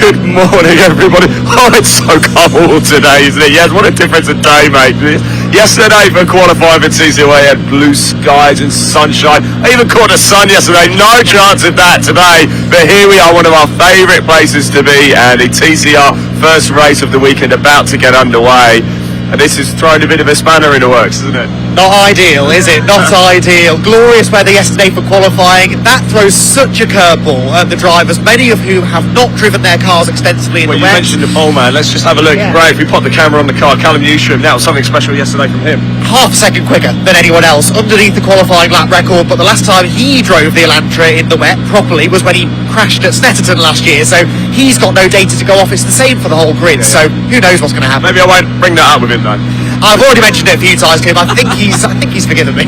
Good morning, everybody. Oh, it's so cold today, isn't it? Yes, what a difference a day makes. Yesterday for qualifying for TCR, we had blue skies and sunshine. I even caught the sun yesterday. No chance of that today. But here we are, one of our favourite places to be, and the TCR first race of the weekend about to get underway. And this is throwing a bit of a spanner in the works, isn't it? Not ideal, is it? Not ideal. Glorious weather yesterday for qualifying. That throws such a curveball at the drivers, many of whom have not driven their cars extensively in the wet. You mentioned the pole man. Let's just have a look. Yeah. Right, if we pop the camera on the car, Callum Newsham, that was something special yesterday from him. Half a second quicker than anyone else, underneath the qualifying lap record, but the last time he drove the Elantra in the wet properly was when he crashed at Snetterton last year, so he's got no data to go off. It's the same for the whole grid, so who knows what's going to happen. Maybe I won't bring that up with him, though. I've already mentioned it a few times, Kim. I think he's forgiven me.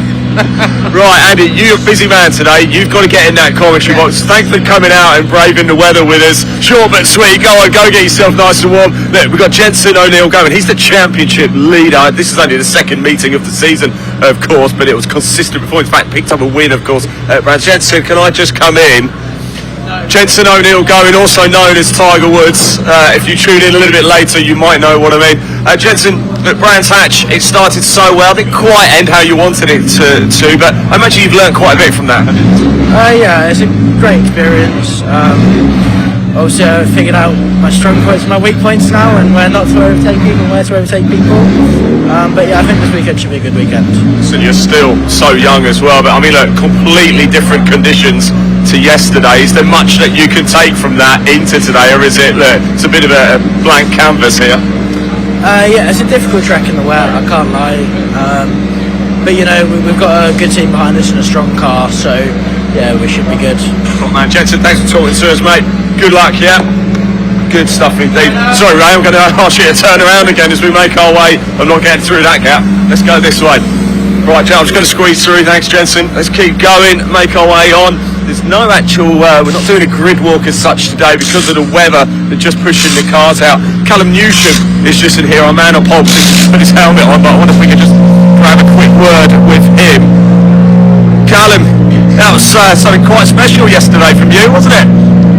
Right, Andy, you're a busy man today. You've got to get in that commentary box. Thanks for coming out and braving the weather with us. Short but sweet. Go on, go get yourself nice and warm. Look, we've got Jensen O'Neill going. He's the championship leader. This is only the second meeting of the season, of course, but it was consistent before. In fact, picked up a win, of course. Jensen, can I just come in? Jensen O'Neill going, also known as Tiger Woods. If you tune in a little bit later, you might know what I mean. Jensen, look, Brands Hatch, it started so well. Didn't quite end how you wanted it to, but I imagine you've learned quite a bit from that. Yeah, it's a great experience. Obviously, I figured out my strong points and my weak points now, and where not to overtake people and where to overtake people. But yeah, I think this weekend should be a good weekend. So you're still so young as well, but I mean, look, completely different conditions to yesterday. Is there much that you can take from that into today, or is it, look, it's a bit of a blank canvas here? Yeah, it's a difficult track in the wet, I can't lie. But you know, we've got a good team behind us and a strong car, so yeah, we should be good. Oh man, Jensen, thanks for talking to us, mate. Good luck, yeah? Good stuff indeed. Sorry, Ray, I'm going to ask you to turn around again as we make our way. I'm not getting through that gap. Let's go this way. Right, I'm just going to squeeze through. Thanks, Jensen. Let's keep going, make our way on. There's no actual, we're not doing a grid walk as such today because of the weather. They're just pushing the cars out. Callum Newsham is just in here, our man on pole position, put his helmet on, but I wonder if we could just grab a quick word with him. Callum, that was something quite special yesterday from you, wasn't it?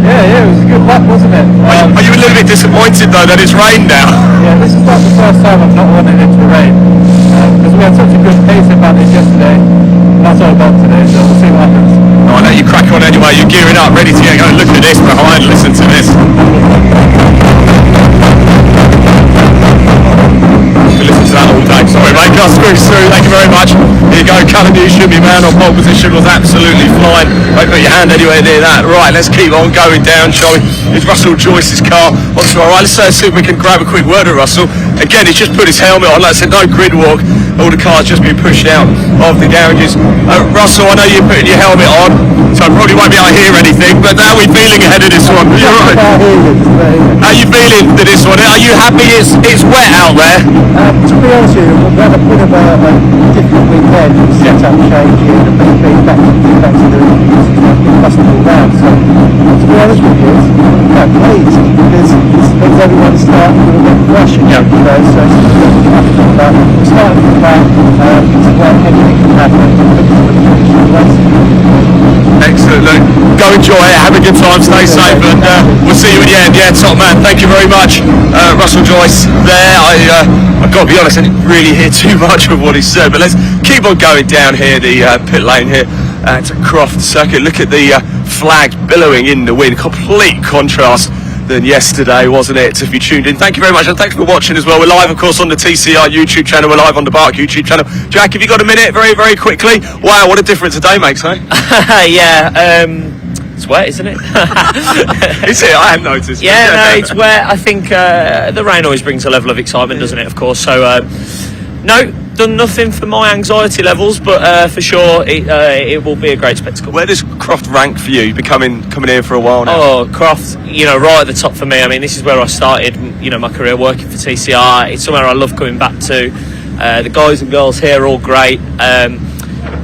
Yeah, it was a good luck, wasn't it? Are you a little bit disappointed though that it's rained now? Yeah, this is not the first time I've not wanted it to rain, because we had such a good pace advantage yesterday. That's all about today, so we'll see what happens. I'll let you crack on anyway. You're gearing up, ready to get going. Look at this behind, listen to this. Listen to that all day. Sorry, mate, can't squeeze through. Thank you very much. Here you go, Callum Newsham, your man on pole position, was absolutely flying. Don't put your hand anywhere near that. Right, let's keep on going down, shall we? It's Russell Joyce's car onto our right. Let's see if we can grab a quick word with Russell. Again, he's just put his helmet on. Like I said, no grid walk. All the cars just being pushed out of the garages. Russell, I know you're putting your helmet on, so I probably won't be able to hear anything, but how are we feeling ahead of this one? You're right. How are you feeling to this one? Are you happy it's wet out there? To be honest with you, we had a bit of a difficult weekend, setup change here, and maybe back to the festival round. So, to be honest with you, I'm quite pleased because this means everyone's starting with a bit of rush again. You know, so it's but we're starting from that, it's where anything can happen. Excellent, look, go enjoy it, have a good time, stay safe, and we'll see you in the end. Yeah, top man, thank you very much. Russell Joyce there. I've got to be honest, I didn't really hear too much of what he said, but let's keep on going down here, the pit lane here at Croft circuit. Look at the flags billowing in the wind, complete contrast than yesterday, wasn't it? If you tuned in, thank you very much, and thanks for watching as well. We're live, of course, on the TCR YouTube channel. We're live on the BARC YouTube channel. Jack, have you got a minute? Very, very quickly. Wow, what a difference a day makes, eh? Yeah, it's wet, isn't it? Is it? I hadn't noticed. Yeah, no, it's wet. I think the rain always brings a level of excitement, doesn't it? Of course. So, no, done nothing for my anxiety levels, but for sure it will be a great spectacle. Where does Croft rank for you? You've been coming here for a while now. Oh, Croft, right at the top for me. I mean, this is where I started, my career working for TCR. It's somewhere I love coming back to. The guys and girls here are all great.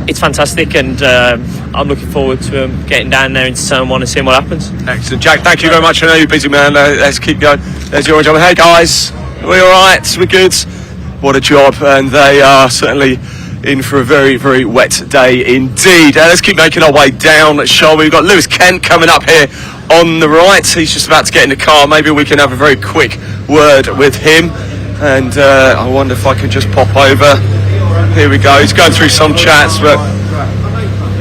It's fantastic, and I'm looking forward to getting down there into turn one and seeing what happens. Excellent, Jack. Thank you very much. I know you're busy, man. Let's keep going. There's your job. Hey guys, we all right? We're good. What a job, and they are certainly in for a very, very wet day indeed. Let's keep making our way down, shall we? We've got Lewis Kent coming up here on the right. He's just about to get in the car. Maybe we can have a very quick word with him. And I wonder if I can just pop over. Here we go. He's going through some chats, but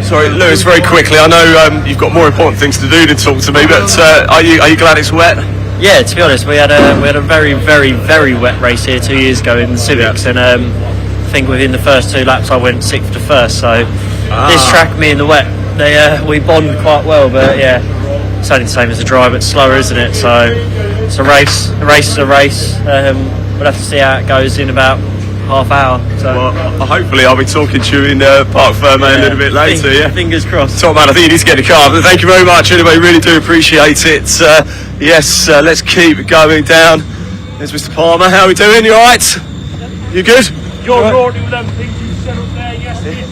sorry, Lewis, very quickly. I know you've got more important things to do than talk to me, but are you glad it's wet? Yeah, to be honest, we had a very, very, very wet race here 2 years ago in the Civics, and I think within the first 2 laps I went 6th to 1st. So this track, me in the wet, we bond quite well. But yeah, it's only the same as a dry, but slower, isn't it? So it's a race. A race is a race. We'll have to see how it goes in about half hour. So well, hopefully I'll be talking to you in Park Ferme a little bit later. Yeah, fingers crossed. Top man, I think you need to get in the car. But thank you very much. Anyway, really do appreciate it. Yes, let's keep going down. There's Mr. Palmer. How are we doing? You all right? You good? You're right with them things you said up there yesterday.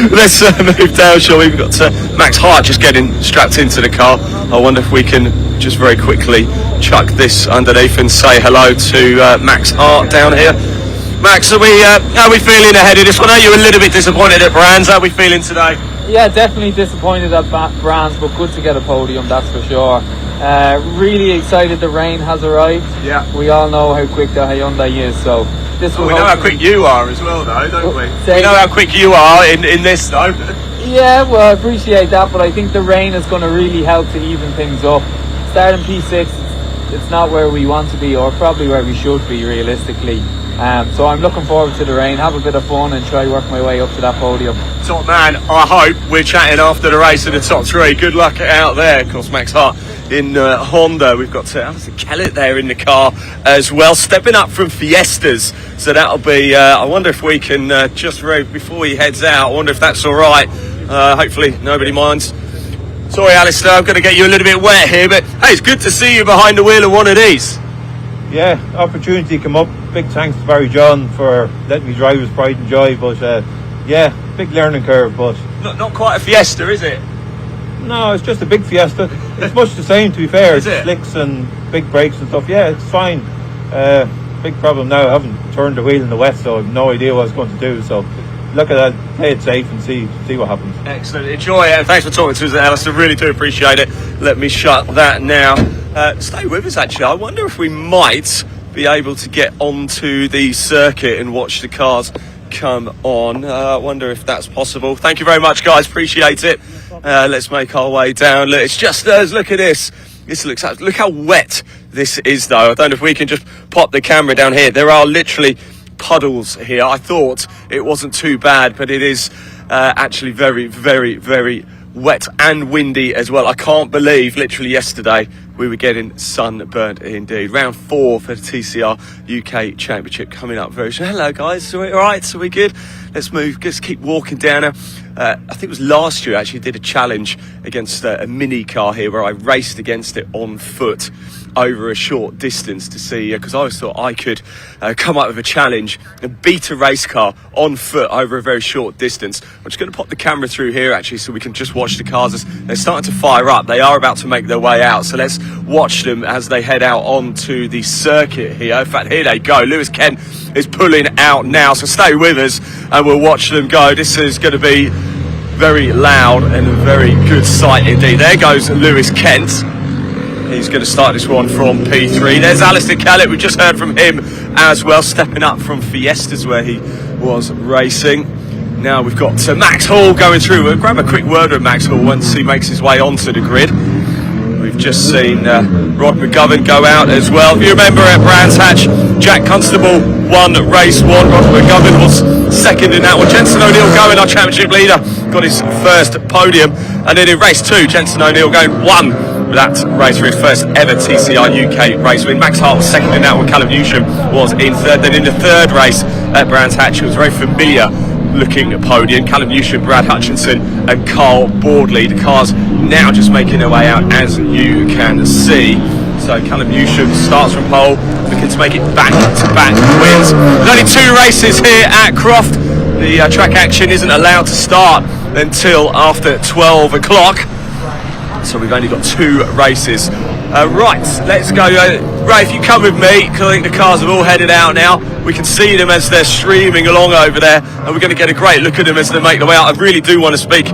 Let's move down, shall we? We've got Max Hart just getting strapped into the car. I wonder if we can just very quickly chuck this underneath and say hello to Max Hart down here. Max, how are we feeling ahead of this one? Are you a little bit disappointed at Brands? How are we feeling today? Yeah, definitely disappointed at Brands, but good to get a podium, that's for sure. Really excited the rain has arrived. Yeah. We all know how quick the Hyundai is, so this will we know how quick you are as well, though, don't we? Say We know how quick you are in this, though. Yeah, well, I appreciate that, but I think the rain is going to really help to even things up. Starting P6, it's not where we want to be, or probably where we should be, realistically. So I'm looking forward to the rain, have a bit of fun and try work my way up to that podium. Top man, I hope we're chatting after the race in the top 3. Good luck out there. Of course, Max Hart in Honda. We've got Alison Kellett there in the car as well, stepping up from Fiestas. So that'll be, I wonder if we can, just before he heads out, I wonder if that's all right. Hopefully nobody minds. Sorry, Alistair, I'm going to get you a little bit wet here, but hey, it's good to see you behind the wheel of one of these. Yeah, opportunity come up. Big thanks to Barry John for letting me drive his pride and joy. But yeah, big learning curve. But Not quite a Fiesta, is it? no, it's just a big Fiesta. It's much the same, to be fair. Is it? Slicks and big brakes and stuff. Yeah, it's fine. Big problem now, I haven't turned the wheel in the wet, so I've no idea what I was going to do. So look at that, play it safe and see what happens. Excellent, enjoy it. Thanks for talking to us, Alistair. Really do appreciate it. Let me shut that now. Stay with us, actually. I wonder if we might be able to get onto the circuit and watch the cars come on. I wonder if that's possible. Thank you very much, guys. Appreciate it. Let's make our way down. Look, it's just us. Look at this. Look how wet this is, though. I don't know if we can just pop the camera down here. There are literally puddles here. I thought it wasn't too bad, but it is actually very, very, very wet and windy as well. I can't believe literally yesterday we were getting sunburnt indeed. Round 4 for the TCR UK Championship coming up very soon. Hello guys, are we all right? Are we good? Let's move, just keep walking down now. I think it was last year I actually did a challenge against a mini car here where I raced against it on foot over a short distance to see, because I always thought I could come up with a challenge and beat a race car on foot over a very short distance. I'm just going to pop the camera through here actually so we can just watch the cars as they're starting to fire up. They are about to make their way out, so let's watch them as they head out onto the circuit here. In fact, here they go. Lewis Kent is pulling out now, so stay with us and we'll watch them go. This is going to be very loud and a very good sight indeed. There goes Lewis Kent. He's going to start this one from P3. There's Alistair Kellett. We just heard from him as well, stepping up from Fiestas where he was racing. Now we've got Max Hall going through. We'll grab a quick word with Max Hall once he makes his way onto the grid. We've just seen Rod McGovern go out as well. If you remember at Brands Hatch, Jack Constable won race 1. Rod McGovern was second in that one. Jensen O'Neill going, our championship leader, got his first podium. And then in race 2, Jensen O'Neill going won that race for his first ever TCR UK race win. Max Hart was second in that one. Callum Newsham was in third. Then in the third race at Brands Hatch, it was a very familiar looking podium. Callum Newsham, Brad Hutchinson and Carl Boardley. The cars now just making their way out as you can see. So Callum Newsham starts from pole, looking to make it back-to-back wins. There's only 2 races here at Croft. The track action isn't allowed to start until after 12 o'clock. So we've only got 2 races. Right, let's go. Ray, if you come with me, because I think the cars have all headed out now. We can see them as they're streaming along over there, and we're going to get a great look at them as they make their way out. I really do want to speak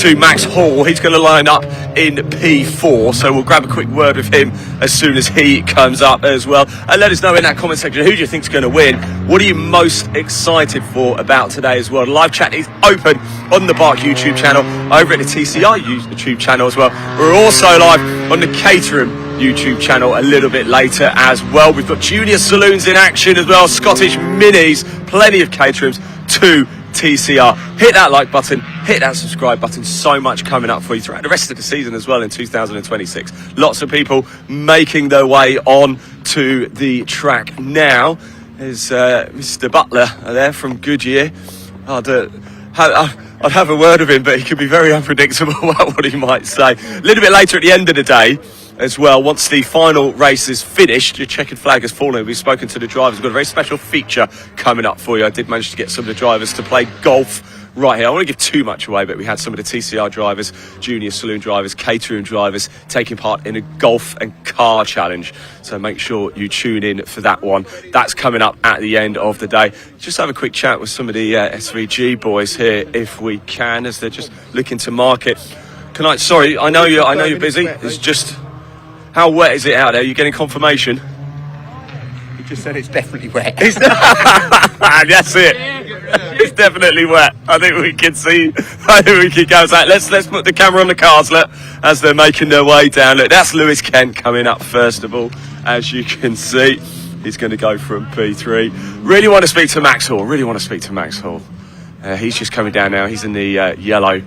to Max Hall. He's going to line up in P4, so we'll grab a quick word with him as soon as he comes up as well. And let us know in that comment section, who do you think's going to win? What are you most excited for about today as well? Live chat is open on the BARC YouTube channel, over at the TCR YouTube channel as well. We're also live on the Caterham YouTube channel a little bit later as well. We've got junior saloons in action as well, Scottish minis, plenty of Caterhams to TCR. Hit that like button, hit that subscribe button. So much coming up for you throughout the rest of the season as well in 2026. Lots of people making their way on to the track now. There's Mr. Butler there from Goodyear. I'd have a word with him, but he could be very unpredictable about what he might say. A little bit later at the end of the day as well, once the final race is finished, the checkered flag has fallen. We've spoken to the drivers. We've got a very special feature coming up for you. I did manage to get some of the drivers to play golf right here. I don't want to give too much away, but we had some of the TCR drivers, junior saloon drivers, Caterham drivers taking part in a golf and car challenge. So make sure you tune in for that one. That's coming up at the end of the day. Just have a quick chat with some of the SVG boys here, if we can, as they're just looking to market. Sorry, I know you're busy. It's just, how wet is it out there? Are you getting confirmation? He just said it's definitely wet. That's it. It's definitely wet. I think we can see. I think we can go. So let's put the camera on the cars, look, as they're making their way down. Look, that's Lewis Kent coming up first of all, as you can see. He's going to go from P3. Really want to speak to Max Hall. He's just coming down now. He's in the yellow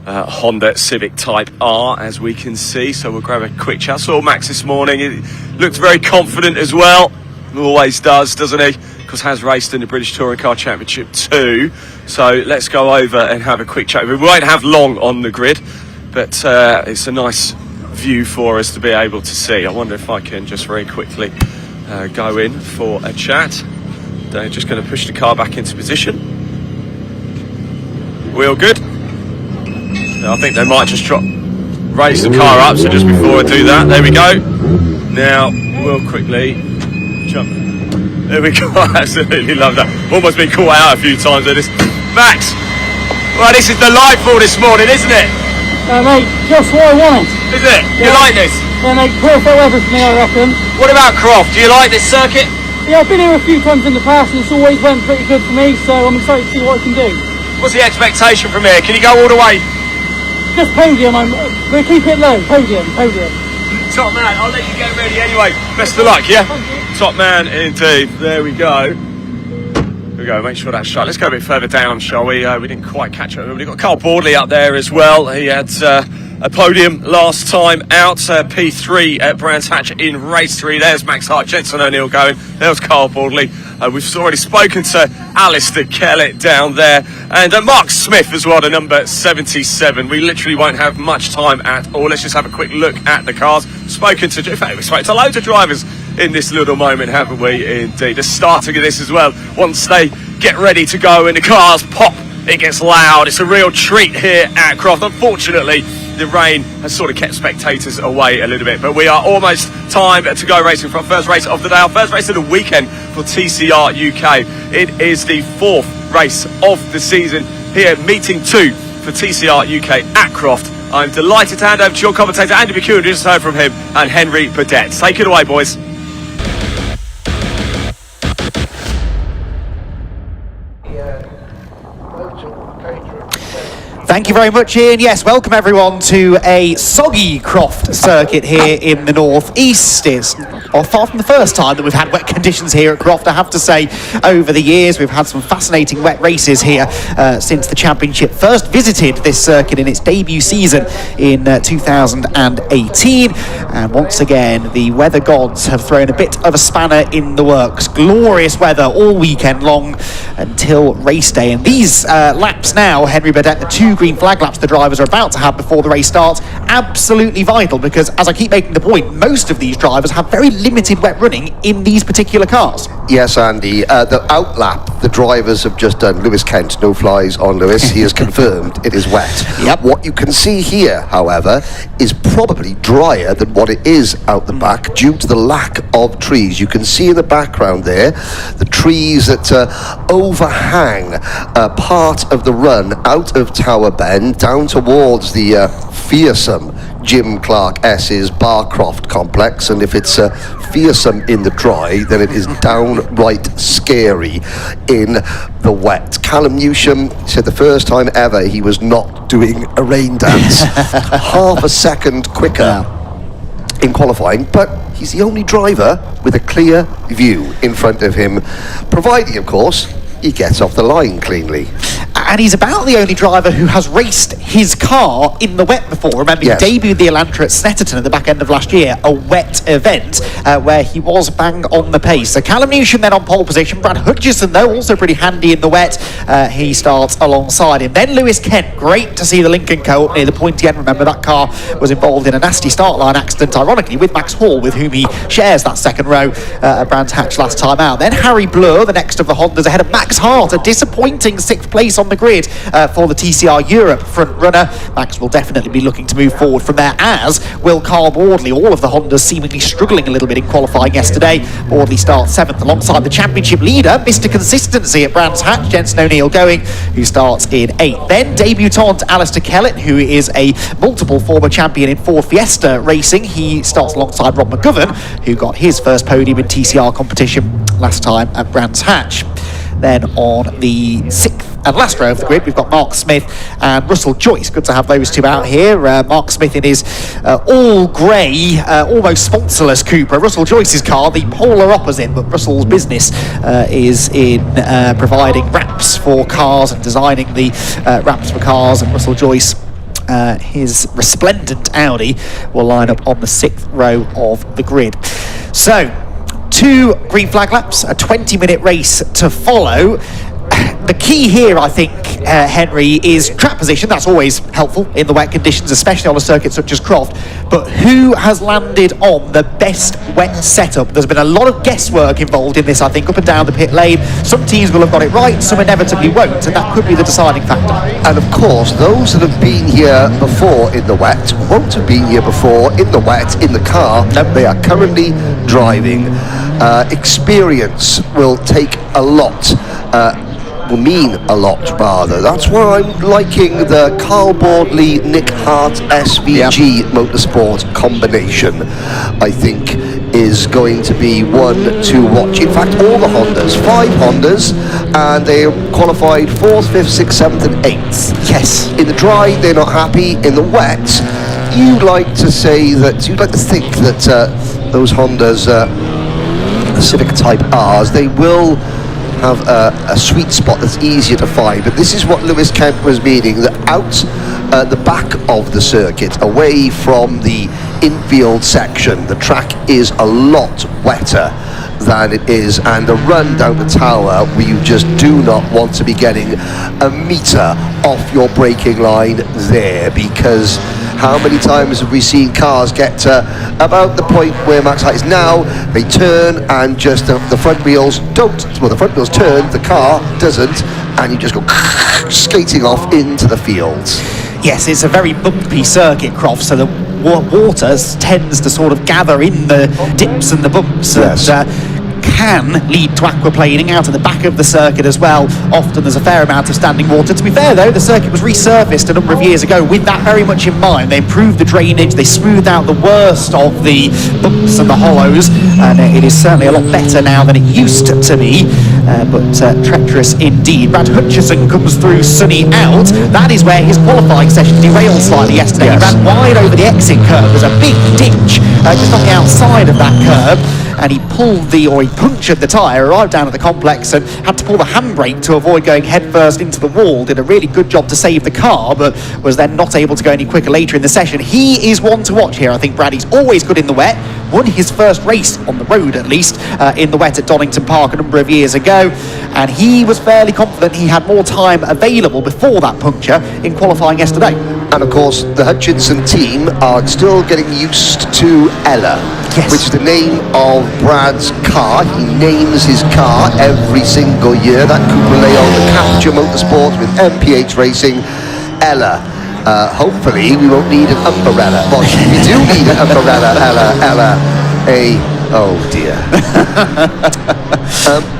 Honda Civic Type R, as we can see. So we'll grab a quick chat. Saw Max this morning. He looked very confident as well. Always does, doesn't he? Because has raced in the British Touring Car Championship too. So let's go over and have a quick chat. We won't have long on the grid, but it's a nice view for us to be able to see. I wonder if I can just very quickly go in for a chat. They're just going to push the car back into position. We all good? I think they might just raise the car up, so just before I do that, there we go. Now we'll quickly jump. There we go. Absolutely love that. Almost been caught out a few times with this. Max, well, this is delightful this morning, isn't it? Mate, just what I want. Is it? You like this? Yeah, mate, perfect weather for me, I reckon. What about Croft? Do you like this circuit? Yeah, I've been here a few times in the past and it's always went pretty good for me, so I'm excited to see what I can do. What's the expectation from here? Can you go all the way? Just podium, we'll keep it low, podium. Top man, I'll let you get ready anyway. Best of luck, yeah? Top man indeed. There we go. Here we go, make sure that's shut. Let's go a bit further down, shall we? We didn't quite catch it. We've got Carl Bordley up there as well. He had a podium last time out, P3 at Brands Hatch in race 3. There's Max Hart, Jensen O'Neill going. There's Carl Bordley. We've already spoken to Alistair Kellett down there, and Mark Smith as well, the number 77. We literally won't have much time at all. Let's just have a quick look at the cars. In fact, we spoke to loads of drivers in this little moment, haven't we? Indeed. The starting of this as well. Once they get ready to go and the cars pop, it gets loud. It's a real treat here at Croft. Unfortunately, the rain has sort of kept spectators away a little bit, but we are almost time to go racing for our first race of the day, our first race of the weekend for TCR UK. It is the 4th race of the season here, meeting 2 for TCR UK at Croft. I'm delighted to hand over to your commentator Andy McEwen, just heard from him, and Henry Burdett. Take it away, boys. Thank you very much, Ian. Yes, welcome everyone to a soggy Croft circuit here in the northeast. It's far from the first time that we've had wet conditions here at Croft, I have to say. Over the years, we've had some fascinating wet races here since the championship first visited this circuit in its debut season in 2018. And once again, the weather gods have thrown a bit of a spanner in the works. Glorious weather all weekend long until race day. And these laps now, Henry Burdett, the 2 green flag laps the drivers are about to have before the race starts, absolutely vital, because as I keep making the point, most of these drivers have very limited wet running in these particular cars. Yes, Andy, the outlap the drivers have just done. Lewis Kent, no flies on Lewis. He has confirmed it is wet. Yep. What you can see here, however, is probably drier than what it is out the back due to the lack of trees. You can see in the background there the trees that overhang part of the run out of Tower Bend down towards the fearsome Jim Clark S's Croft complex, and if it's fearsome in the dry, then it is downright scary in the wet. Callum Newsham said the first time ever he was not doing a rain dance. Half a second quicker in qualifying, but he's the only driver with a clear view in front of him, providing, of course, he gets off the line cleanly. And he's about the only driver who has raced his car in the wet before. Remember, Yes. he debuted the Elantra at Snetterton at the back end of last year, a wet event where he was bang on the pace. So Callum Newsham then on pole position. Brad Hutchison, though, also pretty handy in the wet. He starts alongside him. Then Lewis Kent, great to see the Lincoln Co. up near the pointy end. Remember, that car was involved in a nasty start line accident, ironically, with Max Hall, with whom he shares that second row at Brands Hatch last time out. Then Harry Blur, the next of the Hondas, ahead of Max Hart, a disappointing 6th place on the grid for the TCR Europe front runner. Max will definitely be looking to move forward from there, as will Carl Bordley. All of the Hondas seemingly struggling a little bit in qualifying yesterday. Bordley starts 7th alongside the championship leader, Mr. Consistency at Brands Hatch, Jensen O'Neill going, who starts in 8th. Then debutant Alistair Kellett, who is a multiple former champion in Ford Fiesta racing. He starts alongside Rob McGovern, who got his first podium in TCR competition last time at Brands Hatch. Then on the 6th and last row of the grid, we've got Mark Smith and Russell Joyce. Good to have those two out here. Mark Smith in his all-grey, almost sponsorless Cupra. Russell Joyce's car, the polar opposite, but Russell's business is in providing wraps for cars and designing the wraps for cars, and Russell Joyce, his resplendent Audi, will line up on the 6th row of the grid. So, 2 green flag laps, a 20-minute race to follow. The key here, I think, Henry, is track position. That's always helpful in the wet conditions, especially on a circuit such as Croft. But who has landed on the best wet setup? There's been a lot of guesswork involved in this, I think, up and down the pit lane. Some teams will have got it right, some inevitably won't, and that could be the deciding factor. And of course, those that have been here before in the wet won't have been here before in the wet in the car that they are currently driving. Experience will take a lot. Will mean a lot, rather. That's why I'm liking the Carl Bordley Nick Hart SVG Motorsport combination. I think is going to be one to watch. In fact, all the Hondas, 5 Hondas, and they qualified 4th, 5th, 6th, 7th and 8th. Yes. In the dry, they're not happy. In the wet, you'd like to think that those Hondas, Civic Type Rs, they will have a sweet spot that's easier to find. But this is what Lewis Kent was meaning, that out the back of the circuit, away from the infield section, the track is a lot wetter than it is, and the run down the tower where you just do not want to be getting a metre off your braking line there, because how many times have we seen cars get to about the point where Max Hart is now, they turn and just the front wheels the front wheels turn, the car doesn't, and you just go skating off into the fields. Yes, it's a very bumpy circuit, Croft, so the water tends to sort of gather in the dips and the bumps. Yes. And, can lead to aquaplaning out at the back of the circuit as well. Often there's a fair amount of standing water. To be fair though, the circuit was resurfaced a number of years ago with that very much in mind. They improved the drainage, they smoothed out the worst of the bumps and the hollows, and it is certainly a lot better now than it used to be, but treacherous indeed. Brad Hutchison comes through sunny out. That is where his qualifying session derailed slightly yesterday. Yes. He ran wide over the exit curve. There's a big ditch just on the outside of that curve, and he punctured the tyre, arrived down at the complex and had to pull the handbrake to avoid going headfirst into the wall. Did a really good job to save the car, but was then not able to go any quicker later in the session. He is one to watch here, I think. Brad, he's always good in the wet. Won his first race on the road, at least, in the wet at Donington Park a number of years ago, and he was fairly confident he had more time available before that puncture in qualifying yesterday. And of course, the Hutchinson team are still getting used to Ella, which is the name of Brad's car. He names his car every single year. That Cooper Leon, the Capture Motorsports with MPH Racing, Ella. Hopefully, we won't need an umbrella. But we do need an umbrella, Ella. Oh dear.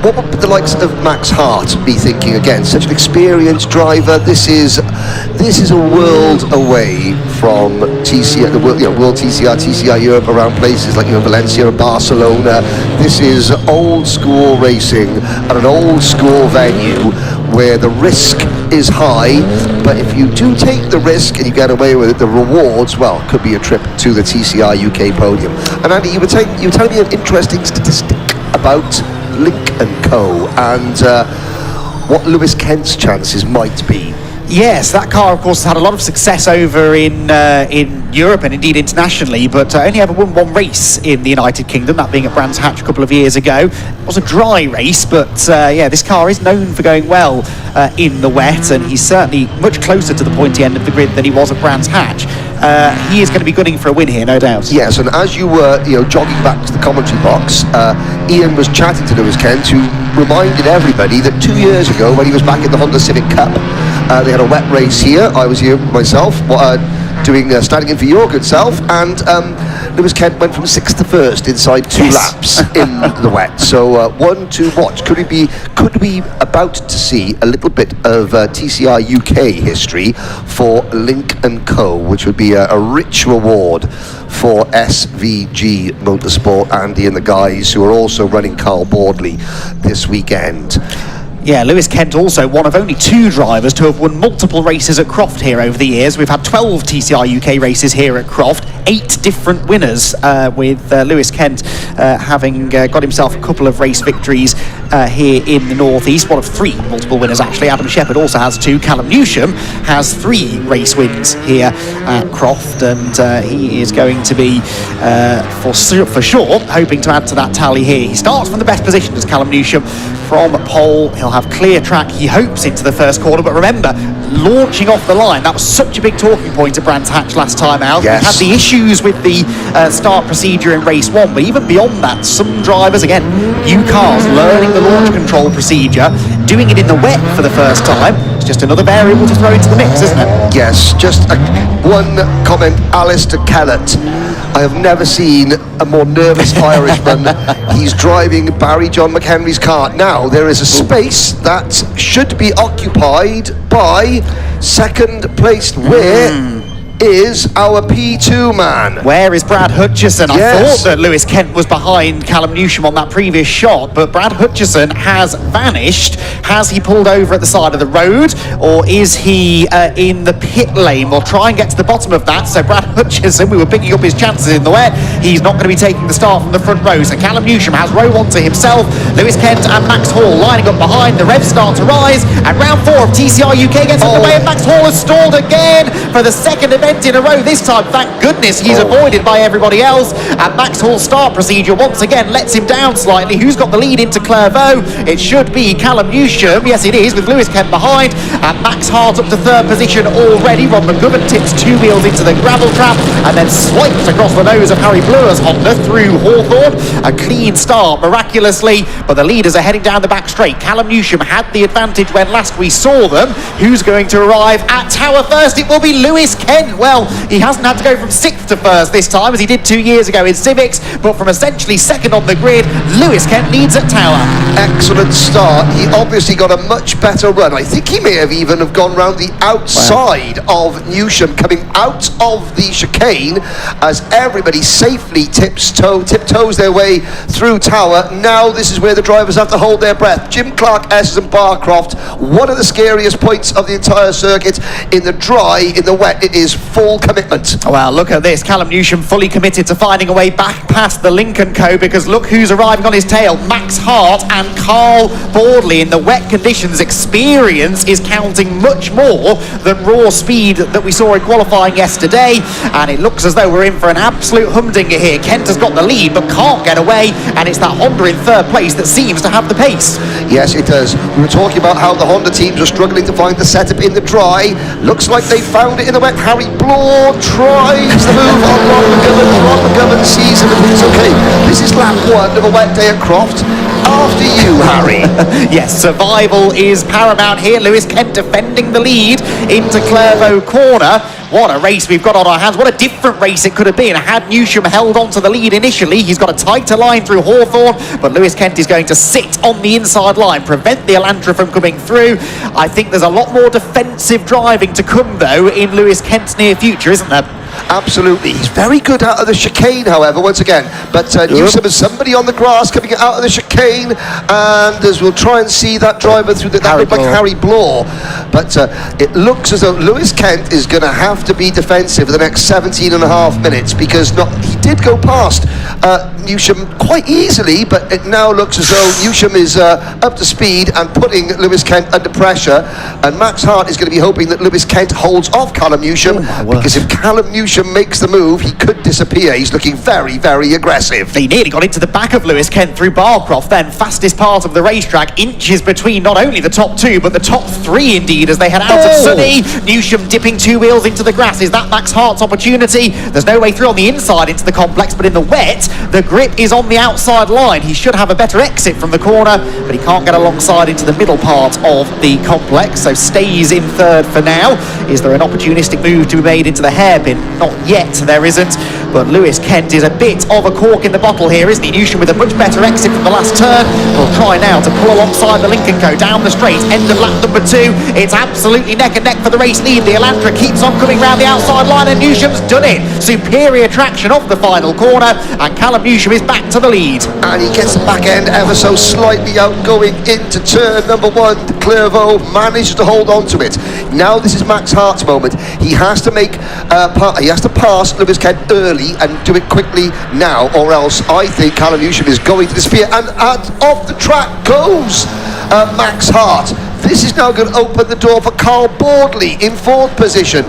What would the likes of Max Hart be thinking again? Such an experienced driver. This is a world away from TCR, the world TCR Europe, around places like Valencia and Barcelona. This is old school racing at an old school venue where the risk is high, but if you do take the risk and you get away with it, the rewards, well, could be a trip to the TCR UK podium. And Andy, you were telling me an interesting statistic about Link & Co. and what Lewis Kent's chances might be. Yes, that car, of course, has had a lot of success over in Europe and indeed internationally, but only ever won one race in the United Kingdom, that being at Brands Hatch a couple of years ago. It was a dry race, but yeah, this car is known for going well in the wet, and he's certainly much closer to the pointy end of the grid than he was at Brands Hatch. He is going to be gunning for a win here, no doubt. Yes, and as you were jogging back to the commentary box, Ian was chatting to Lewis Kent, who reminded everybody that 2 years ago, when he was back in the Honda Civic Cup, they had a wet race here. I was here myself, standing in for your good self, and Lewis Kent went from 6th to 1st inside 2 laps in the wet. So one to watch. Could we about to see a little bit of TCR UK history for Link & Co., which would be a rich reward for SVG Motorsport, Andy and the guys who are also running Carl Bordley this weekend. Yeah, Lewis Kent also one of only 2 drivers to have won multiple races at Croft here over the years. We've had 12 TCR UK races here at Croft, 8 different winners, with Lewis Kent having got himself a couple of race victories here in the northeast. One of 3 multiple winners, actually. Adam Shepherd also has 2. Callum Newsham has 3 race wins here at Croft, and he is going to be, for sure, hoping to add to that tally here. He starts from the best position as Callum Newsham from pole. He'll have clear track, he hopes, into the first corner, but remember, launching off the line, that was such a big talking point at Brands Hatch last time out. Yes. We had the issues with the start procedure in race 1, but even beyond that, some drivers, again, new cars, learning the launch control procedure, doing it in the wet for the first time. It's just another variable to throw into the mix, isn't it? Yes, just one comment, Alistair Kellett. I have never seen a more nervous Irishman. He's driving Barry John McHenry's car. Now, there is a space that should be occupied by second placed. Where is our P2 man? Where is Brad Hutchison? Yes. I thought that Lewis Kent was behind Callum Newsham on that previous shot, but Brad Hutchison has vanished. Has he pulled over at the side of the road, or is he in the pit lane? We'll try and get to the bottom of that. So Brad Hutchison, we were picking up his chances in the wet. He's not going to be taking the start from the front row. So Callum Newsham has row 1 to himself. Lewis Kent and Max Hall lining up behind. The revs start to rise, and round 4 of TCR UK gets underway, and Max Hall has stalled again for the second event in a row. This time, thank goodness, he's avoided by everybody else, and Max Hall's start procedure once again lets him down slightly. Who's got the lead into Clairvaux? It should be Callum Newsham. Yes, it is, with Lewis Kent behind, and Max Hart up to 3rd position already. Ron McGovern tips 2 wheels into the gravel trap and then swipes across the nose of Harry Blewer's Honda through Hawthorne. A clean start, miraculously, but the leaders are heading down the back straight. Callum Newsham had the advantage when last we saw them. Who's going to arrive at Tower first? It will be Lewis Kent. Well, he hasn't had to go from 6th to 1st this time, as he did 2 years ago in Civics, but from essentially 2nd on the grid, Lewis Kent leads at Tower. Excellent start. He obviously got a much better run. I think he may have even have gone round the outside of Newsham, coming out of the chicane as everybody safely tiptoes their way through Tower. Now this is where the drivers have to hold their breath. Jim Clark, Esses and Barcroft, one of the scariest points of the entire circuit. In the dry, in the wet, it is full commitment. Well, look at this. Callum Newsham fully committed to finding a way back past the Lincoln Co, because look who's arriving on his tail. Max Hart and Carl Boardley. In the wet conditions, experience is counting much more than raw speed that we saw in qualifying yesterday, and it looks as though we're in for an absolute humdinger here. Kent has got the lead but can't get away, and it's that Honda in third place that seems to have the pace. Yes, it does. We were talking about how the Honda teams are struggling to find the setup in the dry. Looks like they found it in the wet. Harry Bloor tries the move on Ron McGovern. Ron McGovern sees him and thinks, okay, this is lap one of a wet day at Croft. After you, Harry. Yes, survival is paramount here. Lewis Kent defending the lead into Clairvaux corner. What a race we've got on our hands. What a different race it could have been had Newsham held on to the lead initially. He's got a tighter line through Hawthorne, but Lewis Kent is going to sit on the inside line, prevent the Elantra from coming through. I think there's a lot more defensive driving to come, though, in Lewis Kent's near future, isn't there? Absolutely. He's very good out of the chicane, however, once again. But Newsham has somebody on the grass coming out of the chicane, and as we'll try and see that driver through that looked like Harry Bloor. But it looks as though Lewis Kent is going to have to be defensive for the next 17 and a half minutes, because he did go past Newsham quite easily, but it now looks as though Newsham is up to speed and putting Lewis Kent under pressure, and Max Hart is going to be hoping that Lewis Kent holds off Callum Newsham, because if Callum Newsham makes the move, he could disappear. He's looking very, very aggressive. He nearly got into the back of Lewis Kent through Barcroft, then fastest part of the racetrack, inches between not only the top two but the top three indeed as they head out of Sunny. Newsham dipping two wheels into the grass. Is that Max Hart's opportunity? There's no way through on the inside into the complex, but in the wet the grip is on the outside line. He should have a better exit from the corner, but he can't get alongside into the middle part of the complex, so stays in third for now. Is there an opportunistic move to be made into the hairpin? Not yet, there isn't, but Lewis Kent is a bit of a cork in the bottle here, isn't he? Newsham with a much better exit from the last turn will try now to pull alongside the Lincoln Co down the straight, end of lap number 2. It's absolutely neck and neck for the race lead. The Elantra keeps on coming round the outside line, and Newsham's done it. Superior traction off the final corner, and Callum Newsham is back to the lead. And he gets the back end ever so slightly out going into turn number 1. Clairvaux manages to hold on to it. Now this is Max Hart's moment. He has to make he has to pass Lewis Kent early and do it quickly now, or else I think Callum Newsham is going to disappear, and off the track goes Max Hart. This is now going to open the door for Carl Boardley in 4th position.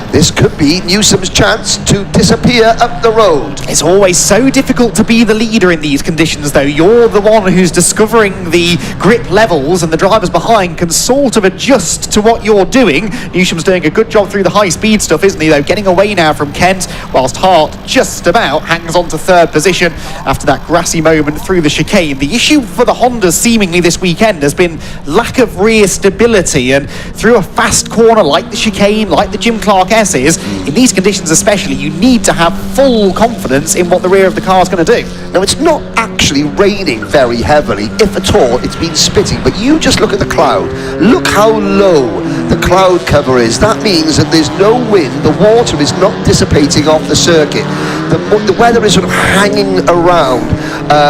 This could be Newsham's chance to disappear up the road. It's always so difficult to be the leader in these conditions, though. You're the one who's discovering the grip levels, and the drivers behind can sort of adjust to what you're doing. Newsham's doing a good job through the high-speed stuff, isn't he, though? Getting away now from Kent, whilst Hart just about hangs on to 3rd position after that grassy moment through the chicane. The issue for the Hondas seemingly this weekend has been lack of rear stability, and through a fast corner like the chicane, like the Jim Clark S's, in these conditions especially, you need to have full confidence in what the rear of the car is going to do. Now, it's not actually raining very heavily, if at all. It's been spitting, but you just look at the cloud. Look how low the cloud cover is. That means that there's no wind. The water is not dissipating off the circuit. The weather is sort of hanging around,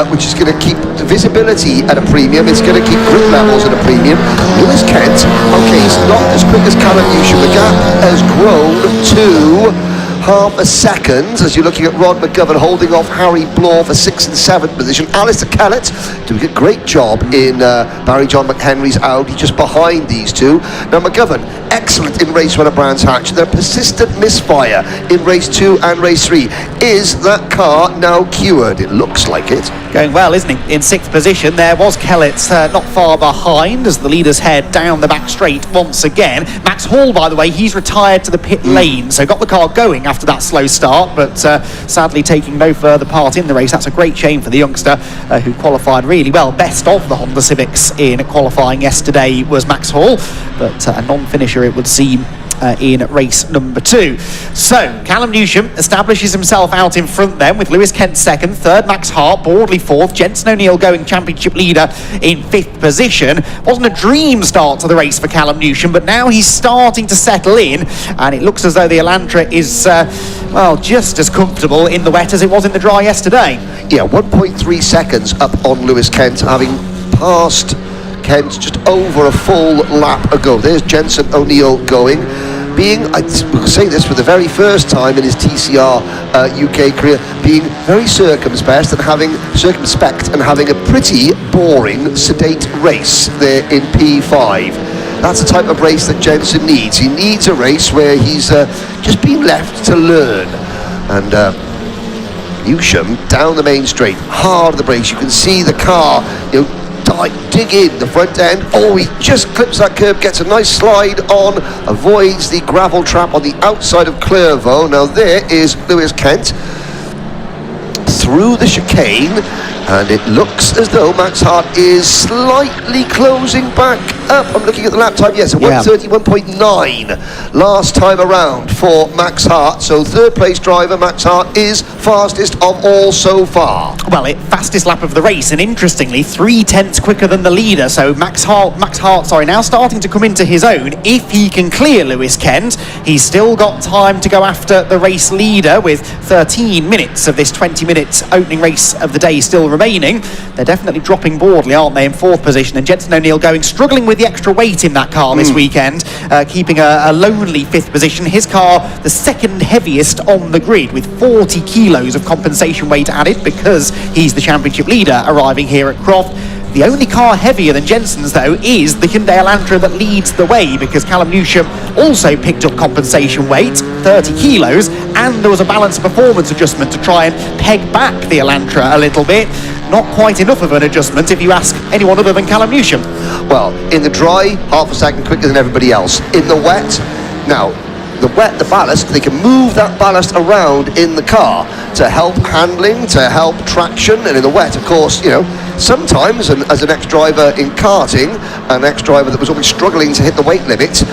which is going to keep the visibility at a premium. It's going to keep grip levels at a premium. Lewis Kent, okay, he's not as quick as Callum Newsham. The gap has grown to half a second as you're looking at Rod McGovern holding off Harry Bloor for 6th and 7th position. Alistair Kellett doing a great job in Barry John McHenry's Audi, just behind these two. Now McGovern, excellent in race 1 at Brands Hatch. Their persistent misfire in race 2 and race 3. Is that car now cured? It looks like it. Going well, isn't he? In 6th position, there was Kellett not far behind as the leaders head down the back straight once again. Max Hall, by the way, he's retired to the pit lane, so got the car going after that slow start, but sadly taking no further part in the race. That's a great shame for the youngster who qualified really well. Best of the Honda Civics in qualifying yesterday was Max Hall, but a non-finisher it would seem in race number 2. So Callum Newsham establishes himself out in front then, with Lewis Kent 2nd, 3rd Max Hart, Boardley 4th, Jenson O'Neill going championship leader in 5th position. Wasn't a dream start to the race for Callum Newsham, but now he's starting to settle in, and it looks as though the Elantra is well, just as comfortable in the wet as it was in the dry yesterday. Yeah, 1.3 seconds up on Lewis Kent, having passed Kent just over a full lap ago. There's Jenson O'Neill going. being, I will say this for the very first time in his TCR UK career, being very circumspect and having a pretty boring, sedate race there in P5. That's the type of race that Jensen needs. He needs a race where he's just been left to learn. And Newsham down the main straight, hard on the brakes. You can see the car, dig in the front end. Oh, he just clips that curb, gets a nice slide on, avoids the gravel trap on the outside of Clervaux. Now there is Lewis Kent through the chicane, and it looks as though Max Hart is slightly closing back up. I'm looking at the lap time. Yes, 1:31.9 last time around for Max Hart. So third place driver Max Hart is fastest of all so far. Well, fastest lap of the race, and interestingly 3/10 quicker than the leader. So Max Hart, now starting to come into his own. If he can clear Lewis Kent, he's still got time to go after the race leader with 13 minutes of this 20 minutes opening race of the day still remaining. They're definitely dropping broadly, aren't they, in fourth position, and Jensen O'Neill struggling with the extra weight in that car this weekend, keeping a lonely fifth position. His car the second heaviest on the grid with 40 kilos of compensation weight added because he's the championship leader arriving here at Croft. The only car heavier than Jensen's, though, is the Hyundai Elantra that leads the way, because Callum Newsham also picked up compensation weight, 30 kilos, and there was a balance of performance adjustment to try and peg back the Elantra a little bit. Not quite enough of an adjustment if you ask anyone other than Callum Newsham. Well, in the dry, half a second quicker than everybody else. In the wet, now, the ballast, they can move that ballast around in the car to help handling, to help traction, and in the wet, of course, sometimes, and as an ex-driver in karting, an ex-driver that was always struggling to hit the weight limit,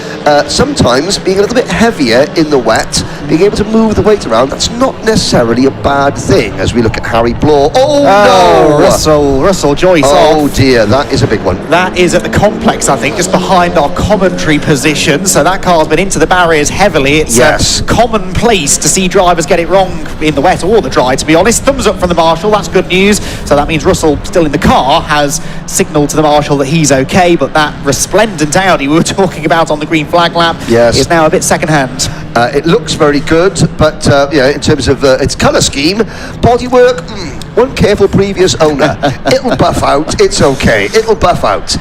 sometimes being a little bit heavier in the wet, being able to move the weight around, that's not necessarily a bad thing, as we look at Harry Bloor. Oh no! Russell Joyce Oh off. dear, that is a big one. That is at the complex, I think, just behind our commentary position. So that car's been into the barriers heavily. It's commonplace to see drivers get it wrong in the wet or the dry, to be honest. Thumbs up from the marshal, that's good news. So that means Russell, still in the car, has signalled to the marshal that he's okay, but that resplendent Audi we were talking about on the green flag lap is now a bit second-hand. It looks very good, but in terms of its colour scheme, bodywork, one careful previous owner. It'll buff out, it's okay, it'll buff out.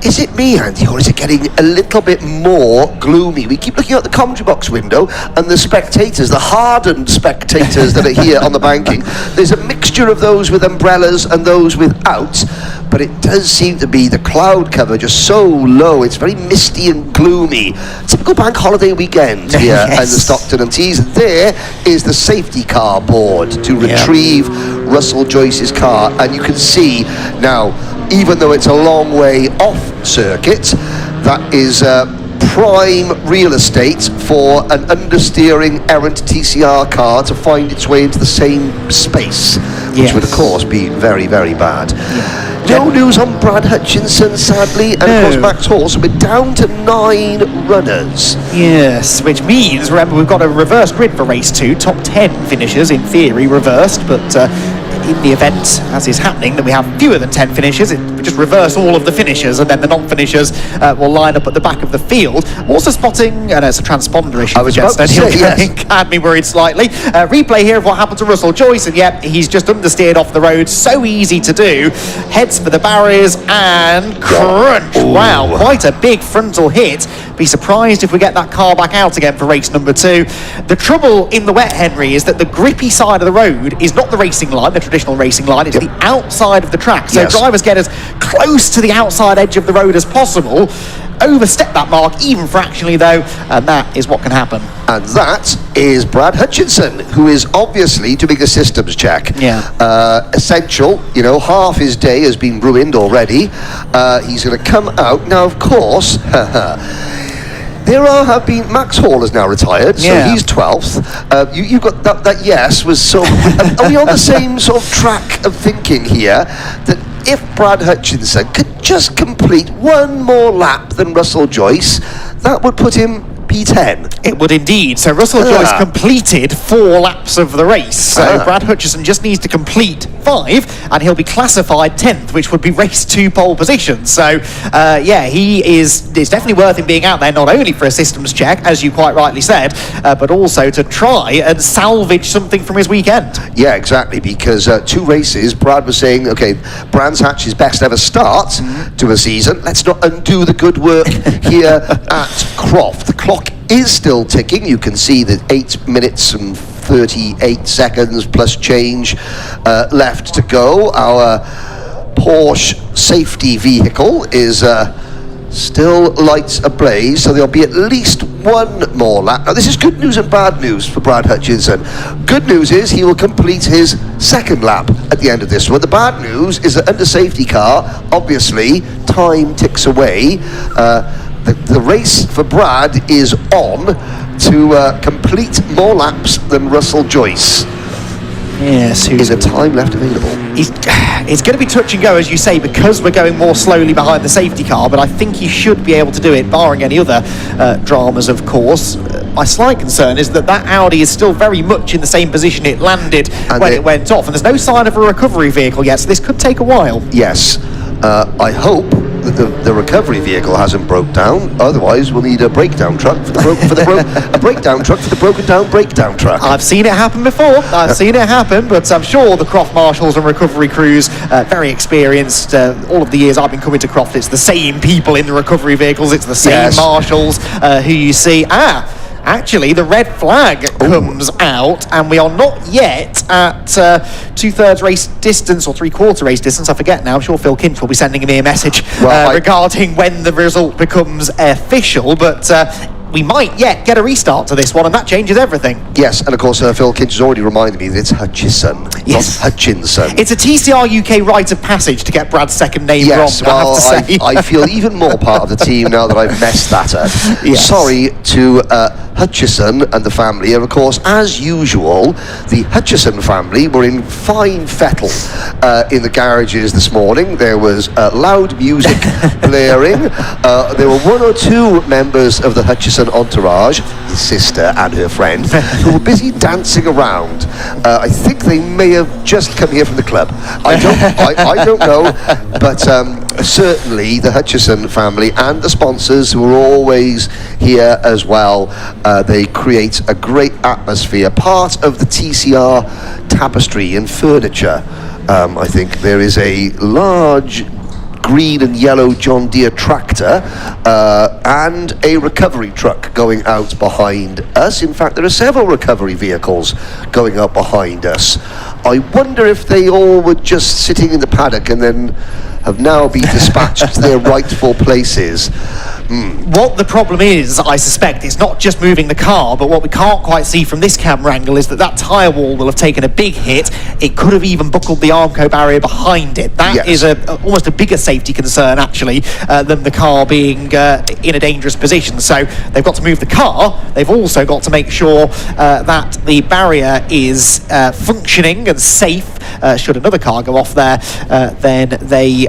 Is it me, Andy, or is it getting a little bit more gloomy? We keep looking out the commentary box window, and the spectators, the hardened spectators that are here on the banking, there's a mixture of those with umbrellas and those without, but it does seem to be the cloud cover just so low, it's very misty and gloomy. Typical bank holiday weekend here in the Stockton-on-Tees. There is the safety car board to retrieve Russell Joyce's car, and you can see now, even though it's a long way off circuit, that is prime real estate for an understeering errant TCR car to find its way into the same space, which would of course be very, very bad. No news on Brad Hutchinson, sadly, and of course Max Hall, so we're down to 9 runners. Yes, which means, remember, we've got a reverse grid for race 2, top 10 finishers in theory reversed, but in the event, as is happening, that we have fewer than 10 finishers, we just reverse all of the finishers, and then the non-finishers will line up at the back of the field. Also spotting, and it's a transponder issue for Jensen, had me worried slightly. Replay here of what happened to Russell Joyce, and he's just understeered off the road, so easy to do. Heads for the barriers and crunch. Wow, quite a big frontal hit. Be surprised if we get that car back out again for race number 2. The trouble in the wet, Henry, is that the grippy side of the road is not the racing line, the traditional racing line, it's the outside of the track. So drivers get as close to the outside edge of the road as possible. Overstep that mark even fractionally, though, and that is what can happen. And that is Brad Hutchinson, who is obviously doing a systems check. Essential, half his day has been ruined already. He's going to come out. Now, of course, have been, Max Hall has now retired, so he's 12th. You've got that yes was sort of, are we on the same sort of track of thinking here, that if Brad Hutchinson could just complete one more lap than Russell Joyce, that would put him P10. It would indeed. So Russell Joyce completed 4 laps of the race. So Brad Hutchison just needs to complete 5 and he'll be classified 10th, which would be race 2 pole position. So it's definitely worth him being out there, not only for a systems check, as you quite rightly said, but also to try and salvage something from his weekend. Yeah, exactly, because 2 races, Brad was saying, okay, Brands Hatch's best ever start to a season. Let's not undo the good work here at Croft. The clock is still ticking. You can see that 8 minutes and 38 seconds plus change left to go. Our Porsche safety vehicle is still lights ablaze, so there'll be at least 1 more lap. Now, this is good news and bad news for Brad Hutchinson. Good news is he will complete his 2nd lap at the end of this one. The bad news is that under safety car, obviously, time ticks away. The race for Brad is on to complete more laps than Russell Joyce. Yes, is there time left available? It's going to be touch and go, as you say, because we're going more slowly behind the safety car, but I think he should be able to do it, barring any other dramas, of course. My slight concern is that Audi is still very much in the same position it landed when it went off, and there's no sign of a recovery vehicle yet, so this could take a while. Yes. I hope that the recovery vehicle hasn't broke down. Otherwise, we'll need a breakdown truck for a breakdown truck for the broken down breakdown truck. I've seen it happen before. I've seen it happen, but I'm sure the Croft marshals and recovery crews, very experienced. All of the years I've been coming to Croft, it's the same people in the recovery vehicles. It's the same marshals who you see. Actually, the red flag comes out, and we are not yet at 2/3 race distance or 3/4 race distance. I forget now. I'm sure Phil Kinch will be sending me a message regarding when the result becomes official, but we might yet get a restart to this one, and that changes everything. Yes, and of course, Phil Kinch has already reminded me that it's Hutchison, not Hutchinson. It's a TCR UK rite of passage to get Brad's second name wrong, well, I have to say. I feel even more part of the team now that I've messed that up. Yes. Sorry to Hutchison and the family, and of course, as usual, the Hutchison family were in fine fettle in the garages this morning. There was loud music blaring. There were 1 or 2 members of the Hutchison entourage, his sister and her friend, who were busy dancing around. I think they may have just come here from the club. I don't know, but certainly the Hutchison family and the sponsors, who are always here as well, they create a great atmosphere, part of the TCR tapestry and furniture. I think there is a large green and yellow John Deere tractor and a recovery truck going out behind us. In fact, there are several recovery vehicles going up behind us. I wonder if they all were just sitting in the paddock and then have now been dispatched to their rightful places. What the problem is, I suspect, it's not just moving the car, but what we can't quite see from this camera angle is that tyre wall will have taken a big hit. It could have even buckled the Armco barrier behind it. That is almost a bigger safety concern, actually, than the car being in a dangerous position. So they've got to move the car. They've also got to make sure that the barrier is functioning and safe. Should another car go off there, then they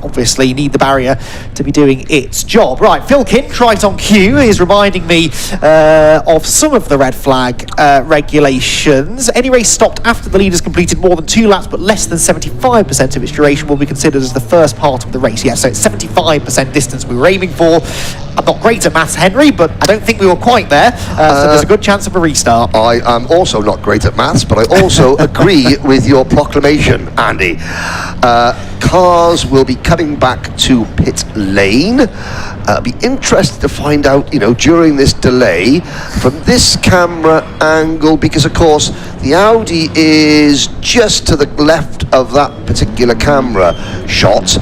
obviously need the barrier to be doing its job. Right, Phil Kinch, right on cue, is reminding me of some of the red flag regulations. Any race stopped after the leader's completed more than 2 laps but less than 75% of its duration will be considered as the first part of the race. Yes, so it's 75% distance we were aiming for. I'm not great at maths, Henry, but I don't think we were quite there, so there's a good chance of a restart. I am also not great at maths, but I also agree with your proclamation, Andy. Cars will be coming back to pit lane. Be interested to find out, during this delay, from this camera angle, because of course the Audi is just to the left of that particular camera shot.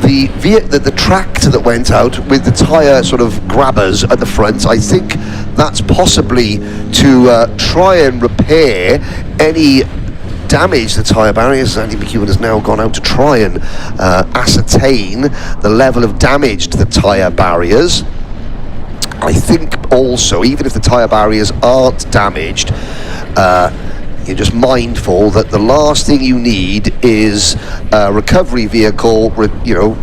The tractor that went out with the tyre sort of grabbers at the front, I think that's possibly to try and repair any damage the tyre barriers. Andy McEwen has now gone out to try and ascertain the level of damage to the tyre barriers. I think also, even if the tyre barriers aren't damaged, you're just mindful that the last thing you need is a recovery vehicle,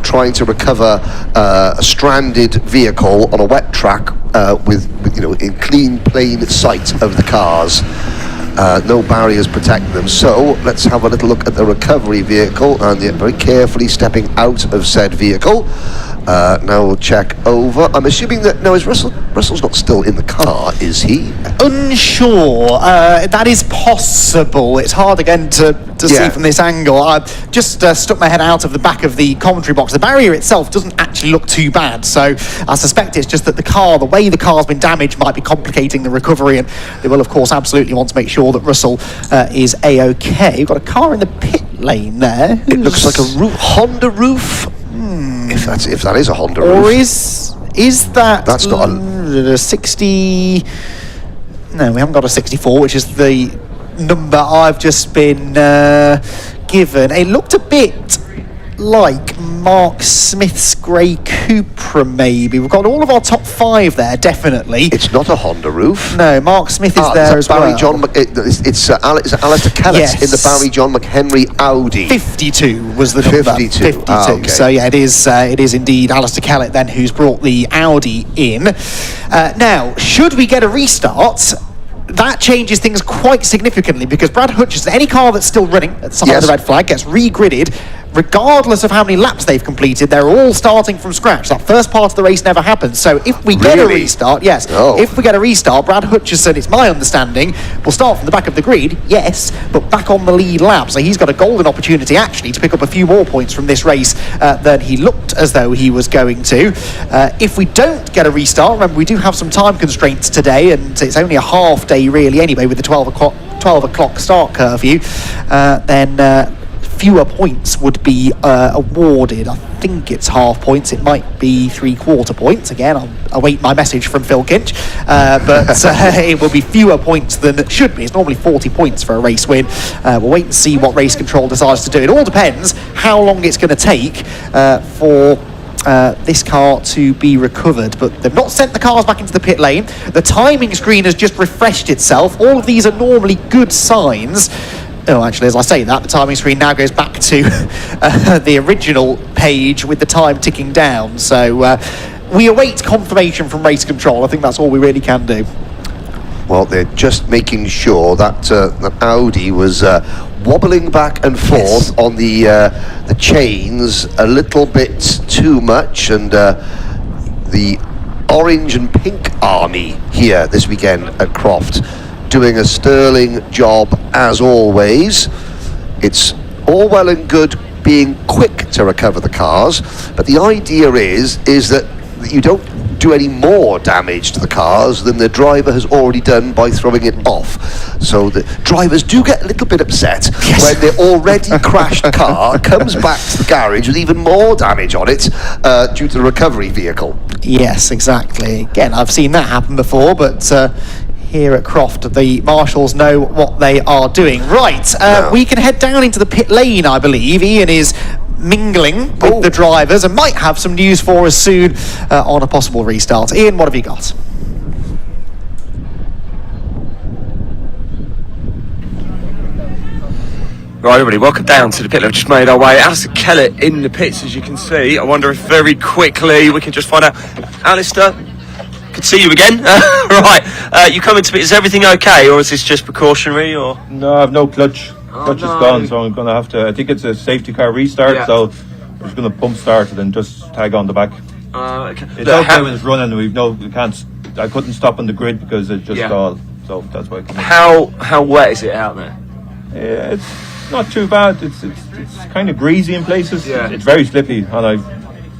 trying to recover a stranded vehicle on a wet track with in clean, plain sight of the cars. No barriers protecting them. So let's have a little look at the recovery vehicle, and very carefully stepping out of said vehicle. Now we'll check over. I'm assuming that is Russell's not still in the car, is he? Unsure. That is possible. It's hard again to see from this angle. I've just stuck my head out of the back of the commentary box. The barrier itself doesn't actually look too bad, so I suspect it's just that the way the car's been damaged might be complicating the recovery, and they will of course absolutely want to make sure that Russell is A-OK. We've got a car in the pit lane there. It looks like a Honda roof. If that is a Honda roof. Or is that... That's not a 60... No, we haven't got a 64, which is the number I've just been given. It looked a bit like Mark Smith's grey Cupra, maybe. We've got all of our top 5 there, definitely. It's not a Honda roof. No, Mark Smith is there as Barry well. John it's Alistair Kellett in the Barry John McHenry Audi. 52 was the number. 52. Okay. So yeah, it is indeed Alistair Kellett then who's brought the Audi in. Now, should we get a restart, that changes things quite significantly, because Brad Hutchison, any car that's still running at the side of the red flag, gets re-gridded. Regardless of how many laps they've completed, they're all starting from scratch. That first part of the race never happens. So if we get a restart, if we get a restart, Brad Hutchison, it's my understanding, will start from the back of the grid, yes, but back on the lead lap. So he's got a golden opportunity, actually, to pick up a few more points from this race than he looked as though he was going to. If we don't get a restart, remember, we do have some time constraints today, and it's only a half day, really, anyway, with the 12 o'clock start curfew, then... fewer points would be awarded. I think it's half points. It might be 3/4 points. Again, I'll await my message from Phil Kinch. But it will be fewer points than it should be. It's normally 40 points for a race win. We'll wait and see what race control decides to do. It all depends how long it's going to take for this car to be recovered, but they've not sent the cars back into the pit lane. The timing screen has just refreshed itself. All of these are normally good signs. Oh, actually, as I say that, the timing screen now goes back to the original page with the time ticking down. So we await confirmation from race control. I think that's all we really can do. Well, they're just making sure that that Audi was wobbling back and forth on the chains a little bit too much, and the orange and pink army here this weekend at Croft doing a sterling job as always. It's all well and good being quick to recover the cars, but the idea is that you don't do any more damage to the cars than the driver has already done by throwing it off. So the drivers do get a little bit upset when their already crashed car comes back to the garage with even more damage on it due to the recovery vehicle. Yes, exactly. Again, I've seen that happen before, but here at Croft, the marshals know what they are doing. Right, we can head down into the pit lane, I believe. Ian is mingling with the drivers and might have some news for us soon on a possible restart. Ian, what have you got? Right, everybody, welcome down to the pit. We've just made our way. Alistair Kellett in the pits, as you can see. I wonder if very quickly we can just find out. Alistair, good to see you again. Right, you coming to pit. Is everything okay, or is this just precautionary? Or no, I have no clutch. Clutch is gone, so I'm going to have to. I think it's a safety car restart, so I'm just going to pump start it and just tag on the back. Okay. It's okay when it's running. We can't. I couldn't stop on the grid because it just stalled. So that's why I come in. How wet is it out there? Yeah, it's not too bad. It's kind of greasy in places. Yeah. It's very slippy, and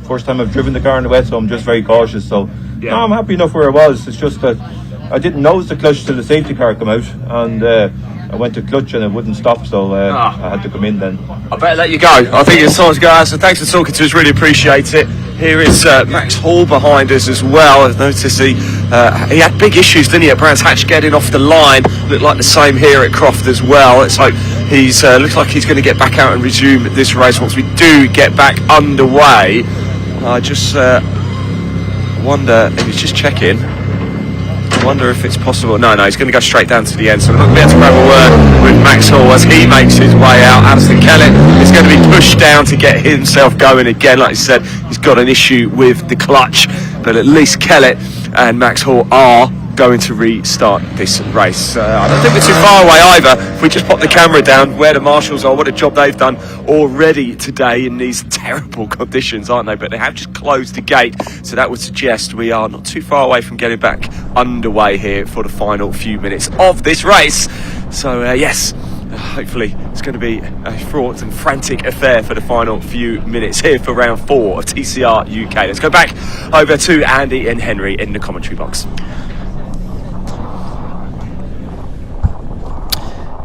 first time I've driven the car in the wet, so I'm just very cautious. So no, I'm happy enough where I was. It's just that I didn't notice the clutch till the safety car come out, and I went to clutch and it wouldn't stop, so I had to come in then. I better let you go. I think it's time to go out, so thanks for talking to us, really appreciate it. Here is Max Hall behind us as well. I've noticed he had big issues, didn't he, at Brands Hatch getting off the line. Looked like the same here at Croft as well. Let's hope he's looks like he's going to get back out and resume this race once we do get back underway. I just wonder if he's just checking. I wonder if it's possible. No, he's going to go straight down to the end. So we're not going to be able to grab a word with Max Hall as he makes his way out. Alistair Kellett is going to be pushed down to get himself going again. Like I said, he's got an issue with the clutch, but at least Kellett and Max Hall are going to restart this race. I don't think we're too far away either. If we just pop the camera down where the marshals are, what a job they've done already today in these terrible conditions, aren't they? But they have just closed the gate, so that would suggest we are not too far away from getting back underway here for the final few minutes of this race. So yes, hopefully it's going to be a fraught and frantic affair for the final few minutes here for round 4 of TCR UK. Let's go back over to Andy and Henry in the commentary box.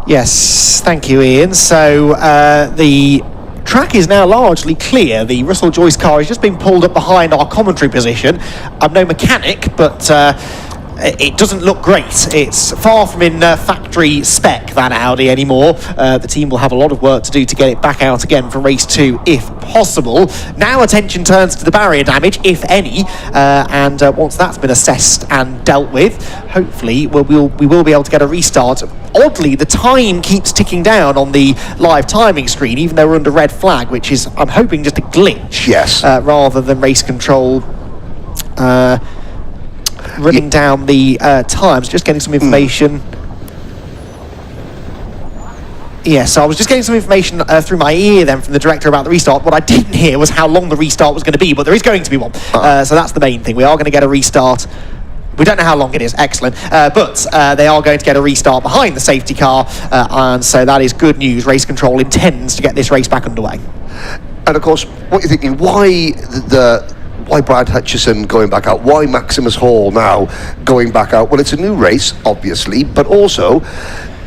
Yes, thank you, Ian. So the track is now largely clear. The Russell Joyce car has just been pulled up behind our commentary position. I'm no mechanic, but it doesn't look great. It's far from in factory spec, that Audi, anymore. The team will have a lot of work to do to get it back out again for race 2 if possible. Now attention turns to the barrier damage, if any, and once that's been assessed and dealt with, hopefully we will be able to get a restart. Oddly, the time keeps ticking down on the live timing screen, even though we're under red flag, which is, I'm hoping, just a glitch. Yes. Rather than race control running down the times. Just getting some information. Yeah, so I was just getting some information through my ear then from the director about the restart. What I didn't hear was how long the restart was going to be, but there is going to be one. So that's the main thing. We are going to get a restart. We don't know how long it is, excellent. But they are going to get a restart behind the safety car, and so that is good news. Race Control intends to get this race back underway. And of course, what you're thinking, why Brad Hutchison going back out? Why Maximus Hall now going back out? Well, it's a new race, obviously, but also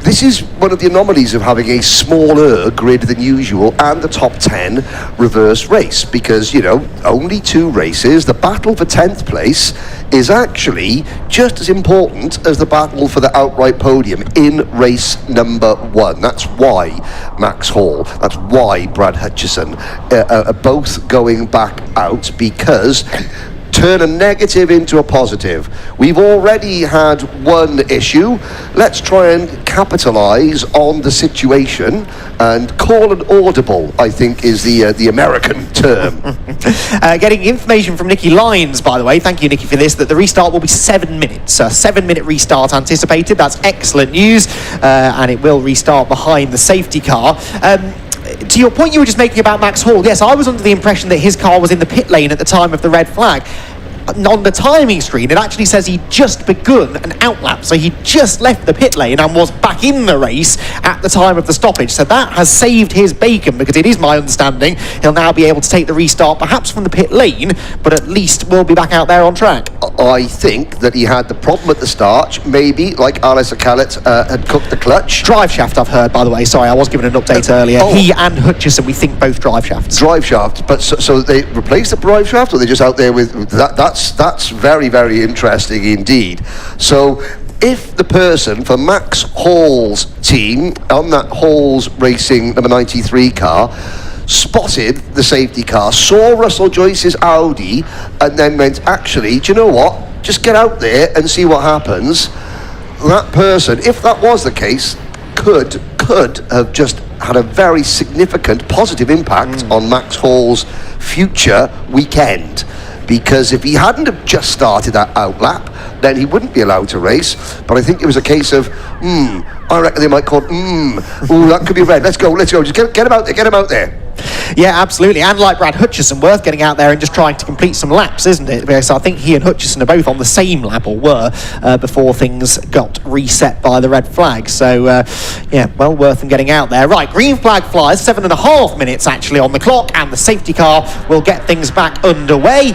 this is one of the anomalies of having a smaller grid than usual and the top 10 reverse race, because, you know, only 2 races. The battle for 10th place is actually just as important as the battle for the outright podium in race number 1. That's why Max Hall, that's why Brad Hutchison are both going back out, because turn a negative into a positive. We've already had one issue. Let's try and capitalise on the situation and call an audible, I think, is the American term. Getting information from Nicky Lyons, by the way, thank you, Nicky, for this, that the restart will be 7 minutes. A 7-minute restart anticipated. That's excellent news, and it will restart behind the safety car. To your point you were just making about Max Hall, yes, I was under the impression that his car was in the pit lane at the time of the red flag. On the timing screen, it actually says he'd just begun an outlap, so he just left the pit lane and was back in the race at the time of the stoppage. So that has saved his bacon, because it is my understanding he'll now be able to take the restart, perhaps from the pit lane, but at least we'll be back out there on track. I think that he had the problem at the start, maybe, like Alistair Kellett had cooked the clutch. Drive shaft, I've heard, by the way. Sorry, I was given an update earlier. He and Hutchison, we think, both drive shafts. Drive shaft, but so they replaced the drive shaft, or they're just out there with that? That's very, very interesting indeed. So if the person for Max Hall's team on that Hall's Racing number 93 car spotted the safety car, saw Russell Joyce's Audi, and then went, actually, do you know what? Just get out there and see what happens. That person, if that was the case, could have just had a very significant positive impact on Max Hall's future weekend. Because if he hadn't have just started that outlap, then he wouldn't be allowed to race. But I think it was a case of, I reckon they might call it, that could be red. Let's go. Just get him out there. Yeah, absolutely. And like Brad Hutchison, worth getting out there and just trying to complete some laps, isn't it? Because I think he and Hutchison are both on the same lap, or were, before things got reset by the red flag. So, yeah, well worth them getting out there. Right, green flag flies, 7.5 minutes actually on the clock, and the safety car will get things back underway.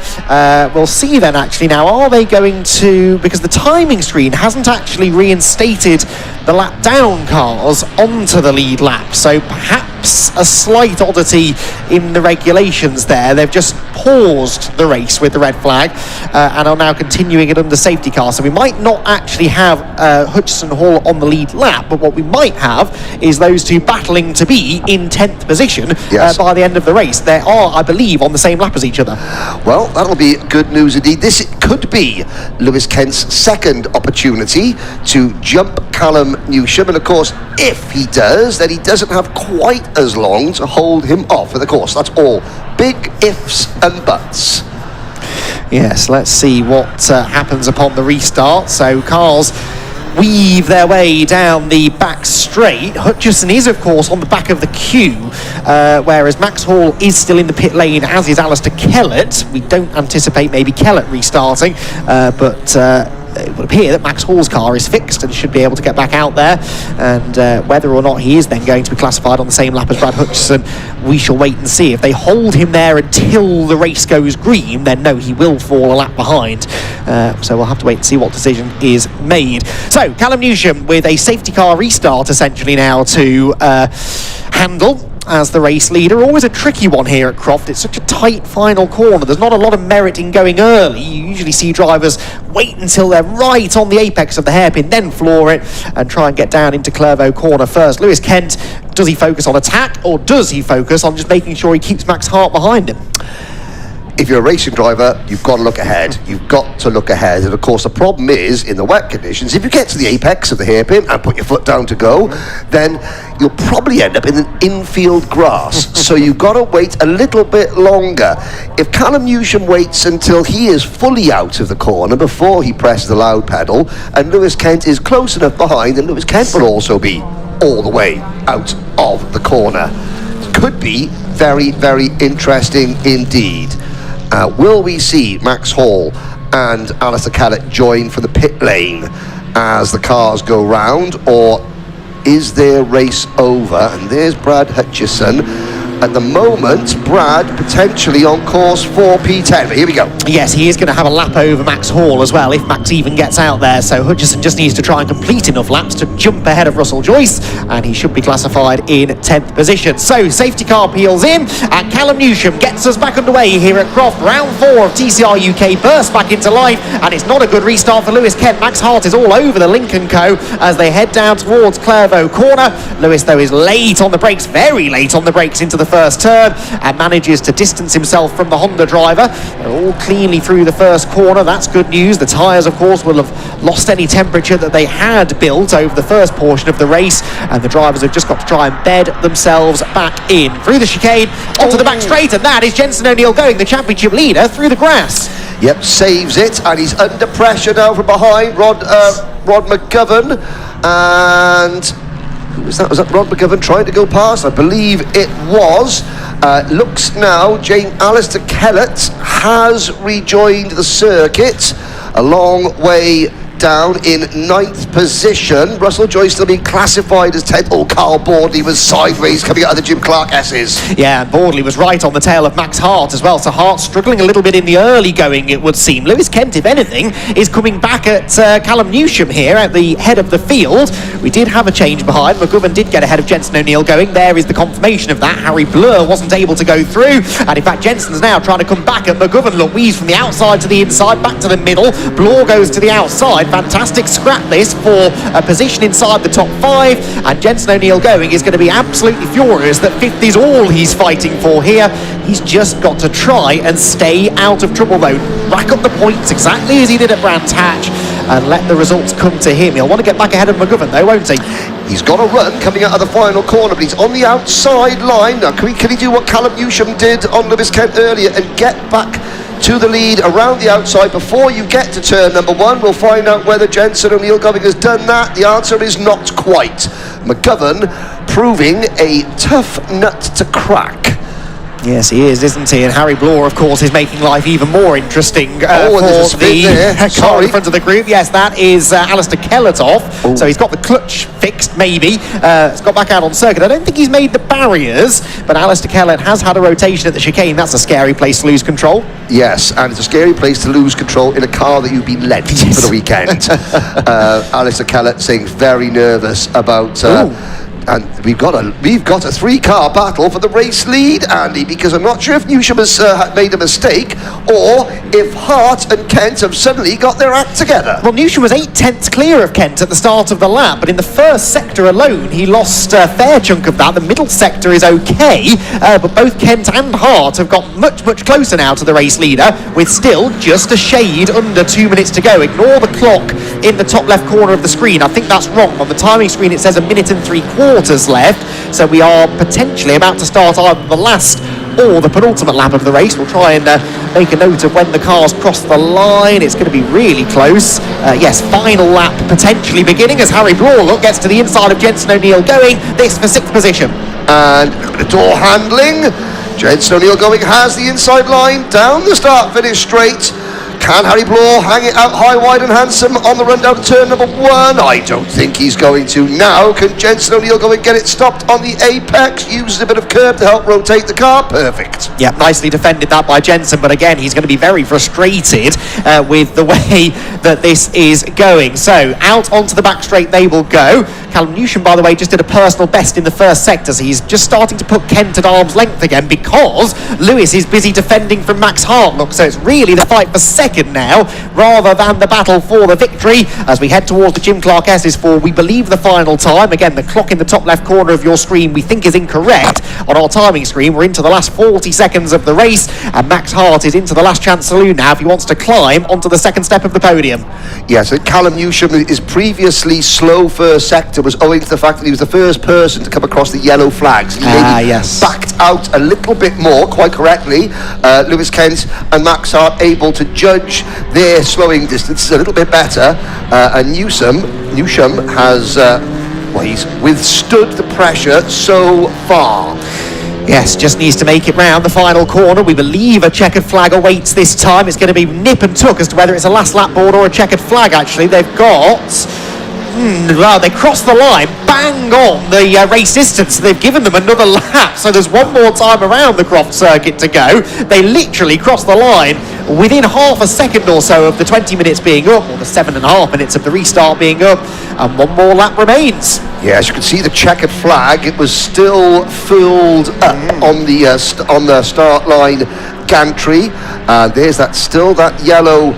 We'll see then, actually, now, are they going to, because the timing screen hasn't actually reinstated the lap down cars onto the lead lap, so perhaps a slight oddity in the regulations there. They've just paused the race with the red flag and are now continuing it under safety car. So we might not actually have Hutchison Hall on the lead lap, but what we might have is those two battling to be in 10th position by the end of the race. They are, I believe, on the same lap as each other. Well, that'll be good news indeed. This could be Lewis Kent's second opportunity to jump Callum Newsham, and of course, if he does, then he doesn't have quite as long to hold him off of the course. That's all. Big ifs and buts. Yes, let's see what happens upon the restart. So cars weave their way down the back straight. Hutchison is, of course, on the back of the queue, whereas Max Hall is still in the pit lane, as is Alistair Kellett. We don't anticipate maybe Kellett restarting, but it would appear that Max Hall's car is fixed and should be able to get back out there, and whether or not he is then going to be classified on the same lap as Brad Hutchison, we shall wait and see. If they hold him there until the race goes green, then no, he will fall a lap behind, so we'll have to wait and see what decision is made. So Callum Newsham with a safety car restart essentially now to handle as the race leader. Always a tricky one here at Croft. It's such a tight final corner. There's not a lot of merit in going early. You usually see drivers wait until they're right on the apex of the hairpin, then floor it and try and get down into Clervaux corner first. Lewis Kent, does he focus on attack, or does he focus on just making sure he keeps Max Hart behind him? If you're a racing driver, you've got to look ahead. You've got to look ahead. And of course, the problem is, in the wet conditions, if you get to the apex of the hairpin and put your foot down to go, then you'll probably end up in an infield grass. So you've got to wait a little bit longer. If Callum Newsham waits until he is fully out of the corner before he presses the loud pedal, and Lewis Kent is close enough behind, then Lewis Kent will also be all the way out of the corner. Could be very, very interesting indeed. Will we see Max Hall and Alistair Kellett join for the pit lane as the cars go round, or is their race over? And there's Brad Hutchison. At the moment, Brad potentially on course for P10. But here we go. Yes, he is going to have a lap over Max Hall as well, if Max even gets out there. So Hutchison just needs to try and complete enough laps to jump ahead of Russell Joyce, and he should be classified in 10th position. So safety car peels in, and Callum Newsham gets us back underway here at Croft. Round 4 of TCR UK bursts back into life, and it's not a good restart for Lewis Kent. Max Hart is all over the Lincoln Co as they head down towards Clervaux corner. Lewis, though, is late on the brakes, very late on the brakes into the first turn, and manages to distance himself from the Honda driver. They're all cleanly through the first corner. That's good news. The tyres, of course, will have lost any temperature that they had built over the first portion of the race, and the drivers have just got to try and bed themselves back in. Through the chicane, onto the back straight, and that is Jenson O'Neill going, the championship leader, through the grass. Yep, saves it, and he's under pressure now from behind. Rod McGovern, and who was that? Was that Rod McGovern trying to go past? I believe it was. Looks now, Alistair Kellett has rejoined the circuit a long way down in 9th position. Russell Joyce still being classified as 10th. Oh, Carl Bordley was sideways coming out of the Jim Clark S's. Yeah, and Bordley was right on the tail of Max Hart as well. So Hart struggling a little bit in the early going, it would seem. Lewis Kent, if anything, is coming back at Callum Newsham here at the head of the field. We did have a change behind. McGovern did get ahead of Jenson O'Neill going. There is the confirmation of that. Harry Blur wasn't able to go through, and in fact Jenson's now trying to come back at McGovern. Look, weaves from the outside to the inside, back to the middle. Blore goes to the outside. Fantastic scrap this for a position inside the top 5, and Jenson O'Neill going is going to be absolutely furious that 5th is all he's fighting for here. He's just got to try and stay out of trouble though. Rack up the points exactly as he did at Brands Hatch and let the results come to him. He'll want to get back ahead of McGovern though, won't he? He's got a run coming out of the final corner, but he's on the outside line. Now, can he do what Callum Newsham did on Lewis Kent earlier and get back to the lead around the outside before you get to turn number 1? We'll find out whether Jenson O'Neill Goving has done that. The answer is not quite. McGovern proving a tough nut to crack. Yes, he is, isn't he? And Harry Blore, of course, is making life even more interesting for the car in front of the group. Yes, that is Alistair Kellett off. So he's got the clutch fixed, maybe. It's got back out on circuit. I don't think he's made the barriers, but Alistair Kellett has had a rotation at the chicane. That's a scary place to lose control. Yes, and it's a scary place to lose control in a car that you've been lent for the weekend. Alistair Kellett saying very nervous about And we've got a 3-car battle for the race lead, Andy, because I'm not sure if Newsham has made a mistake or if Hart and Kent have suddenly got their act together. Well, Newsham was 8/10 clear of Kent at the start of the lap, but in the first sector alone, he lost a fair chunk of that. The middle sector is okay, but both Kent and Hart have got much closer now to the race leader, with still just a shade under 2 minutes to go. Ignore the clock in the top left corner of the screen. I think that's wrong. On the timing screen, it says 1 minute and 3/4 left, so we are potentially about to start either the last or the penultimate lap of the race. We'll try and make a note of when the cars cross the line. It's going to be really close. Yes, final lap potentially beginning as Harry Blawlock gets to the inside of Jenson O'Neill going, this for 6th position. And the door handling, Jenson O'Neill going has the inside line down the start finish straight. Can Harry Blaw hang it out high, wide and handsome on the run down turn number 1? I don't think he's going to now. Can Jenson O'Neill go and get it stopped on the apex? Uses a bit of curb to help rotate the car. Perfect. Yeah, nicely defended that by Jenson, but again, he's going to be very frustrated with the way that this is going. So, out onto the back straight they will go. Callum Newsham, by the way, just did a personal best in the first sector, so he's just starting to put Kent at arm's length again because Lewis is busy defending from Max Hartlock, so it's really the fight for second now rather than the battle for the victory as we head towards the Jim Clark S's for, we believe, the final time. Again, the clock in the top left corner of your screen we think is incorrect on our timing screen. We're into the last 40 seconds of the race and Max Hart is into the last chance saloon now if he wants to climb onto the second step of the podium. Yes, and Callum Newsham, his previously slow first sector was owing to the fact that he was the first person to come across the yellow flags. He backed out a little bit more, quite correctly. Lewis Kent and Max Hart able to judge their slowing distances a little bit better, and Newsham has he's withstood the pressure so far. Yes, just needs to make it round the final corner. We believe a checkered flag awaits this time. It's going to be nip and tuck as to whether it's a last lap board or a checkered flag. Actually, they've got well, they crossed the line bang on the race distance. They've given them another lap, so there's one more time around the Croft circuit to go. They literally crossed the line within half a second or so of the 20 minutes being up, or the 7.5 minutes of the restart being up, and one more lap remains. Yeah, as you can see the checkered flag, it was still filled up on the start line gantry. There's that yellow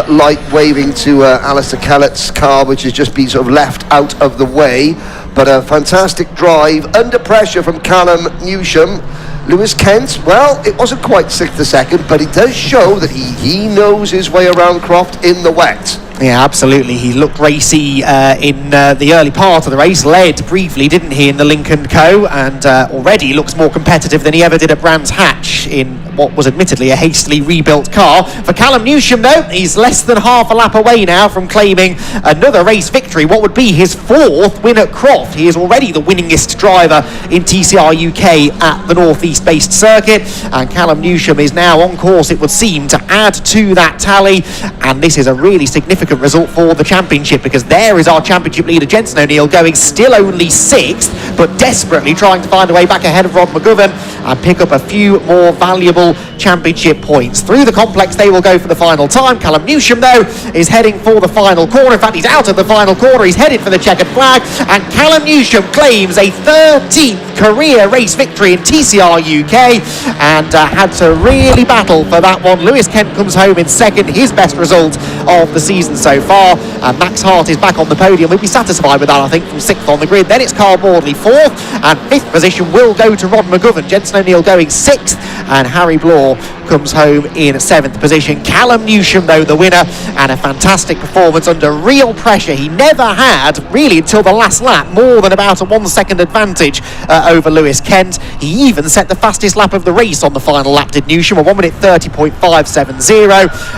light waving to Alistair Kellett's car, which has just been sort of left out of the way. But a fantastic drive under pressure from Callum Newsham. Lewis Kent, well, it wasn't quite 6th a second, but it does show that he knows his way around Croft in the wet. Yeah, absolutely. He looked racy in the early part of the race, led briefly, didn't he, in the Lincoln Co, and already looks more competitive than he ever did at Brands Hatch in what was admittedly a hastily rebuilt car. For Callum Newsham, though, he's less than half a lap away now from claiming another race victory, what would be his 4th win at Croft. He is already the winningest driver in TCR UK at the North East based circuit, and Callum Newsham is now on course, it would seem, to add to that tally, and this is a really significant result for the championship, because there is our championship leader Jenson O'Neill going still only 6th, but desperately trying to find a way back ahead of Rod McGovern and pick up a few more valuable championship points. Through the complex they will go for the final time. Callum Newsham, though, is heading for the final corner. In fact, he's out of the final corner, he's headed for the checkered flag, and Callum Newsham claims a 13th career race victory in TCR UK, and had to really battle for that one. Lewis Kent comes home in 2nd, his best result of the season so far, and Max Hart is back on the podium. We'll be satisfied with that, I think, from 6th on the grid. Then it's Carl Bordley 4th, and 5th position will go to Rod McGovern. Jenson O'Neill going 6th, and Harry Blaw comes home in 7th position. Callum Newsham, though, the winner, and a fantastic performance under real pressure. He never had, really, until the last lap, more than about a 1 second advantage over Lewis Kent. He even set the fastest lap of the race on the final lap, did Newsham, a 1 minute 30.570,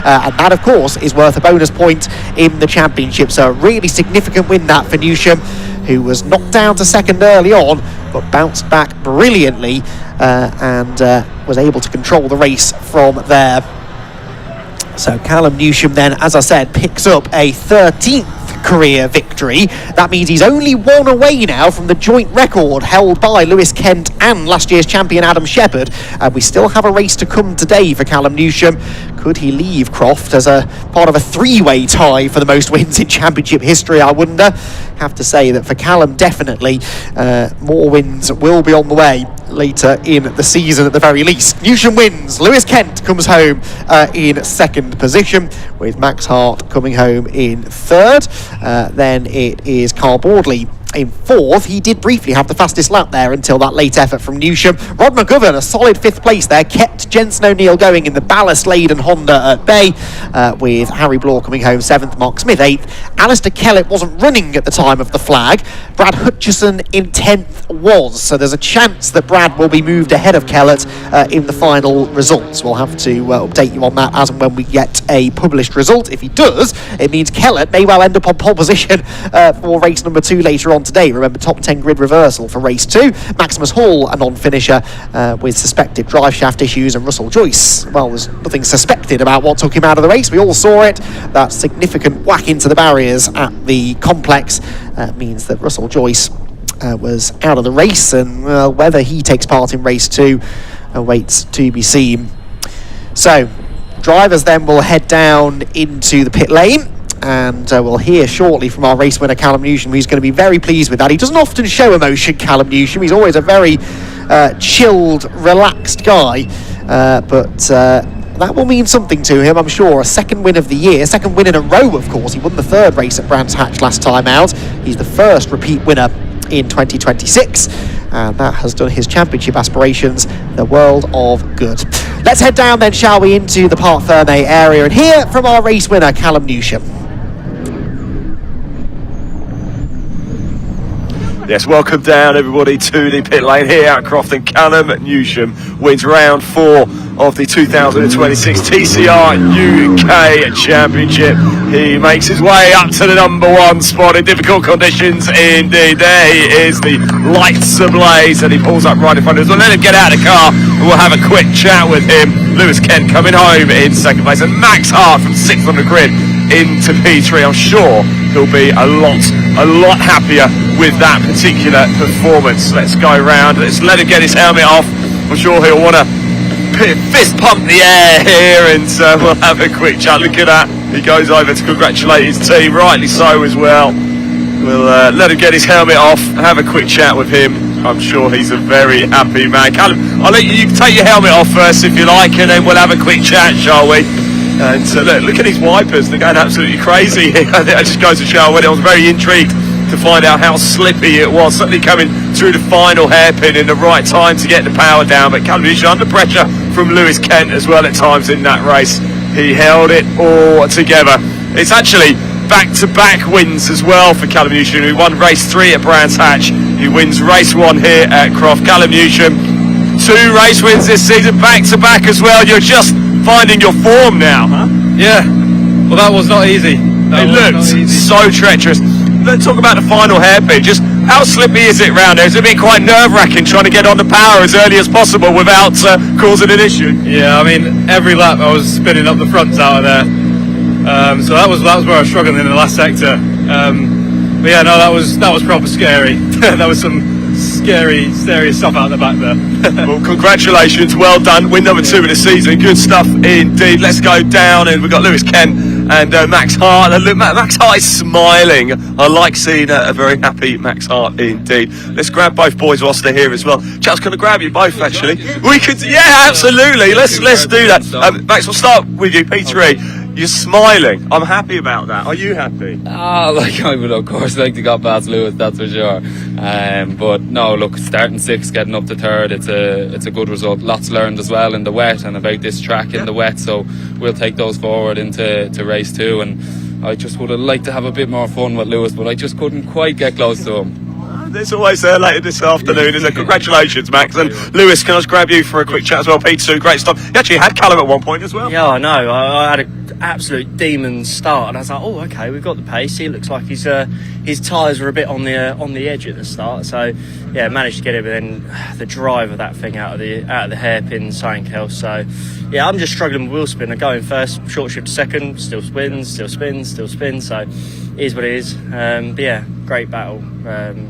and that, of course, is worth a bonus point in the championship. So a really significant win that for Newsham, who was knocked down to 2nd early on, but bounced back brilliantly and was able to control the race from there. So Callum Newsham then, as I said, picks up a 13th career victory. That means he's only one away now from the joint record held by Lewis Kent and last year's champion Adam Shepherd. And we still have a race to come today for Callum Newsham. Could he leave Croft as a part of a three-way tie for the most wins in championship history, I wonder? Have to say that for Callum, definitely more wins will be on the way later in the season at the very least. Newsham wins. Lewis Kent comes home in second position, with Max Hart coming home in third. Then it is Carl Bordley in fourth. He did briefly have the fastest lap there until that late effort from Newsham. Rod McGovern, a solid fifth place there, kept Jensen O'Neill going in the ballast-laden Honda at bay, with Harry Bloor coming home seventh, Mark Smith eighth. Alistair Kellett wasn't running at the time of the flag. Brad Hutchison in 10th was, so there's a chance that Brad will be moved ahead of Kellett in the final results. We'll have to update you on that as and when we get a published result. If he does, it means Kellett may well end up on pole position for race number 2 later on today. Remember, top 10 grid reversal for race 2. Maximus Hall, a non-finisher with suspected drive shaft issues, and Russell Joyce, well, there's nothing suspected about what took him out of the race. We all saw it. That significant whack into the barriers at the complex means that Russell Joyce was out of the race, and whether he takes part in race 2 awaits to be seen. So drivers then will head down into the pit lane, and we'll hear shortly from our race winner Callum Newsham, who's going to be very pleased with that. He doesn't often show emotion, Callum Newsham. He's always a very chilled, relaxed guy, but that will mean something to him, I'm sure. A second win of the year, second win in a row, of course. He won the third race at Brands Hatch last time out. He's the first repeat winner in 2026, and that has done his championship aspirations the world of good. Let's head down then, shall we, into the Parc Ferme area and hear from our race winner Callum Newsham. Yes, welcome down everybody to the pit lane here at Croft, and Callum Newsham wins round 4 of the 2026 TCR UK Championship. He makes his way up to the number 1 spot in difficult conditions indeed. There he is, the lights ablaze, and he pulls up right in front of us. We'll let him get out of the car and we'll have a quick chat with him. Lewis Kent coming home in second place, and Max Hart from 6th on the grid into P3. I'm sure he'll be a lot happier with that particular performance. Let's go round, let's let him get his helmet off. I'm sure he'll want to fist pump the air here, and we'll have a quick chat. Look at that, he goes over to congratulate his team, rightly so as well. We'll let him get his helmet off, have a quick chat with him. I'm sure he's a very happy man. Callum, I'll let you take your helmet off first if you like, and then we'll have a quick chat, shall we? And look at his wipers, they're going absolutely crazy. I think that just goes to show I was very intrigued to find out how slippy it was, certainly coming through the final hairpin in the right time to get the power down. But Callum Newsham under pressure from Lewis Kent as well at times in that race. He held it all together. It's actually back-to-back wins as well for Callum Newsham, who won race 3 at Brands Hatch. He wins race 1 here at Croft. Callum Newsham, 2 race wins this season, back-to-back as well. You're just finding your form now, huh? Yeah, well, that was not easy. It looked so treacherous. Let's talk about the final hairpin. Just how slippy is it round there? It's a bit quite nerve-wracking trying to get on the power as early as possible without causing an issue. Yeah, I mean, every lap I was spinning up the fronts out of there. So that was where I was struggling in the last sector. But yeah, no, that was proper scary. That was some scary stuff out the back there. Well, congratulations, well done. Win number 2 of the season, good stuff indeed. Let's go down, and we've got Lewis Kent and Max Hart. Look, Max Hart is smiling. I like seeing a very happy Max Hart indeed. Let's grab both boys whilst they're here as well. Chap's going to grab you both actually. We could, yeah, absolutely. Let's do that. Max, we'll start with you, P3. You're smiling. I'm happy about that. Are you happy? I would of course like to get past Lewis, that's for sure. But no, look, starting 6th, getting up to 3rd, it's a good result. Lots learned as well in the wet and about this track in the wet, so we'll take those forward into race 2. And I just would have liked to have a bit more fun with Lewis, but I just couldn't quite get close to him. There's always later this afternoon, isn't it? Congratulations, Max. And Lewis, can I just grab you for a quick chat as well? P2, great stuff. You actually had Callum at one point as well. Yeah, I know. I had an absolute demon start, and I was like, oh, okay, we've got the pace. He looks like his tyres were a bit on the edge at the start. So yeah, managed to get it, but then the drive of that thing out of the hairpin, something else. So yeah, I'm just struggling with wheel spin. I go in first, short shift to second, still spins. So is what it is. But yeah, great battle,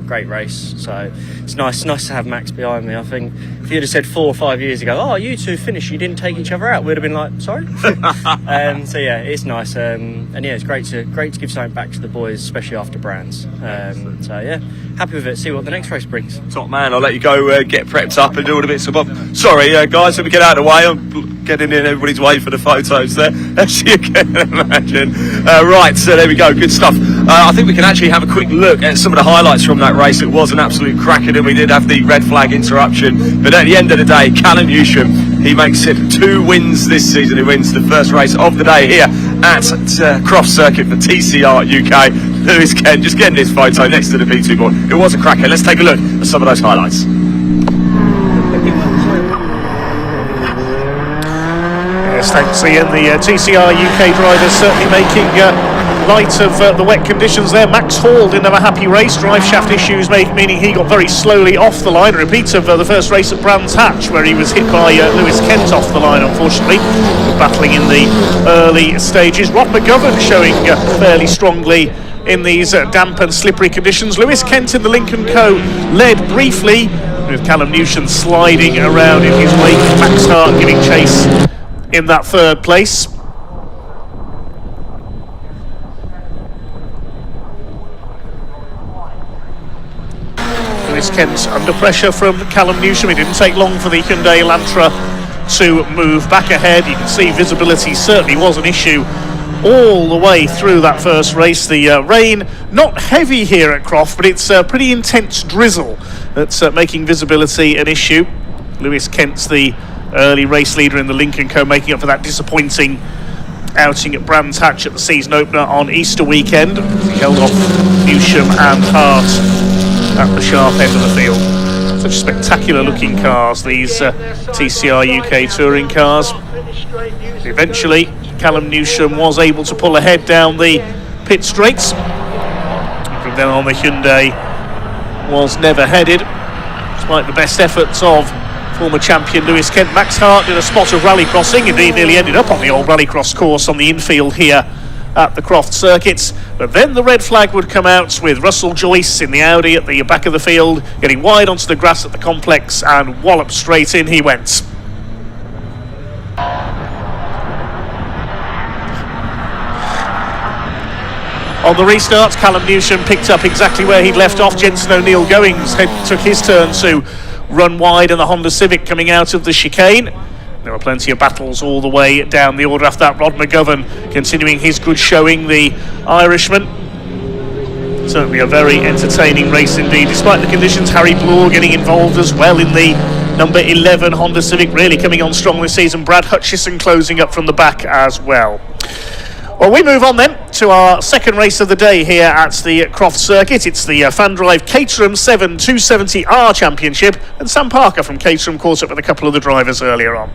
great race. So it's nice to have Max behind me. I think if you'd have said 4 or 5 years ago, oh, you two finished, you didn't take each other out, we'd have been like, sorry. So yeah, it's nice, and yeah, it's great to give something back to the boys, especially after Brands. So yeah, happy with it. See what the next race brings. Top man, I'll let you go get prepped up and do all the bits above. Sorry, guys, let me get out of the way. I'm getting in everybody's way for the photos there, as you can imagine. Right, so there we go, good stuff. I think we can actually have a quick look at some of the highlights from that race. It was an absolute cracker, and we did have the red flag interruption. But at the end of the day, Callum Newsham, he makes it 2 wins this season. He wins the first race of the day here at Croft Circuit for TCR UK. Lewis Kent just getting his photo next to the P2 board. It was a cracker. Let's take a look at some of those highlights. Yes, thanks Ian. The TCR UK drivers certainly making light of the wet conditions there. Max Hall didn't have a happy race. Drive shaft issues meaning he got very slowly off the line. Repeat of the first race at Brands Hatch, where he was hit by Lewis Kent off the line, unfortunately. Battling in the early stages. Rob McGovern showing fairly strongly in these damp and slippery conditions. Lewis Kent in the Lincoln Co. led briefly, with Callum Newsham sliding around in his wake. Max Hart giving chase in that third place. Lewis Kent under pressure from Callum Newsham. It didn't take long for the Hyundai Elantra to move back ahead. You can see visibility certainly was an issue all the way through that first race. The rain not heavy here at Croft, but it's a pretty intense drizzle that's making visibility an issue. Lewis Kent's the early race leader in the Lincoln Co, making up for that disappointing outing at Brands Hatch at the season opener on Easter weekend. He held off Newsham and Hart at the sharp end of the field. Such spectacular looking cars, these TCR UK touring cars. Eventually Callum Newsham was able to pull ahead down the pit straights. From then on, the Hyundai was never headed, despite the best efforts of former champion Lewis Kent. Max Hart did a spot of rallycrossing, indeed nearly ended up on the old rallycross course on the infield here at the Croft circuits. But then the red flag would come out with Russell Joyce in the Audi at the back of the field, getting wide onto the grass at the complex, and wallop straight in he went. On the restarts, Callum Newsham picked up exactly where he'd left off. Jensen O'Neill-Goings took his turn to run wide in the Honda Civic coming out of the chicane. There were plenty of battles all the way down the order after that. Rod McGovern continuing his good showing, the Irishman. Certainly a very entertaining race indeed, despite the conditions. Harry Bloor getting involved as well in the number 11 Honda Civic, really coming on strong this season. Brad Hutchison closing up from the back as well. Well, we move on then to our second race of the day here at the Croft Circuit. It's the FanDrive Caterham 7 270R Championship, and Sam Parker from Caterham caught up with a couple of the drivers earlier on.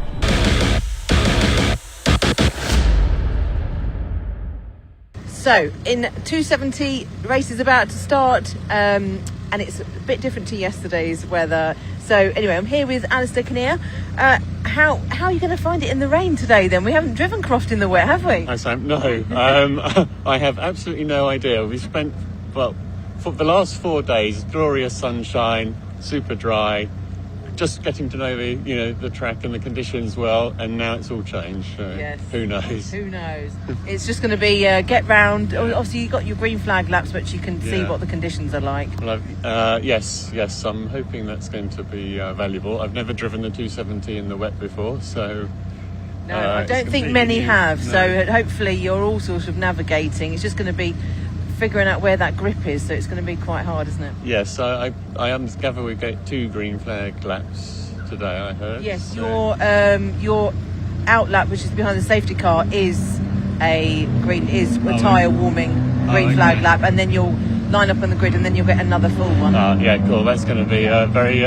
So, in 270, race is about to start, and it's a bit different to yesterday's weather. So, anyway, I'm here with Alistair Kinnear. How are you going to find it in the rain today then? We haven't driven Croft in the wet, have we? Hi Sam, no. I have absolutely no idea. We spent, well, for the last 4 days, glorious sunshine, super dry, just getting to know the track and the conditions well, and now it's all changed. So yes. Who knows? Who knows? It's just going to be get round. Obviously, you've got your green flag laps, but you can see what the conditions are like. Well, yes. I'm hoping that's going to be valuable. I've never driven the 270 in the wet before, so. No, I don't think many have. No. So hopefully, you're all sort of navigating. It's just going to be figuring out where that grip is, so it's going to be quite hard, isn't it? Yes, I gather we get 2 green flag laps today, I heard. Yes, so. Your out lap, which is behind the safety car, is a tyre warming green flag lap, and then you'll line up on the grid and then you'll get another full one. Yeah, cool. That's going to be very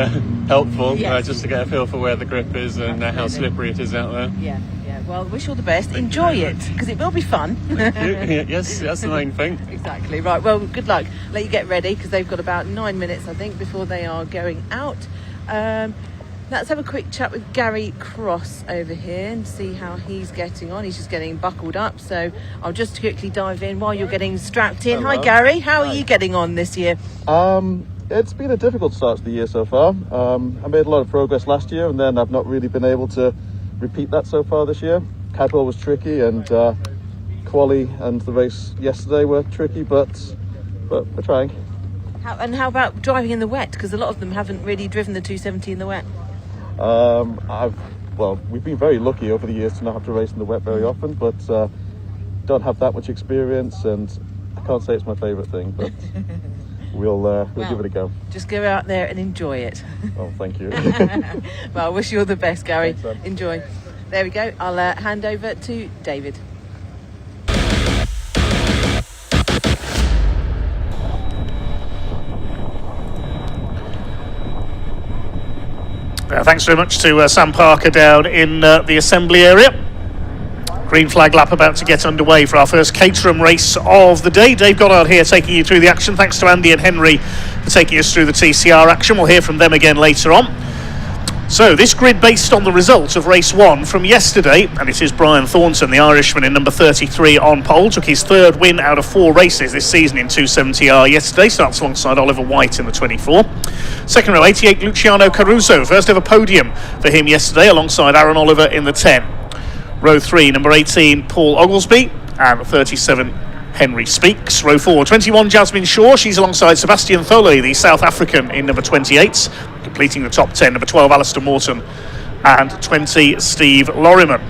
helpful, just to get a feel for where the grip is and how slippery it is out there. Yeah. Well, wish you all the best. Enjoy it, because it will be fun. Yes, that's the main thing. Exactly. Right, well, good luck. Let you get ready, because they've got about 9 minutes, I think, before they are going out. Let's have a quick chat with Gary Cross over here and see how he's getting on. He's just getting buckled up, so I'll just quickly dive in while you're getting strapped in. Hello. Hi Gary, how are you getting on this year? It's been a difficult start to the year so far. I made a lot of progress last year, and then I've not really been able to repeat that so far this year. Cadwell was tricky, and quali and the race yesterday were tricky, but we're trying. How about driving in the wet? Because a lot of them haven't really driven the 270 in the wet. We've been very lucky over the years to not have to race in the wet very often, but don't have that much experience, and I can't say it's my favourite thing, but we'll give it a go. Just go out there and enjoy it. Oh, thank you. Well, I wish you all the best, Gary. Thanks, Enjoy. There we go. I'll hand over to David. Thanks very much to Sam Parker down in the assembly area. Green flag lap about to get underway for our first Caterham race of the day. Dave Goddard here taking you through the action. Thanks to Andy and Henry for taking us through the TCR action. We'll hear from them again later on. So this grid based on the result of race 1 from yesterday, and it is Brian Thornton, the Irishman in number 33 on pole, took his 3rd win out of 4 races this season in 270R yesterday, starts alongside Oliver White in the 24. Second row, 88 Luciano Caruso, first ever podium for him yesterday alongside Aaron Oliver in the 10. Row 3, number 18 Paul Oglesby, and 37 Henry Speaks. Row 4, 21 Jasmine Shaw, she's alongside Sebastian Tholey, the South African in number 28. Completing the top 10, number 12 Alistair Morton and 20 Steve Lorriman.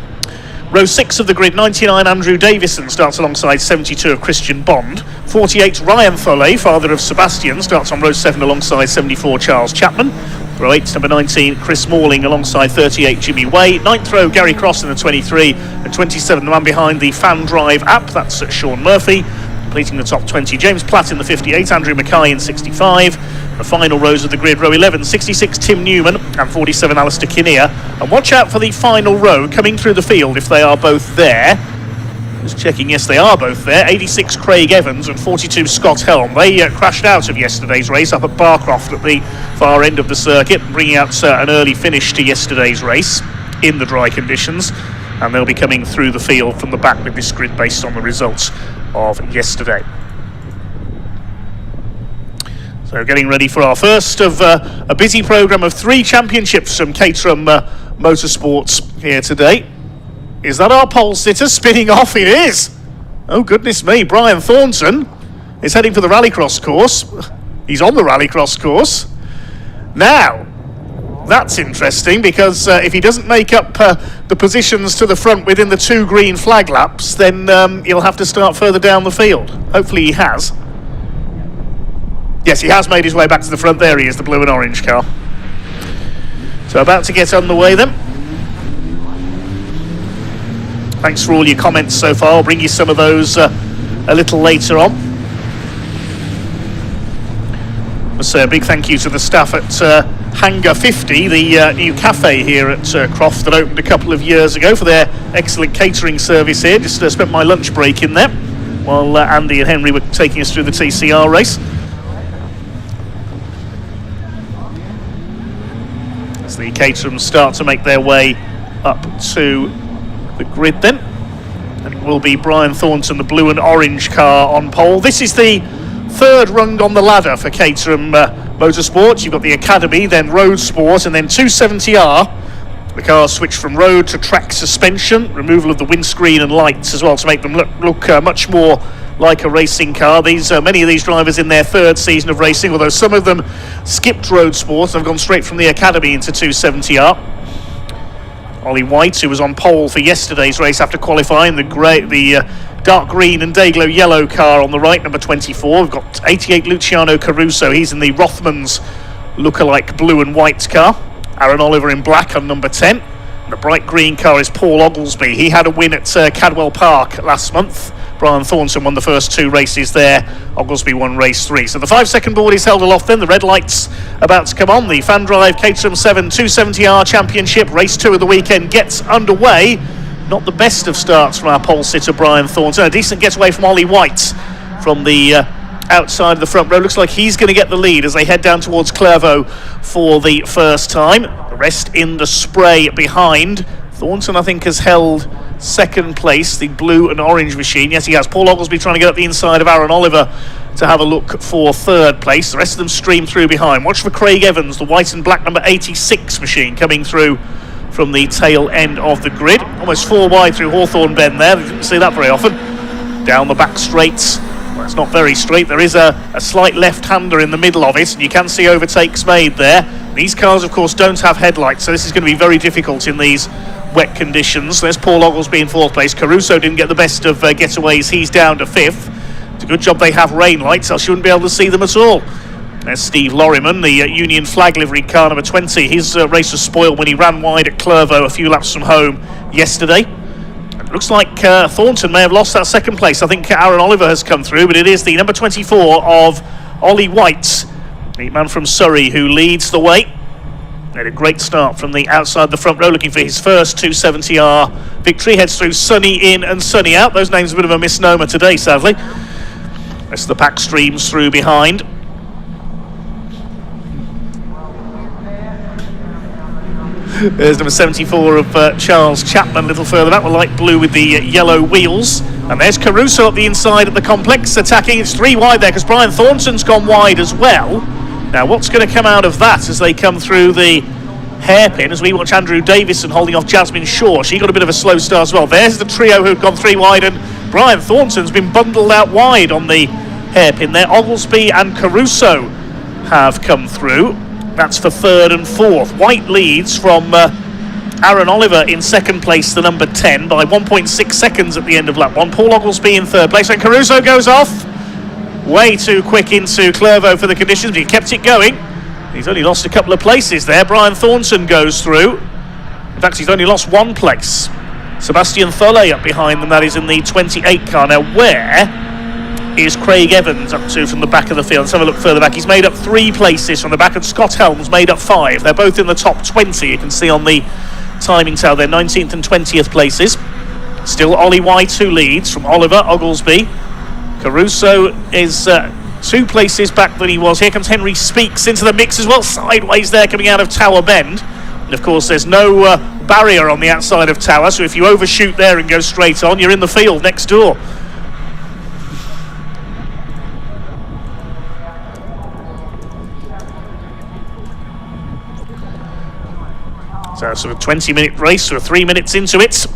Row 6 of the grid, 99 Andrew Davison starts alongside 72 of Christian Bond. 48 Ryan Tholey, father of Sebastian, starts on row 7 alongside 74 Charles Chapman. Row 8 number 19 Chris Morling alongside 38 Jimmy Way. 9th row Gary Cross in the 23 and 27 the man behind the FanDrive app, that's Sean Murphy. Completing the top 20, James Platt in the 58, Andrew Mackay in 65. The final rows of the grid, row 11, 66 Tim Newman and 47 Alistair Kinnear. And watch out for the final row coming through the field if they are both there. Just checking, yes they are both there. 86 Craig Evans and 42 Scott Helm. They crashed out of yesterday's race up at Croft at the far end of the circuit, bringing out an early finish to yesterday's race in the dry conditions. And they'll be coming through the field from the back with this grid based on the results of yesterday. So getting ready for our first of a busy programme of 3 championships from Caterham Motorsports here today. Is that our pole sitter spinning off? It is! Oh goodness me, Brian Thornton is heading for the rallycross course. He's on the rallycross course. Now, that's interesting because if he doesn't make up the positions to the front within the 2 green flag laps, then he'll have to start further down the field. Hopefully he has. Yes, he has made his way back to the front. There he is, the blue and orange car. So about to get underway then. Thanks for all your comments so far. I'll bring you some of those a little later on. So a big thank you to the staff at Hangar 50, the new cafe here at Croft that opened a couple of years ago, for their excellent catering service here. Just spent my lunch break in there while Andy and Henry were taking us through the TCR race. As the Caterhams start to make their way up to the grid then. And it will be Brian Thornton, the blue and orange car on pole. This is the 3rd rung on the ladder for Caterham Motorsports. You've got the Academy, then Roadsport, and then 270R. The cars switch from road to track suspension, removal of the windscreen and lights as well to make them look much more like a racing car. Many of these drivers in their 3rd season of racing, although some of them skipped Roadsport and have gone straight from the Academy into 270R. Ollie White, who was on pole for yesterday's race after qualifying, the dark green and Dayglow yellow car on the right, number 24. We've got 88 Luciano Caruso, he's in the Rothmans lookalike blue and white car. Aaron Oliver in black on number 10. And the bright green car is Paul Oglesby. He had a win at Cadwell Park last month. Brian Thornton won the first 2 races there. Oglesby won race 3. So the 5-second board is held aloft then. The red light's about to come on. The FanDrive Caterham 7 270R Championship. Race 2 of the weekend gets underway. Not the best of starts from our pole sitter Brian Thornton. A decent getaway from Ollie White from the outside of the front row. Looks like he's going to get the lead as they head down towards Clairvaux for the first time. The rest in the spray behind. Thornton, I think, has held second place, the blue and orange machine. Yes, he has. Paul Oglesby trying to get up the inside of Aaron Oliver to have a look for third place. The rest of them stream through behind. Watch for Craig Evans, the white and black number 86 machine, coming through from the tail end of the grid. Almost 4 wide through Hawthorne Bend there. You didn't see that very often. Down the back straights. Well, it's not very straight. There is a slight left-hander in the middle of it, and you can see overtakes made there. These cars, of course, don't have headlights, so this is going to be very difficult in these wet conditions. There's Paul Oglesby in fourth place. Caruso didn't get the best of getaways. He's down to fifth. It's a good job they have rain lights, else you wouldn't be able to see them at all. There's Steve Lorriman, the Union flag livery car number 20. His race was spoiled when he ran wide at Clervaux a few laps from home yesterday. It looks like Thornton may have lost that second place. I think Aaron Oliver has come through, but it is the number 24 of Ollie White, the man from Surrey, who leads the way. Made a great start from the outside the front row, looking for his first 270R victory. Heads through sunny in and sunny out. Those names are a bit of a misnomer today, sadly. Rest of the pack streams through behind. There's number 74 of Charles Chapman, a little further back, with light blue with the yellow wheels. And there's Caruso up the inside of the complex, attacking. It's 3 wide there because Brian Thornton's gone wide as well. Now, what's going to come out of that as they come through the hairpin, as we watch Andrew Davison holding off Jasmine Shaw? She got a bit of a slow start as well. There's the trio who've gone 3 wide, and Brian Thornton's been bundled out wide on the hairpin there. Oglesby and Caruso have come through. That's for third and fourth. White leads from Aaron Oliver in second place, the number 10, by 1.6 seconds at the end of lap 1. Paul Oglesby in third place, and Caruso goes off. Way too quick into Clervaux for the conditions, but he kept it going. He's only lost a couple of places there. Brian Thornton goes through. In fact, he's only lost 1 place. Sebastian Thulle up behind them, that is in the 28 car. Now, where is Craig Evans up to from the back of the field? Let's have a look further back. He's made up 3 places from the back, and Scott Helms made up 5. They're both in the top 20. You can see on the timing tell they're 19th and 20th places. Still Ollie White who leads from Oliver, Oglesby. Caruso is 2 places back than he was. Here comes Henry Speaks into the mix as well, sideways there coming out of Tower Bend. And of course there's no barrier on the outside of Tower, so if you overshoot there and go straight on, you're in the field next door. So sort of 20-minute race, we're 3 minutes into it,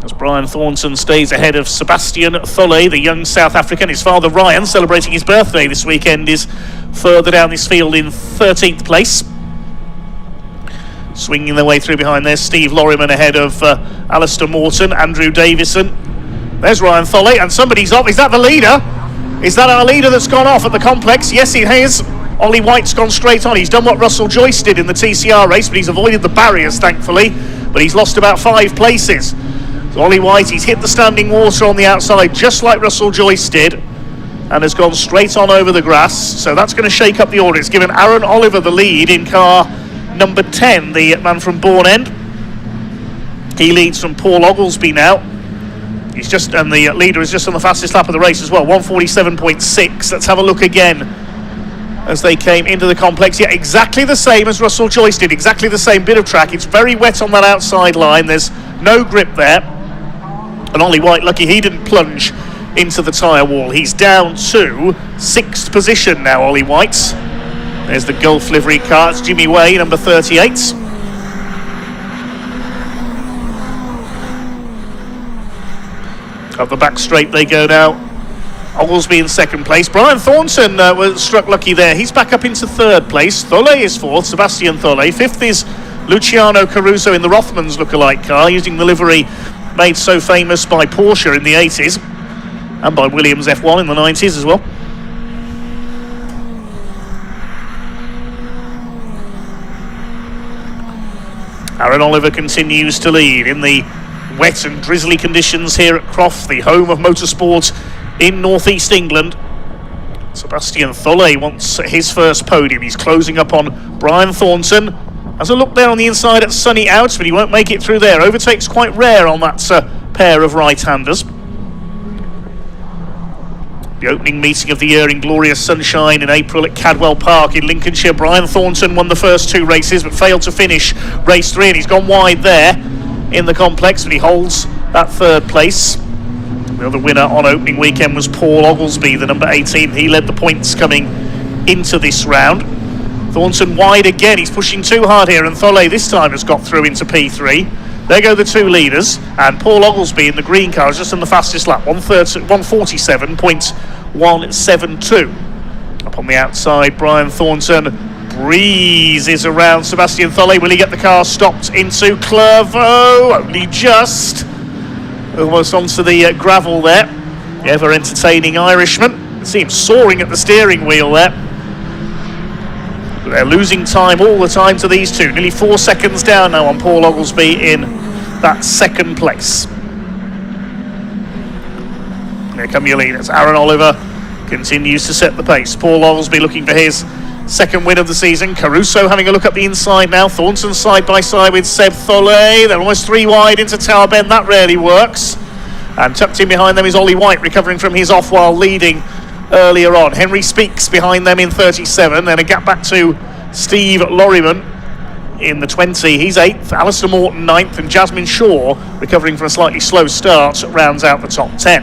as Brian Thornton stays ahead of Sebastian Thulle, the young South African. His father Ryan, celebrating his birthday this weekend, is further down this field in 13th place. Swinging their way through behind there, Steve Lorriman ahead of Alistair Morton, Andrew Davison. There's Ryan Thulle, and somebody's off. Is that the leader? Is that our leader that's gone off at the complex? Yes, it has. Ollie White's gone straight on. He's done what Russell Joyce did in the TCR race, but he's avoided the barriers, thankfully. But he's lost about 5 places. So Ollie White, he's hit the standing water on the outside, just like Russell Joyce did, and has gone straight on over the grass. So that's going to shake up the order. It's given Aaron Oliver the lead in car number 10, the man from Bourne End. He leads from Paul Oglesby now. He's just, and the leader is just on the fastest lap of the race as well, 147.6. Let's have a look again as they came into the complex. Yeah, exactly the same as Russell Joyce did, exactly the same bit of track. It's very wet on that outside line. There's no grip there. And Ollie White, lucky he didn't plunge into the tyre wall. He's down to 6th position now, Ollie White. There's the Gulf livery car. It's Jimmy Way, number 38. Up the back straight they go now. Oglesby in second place. Brian Thornton was struck lucky there. He's back up into third place. Thulle is fourth, Sebastian Thulle. Fifth is Luciano Caruso in the Rothmans lookalike car, using the livery made so famous by Porsche in the 80s and by Williams F1 in the 90s as well. Aaron Oliver continues to lead in the wet and drizzly conditions here at Croft, the home of motorsport in northeast England. Sebastian Thulle wants his first podium. He's closing up on Brian Thornton. Has a look there on the inside at Sunny Out, but he won't make it through there. Overtake's quite rare on that pair of right-handers. The opening meeting of the year in glorious sunshine in April at Cadwell Park in Lincolnshire. Brian Thornton won the first 2 races but failed to finish race 3, and he's gone wide there in the complex, but he holds that 3rd place. The other winner on opening weekend was Paul Oglesby, the number 18. He led the points coming into this round. Thornton wide again. He's pushing too hard here, and Tholet this time has got through into P3. There go the 2 leaders, and Paul Oglesby in the green car is just in the fastest lap, 147.172. Up on the outside, Brian Thornton breezes around Sebastian Tholet. Will he get the car stopped into Clervaux? Only just. Almost onto the gravel there. The ever-entertaining Irishman. See him soaring at the steering wheel there. But they're losing time all the time to these 2. Nearly 4 seconds down now on Paul Oglesby in that 2nd place. Here come your leaders. Aaron Oliver continues to set the pace. Paul Oglesby looking for his 2nd win of the season. Caruso having a look up the inside now. Thornton side by side with Seb Tholet. They're almost 3 wide into Tower Bend. That rarely works. And tucked in behind them is Ollie White, recovering from his off while leading earlier on. Henry Speaks behind them in 37. Then a gap back to Steve Lorryman in the 20. He's 8th. Alistair Morton 9th. And Jasmine Shaw, recovering from a slightly slow start, rounds out the top 10.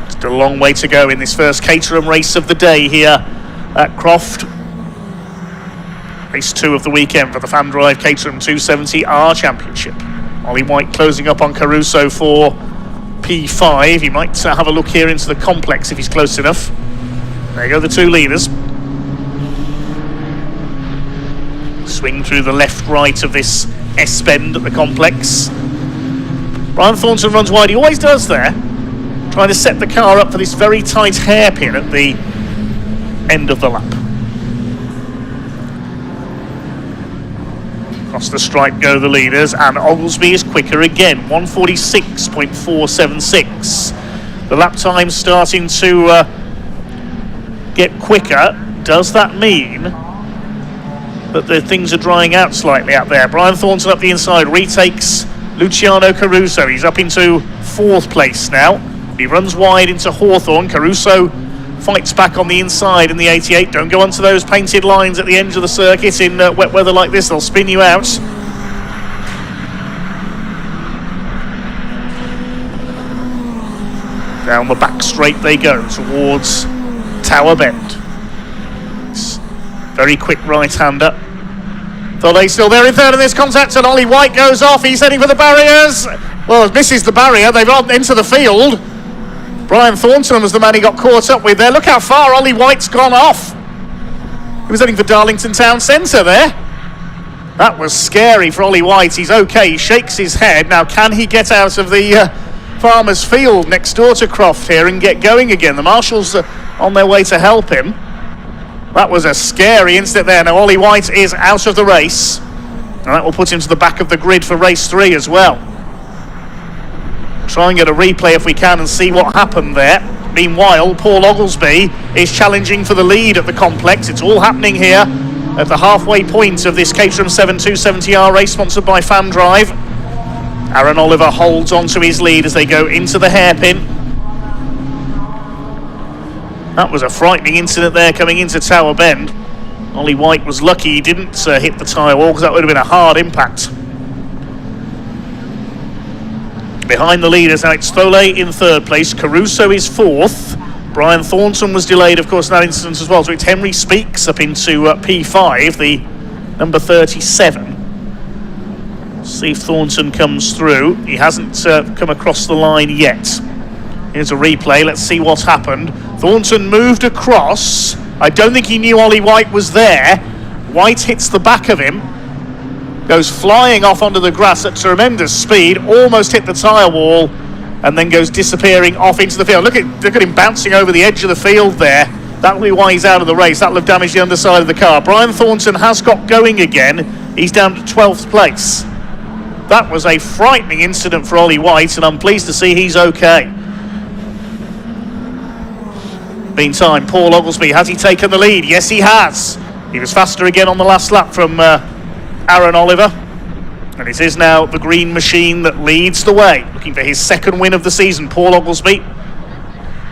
Still a long way to go in this first Caterham race of the day here at Croft. Race 2 of the weekend for the FanDrive Caterham 270R Championship. Ollie White closing up on Caruso for P5. He might have a look here into the complex if he's close enough. There go the 2 leaders. Swing through the left-right of this S-bend at the complex. Brian Thornton runs wide. He always does there, trying to set the car up for this very tight hairpin at the end of the lap. Across the stripe go the leaders, and Oglesby is quicker again, 146.476. The lap time starting to get quicker. Does that mean that the things are drying out slightly out there? Brian Thornton up the inside, retakes Luciano Caruso. He's up into 4th place now. He runs wide into Hawthorne. Caruso fights back on the inside in the 88. Don't go onto those painted lines at the end of the circuit in wet weather like this. They'll spin you out. Down the back straight they go towards Tower Bend. Very quick right-hander. Tholet still there in 3rd in this contact, and Ollie White goes off. He's heading for the barriers. Well, misses the barrier. They've gone into the field. Brian Thornton was the man he got caught up with there. Look how far Ollie White's gone off. He was heading for Darlington Town Centre there. That was scary for Ollie White. He's okay. He shakes his head. Now, can he get out of the Farmers Field next door to Croft here and get going again? The marshals are on their way to help him. That was a scary incident there. Now, Ollie White is out of the race, and that will put him to the back of the grid for race 3 as well. Try and get a replay if we can and see what happened there. Meanwhile, Paul Oglesby is challenging for the lead at the complex. It's all happening here at the halfway point of this Caterham 7 270R race, sponsored by FanDrive. Aaron Oliver holds on to his lead as they go into the hairpin. That was a frightening incident there coming into Tower Bend. Ollie White was lucky he didn't hit the tyre wall, because that would have been a hard impact. Behind the leaders now, it's Tholet in 3rd place. Caruso is 4th. Brian Thornton was delayed, of course, in that instance as well. So it's Henry Speaks up into P5, the number 37. See if Thornton comes through. He hasn't come across the line yet. Here's a replay. Let's see what's happened. Thornton moved across. I don't think he knew Ollie White was there. White hits the back of him, goes flying off onto the grass at tremendous speed, almost hit the tyre wall, and then goes disappearing off into the field. Look at him bouncing over the edge of the field there. That'll be why he's out of the race. That'll have damaged the underside of the car. Brian Thornton has got going again. He's down to 12th place. That was a frightening incident for Ollie White, and I'm pleased to see he's okay. Meantime, Paul Oglesby, has he taken the lead? Yes, he has. He was faster again on the last lap from Aaron Oliver. And it is now the green machine that leads the way, looking for his second win of the season. Paul Oglesby,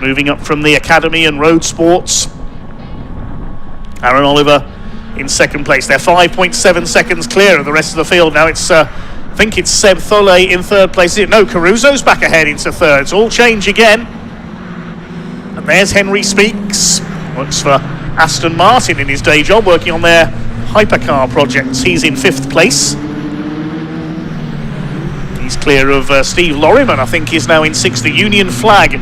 moving up from the Academy and Roadsports. Aaron Oliver in second place. They're 5.7 seconds clear of the rest of the field now. It's I think it's Seb Tholet in third place. No, Caruso's back ahead into third. It's all change again. And there's Henry Speaks. Works for Aston Martin in his day job, working on their hypercar projects. He's in fifth place. He's clear of Steve Lorriman, I think, is now in sixth. The Union Flag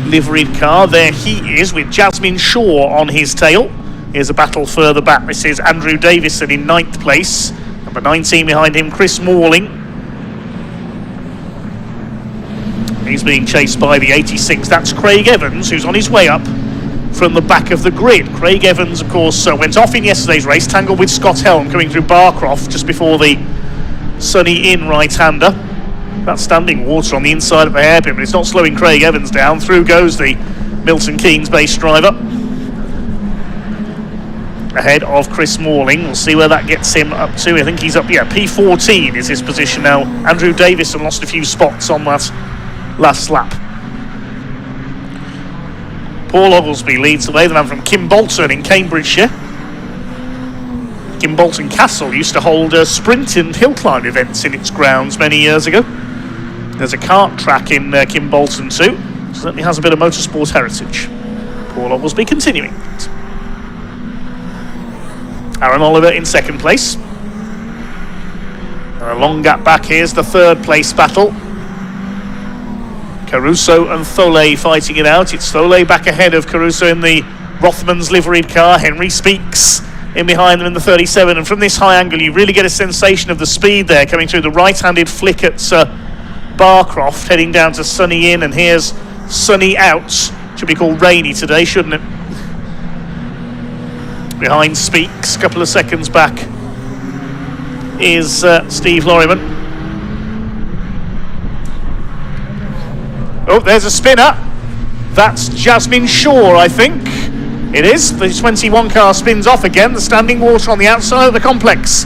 liveried car. There he is with Jasmine Shaw on his tail. Here's a battle further back. This is Andrew Davison in ninth place. Number 19 behind him, Chris Morling. He's being chased by the 86. That's Craig Evans, who's on his way up from the back of the grid. Craig Evans, of course, went off in yesterday's race, tangled with Scott Helm coming through Croft just before the Sunny Inn right-hander. That's standing water on the inside of the hairpin, but it's not slowing Craig Evans down. Through goes the Milton Keynes based driver, ahead of Chris Morling. We'll see where that gets him up to. I think he's up, P14 is his position now. Andrew Davison lost a few spots on that last lap. Paul Oglesby leads the way, the man from Kimbolton in Cambridgeshire. Kimbolton Castle used to hold sprint and hill climb events in its grounds many years ago. There's a kart track in Kimbolton too. Certainly has a bit of motorsport heritage. Paul Oglesby continuing. Aaron Oliver in second place. And a long gap back. Here's the third place battle. Caruso and Tholet fighting it out. It's Tholet back ahead of Caruso in the Rothmans liveried car. Henry Speaks in behind them in the 37. And from this high angle, you really get a sensation of the speed there coming through the right-handed flick at Croft, heading down to Sunny Inn. And here's Sunny Out. Should be called Rainy today, shouldn't it? Behind Speaks, a couple of seconds back, is Steve Lorriman. Oh, there's a spinner. That's Jasmine Shaw, I think. It is. The 21 car spins off again. The standing water on the outside of the complex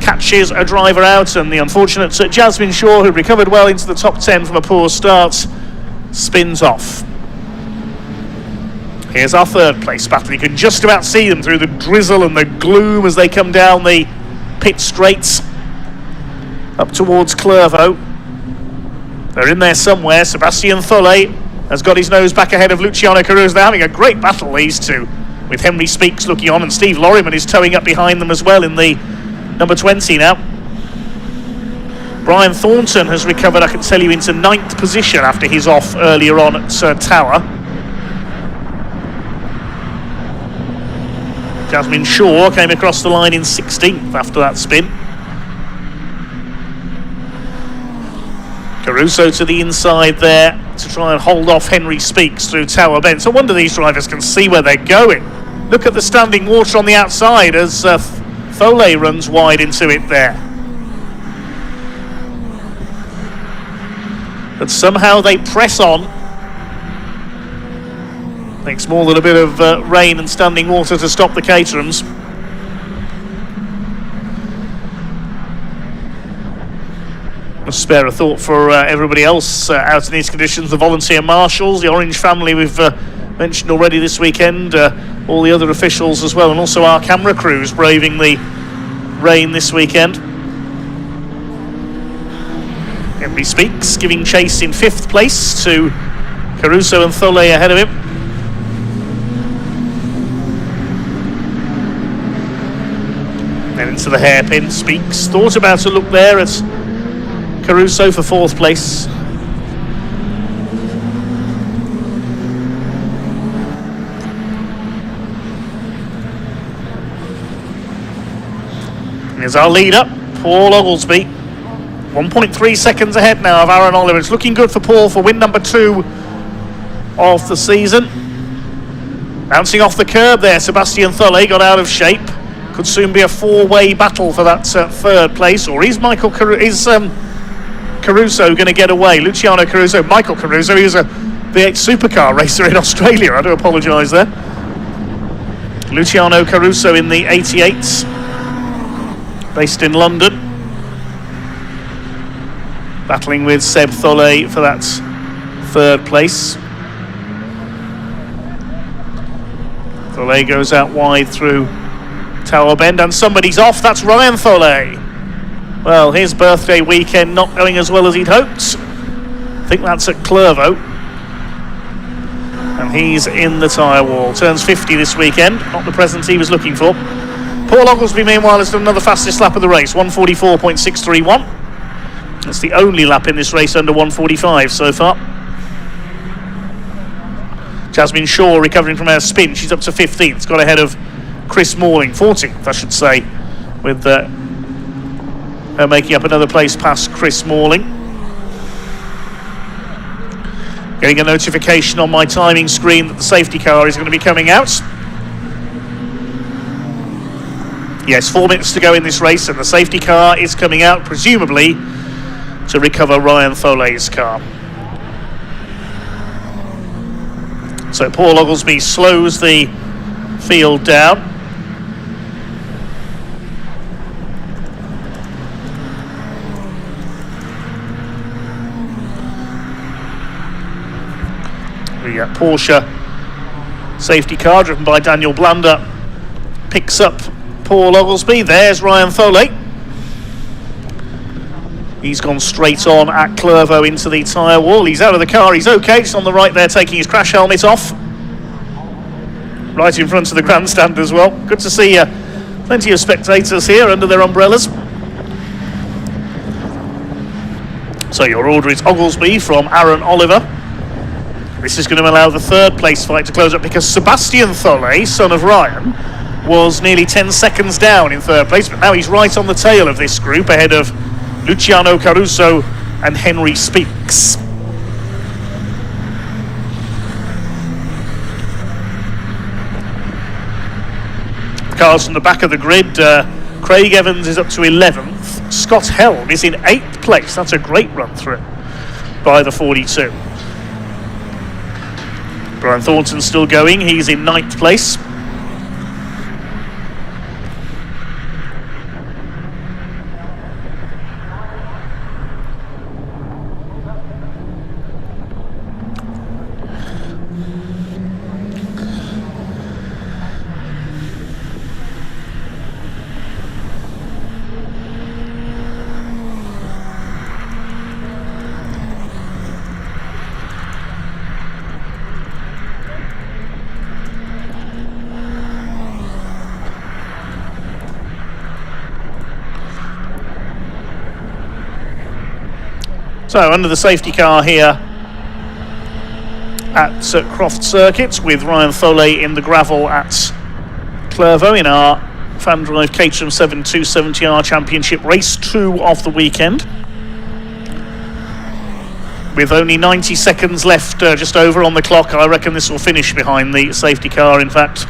catches a driver out, and the unfortunate Jasmine Shaw, who recovered well into the top 10 from a poor start, spins off. Here's our third place battle. You can just about see them through the drizzle and the gloom as they come down the pit straights up towards Clervaux. They're in there somewhere. Sebastian Tholet has got his nose back ahead of Luciano Caruso. They're having a great battle, these two, with Henry Speaks looking on, and Steve Lorriman is towing up behind them as well in the number 20 now. Brian Thornton has recovered, I can tell you, into 9th position after his off earlier on at Tower. Jasmine Shaw came across the line in 16th after that spin. Caruso to the inside there to try and hold off Henry Speaks through Tower Bend. So I wonder these drivers can see where they're going. Look at the standing water on the outside as Tholet runs wide into it there. But somehow they press on. Takes more than a bit of rain and standing water to stop the Caterhams. Must spare a thought for everybody else out in these conditions. The volunteer marshals, the Orange family we've mentioned already this weekend, all the other officials as well, and also our camera crews braving the rain this weekend. Henry Speaks giving chase in 5th place to Caruso and Tholet ahead of him. Then into the hairpin. Speaks thought about a look there at Caruso for 4th place. Here's our leader, Paul Oglesby. 1.3 seconds ahead now of Aaron Oliver. It's looking good for Paul for win number 2 of the season. Bouncing off the curb there, Sebastian Tholet got out of shape. Could soon be a 4-way battle for that 3rd place. Or is Caruso going to get away? Luciano Caruso, Michael Caruso, he was a V8 supercar racer in Australia. I do apologise there. Luciano Caruso in the 88s, based in London. battling with Seb Tholle for that third place. Tholle goes out wide through Tower Bend, and somebody's off. That's Ryan Tholle. Well, his birthday weekend not going as well as he'd hoped. I think that's at Clervaux. And he's in the tyre wall. Turns 50 this weekend. Not the present he was looking for. Paul Oglesby, meanwhile, has done another fastest lap of the race. 1:44.631. That's the only lap in this race under 1:45 so far. Jasmine Shaw recovering from her spin. She's up to 15th. Got ahead of Chris Morling. 14th, I should say, with her making up another place past Chris Morling. Getting a notification on my timing screen that the safety car is going to be coming out. Yes, 4 minutes to go in this race, and the safety car is coming out, presumably to recover Ryan Tholle's car. So Paul Oglesby slows the field down. The Porsche safety car driven by Daniel Blander picks up Paul Oglesby. There's Ryan Tholle. He's gone straight on at Clervaux into the tyre wall. He's out of the car, he's okay. He's on the right there taking his crash helmet off. Right in front of the grandstand as well. Good to see plenty of spectators here under their umbrellas. So your order is Oglesby from Aaron Oliver. This is going to allow the third place fight to close up because Sebastian Tholle, son of Ryan, was nearly 10 seconds down in third place, but now he's right on the tail of this group ahead of Luciano Caruso and Henry Speaks. Cars from the back of the grid. Craig Evans is up to 11th. Scott Helm is in 8th place. That's a great run through by the 42. Brian Thornton's still going. He's in 9th place. So under the safety car here at Croft Circuit with Ryan Tholle in the gravel at Clervaux in our FanDrive Caterham 7 270R Championship race 2 of the weekend. With only 90 seconds left, just over on the clock, I reckon this will finish behind the safety car, in fact.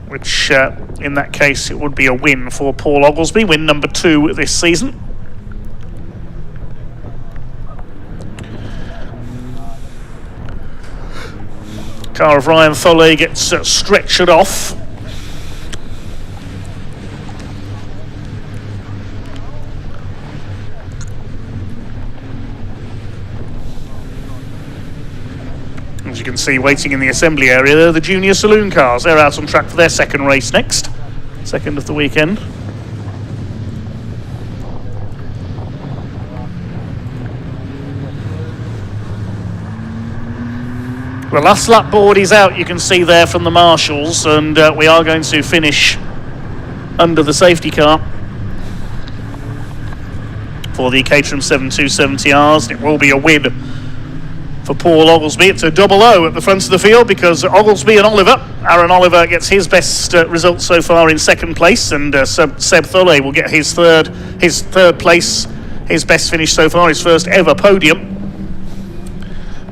Which, in that case, it would be a win for Paul Oglesby, win number 2 this season. Car of Ryan Tholle gets stretchered off. As you can see, waiting in the assembly area, they're the junior Saloon cars. They're out on track for their second race next. Second of the weekend. The last lap board is out, you can see there from the marshals, and we are going to finish under the safety car for the Caterham 7 270Rs. It will be a win for Paul Oglesby. It's a double O at the front of the field because Oglesby and Oliver. Aaron Oliver gets his best result so far in second place, and Seb Tholle will get his third place, his best finish so far, his first ever podium.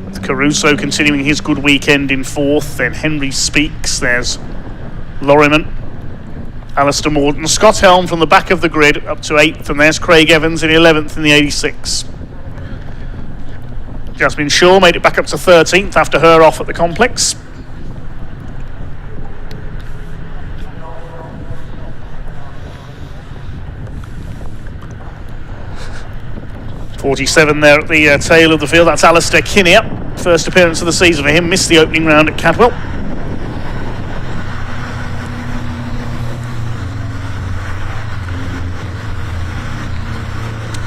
With Caruso continuing his good weekend in 4th, then Henry Speaks, there's Lorriman, Alistair Morton, Scott Helm from the back of the grid up to 8th, and there's Craig Evans in 11th in the 86. Jasmine Shaw made it back up to 13th after her off at the complex. 47 there at the tail of the field. That's Alistair Kinnear. First appearance of the season for him. Missed the opening round at Cadwell.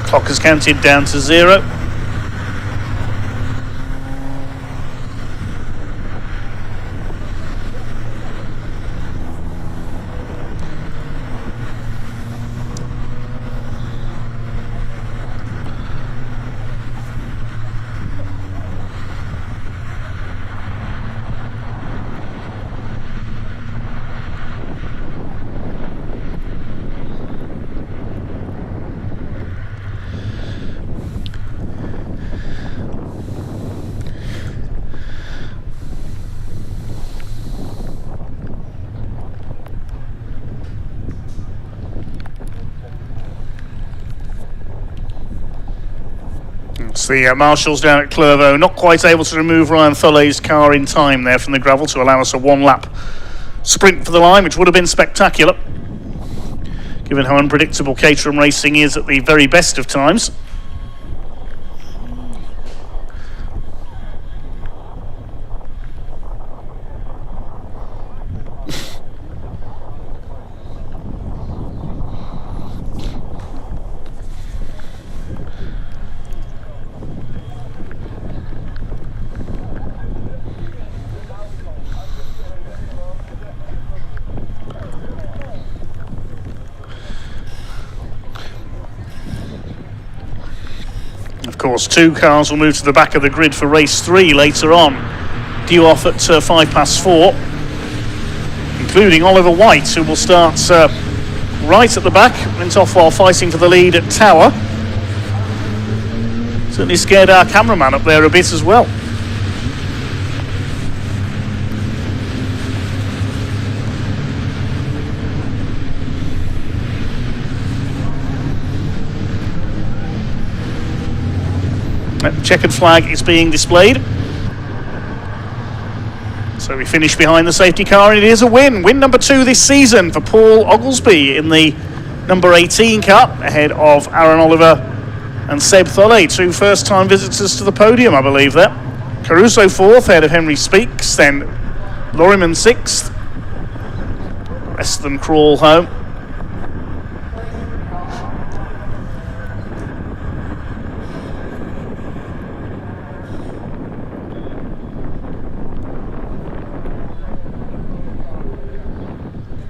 Clock has counted down to 0. The marshals down at Clervaux not quite able to remove Ryan Thulley's car in time there from the gravel to allow us a one-lap sprint for the line, which would have been spectacular, given how unpredictable Caterham racing is at the very best of times. Of course, 2 cars will move to the back of the grid for race 3 later on, due off at 4:05, including Oliver White, who will start right at the back. Went off while fighting for the lead at Tower. Certainly scared our cameraman up there a bit as well. The checkered flag is being displayed. So we finish behind the safety car, and it is a win. Win number 2 this season for Paul Oglesby in the number 18 car, ahead of Aaron Oliver and Seb Thulley, 2 first-time visitors to the podium, I believe there. Caruso 4th, ahead of Henry Speaks, then Lorriman 6th. Rest of them crawl home.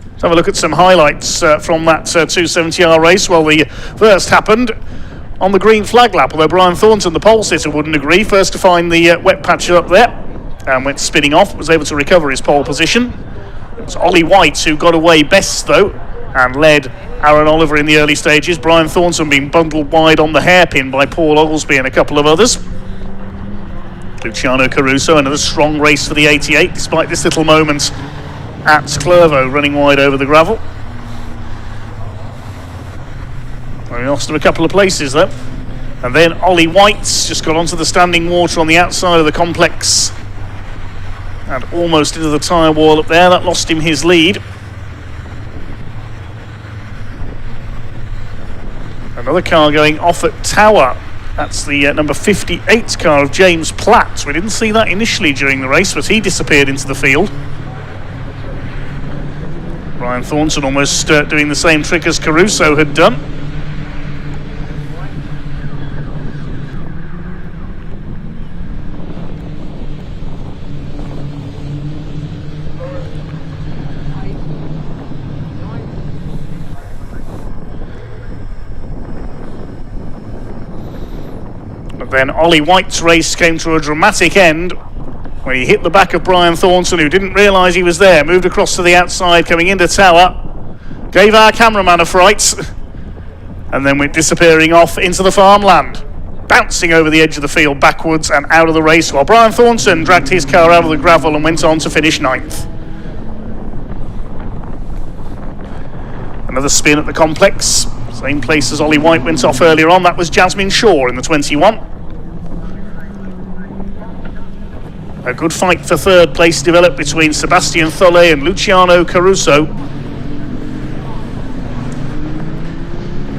Let's have a look at some highlights from that 270R race. Well, the first happened on the green flag lap, although Brian Thornton, the pole sitter, wouldn't agree. First to find the wet patch up there and went spinning off, was able to recover his pole position. It was Ollie White who got away best, though, and led Aaron Oliver in the early stages. Brian Thornton being bundled wide on the hairpin by Paul Oglesby and a couple of others. Luciano Caruso, another strong race for the 88, despite this little moment at Clervaux, running wide over the gravel. Well, we lost him a couple of places though. And then Ollie White's just got onto the standing water on the outside of the complex and almost into the tyre wall up there. That lost him his lead. Another car going off at Tower. That's the number 58 car of James Platt. We didn't see that initially during the race, but he disappeared into the field. Brian Thornton almost doing the same trick as Caruso had done. But then Ollie White's race came to a dramatic end when he hit the back of Brian Thornton, who didn't realise he was there, moved across to the outside, coming into Tower, gave our cameraman a fright, and then went disappearing off into the farmland, bouncing over the edge of the field backwards and out of the race, while Brian Thornton dragged his car out of the gravel and went on to finish 9th. Another spin at the complex, same place as Ollie White went off earlier on. That was Jasmine Shaw in the 21. A good fight for 3rd place developed between Sebastian Thulley and Luciano Caruso.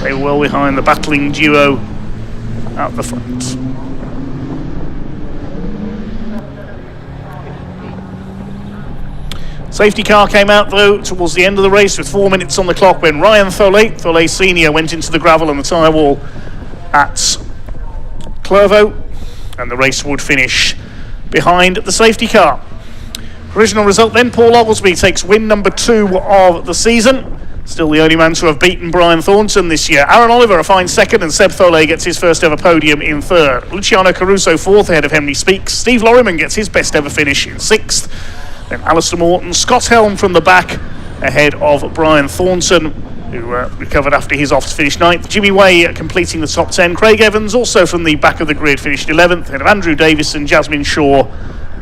They were well behind the battling duo at the front. Safety car came out though towards the end of the race with 4 minutes on the clock when Ryan Tholet Senior went into the gravel and the tyre wall at Clervaux, and the race would finish behind the safety car. Original result then, Paul Oglesby takes win number 2 of the season. Still the only man to have beaten Brian Thornton this year. Aaron Oliver a fine second, and Seb Tholet gets his first ever podium in third. Luciano Caruso fourth ahead of Henry Speaks. Steve Lorriman gets his best ever finish in sixth. Then Alistair Morton, Scott Helm from the back ahead of Brian Thornton, who recovered after his off-finish ninth. Jimmy Way completing the top 10. Craig Evans, also from the back of the grid, finished 11th, ahead of Andrew Davison, Jasmine Shaw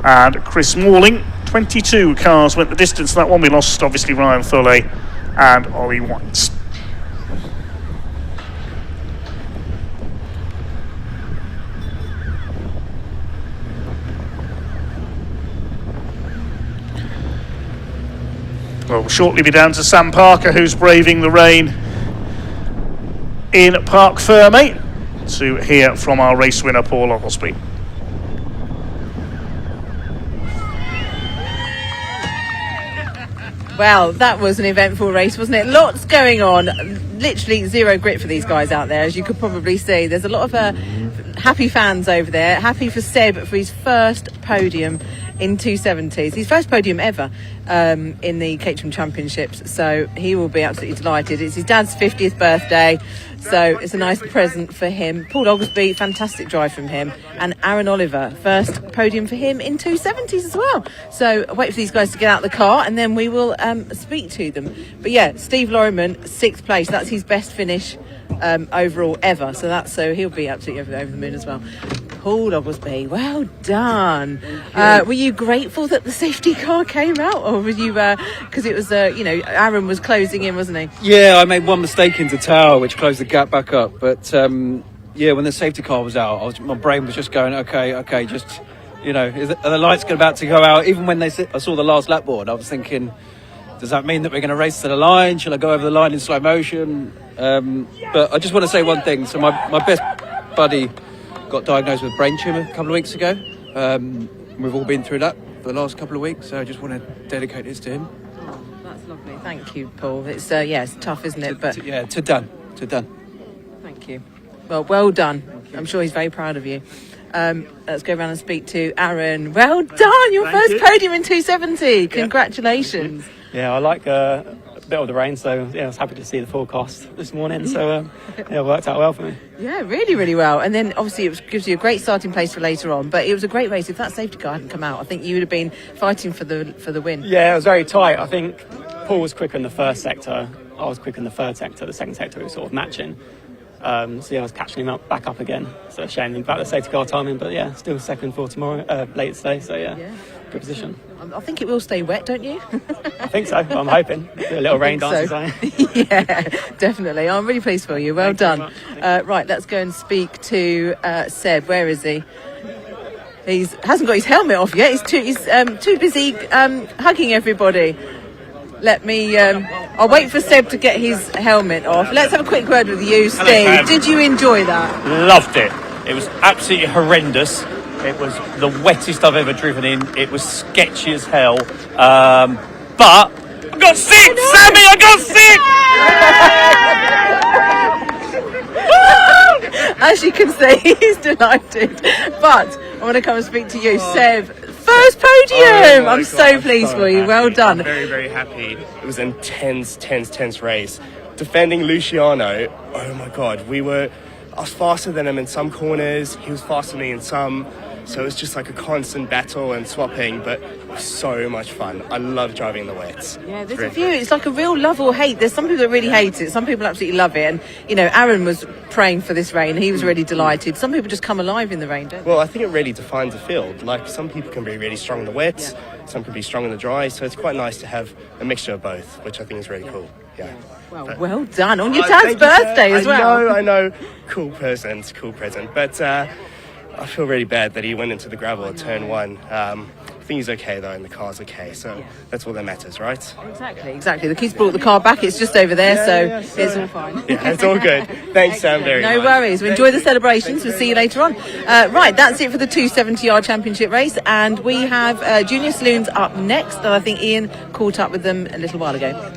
and Chris Morling. 22 cars went the distance. That one we lost, obviously, Ryan Tholet and Ollie White. Well, we'll shortly be down to Sam Parker, who's braving the rain in Parc Fermé, to hear from our race winner, Paul Oglesby. Well, that was an eventful race, wasn't it? Lots going on. Literally zero grit for these guys out there, as you could probably see. There's a lot of happy fans over there. Happy for Seb for his first podium in 270s. His first podium ever in the Caterham Championships. So he will be absolutely delighted. It's his dad's 50th birthday. So it's a nice present for him. Paul Oglesby, fantastic drive from him. And Aaron Oliver, first podium for him in 270s as well. So wait for these guys to get out of the car and then we will speak to them. But yeah, Steve Lorriman, 6th place. That's his best finish overall ever. So he'll be absolutely over the moon as well. Paul Oglesby, well done. Were you grateful that the safety car came out, or were you because it was Aaron was closing in, wasn't he? Yeah, I made one mistake into tower which closed the gap back up, but yeah, when the safety car was out, my brain was just going okay, just are the lights about to go out? Even when I saw the last lap board, I was thinking, does that mean that we're going to race to the line? Shall I go over the line in slow motion? But I just want to say one thing. So my best buddy got diagnosed with brain tumour a couple of weeks ago. We've all been through that for the last couple of weeks, so I just want to dedicate this to him. Oh, that's lovely. Thank you, Paul. It's it's tough, isn't it? But to done. Thank you. Well done. I'm sure he's very proud of you. Let's go around and speak to Aaron. Well done, your first podium in 270. Congratulations. Yeah, I like a bit of the rain, so I was happy to see the forecast this morning, so it worked out well for me. Yeah, really, really well. And then obviously it gives you a great starting place for later on, but it was a great race. If that safety car hadn't come out, I think you would have been fighting for the win. Yeah, it was very tight. I think Paul was quicker in the first sector, I was quicker in the third sector. The second sector we were sort of matching. I was catching him back up again. So a shame about the safety car timing, but yeah, still second for tomorrow, later today. So yeah, good position. I think it will stay wet, don't you? I think so. I'm hoping. Do a little rain dance. So. Yeah, definitely. I'm really pleased for you. Well done. Right, let's go and speak to Seb. Where is he? He hasn't got his helmet off yet. He's too busy hugging everybody. Let me. I'll wait for Seb to get his helmet off. Let's have a quick word with you, Steve. Hello, did you enjoy that? Loved it. It was absolutely horrendous. It was the wettest I've ever driven in. It was sketchy as hell. But I got sick, Sammy. I got sick. As you can see, he's delighted. But I want to come and speak to you, Seb. First podium! I'm so pleased for you. Well done. I'm very, very happy. It was an intense race. Defending Luciano, oh my God, I was faster than him in some corners, he was faster than me in some, so it was just like a constant battle and swapping, but it was so much fun. I love driving in the wets. Yeah, there's a few, it's like a real love or hate. There's some people that really hate it, some people absolutely love it, and Aaron was praying for this rain, he was really delighted. Some people just come alive in the rain, don't they? Well, I think it really defines the field. Like, some people can be really strong in the wets, some can be strong in the dry, so it's quite nice to have a mixture of both, which I think is really cool. Yeah. Well done on your dad's birthday as well. I know. Cool present. But I feel really bad that he went into the gravel at turn 1. think he's okay though, and the car's okay, so that's all that matters, right? Exactly. The kids brought the car back. It's just over there, so it's all fine. Yeah, it's all good. Thanks, Sam, very much. No worries. We enjoy the celebrations. We'll see you later on. Right, that's it for the 270R Championship race, and we have Junior Saloons up next, and I think Ian caught up with them a little while ago.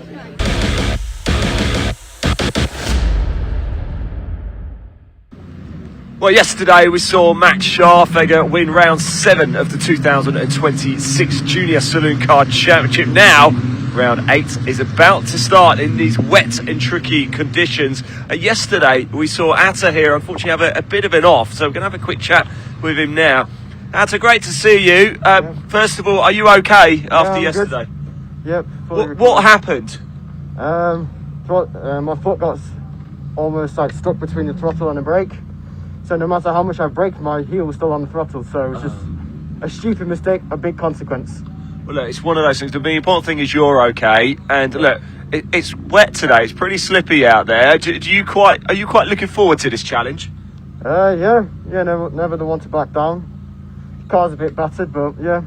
Well, yesterday we saw Max Scharfegger win round 7 of the 2026 Junior Saloon Car Championship. Now, round 8 is about to start in these wet and tricky conditions. Yesterday we saw Atta here, unfortunately have a bit of an off, so we're going to have a quick chat with him now. Atta, great to see you. First of all, are you okay after yesterday? Yep. What happened? My foot got almost like stuck between the throttle and the brake. So no matter how much I braked, my heel was still on the throttle. So it was just a stupid mistake, a big consequence. Well, look, it's one of those things. The important thing is you're okay. And look, it's wet today. It's pretty slippy out there. Are you quite looking forward to this challenge? Yeah. Never the one to back down. The car's a bit battered, but yeah.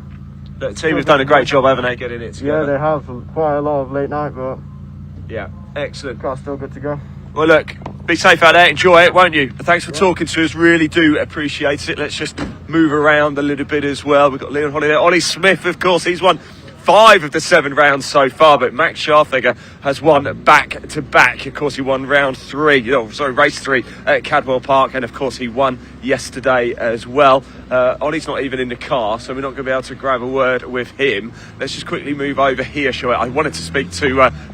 The team has done a great job, haven't they, getting it together? Yeah, they have. Quite a lot of late night, but yeah, excellent. Car's still good to go. Well, look, be safe out there. Enjoy it, won't you? Thanks for talking to us. Really do appreciate it. Let's just move around a little bit as well. We've got Leon Holly there. Ollie Smith, of course, he's won 5 of the 7 rounds so far, but Max Scharfegger has won back to back. Of course, he won race 3 at Cadwell Park, and of course he won yesterday as well. Ollie's not even in the car, so we're not going to be able to grab a word with him. Let's just quickly move over here, shall we? I wanted to speak to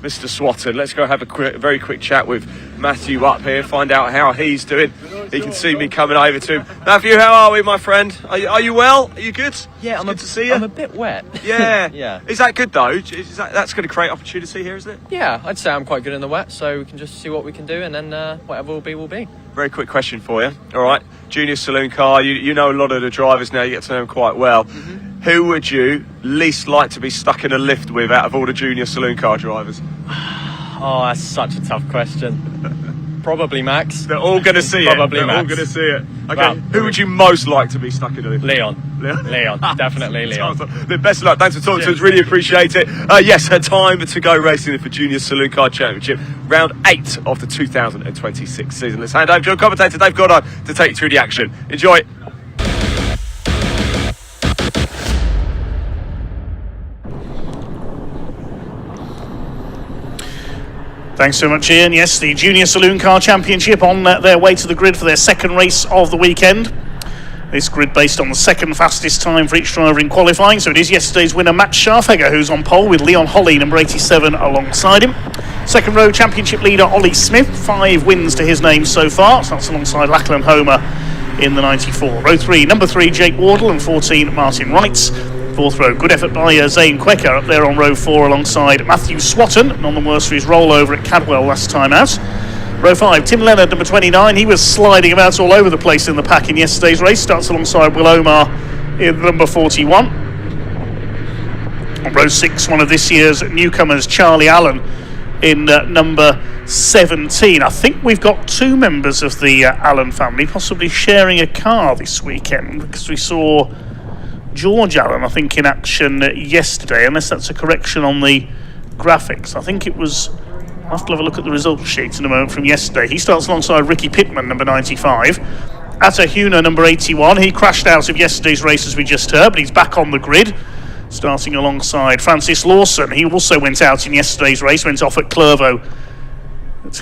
Mr. Swatton. Let's go have a very quick chat with Matthew up here, find out how he's doing. He can see me coming over to him. Matthew, how are we, my friend? Are you well? Are you good? Yeah, good to see you. I'm a bit wet. Yeah. Yeah. Is that good though? That's going to create opportunity here, isn't it? Yeah, I'd say I'm quite good in the wet, so we can just see what we can do, and then whatever will be, will be. Very quick question for you. All right, Junior Saloon Car. You know a lot of the drivers now. You get to know them quite well. Mm-hmm. Who would you least like to be stuck in a lift with out of all the Junior Saloon Car drivers? Oh, that's such a tough question. Probably Max. They're all going to see it. Probably They're Max. all going to see it. Okay, Well, who would you most like to be stuck in a lift? Leon, definitely Leon. The best of luck. Thanks for talking to us. Really appreciate it. Yes, time to go racing for Junior Saloon Car Championship, round 8 of the 2026 season. Let's hand over to your commentator Dave Goddard to take you through the action. Enjoy. Thanks so much, Ian. Yes, the Junior Saloon Car Championship on their way to the grid for their second race of the weekend. This grid based on the second fastest time for each driver in qualifying. So it is yesterday's winner, Max Scharfegger, who's on pole with Leon Holly, number 87, alongside him. Second row championship leader, Ollie Smith, 5 wins to his name so far. So that's alongside Lachlan Homer in the 94. Row 3, number 3, Jake Wardle, and 14, Martin Wrights. Fourth row, good effort by Zane Quecker up there on row 4 alongside Matthew Swatton, none the worse for his rollover at Cadwell last time out. Row 5, Tim Leonard, number 29, he was sliding about all over the place in the pack in yesterday's race, starts alongside Will Omar in number 41. On row 6, one of this year's newcomers, Charlie Allen, in number 17. I think we've got 2 members of the Allen family possibly sharing a car this weekend, because we saw George Allen, I think, in action yesterday, unless that's a correction on the graphics. I think it was. I'll have to have a look at the results sheet in a moment from yesterday. He starts alongside Ricky Pittman, number 95. Atta Huna, number 81. He crashed out of yesterday's race, as we just heard, but he's back on the grid, starting alongside Francis Lawson. He also went out in yesterday's race, went off at Clervaux.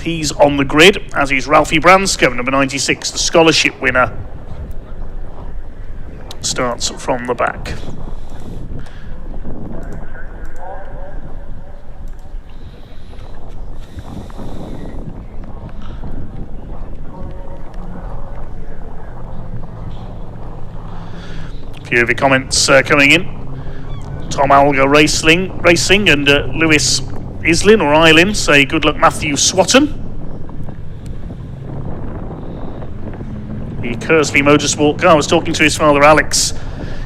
He's on the grid, as is Ralphie Branscombe, number 96, the scholarship winner. Starts from the back. A few of your comments coming in. Tom Alga Racing and Lewis Islin or Eileen say good luck Matthew Swatton. The Kersley Motorsport car was talking to his father Alex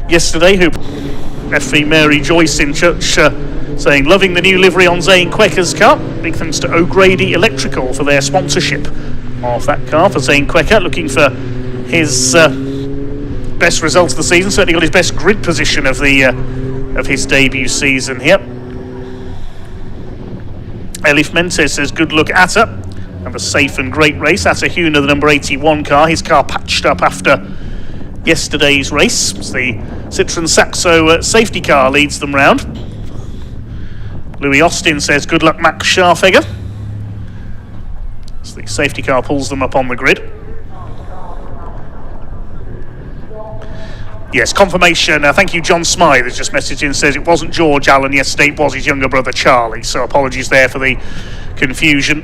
yesterday, who FV Mary Joyce in church saying loving the new livery on Zane Quecker's car. Big thanks to O'Grady Electrical for their sponsorship of that car for Zane Quecker, looking for his best result of the season. Certainly got his best grid position of his debut season here. Elif Mentes says, good luck, Atta. Have a safe and great race. Atta Huna, the number 81 car. His car patched up after yesterday's race. It's the Citroen Saxo safety car leads them round. Louis Austin says, good luck, Max Scharfegger. So the safety car pulls them up on the grid. Yes, confirmation. Thank you, John Smythe has just messaged in, says it wasn't George Allen yesterday, it was his younger brother Charlie. So apologies there for the confusion.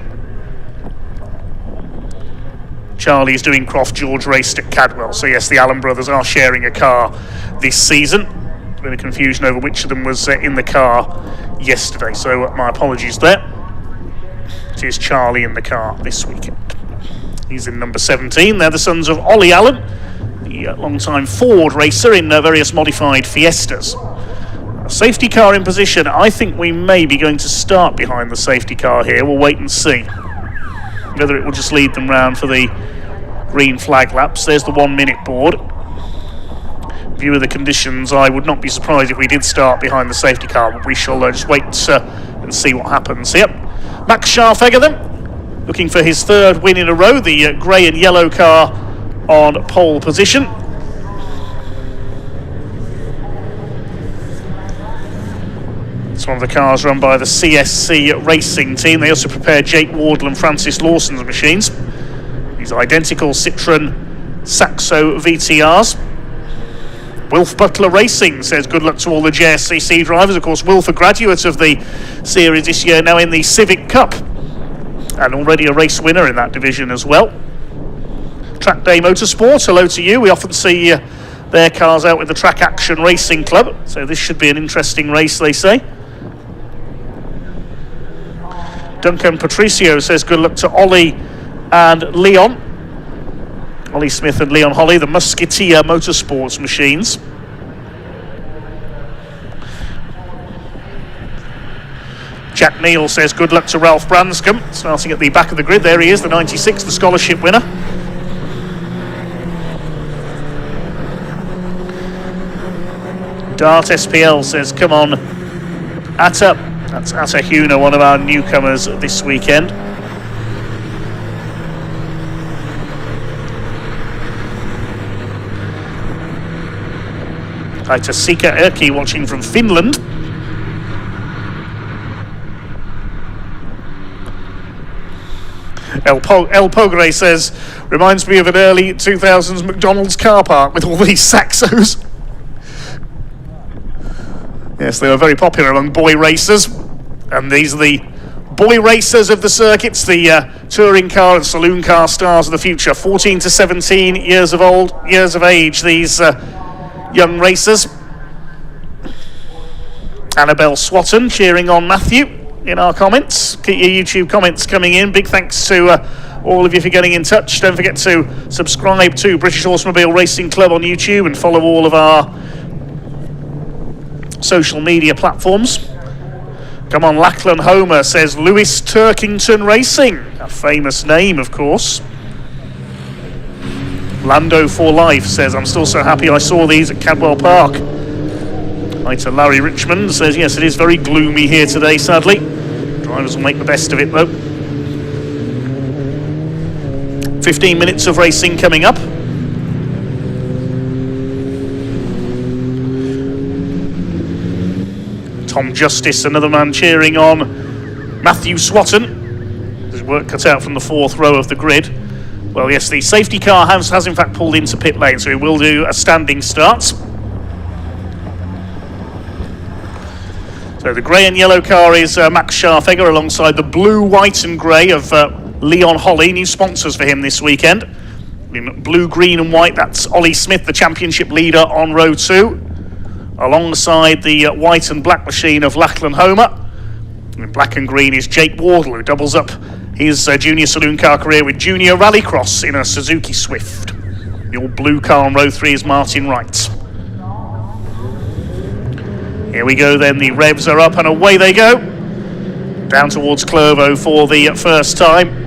Charlie is doing Croft, George raced at Cadwell. So yes, the Allen brothers are sharing a car this season. There's been a confusion over which of them was in the car yesterday. So my apologies there. It is Charlie in the car this weekend. He's in number 17. They're the sons of Ollie Allen, the long-time Ford racer in various modified Fiestas. A safety car in position. I think we may be going to start behind the safety car here. We'll wait and see whether it will just lead them round for the green flag laps. There's the 1 minute board. View of the conditions, I would not be surprised if we did start behind the safety car, but we shall just wait and see what happens here. Max Scharfegger then, looking for his third win in a row, the grey and yellow car on pole position. It's one of the cars run by the CSC racing team. They also prepare Jake Wardle and Francis Lawson's machines. These identical Citroen Saxo VTRs. Wilf Butler Racing says good luck to all the JSCC drivers. Of course, Wilf, a graduate of the series this year, now in the Civic Cup, and already a race winner in that division as well. Track Day Motorsport, hello to you. We often see their cars out with the Track Action Racing Club, so this should be an interesting race, they say. Duncan Patricio says good luck to Ollie and Leon. Ollie Smith and Leon Holly, the Musketeer Motorsports machines. Jack Neal says good luck to Ralph Branscombe, starting at the back of the grid. There he is, the 96, the scholarship winner. Dart SPL says come on, Atta. That's Atta Huna, one of our newcomers this weekend. Hi to Sika Erki watching from Finland. El Pogre says, reminds me of an early 2000s McDonald's car park with all these Saxos. Yes, they were very popular among boy racers, and these are the boy racers of the circuits, the touring car and saloon car stars of the future. 14 to 17 years of age, these young racers. Annabelle Swatton cheering on Matthew in our comments. Keep your YouTube comments coming in. Big thanks to all of you for getting in touch. Don't forget to subscribe to British Automobile Racing Club on YouTube and follow all of our social media platforms. Come on, Lachlan Homer says Lewis Turkington Racing, a famous name, of course. Lando for Life says, I'm still so happy I saw these at Cadwell Park. Hi to Larry Richmond says, yes, it is very gloomy here today, sadly. Drivers will make the best of it, though. 15 minutes of racing coming up. Tom Justice, another man cheering on Matthew Swatton. His work cut out from the fourth row of the grid. Well, yes, the safety car has in fact pulled into pit lane, so he will do a standing start. So the grey and yellow car is Max Scharfegger alongside the blue, white and grey of Leon Holly, new sponsors for him this weekend. In blue, green and white, that's Ollie Smith, the championship leader on row 2. Alongside the white and black machine of Lachlan Homer. In black and green is Jake Wardle, who doubles up his junior saloon car career with junior rallycross in a Suzuki Swift. The all blue car on row 3 is Martin Wright. Here we go then, the revs are up and away they go. Down towards Clervaux for the first time.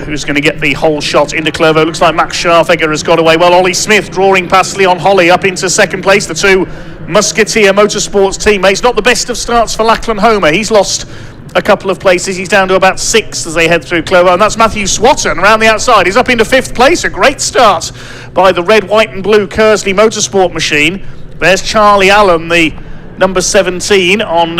who's going to get the whole shot into Clervaux. Looks like Max Scharfegger has got away well. Ollie Smith drawing past Leon Holly up into second place. The two Musketeer Motorsports teammates. Not the best of starts for Lachlan Homer. He's lost a couple of places. He's down to about 6th as they head through Clervaux, and that's Matthew Swatton around the outside. He's up into 5th place. A great start by the red, white and blue Kersley Motorsport machine. There's Charlie Allen, the number 17, on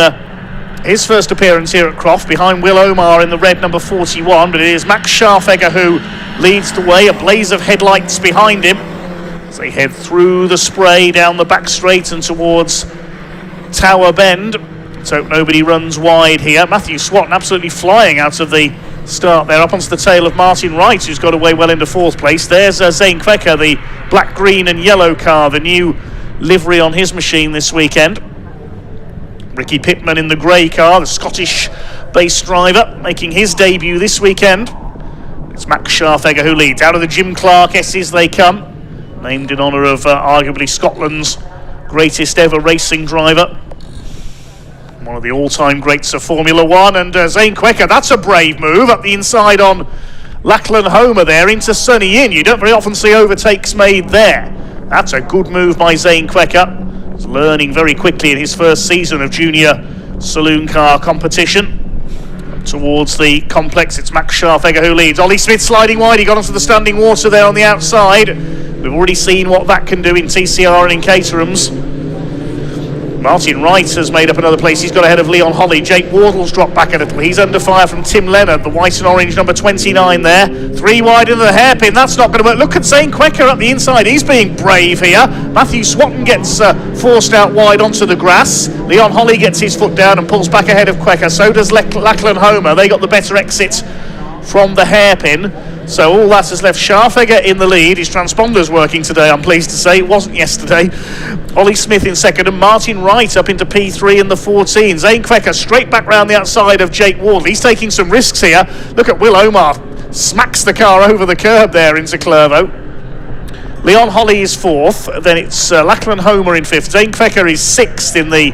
his first appearance here at Croft, behind Will Omar in the red number 41, but it is Max Scharfegger who leads the way, a blaze of headlights behind him as they head through the spray down the back straight and towards Tower Bend. Let's hope nobody runs wide here. Matthew Swatton absolutely flying out of the start there, up onto the tail of Martin Wright, who's got away well into 4th place. There's Zane Kwekker, the black, green and yellow car, the new livery on his machine this weekend. Ricky Pittman in the grey car, the Scottish base driver, making his debut this weekend. It's Max Scharfegger who leads. Out of the Jim Clark S's they come, named in honour of arguably Scotland's greatest ever racing driver, one of the all-time greats of Formula One. And Zane Kwekker, that's a brave move up the inside on Lachlan Homer there into Sunny Inn. You don't very often see overtakes made there. That's a good move by Zane Kwekker. He's learning very quickly in his first season of junior saloon car competition. Towards the complex, it's Max Scharfegger who leads. Ollie Smith sliding wide, he got onto the standing water there on the outside. We've already seen what that can do in TCR and in Caterham's. Martin Wright has made up another place. He's got ahead of Leon Holly. Jake Wardle's dropped back a little. He's under fire from Tim Leonard, the white and orange number 29 there. 3 wide into the hairpin. That's not going to work. Look at Zane Kwekker up the inside. He's being brave here. Matthew Swatton gets forced out wide onto the grass. Leon Holly gets his foot down and pulls back ahead of Kwekker. So does Lachlan Homer. They got the better exit from the hairpin. So all that has left Scharfegger in the lead. His transponder's working today, I'm pleased to say. It wasn't yesterday. Ollie Smith in second and Martin Wright up into P3 in the 14. Zane Kwekker straight back round the outside of Jake Wardle. He's taking some risks here. Look at Will Omar. Smacks the car over the curb there into Clervaux. Leon Holly is 4th. Then it's Lachlan Homer in 5th. Zane Kwekker is 6th in the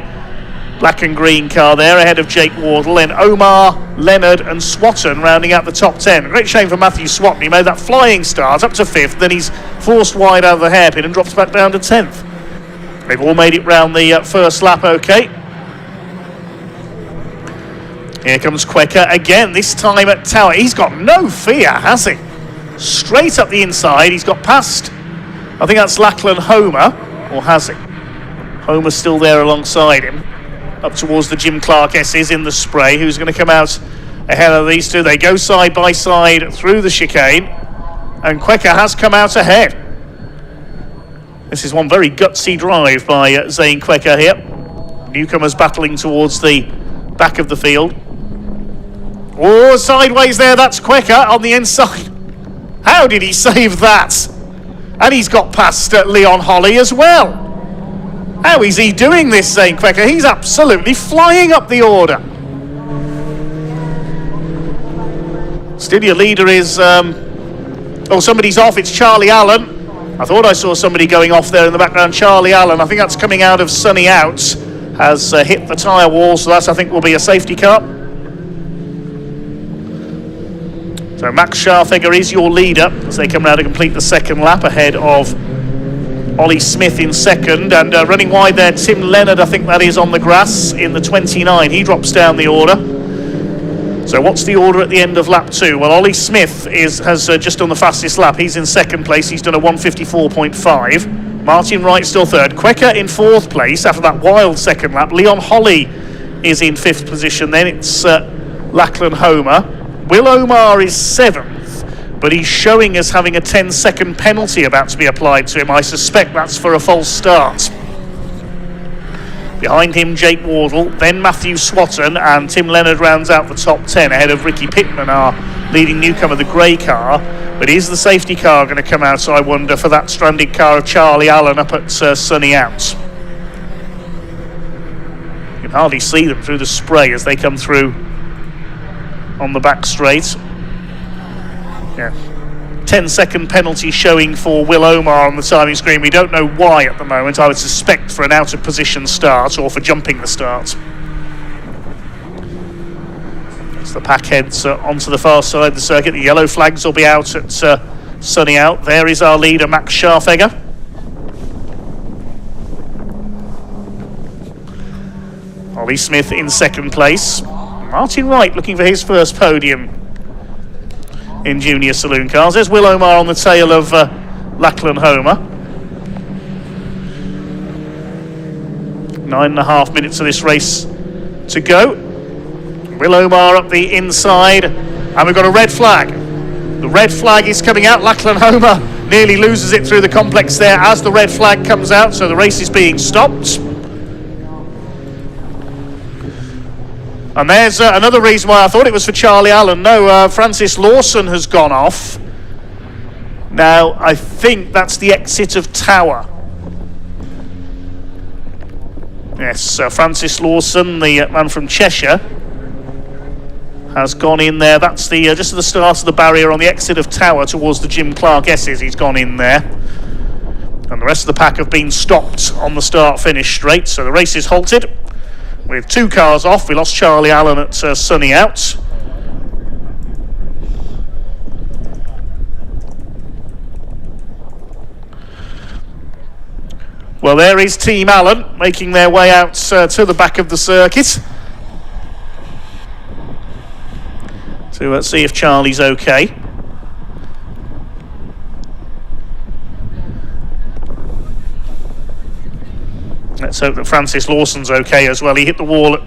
black and green car there, ahead of Jake Wardle. Then Omar, Leonard and Swatton rounding out the top 10. A great shame for Matthew Swatton. He made that flying start up to 5th, then he's forced wide out of the hairpin and drops back down to 10th. They've all made it round the first lap okay. Here comes Kwekker again, this time at Tower. He's got no fear, has he? Straight up the inside, he's got past, I think that's Lachlan Homer, or has he? Homer's still there alongside him. Up towards the Jim Clark S's in the spray. Who's going to come out ahead of these two? They go side by side through the chicane, and Kwekker has come out ahead. This is one very gutsy drive by Zane Kwekker here. Newcomers battling towards the back of the field. Oh, sideways there, that's Kwekker on the inside. How did he save that? And he's got past Leon Holly as well. How is he doing this, Zane Kwekker? He's absolutely flying up the order. Still your leader is... oh, somebody's off. It's Charlie Allen. I thought I saw somebody going off there in the background. Charlie Allen. I think that's coming out of Sunny Outs. Has hit the tyre wall, so that I think will be a safety car. So Max Scharfegger is your leader as they come round to complete the second lap ahead of Ollie Smith in second, and running wide there, Tim Leonard, I think that is on the grass, in the 29. He drops down the order. So what's the order at the end of lap 2? Well, Ollie Smith has just done the fastest lap. He's in second place. He's done a 1:54.5. Martin Wright still third. Kwekker in 4th place after that wild second lap. Leon Holly is in 5th position. Then it's Lachlan Homer. Will Omar is 7th. But he's showing us having a 10-second penalty about to be applied to him. I suspect that's for a false start. Behind him, Jake Wardle, then Matthew Swatton, and Tim Leonard rounds out the top 10 ahead of Ricky Pittman, our leading newcomer, the grey car. But is the safety car going to come out, I wonder, for that stranded car of Charlie Allen up at Sunny Outs? You can hardly see them through the spray as they come through on the back straight. Yeah. 10-second penalty showing for Will Omar on the timing screen. We don't know why at the moment. I would suspect for an out of position start or for jumping the start. As the pack heads onto the far side of the circuit, the yellow flags will be out at Sunny Out. There is our leader, Max Scharfegger. Ollie Smith in second place. Martin Wright looking for his first podium in junior saloon cars. There's Will Omar on the tail of Lachlan Homer. 9.5 minutes of this race to go. Will Omar up the inside, and we've got a red flag. The red flag is coming out. Lachlan Homer nearly loses it through the complex there as the red flag comes out, so the race is being stopped. And there's another reason why I thought it was for Charlie Allen. No, Francis Lawson has gone off. Now, I think that's the exit of Tower. Yes, Francis Lawson, the man from Cheshire, has gone in there. That's the just at the start of the barrier on the exit of Tower towards the Jim Clark S's. He's gone in there. And the rest of the pack have been stopped on the start-finish straight, so the race is halted. With 2 cars off, we lost Charlie Allen at Sunny Out. Well, there is Team Allen making their way out to the back of the circuit to see if Charlie's okay. Let's hope that Francis Lawson's okay as well. He hit the wall at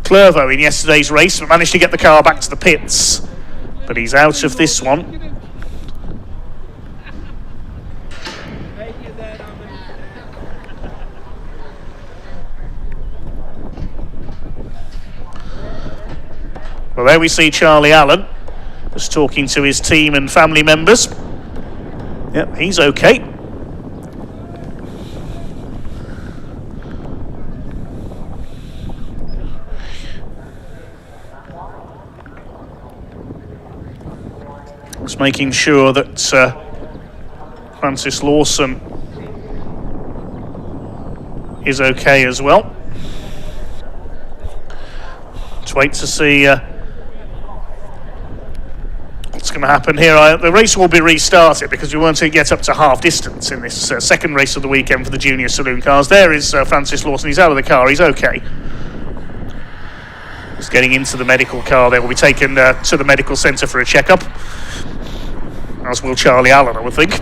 Clervaux in yesterday's race, but managed to get the car back to the pits. But he's out of this one. Well, there we see Charlie Allen, just talking to his team and family members. Yep, he's okay. Just making sure that Francis Lawson is okay as well. Let's wait to see what's going to happen here. The race will be restarted because we won't get up to half distance in this second race of the weekend for the junior saloon cars. There is Francis Lawson. He's out of the car. He's okay. He's getting into the medical car. They will be taken to the medical centre for a checkup, as will Charlie Allen, I would think.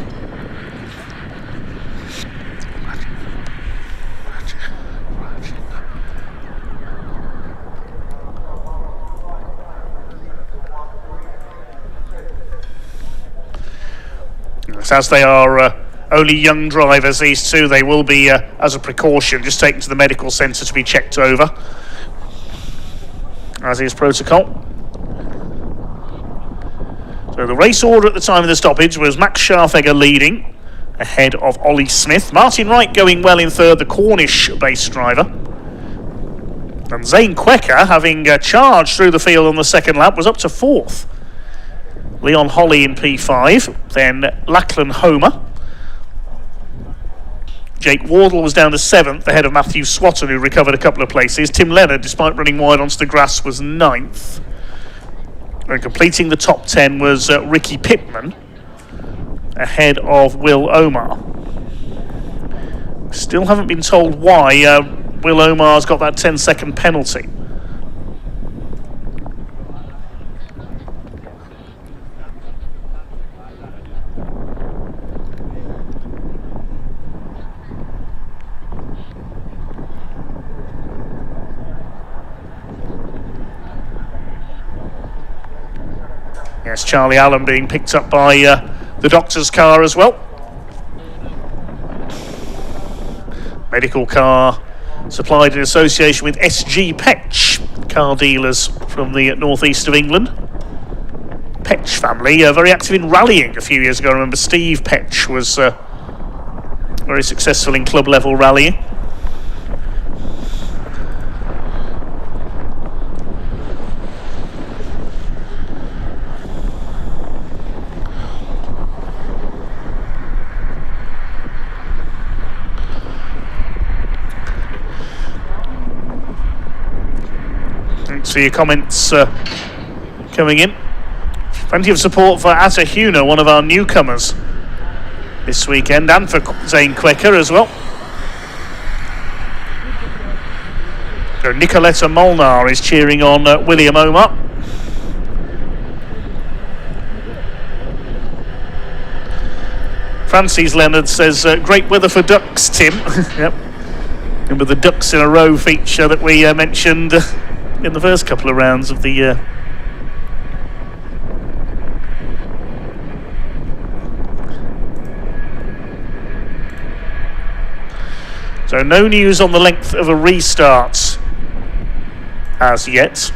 As they are only young drivers, these two, they will be, as a precaution, just taken to the medical centre to be checked over, as is protocol. So the race order at the time of the stoppage was Max Scharfegger leading, ahead of Ollie Smith. Martin Wright going well in third, the Cornish-based driver. And Zane Quecker, having charged through the field on the second lap, was up to fourth. Leon Holly in P5, then Lachlan Homer. Jake Wardle was down to 7th, ahead of Matthew Swatton, who recovered a couple of places. Tim Leonard, despite running wide onto the grass, was 9th. And completing the top 10 was Ricky Pittman, ahead of Will Omar. Still haven't been told why Will Omar's got that 10-second penalty. Yes, Charlie Allen being picked up by the doctor's car as well. Medical car supplied in association with SG Petch, car dealers from the northeast of England. Petch family, very active in rallying a few years ago. I remember Steve Petch was very successful in club level rallying. for your comments coming in. Plenty of support for Atahuna, one of our newcomers this weekend, and for Zane Quecker as well. So Nicoletta Molnar is cheering on William Omar. Francis Leonard says, great weather for ducks, Tim. Yep. Remember the ducks in a row feature that we mentioned in the first couple of rounds of the year. So no news on the length of a restart as yet.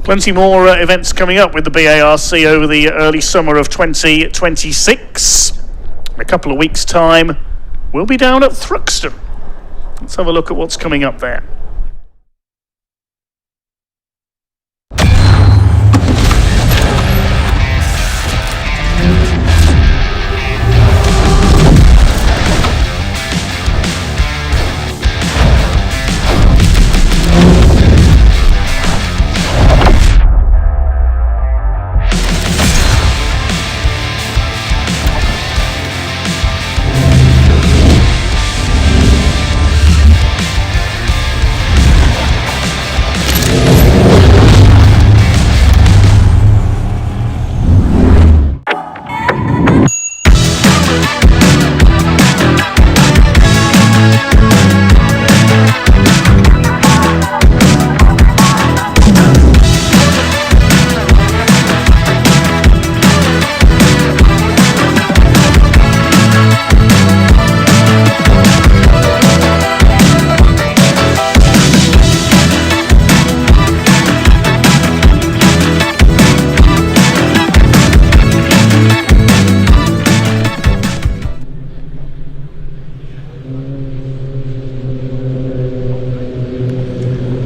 Plenty more events coming up with the BARC over the early summer of 2026. In a couple of weeks' time, we'll be down at Thruxton. Let's have a look at what's coming up there.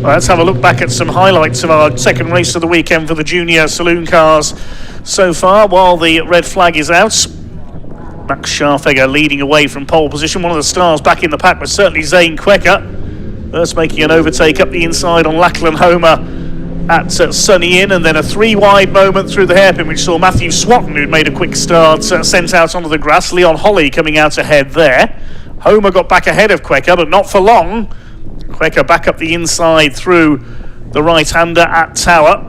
Let's have a look back at some highlights of our second race of the weekend for the junior saloon cars so far while the red flag is out. Max Scharfegger leading away from pole position. One of the stars back in the pack was certainly Zane Quecker. First making an overtake up the inside on Lachlan Homer at Sunny Inn, and then a three-wide moment through the hairpin which saw Matthew Swatton, who'd made a quick start, sent out onto the grass. Leon Holly coming out ahead there. Homer got back ahead of Quecker, but not for long. Quecker back up the inside through the right-hander at Tower,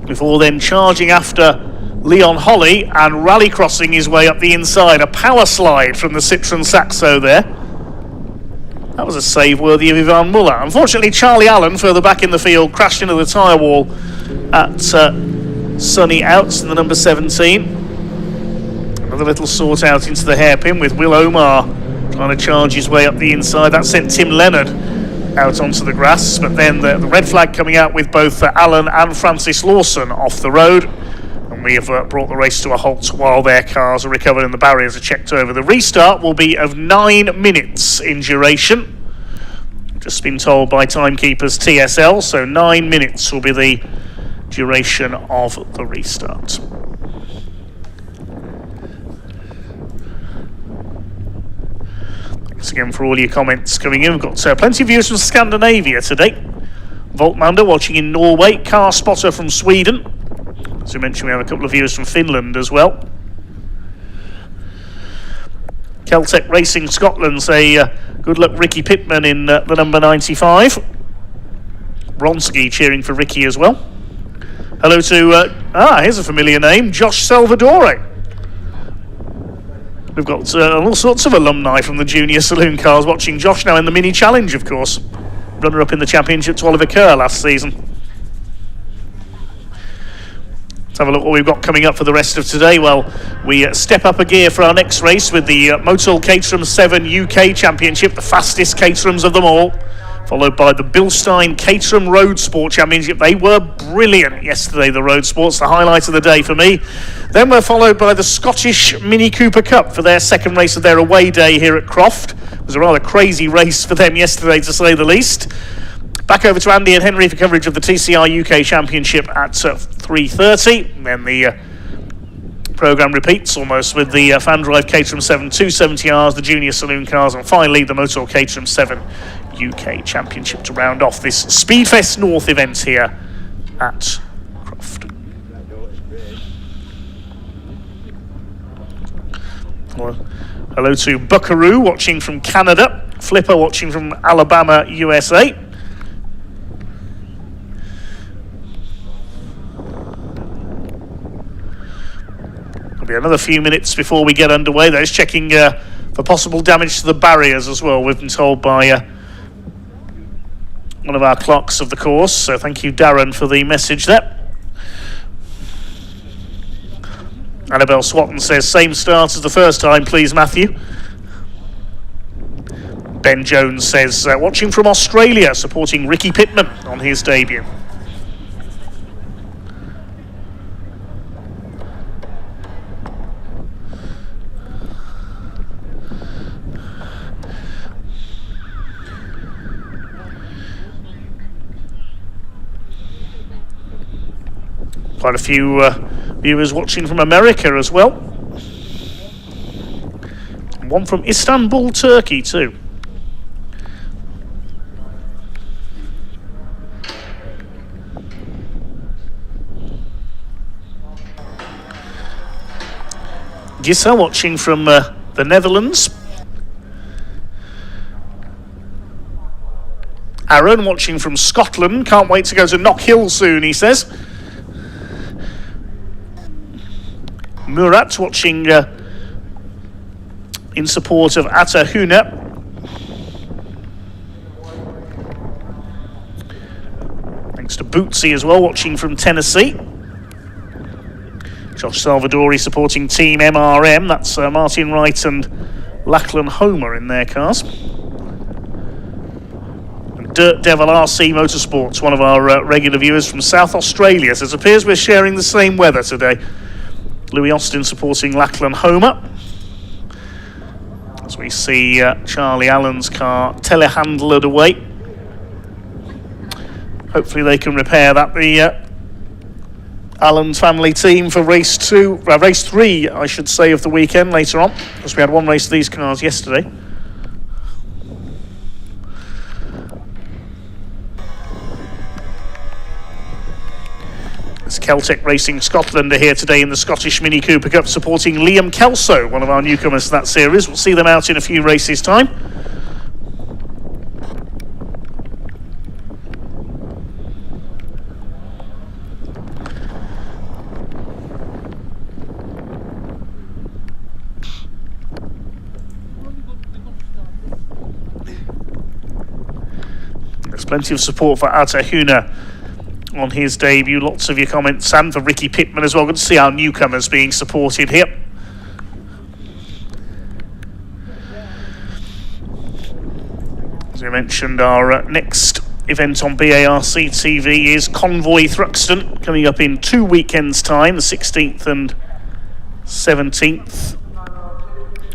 before then charging after Leon Holly and rallycrossing his way up the inside. A power slide from the Citroen Saxo there. That was a save worthy of Ivan Muller. Unfortunately, Charlie Allen, further back in the field, crashed into the tyre wall at Sunny Outs in the number 17. Another little sort out into the hairpin with Will Omar trying to charge his way up the inside. That sent Tim Leonard out onto the grass, but then the red flag coming out with both Allen and Francis Lawson off the road, and we have brought the race to a halt while their cars are recovered and the barriers are checked over. The restart will be of 9 minutes in duration. Just been told by timekeepers TSL, so 9 minutes will be the duration of the restart. Thanks again for all your comments coming in. We've got plenty of viewers from Scandinavia today. Voltmander watching in Norway. Car Spotter from Sweden. As we mentioned, we have a couple of viewers from Finland as well. Keltec Racing Scotland say good luck Ricky Pittman in the number 95. Bronski cheering for Ricky as well. Hello to, here's a familiar name, Josh Salvadore. We've got all sorts of alumni from the junior saloon cars watching Josh now in the mini challenge, of course. Runner-up in the championship to Oliver Kerr last season. Let's have a look what we've got coming up for the rest of today. Well, we step up a gear for our next race with the MOTUL Caterham Seven UK Championship, the fastest Caterhams of them all, followed by the Bilstein Caterham Roadsport Championship. They were brilliant yesterday, the Roadsports, the highlight of the day for me. Then we're followed by the Scottish Mini Cooper Cup for their second race of their away day here at Croft. It was a rather crazy race for them yesterday, to say the least. Back over to Andy and Henry for coverage of the TCR UK Championship at 3:30. And then the programme repeats almost with the FanDrive Caterham 7 270Rs, the Junior Saloon cars, and finally the MOTUL Caterham 7 UK Championship to round off this Speedfest North event here at Croft. Well, hello to Buckaroo watching from Canada, Flipper watching from Alabama, USA. There'll be another few minutes before we get underway. Those checking for possible damage to the barriers as well, we've been told by one of our clocks of the course. So thank you, Darren, for the message there. Annabelle Swatton says, same start as the first time, please, Matthew. Ben Jones says, watching from Australia, supporting Ricky Pittman on his debut. Quite a few viewers watching from America as well. And one from Istanbul, Turkey too. Gissa watching from the Netherlands. Aaron watching from Scotland. Can't wait to go to Knockhill soon, he says. Murat watching in support of Atahuna. Thanks to Bootsy as well, watching from Tennessee. Josh Salvadori supporting Team MRM. That's Martin Wright and Lachlan Homer in their cars. And Dirt Devil RC Motorsports, one of our regular viewers from South Australia, says, appears we're sharing the same weather today. Louis Austin supporting Lachlan Homer. As we see Charlie Allen's car telehandlered away. Hopefully they can repair that. The Allen's family team for race 3, I should say, of the weekend later on, because we had one race of these cars yesterday. Celtic Racing Scotland are here today in the Scottish Mini Cooper Cup, supporting Liam Kelso, one of our newcomers to that series. We'll see them out in a few races' time. There's plenty of support for Atahuna on his debut. Lots of your comments, and for Ricky Pittman as well. Good to see our newcomers being supported here. As we mentioned, our next event on BARC TV is Convoy Thruxton, coming up in 2 weekends' time, the 16th and 17th.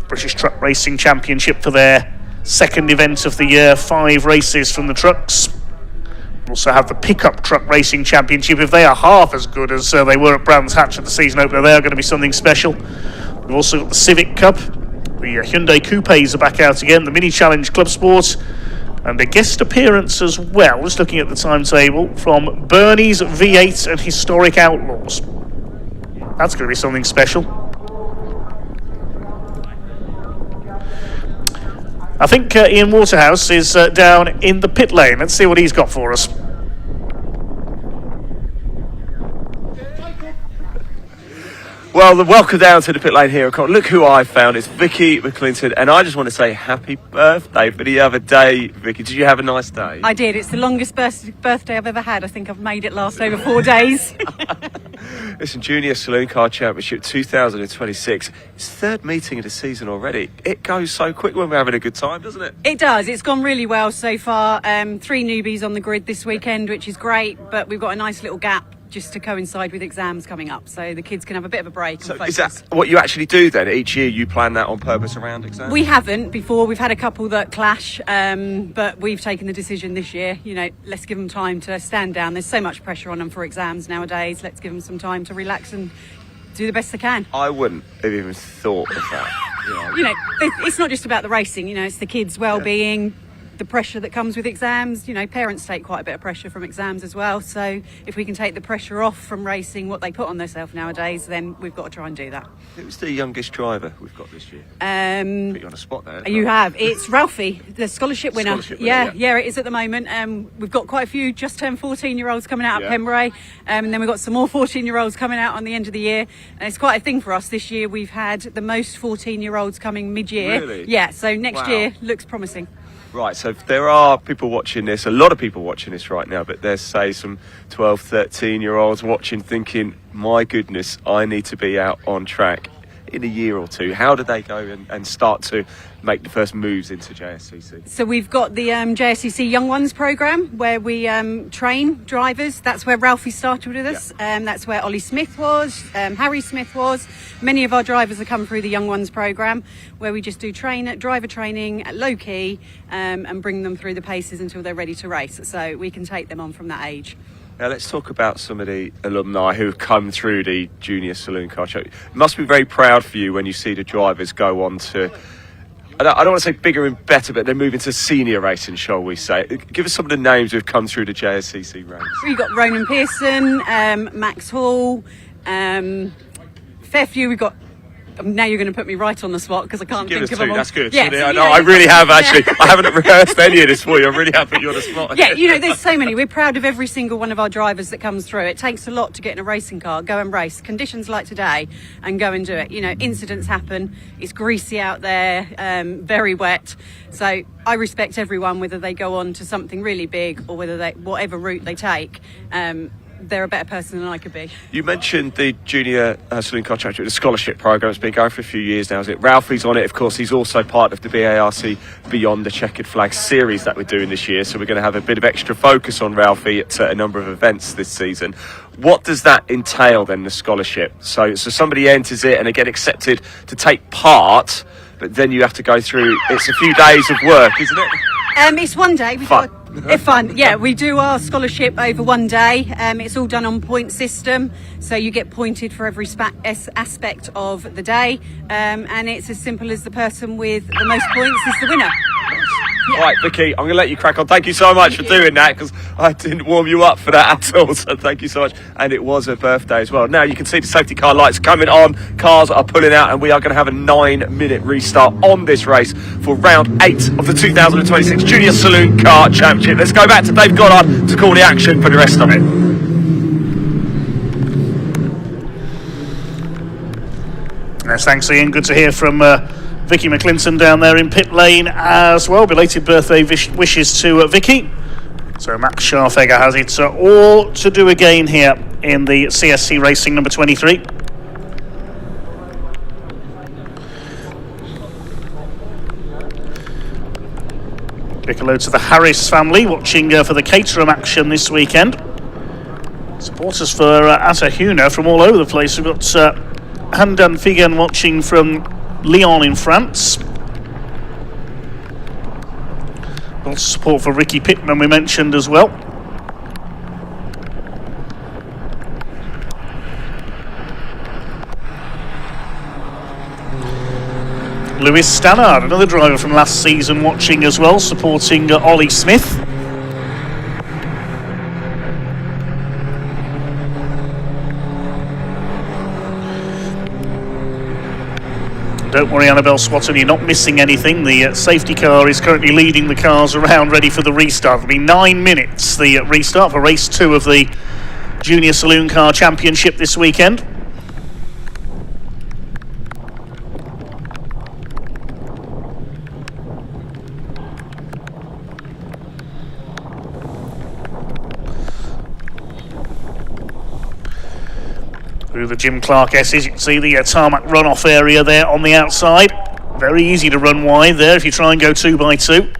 British Truck Racing Championship for their second event of the year, 5 races from the trucks. We'll also have the Pickup Truck Racing Championship. If they are half as good as they were at Brands Hatch at the season opener, they are going to be something special. We've also got the Civic Cup. The Hyundai Coupes are back out again. The Mini Challenge Club Sport. And a guest appearance as well, just looking at the timetable, from Bernie's V8 and Historic Outlaws. That's going to be something special. I think Ian Waterhouse is down in the pit lane. Let's see what he's got for us. Well, welcome down to the pit lane here. Look who I found. It's Vicky McClinton, and I just want to say happy birthday for the other day, Vicky. Did you have a nice day? I did. It's the longest birthday I've ever had. I think I've made it last over 4 days. Listen, Junior Saloon Car Championship 2026. It's third meeting of the season already. It goes so quick when we're having a good time, doesn't it? It does. It's gone really well so far. 3 newbies on the grid this weekend, which is great, but we've got a nice little gap just to coincide with exams coming up, so the kids can have a bit of a break and focus. Is that what you actually do then? Each year you plan that on purpose around exams? We haven't before. We've had a couple that clash, but we've taken the decision this year, let's give them time to stand down. There's so much pressure on them for exams nowadays. Let's give them some time to relax and do the best they can. I wouldn't have even thought of that. It's not just about the racing, it's the kids' well-being, the pressure that comes with exams. Parents take quite a bit of pressure from exams as well, so if we can take the pressure off from racing, what they put on themselves nowadays, then we've got to try and do that. Who's the youngest driver we've got this year? Put you on a spot there. You have. It's Ralphie, the scholarship winner. Scholarship winner, yeah, it is at the moment. We've got quite a few just turned 14-year-olds coming out of Pembrey, and then we've got some more 14-year-olds coming out on the end of the year, and it's quite a thing for us. This year we've had the most 14-year-olds coming mid-year. Really? Yeah, so next year looks promising. Right, so if there are people watching this, a lot of people watching this right now, but there's, say, some 12, 13-year-olds watching thinking, my goodness, I need to be out on track in a year or two. How do they go and start to make the first moves into JSCC? So we've got the JSCC Young Ones programme where we train drivers. That's where Ralphie started with us. That's where Ollie Smith was, Harry Smith was. Many of our drivers have come through the Young Ones programme where we just do driver training at low key and bring them through the paces until they're ready to race. So we can take them on from that age. Now let's talk about some of the alumni who have come through the Junior Saloon Car Championship. It must be very proud for you when you see the drivers go on to, I don't want to say bigger and better, but they're moving to senior racing, shall we say. Give us some of the names who've come through the JSCC ranks. We've got Ronan Pearson, Max Hall, fair few. We've got, now you're going to put me right on the spot because I can't think of them all. That's good. Yeah, I know, I really have actually. I haven't rehearsed any of this for you. I really have put you on the spot. Yeah, there's so many. We're proud of every single one of our drivers that comes through. It takes a lot to get in a racing car, go and race. Conditions like today, and go and do it. Incidents happen. It's greasy out there, very wet. So I respect everyone, whether they go on to something really big or whether whatever route they take. They're a better person than I could be. You mentioned the Junior Saloon Car Championship, the scholarship program. It's been going for a few years now, is it? Ralphie's on it, of course. He's also part of the BARC Beyond the Checkered Flag series that we're doing this year. So we're going to have a bit of extra focus on Ralphie at a number of events this season. What does that entail then, the scholarship? So somebody enters it and they get accepted to take part, but then you have to go through, it's a few days of work, isn't it? It's one day. Fun. Yeah, we do our scholarship over one day. It's all done on point system, so you get pointed for every aspect of the day, and it's as simple as the person with the most points is the winner. Yeah. Right, Vicky, I'm going to let you crack on. Thank you so much for doing that, because I didn't warm you up for that at all, so thank you so much. And it was her birthday as well. Now you can see the safety car lights coming on, cars are pulling out, and we are going to have a 9-minute restart on this race for round 8 of the 2026 Junior Saloon Car Championship. Let's go back to Dave Goddard to call the action for the rest of it. Yes, thanks Ian, good to hear from Vicky McClinton down there in pit lane as well. Belated birthday wishes to Vicky. So Max Scharfegger has it all to do again here in the CSC Racing number 23. Big hello to the Harris family watching for the Caterham action this weekend. Supporters for Atahuna from all over the place. We've got Handan Figan watching from Lyon in France. Lots of support for Ricky Pittman we mentioned as well. Lewis Stannard, another driver from last season, watching as well, supporting Ollie Smith. Don't worry, Annabelle Swatton, you're not missing anything. The safety car is currently leading the cars around, ready for the restart. It'll be 9 minutes, the restart for race 2 of the Junior Saloon Car Championship this weekend. Through the Jim Clark S's, you can see the tarmac runoff area there on the outside. Very easy to run wide there if you try and go 2x2.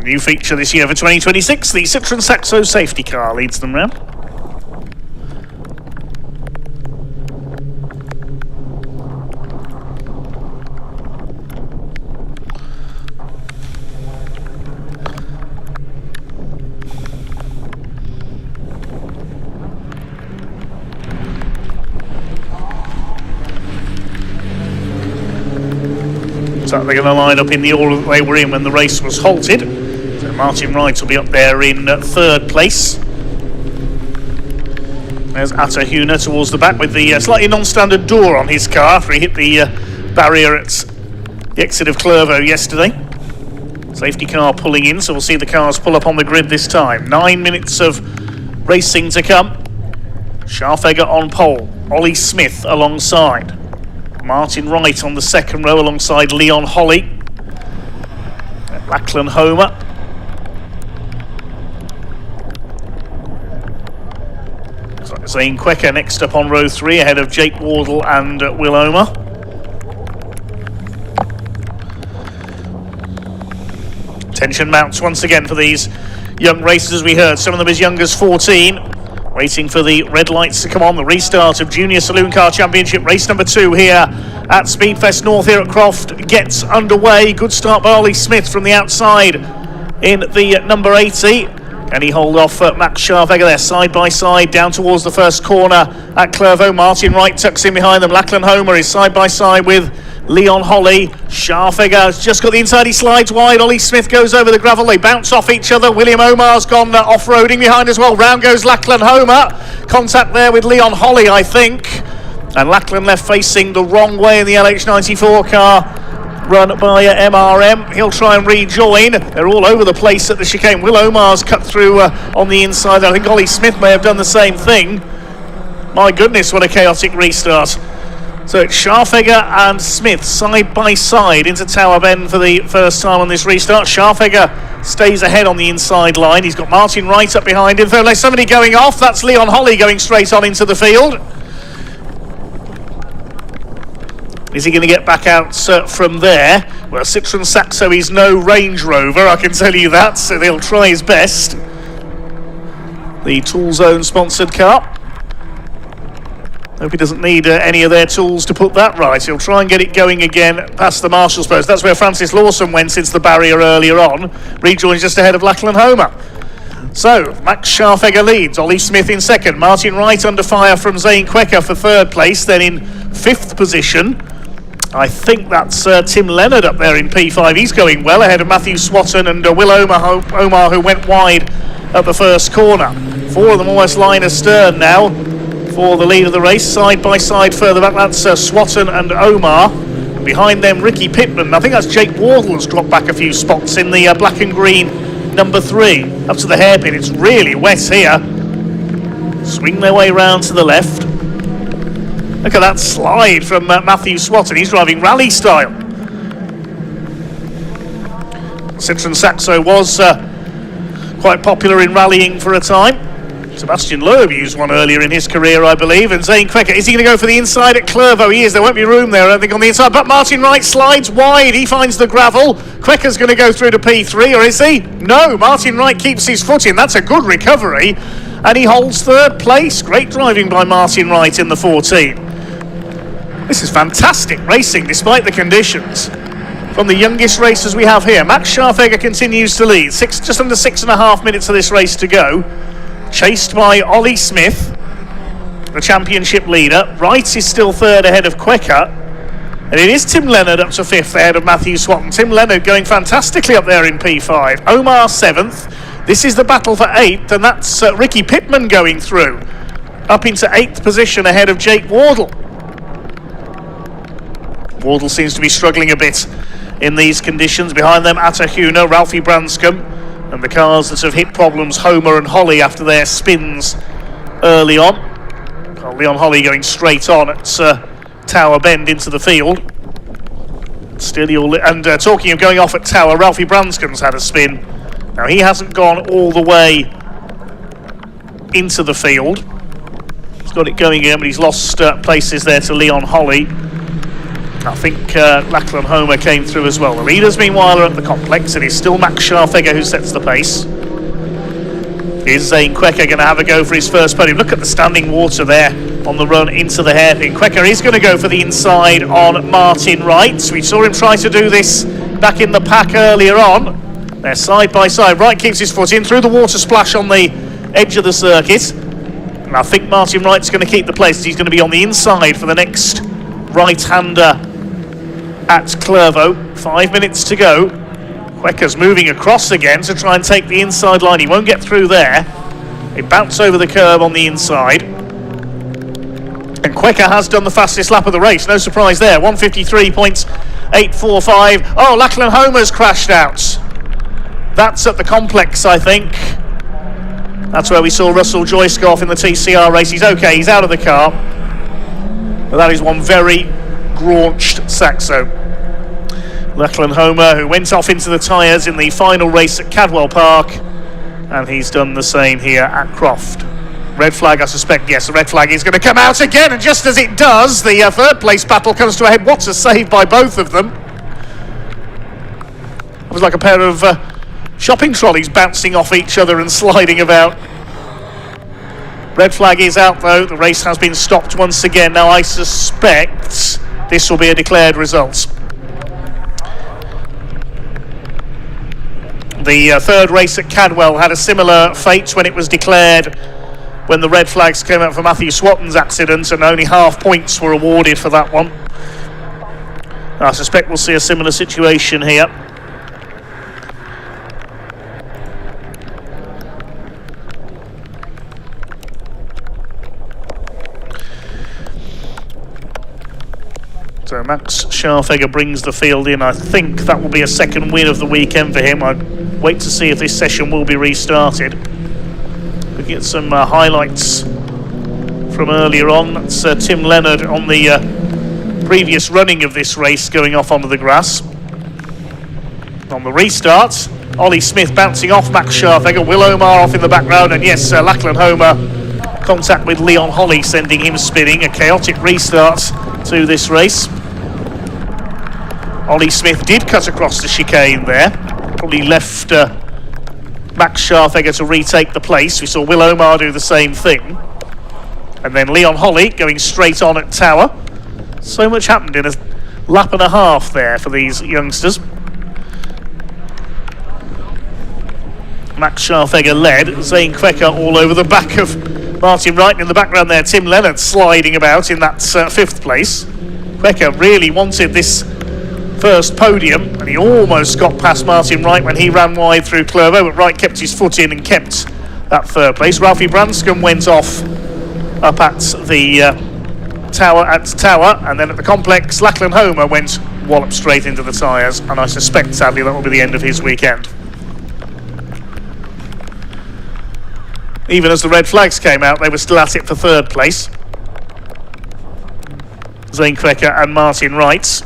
New feature this year for 2026, the Citroen Saxo safety car leads them round. So they're going to line up in the order that they were in when the race was halted. So Martin Wright will be up there in third place. There's Atahuna towards the back with the slightly non-standard door on his car after he hit the barrier at the exit of Clervaux yesterday. Safety car pulling in, so we'll see the cars pull up on the grid this time. 9 minutes of racing to come. Scharfegger on pole, Ollie Smith alongside. Martin Wright on the second row alongside Leon Holly. Lachlan Homer. Zane Quecker next up on row 3 ahead of Jake Wardle and Will Omer. Tension mounts once again for these young racers, as we heard. Some of them as young as 14. Waiting for the red lights to come on. The restart of Junior Saloon Car Championship, race number 2 here at Speedfest North here at Croft gets underway. Good start by Ollie Smith from the outside in the number 80. Can he hold off Max Scharfegger there side by side down towards the first corner at Clervaux? Martin Wright tucks in behind them. Lachlan Homer is side by side with Leon Holly. Scharfegger has just got the inside, he slides wide. Ollie Smith goes over the gravel, they bounce off each other. William Omar's gone off-roading behind as well. Round goes Lachlan Homer. Contact there with Leon Holly, I think. And Lachlan left facing the wrong way in the LH94 car run by MRM. He'll try and rejoin. They're all over the place at the chicane. Will Omar's cut through on the inside. I think Ollie Smith may have done the same thing. My goodness, what a chaotic restart. So it's Scharfegger and Smith side by side into Tower Bend for the first time on this restart. Scharfegger stays ahead on the inside line. He's got Martin Wright up behind him. There's somebody going off. That's Leon Holly going straight on into the field. Is he going to get back out from there? Well, Citroen Saxo is no Range Rover, I can tell you that, so they'll try his best. The Tool Zone sponsored car. Hope he doesn't need any of their tools to put that right. He'll try and get it going again past the Marshalls post. That's where Francis Lawson went into the barrier earlier on. Rejoins just ahead of Lachlan Homer. So, Max Scharfegger leads. Ollie Smith in second. Martin Wright under fire from Zane Quecker for third place. Then in fifth position, I think that's Tim Leonard up there in P5. He's going well ahead of Matthew Swatton and Will Omar, who went wide at the first corner. 4 of them almost line astern now for the lead of the race. Side by side further back, that's Swatton and Omar. Behind them, Ricky Pittman. I think that's Jake Wardle has dropped back a few spots in the black and green number 3. Up to the hairpin. It's really wet here. Swing their way round to the left. Look at that slide from Matthew Swatton. He's driving rally style. Citroen Saxo was quite popular in rallying for a time. Sebastian Loeb used one earlier in his career, I believe. And Zane Quecker, is he going to go for the inside at Clervaux? He is. There won't be room there, I don't think, on the inside. But Martin Wright slides wide. He finds the gravel. Quecker's going to go through to P3, or is he? No, Martin Wright keeps his foot in. That's a good recovery. And he holds third place. Great driving by Martin Wright in the 14. This is fantastic racing, despite the conditions. From the youngest racers we have here, Max Scharfegger continues to lead. Just under 6.5 minutes of this race to go. Chased by Ollie Smith, the championship leader. Wright is still third ahead of Quecker. And it is Tim Leonard up to fifth ahead of Matthew Swatton. Tim Leonard going fantastically up there in P5. Omar 7th. This is the battle for 8th, and that's Ricky Pittman going through. Up into 8th position ahead of Jake Wardle. Wardle seems to be struggling a bit in these conditions. Behind them, Atahuna, Ralphie Branscombe, and the cars that have hit problems, Homer and Holly, after their spins early on. Leon Holly going straight on at Tower Bend into the field. And talking of going off at Tower, Ralphie Branscombe's had a spin. Now, he hasn't gone all the way into the field. He's got it going again, but he's lost places there to Leon Holly. I think Lachlan Homer came through as well. The leaders, meanwhile, are at the complex. It is still Max Scharfegger who sets the pace. Is Zane Quecker going to have a go for his first podium? Look at the standing water there on the run into the hairpin. Quecker is going to go for the inside on Martin Wright. We saw him try to do this back in the pack earlier on. They're side by side. Wright keeps his foot in through the water splash on the edge of the circuit. And I think Martin Wright's going to keep the place. He's going to be on the inside for the next right-hander at Clervaux. 5 minutes to go. Quecker's moving across again to try and take the inside line. He won't get through there. They bounce over the curb on the inside. And Quecker has done the fastest lap of the race. No surprise there. 153.845. Oh, Lachlan Homer's crashed out. That's at the complex, I think. That's where we saw Russell Joyce go off in the TCR race. He's okay. He's out of the car. But that is one very graunched Saxo. Lachlan Homer, who went off into the tyres in the final race at Cadwell Park, and he's done the same here at Croft. Red flag, I suspect. Yes, the red flag is going to come out again, and just as it does, the third place battle comes to a head. What a save by both of them. It was like a pair of shopping trolleys bouncing off each other and sliding about. Red flag is out though. The race has been stopped once again. Now I suspect this will be a declared result. The third race at Cadwell had a similar fate when it was declared, when the red flags came out for Matthew Swatton's accident, and only half points were awarded for that one. I suspect we'll see a similar situation here. So Max Scharfegger brings the field in. I think that will be a second win of the weekend for him. I'd wait to see if this session will be restarted. Looking at some highlights from earlier on. That's Tim Leonard on the previous running of this race going off onto the grass. On the restart, Ollie Smith bouncing off Max Scharfegger, Will Omar off in the background, and yes, Lachlan Homer contact with Leon Holly sending him spinning. A chaotic restart to this race. Ollie Smith did cut across the chicane there, probably left Max Scharfegger to retake the place. We saw Will Omar do the same thing, and then Leon Holly going straight on at Tower. So much happened in a lap and a half there for these youngsters. Max Scharfegger led, Zane Quecker all over the back of Martin Wright. In the background there, Tim Leonard sliding about in that fifth place. Quecker really wanted this first podium, and he almost got past Martin Wright when he ran wide through Clervaux, but Wright kept his foot in and kept that third place. Ralphie Branscombe went off up at the Tower, and then at the complex, Lachlan Homer went wallop straight into the tyres, and I suspect, sadly, that will be the end of his weekend. Even as the red flags came out, they were still at it for third place. Zane Quecker and Martin Wright.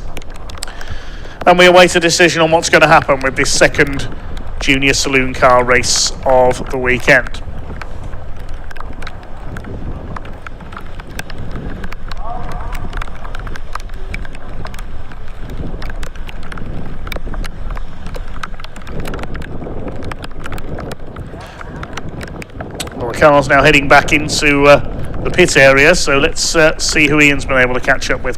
And we await a decision on what's going to happen with this second junior saloon car race of the weekend. Well, the car's now heading back into the pit area, so let's see who Ian's been able to catch up with.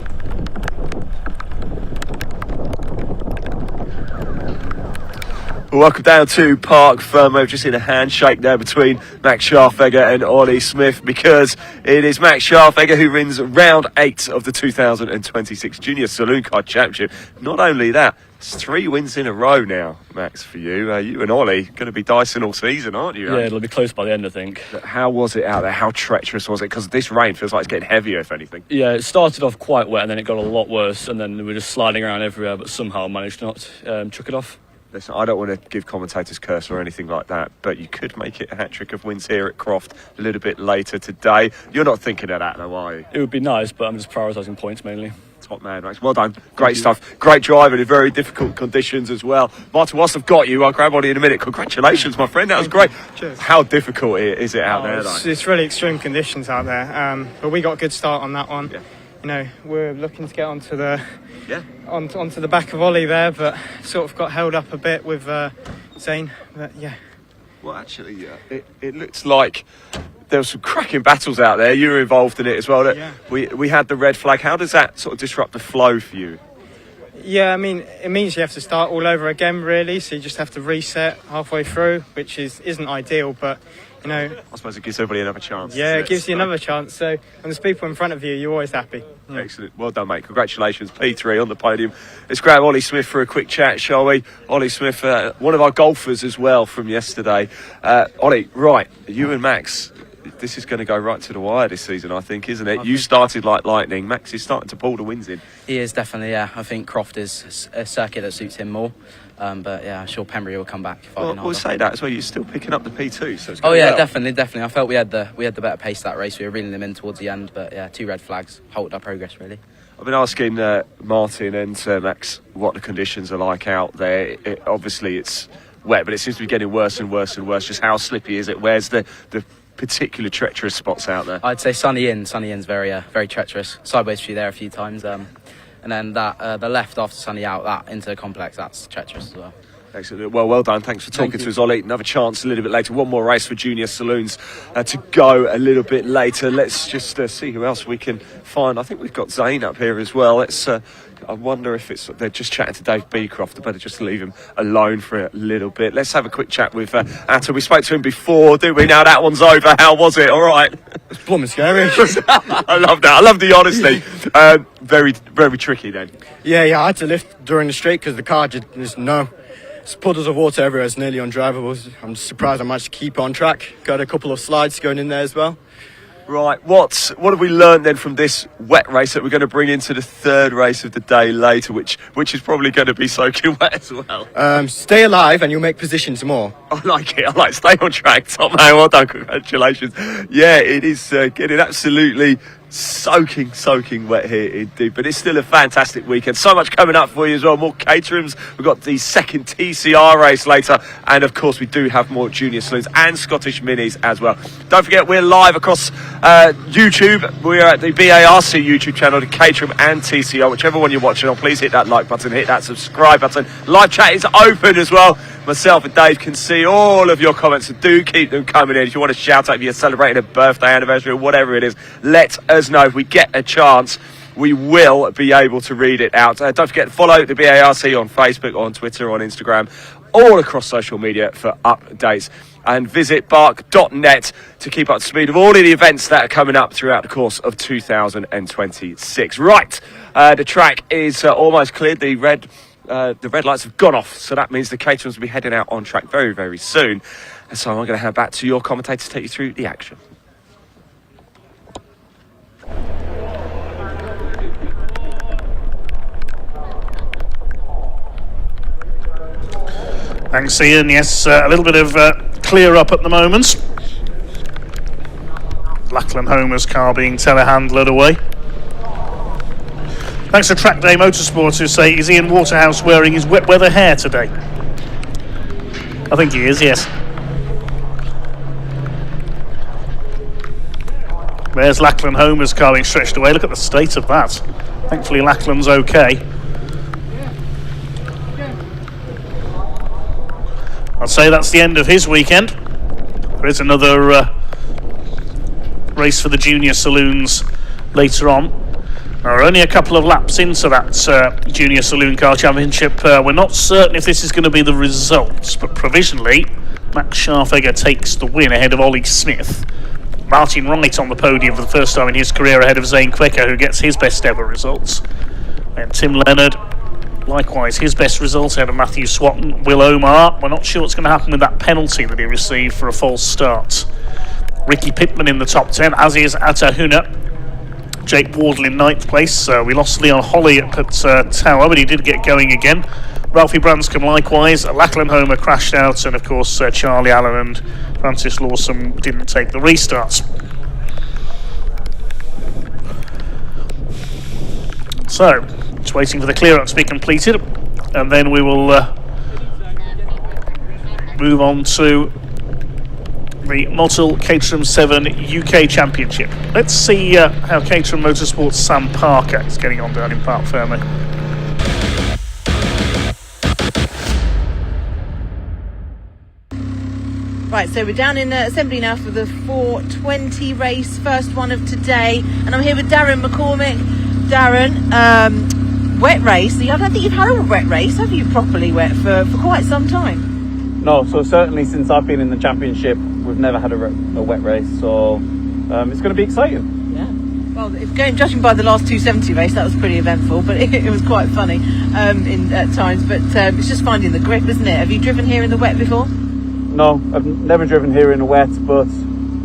Welcome down to Park Firm. We've just seen a handshake there between Max Scharfegger and Ollie Smith, because it is Max Scharfegger who wins round 8 of the 2026 Junior Saloon Car Championship. Not only that, it's 3 wins in a row now, Max, for you. You and Ollie going to be dicing all season, aren't you? Yeah, it'll be close by the end, I think. How was it out there? How treacherous was it? Because this rain feels like it's getting heavier, if anything. Yeah, it started off quite wet and then it got a lot worse, and then we were just sliding around everywhere, but somehow managed to not chuck it off. Listen, I don't want to give commentators curse or anything like that, but you could make it a hat-trick of wins here at Croft a little bit later today. You're not thinking of that, though, are you? It would be nice, but I'm just prioritising points mainly. Top man, Max. Well done. Great stuff. Great driving in very difficult conditions as well. Martin, whilst I've got you, I'll grab on you in a minute. Congratulations, my friend. That was great. Cheers. How difficult is it out there, though? It's really extreme conditions out there, but we got a good start on that one. Yeah. you know, we're looking to get onto the onto the back of Ollie there, but sort of got held up a bit with Zane. But yeah. Well, actually, it looks like there were some cracking battles out there. You were involved in it as well. Yeah. We had the red flag. How does that sort of disrupt the flow for you? Yeah, I mean, it means you have to start all over again, really. So you just have to reset halfway through, which isn't ideal, but you know. I suppose it gives everybody another chance. Yeah, it gives you another chance. So when there's people in front of you, you're always happy. Excellent. Well done, mate. Congratulations. P3 on the podium. Let's grab Ollie Smith for a quick chat, shall we? Ollie Smith, one of our golfers as well from yesterday. Ollie, right, you and Max, this is going to go right to the wire this season, I think, isn't it? You started like lightning. Max is starting to pull the wins in. He is definitely, yeah. I think Croft is a circuit that suits him more. But yeah, I'm sure Pembrey will come back. We'll say that as well. You're still picking up the P2, so it's oh yeah, well. definitely. I felt we had the better pace that race. We were reeling them in towards the end, but yeah, 2 red flags halted our progress really. I've been asking Martin and Max what the conditions are like out there. Obviously, it's wet, but it seems to be getting worse and worse and worse. Just how slippy is it? Where's the particular treacherous spots out there? I'd say Sunny Inn's very treacherous. Sideways through there a few times, and then that the left after Sunny Out, that into the complex, that's treacherous as well. Excellent. Well done. Thanks for talking to us, Ollie. Another chance a little bit later. One more race for Junior Saloons to go a little bit later. Let's just see who else we can find. I think we've got Zane up here as well. Let's. I wonder if they're just chatting to Dave Beecroft. I better just leave him alone for a little bit. Let's have a quick chat with Atta. We spoke to him before, didn't we? Now that one's over. How was it? All right. It's blooming scary. I love that. I love the honesty. Very, very tricky then. Yeah, I had to lift during the straight because the car just puddles of water everywhere. It's nearly undrivable. I'm surprised I managed to keep on track. Got a couple of slides going in there as well. Right, what have we learned then from this wet race that we're going to bring into the third race of the day later, which is probably going to be soaking wet as well? Stay alive and you'll make positions more. I like it. I like stay on track. Top man, well done. Congratulations. Yeah, it is getting absolutely soaking wet here indeed, but it's still a fantastic weekend. So much coming up for you as well. More Caterhams. We've got the second TCR race later, and of course we do have more Junior Saloons and Scottish Minis as well. Don't forget, we're live across YouTube. We're at the BARC YouTube channel, the Caterham and TCR, whichever one you're watching on. Please hit that like button, hit that subscribe button. Live chat is open as well. Myself and Dave can see all of your comments, so do keep them coming in. If you want to shout out if you're celebrating a birthday, anniversary, or whatever it is, let us know. If we get a chance, we will be able to read it out. Don't forget to follow the BARC on Facebook, on Twitter, on Instagram, all across social media for updates. And visit barc.net to keep up to speed of all of the events that are coming up throughout the course of 2026. Right, the track is almost cleared. The red lights have gone off, so that means the Caterhams will be heading out on track very, very soon. And so I'm going to hand back to your commentator to take you through the action. Thanks, Ian. Yes, a little bit of clear up at the moment. Lachlan Homer's car being telehandlered away. Thanks to Track Day Motorsports, who say, is Ian Waterhouse wearing his wet weather hair today? I think he is, yes. There's Lachlan Homer's car being stretched away. Look at the state of that. Thankfully, Lachlan's okay. I'd say that's the end of his weekend. There is another race for the Junior Saloons later on. Now, we're only a couple of laps into that Junior Saloon Car Championship. We're not certain if this is going to be the results, but provisionally, Max Scharfegger takes the win ahead of Ollie Smith. Martin Wright on the podium for the first time in his career ahead of Zane Quicker, who gets his best ever results. And Tim Leonard, likewise, his best results ahead of Matthew Swatton. Will Omar, we're not sure what's going to happen with that penalty that he received for a false start. Ricky Pittman in the top 10, as is Atahuna. Jake Wardle in 9th place. We lost Leon Holly at Tower, but he did get going again. Ralphie Branscombe likewise. Lachlan Homer crashed out, and of course Charlie Allen and Francis Lawson didn't take the restarts. So, just waiting for the clear-up to be completed, and then we will move on to the MOTUL Caterham 7 UK Championship. Let's see how Caterham Motorsport's Sam Parker is getting on down in Parc Fermé. Right, so we're down in assembly now for the 420 race, first one of today, and I'm here with Darren McCormick. Darren, wet race. I don't think you've had a wet race, have you, properly wet for quite some time? No, so certainly since I've been in the championship, we've never had a wet race, so it's going to be exciting. Well, judging by the last 270 race, that was pretty eventful, but it was quite funny at times. But it's just finding the grip, isn't it? Have you driven here in the wet before? No, I've never driven here in the wet, but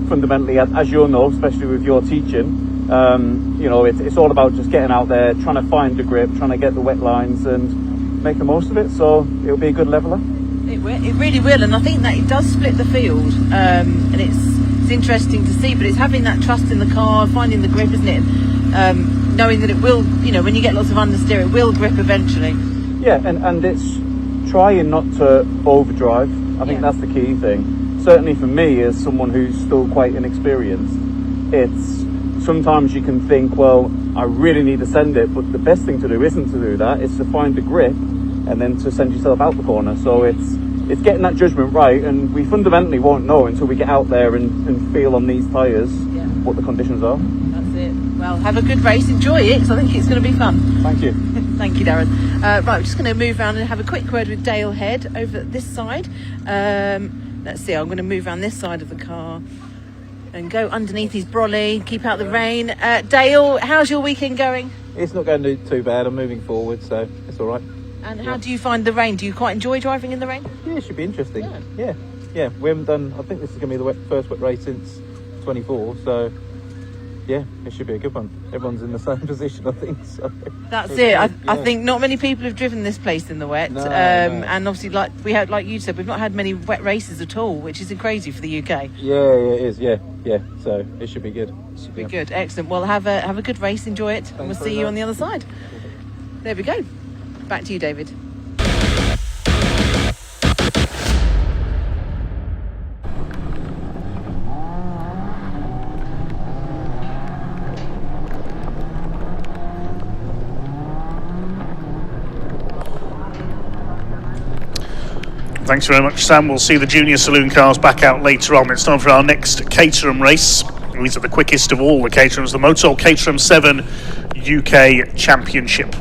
fundamentally, as you'll know, especially with your teaching, it's all about just getting out there, trying to find the grip, trying to get the wet lines and make the most of it. So it'll be a good leveller. It really will, and I think that it does split the field, and it's interesting to see. But it's having that trust in the car, finding the grip, isn't it? Knowing that it will, when you get lots of understeer, it will grip eventually. Yeah, and it's trying not to overdrive. I think that's the key thing. Certainly for me, as someone who's still quite inexperienced, it's sometimes you can think, well, I really need to send it, but the best thing to do isn't to do that. It's to find the grip and then to send yourself out the corner. So it's getting that judgment right, and we fundamentally won't know until we get out there and feel on these tyres what the conditions are. That's it. Well, have a good race, enjoy it, because I think it's going to be fun. Thank you. Thank you, Darren. Right, we're just going to move around and have a quick word with Dale Head over this side. Let's see, I'm going to move around this side of the car and go underneath his brolly, keep out the rain. Dale, how's your weekend going? It's not going too bad. I'm moving forward, so it's all right. And how do you find the rain? Do you quite enjoy driving in the rain? Yeah, it should be interesting. Yeah. We haven't done. I think this is going to be the first wet race since 24. So yeah, it should be a good one. Everyone's in the same position, I think. So that's it. I think not many people have driven this place in the wet, No. and obviously, like you said, we've not had many wet races at all, which is crazy for the UK. Yeah, it is. Yeah. So it should be good. Should be good. Excellent. Well, have a good race. Enjoy it, and we'll see you on the other side. There we go. Back to you, David. Thanks very much, Sam. We'll see the junior saloon cars back out later on. It's time for our next Caterham race. These are the quickest of all the Caterhams, the MOTUL Caterham 7 UK Championship.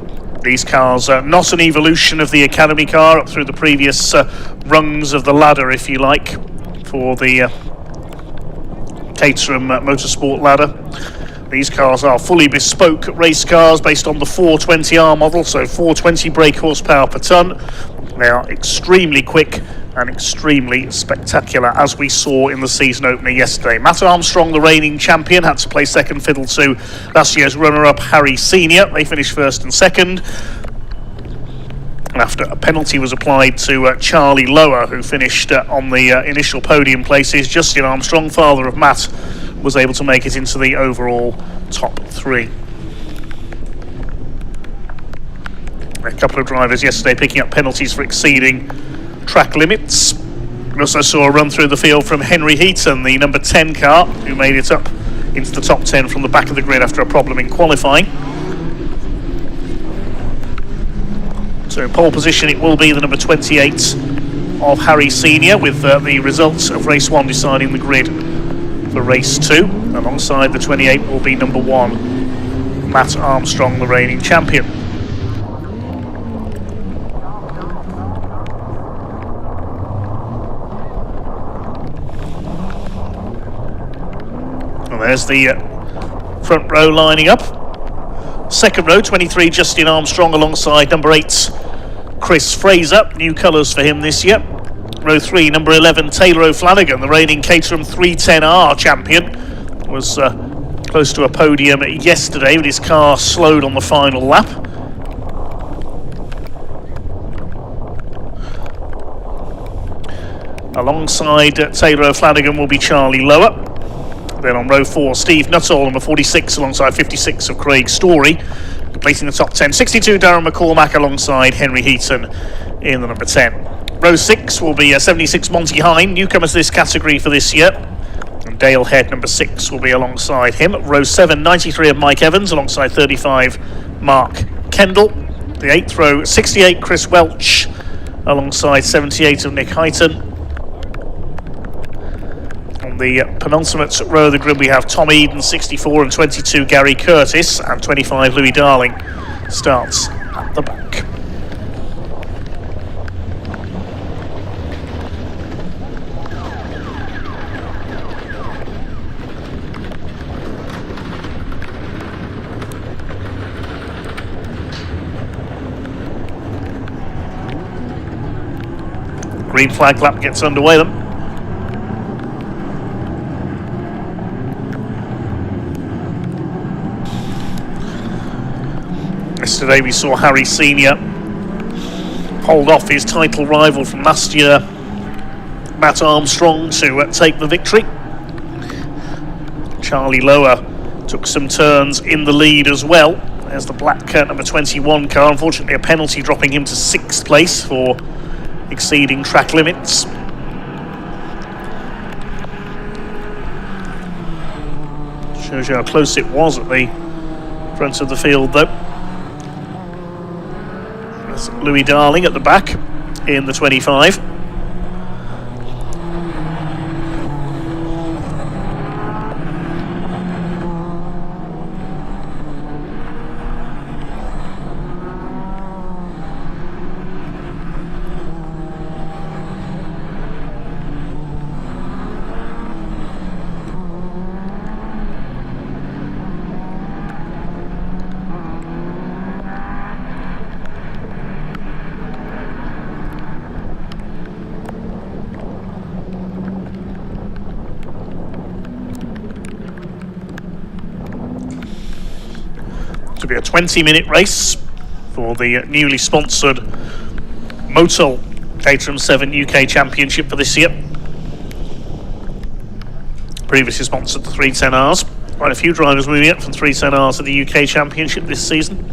These cars are not an evolution of the Academy car up through the previous rungs of the ladder, if you like, for the Caterham Motorsport ladder. These cars are fully bespoke race cars based on the 420R model, so 420 brake horsepower per tonne. They are extremely quick and extremely spectacular, as we saw in the season opener yesterday. Matt Armstrong, the reigning champion, had to play second fiddle to last year's runner-up Harry Senior. They finished first and second. And after a penalty was applied to Charlie Lower, who finished on the initial podium places, Justin Armstrong, father of Matt, was able to make it into the overall top three. A couple of drivers yesterday picking up penalties for exceeding track limits. We also saw a run through the field from Henry Heaton, the number 10 car, who made it up into the top 10 from the back of the grid after a problem in qualifying. So in pole position it will be the number 28 of Harry Senior, with the results of race 1 deciding the grid for race 2. Alongside the 28 will be number 1, Matt Armstrong, the reigning champion. And there's the front row lining up. Second row, 23 Justin Armstrong alongside number 8 Chris Fraser. New colours for him this year. Row 3, number 11 Taylor O'Flanagan, the reigning Caterham 310R champion. Was close to a podium yesterday, but his car slowed on the final lap. Alongside Taylor O'Flanagan will be Charlie Lower. Then on row 4, Steve Nuttall, number 46, alongside 56 of Craig Story, completing the top 10. 62 Darren McCormack alongside Henry Heaton in the number 10. Row 6 will be 76 Monty Hine, newcomer to this category for this year. And Dale Head, number 6, will be alongside him. Row 7, 93 of Mike Evans, alongside 35 Mark Kendall. The 8th row, 68 Chris Welch, alongside 78 of Nick Heighton. On the penultimate row of the grid, we have Tom Eden, 64, and 22 Gary Curtis, and 25 Louis Darling starts at the back. Green flag lap gets underway then. Yesterday we saw Harry Senior hold off his title rival from last year, Matt Armstrong, to take the victory. Charlie Lower took some turns in the lead as well. There's the black number 21 car. Unfortunately, a penalty dropping him to 6th place for exceeding track limits. Shows you how close it was at the front of the field though. There's Louis Darling at the back in the 25. To be a 20-minute race for the newly sponsored MOTUL Caterham 7 UK Championship for this year. Previously sponsored the 310Rs. Quite a few drivers moving up from 310Rs to the UK Championship this season.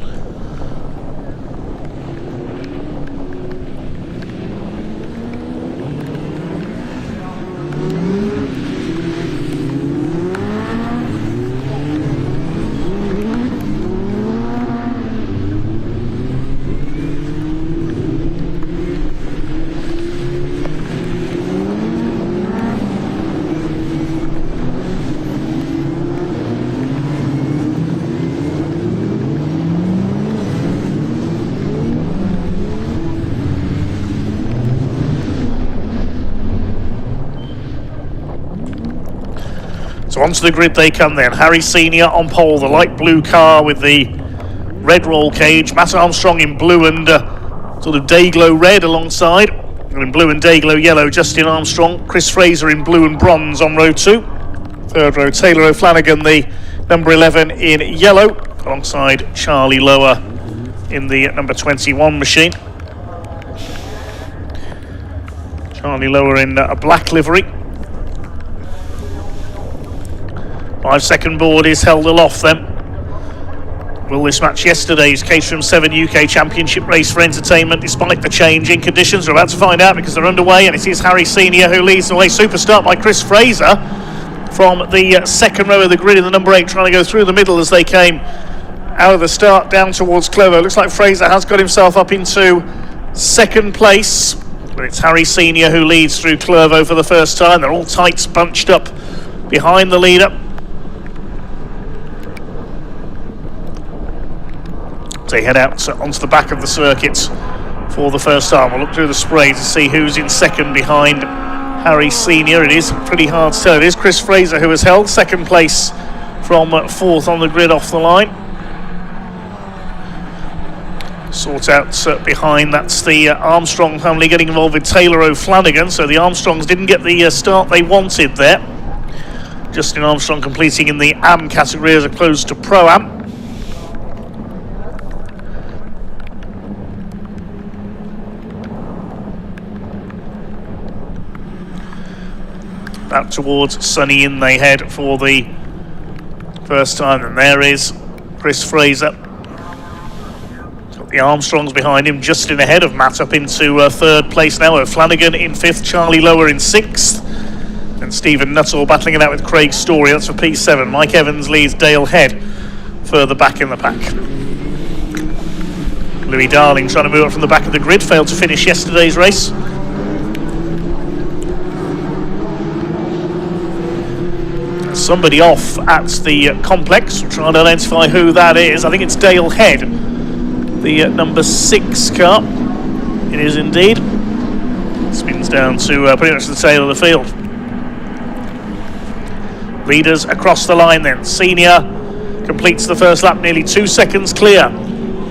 So onto the grid they come then. Harry Senior on pole, the light blue car with the red roll cage. Matt Armstrong in blue and sort of day-glow red alongside. And in blue and day-glow yellow, Justin Armstrong. Chris Fraser in blue and bronze on row 2. Third row, Taylor O'Flanagan, the number 11 in yellow, alongside Charlie Lower in the number 21 machine. Charlie Lower in a black livery. 5-second board is held aloft then. Will this match yesterday's Caterham 7 UK Championship race for entertainment despite the change in conditions? We're about to find out because they're underway, and it is Harry Senior who leads the way. Super start by Chris Fraser from the second row of the grid in the number 8, trying to go through the middle as they came out of the start down towards Clover. Looks like Fraser has got himself up into second place, but it's Harry Senior who leads through Clervo for the first time. They're all tights bunched up behind the leader. They head out onto the back of the circuit for the first time. We'll look through the spray to see who's in second behind Harry Senior. It is pretty hard to tell. It is Chris Fraser who has held second place from fourth on the grid off the line. Sort out behind, that's the Armstrong family getting involved with Taylor O'Flanagan. So the Armstrongs didn't get the start they wanted there. Justin Armstrong completing in the AM category as opposed to Pro-Am. Back towards Sunny Inn they head for the first time, and there is Chris Fraser. Got The Armstrongs behind him, Justin ahead of Matt up into third place now. O'Flanagan in fifth, Charlie Lower in sixth. And Stephen Nuttall battling it out with Craig Story. That's for P7. Mike Evans leads Dale Head further back in the pack. Louis Darling trying to move up from the back of the grid, failed to finish yesterday's race. Somebody off at the complex. We're trying to identify who that is. I think it's Dale Head, the number 6 car. It is indeed. Spins down to pretty much the tail of the field. Leaders across the line then. Senior completes the first lap, nearly 2 seconds clear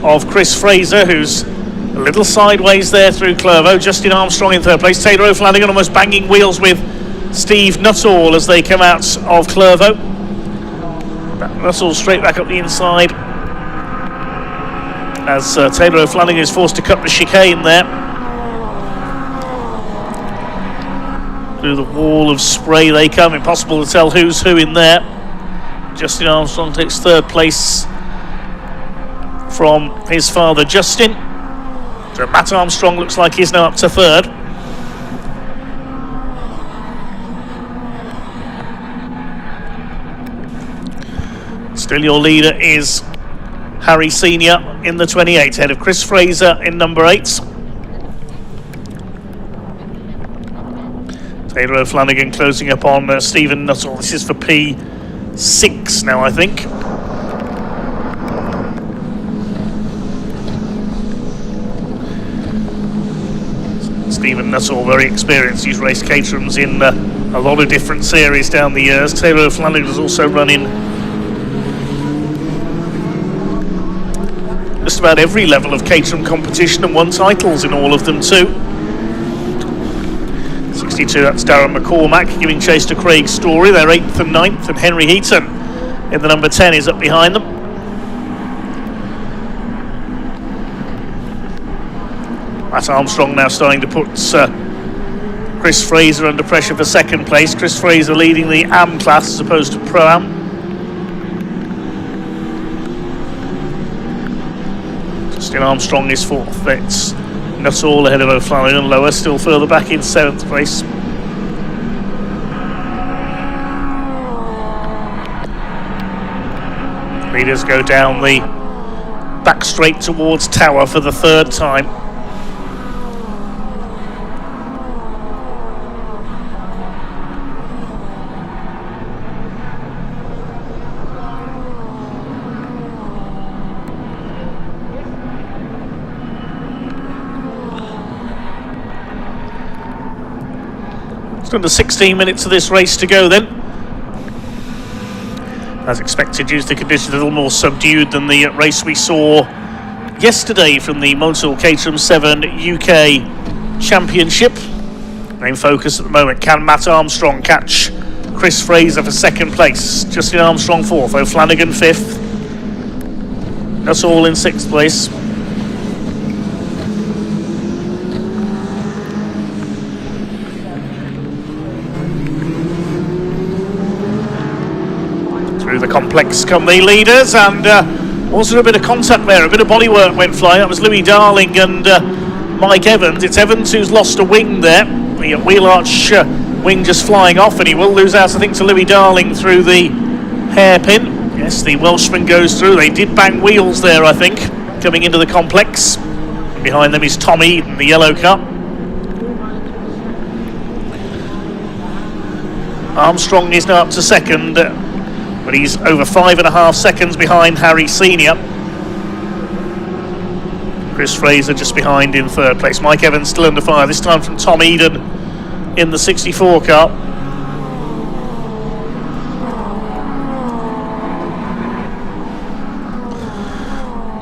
of Chris Fraser, who's a little sideways there through Clervaux. Justin Armstrong in third place. Taylor O'Flanagan almost banging wheels with Steve Nuttall as they come out of Clervaux. Nuttall straight back up the inside as Taylor O'Flanagan is forced to cut the chicane there. Through the wall of spray they come. Impossible to tell who's who in there. Justin Armstrong takes third place from his father Justin. So Matt Armstrong looks like he's now up to third. Still your leader is Harry Senior in the 28, ahead of Chris Fraser in number 8. Taylor O'Flanagan closing up on Stephen Nuttall. This is for P6 now, I think. Stephen Nuttall, very experienced. He's raced Caterhams in a lot of different series down the years. Taylor O'Flanagan is also running just about every level of Caterham competition and won titles in all of them too. 62, that's Darren McCormack giving chase to Craig Story. They're 8th and 9th, and Henry Heaton in the number 10 is up behind them. Matt Armstrong now starting to put Chris Fraser under pressure for second place. Chris Fraser leading the AM class as opposed to Pro-Am. Justin Armstrong is fourth. It's Nuttall ahead of O'Flanagan. Lower still further back in 7th place. Leaders go down the back straight towards Tower for the third time. Under 16 minutes of this race to go then. As expected, due to the conditions a little more subdued than the race we saw yesterday from the MOTUL Caterham 7 UK Championship. Main focus at the moment, can Matt Armstrong catch Chris Fraser for second place? Justin Armstrong fourth, O'Flanagan fifth. That's all in 6th place. Through the complex come the leaders, and also a bit of contact there, a bit of bodywork went flying. That was Louis Darling and Mike Evans. It's Evans who's lost a wing there. The wheel arch wing just flying off, and he will lose out, I think, to Louis Darling through the hairpin. Yes, the Welshman goes through. They did bang wheels there, I think, coming into the complex. Behind them is Tom Eden, the yellow car. Armstrong is now up to second, but he's over 5.5 seconds behind Harry Senior. Chris Fraser just behind in third place. Mike Evans still under fire, this time from Tom Eden in the 64 car.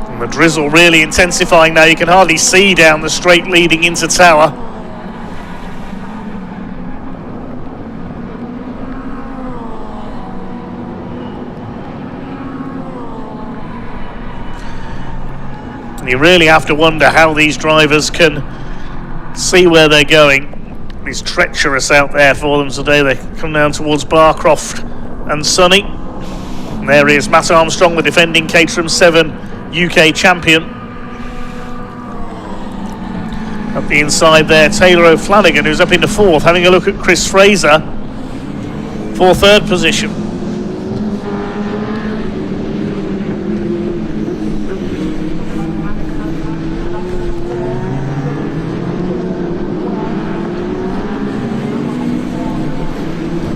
And the drizzle really intensifying now. You can hardly see down the straight leading into Tower. You really have to wonder how these drivers can see where they're going. It's treacherous out there for them today. They come down towards Croft and Sunny. And there is Matt Armstrong, the defending Caterham 7 UK champion. Up the inside there, Taylor O'Flanagan, who's up into fourth, having a look at Chris Fraser for third position.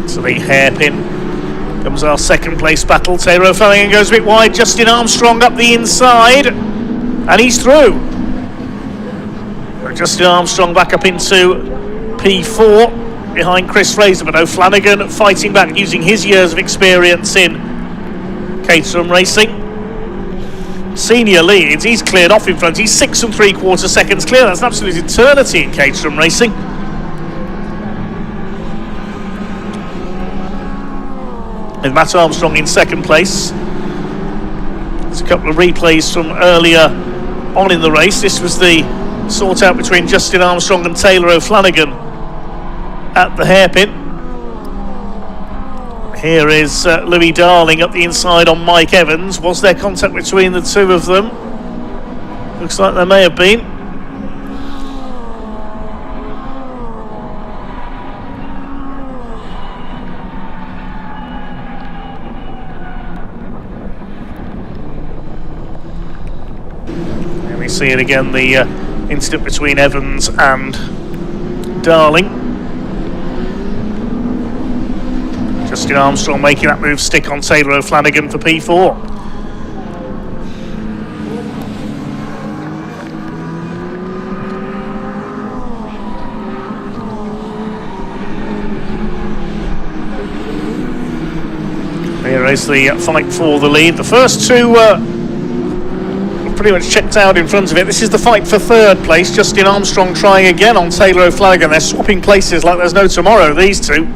So the hairpin comes our second place battle. Taylor O'Flanagan goes a bit wide, Justin Armstrong up the inside, and he's through. Justin Armstrong back up into P4 behind Chris Fraser, but O'Flanagan fighting back using his years of experience in Caterham racing. Senior leads, he's cleared off in front, he's 6 3/4 seconds clear. That's an absolute eternity in Caterham racing. With Matt Armstrong in second place. There's a couple of replays from earlier on in the race. This was the sort out between Justin Armstrong and Taylor O'Flanagan at the hairpin. Here is Louis Darling up the inside on Mike Evans. Was there contact between the two of them? Looks like there may have been. And we see it again, the incident between Evans and Darling. Justin Armstrong making that move stick on Taylor O'Flanagan for P4. Here is the fight for the lead. The first two pretty much checked out in front of it. This is the fight for third place. Justin Armstrong trying again on Taylor O'Flanagan. They're swapping places like there's no tomorrow, these two.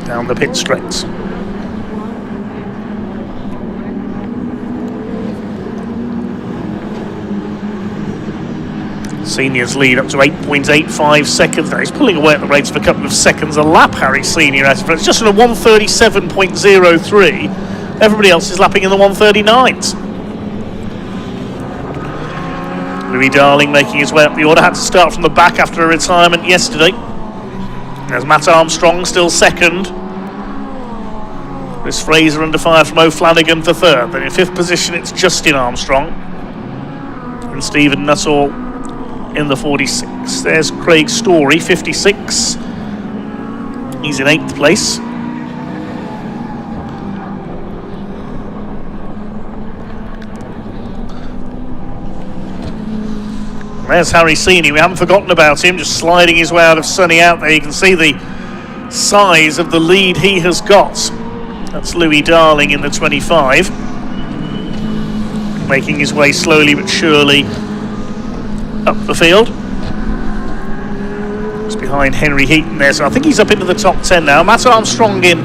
Down the pit straight. Senior's lead up to 8.85 seconds. Now he's pulling away at the rates of a couple of seconds a lap, Harry Senior has. It's just on a 1:37.03. Everybody else is lapping in the 1:39s. Louis Darling making his way up the order. Had to start from the back after a retirement yesterday. There's Matt Armstrong still second. Chris Fraser under fire from O'Flanagan for third. Then in fifth position it's Justin Armstrong. And Stephen Nuttall in the 46. There's Craig Story, 56. He's in 8th place. There's Harry Senior. We haven't forgotten about him, just sliding his way out of sunny out there. You can see the size of the lead he has got. That's Louis Darling in the 25. Making his way slowly but surely up the field. It's behind Henry Heaton there, so I think he's up into the top 10 now. Matt Armstrong in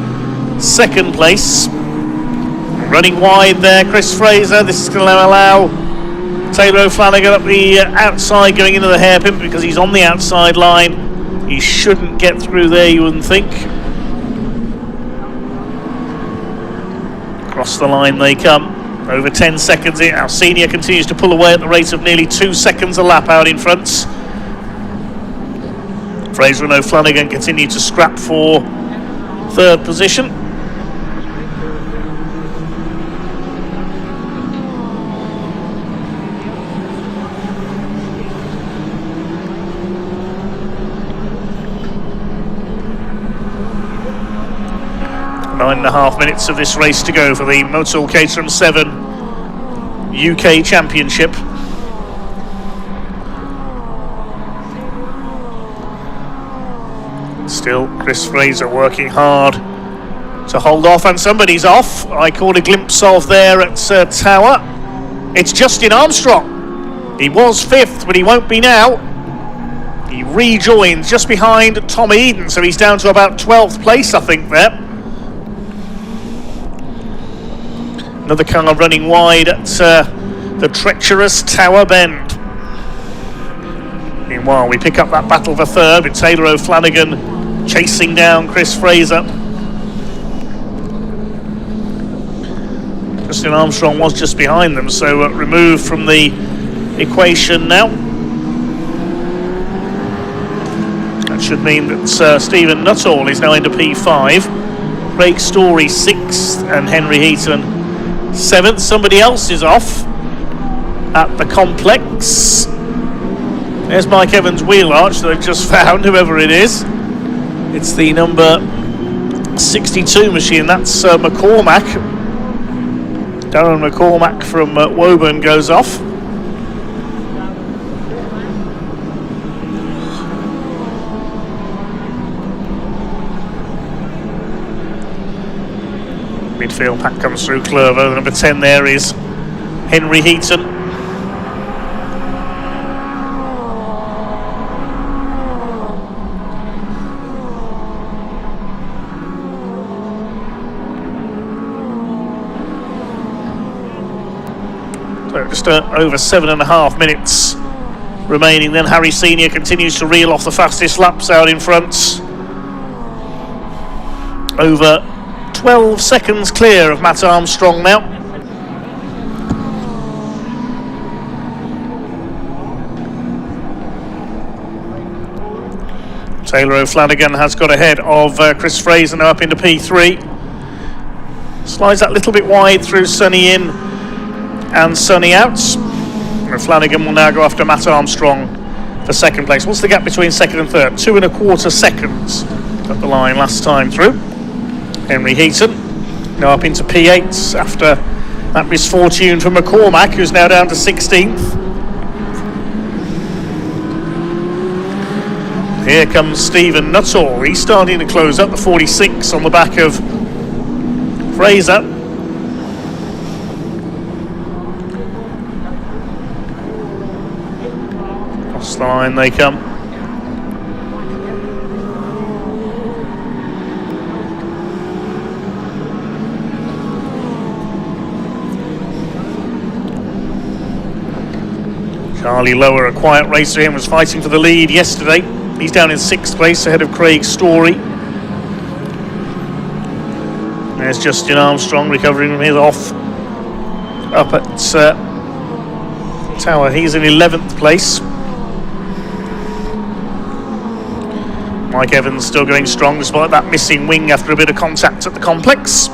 second place. Running wide there, Chris Fraser. This is going to allow Taylor O'Flanagan up the outside going into the hairpin because he's on the outside line. He shouldn't get through there, you wouldn't think. Across the line they come. Over 10 seconds in. Our Senior continues to pull away at the rate of nearly 2 seconds a lap out in front. Fraser and O'Flanagan continue to scrap for third position. Nine and a half minutes of this race to go for the MOTUL Caterham 7 UK Championship. Still, Chris Fraser working hard to hold off, and somebody's off. I caught a glimpse of there at Tower. It's Justin Armstrong. He was 5th, but he won't be now. He rejoins just behind Tom Eden, so he's down to about 12th place, I think, there. Another car running wide at the treacherous Tower Bend. Meanwhile, we pick up that battle for third with Taylor O'Flanagan chasing down Chris Fraser. Justin Armstrong was just behind them, so removed from the equation now. That should mean that Stephen Nuttall is now into P5, Craig Story 6th, and Henry Heaton 7th. Somebody else is off at the complex. There's Mike Evans' wheel arch that they've just found, whoever it is. It's the number 62 machine. That's McCormack. Darren McCormack from Woburn goes off. Midfield pack comes through Clervo. The number 10 there is Henry Heaton. So just over 7.5 minutes remaining. Then Harry Senior continues to reel off the fastest laps out in front. Over 12 seconds clear of Matt Armstrong now. Taylor O'Flanagan has got ahead of Chris Fraser now up into P3. Slides that little bit wide through Sonny in and Sonny out. O'Flanagan will now go after Matt Armstrong for second place. What's the gap between second and third? 2.25 seconds at the line last time through. Henry Heaton now up into P8 after that misfortune for McCormack, who's now down to 16th. Here comes Stephen Nuttall. He's starting to close up the 46 on the back of Fraser. Across the line they come. Charlie Lower, a quiet racer, him was fighting for the lead yesterday. He's down in 6th place ahead of Craig Story. There's Justin Armstrong recovering from his off up at Tower. He's in 11th place. Mike Evans still going strong despite that missing wing after a bit of contact at the complex.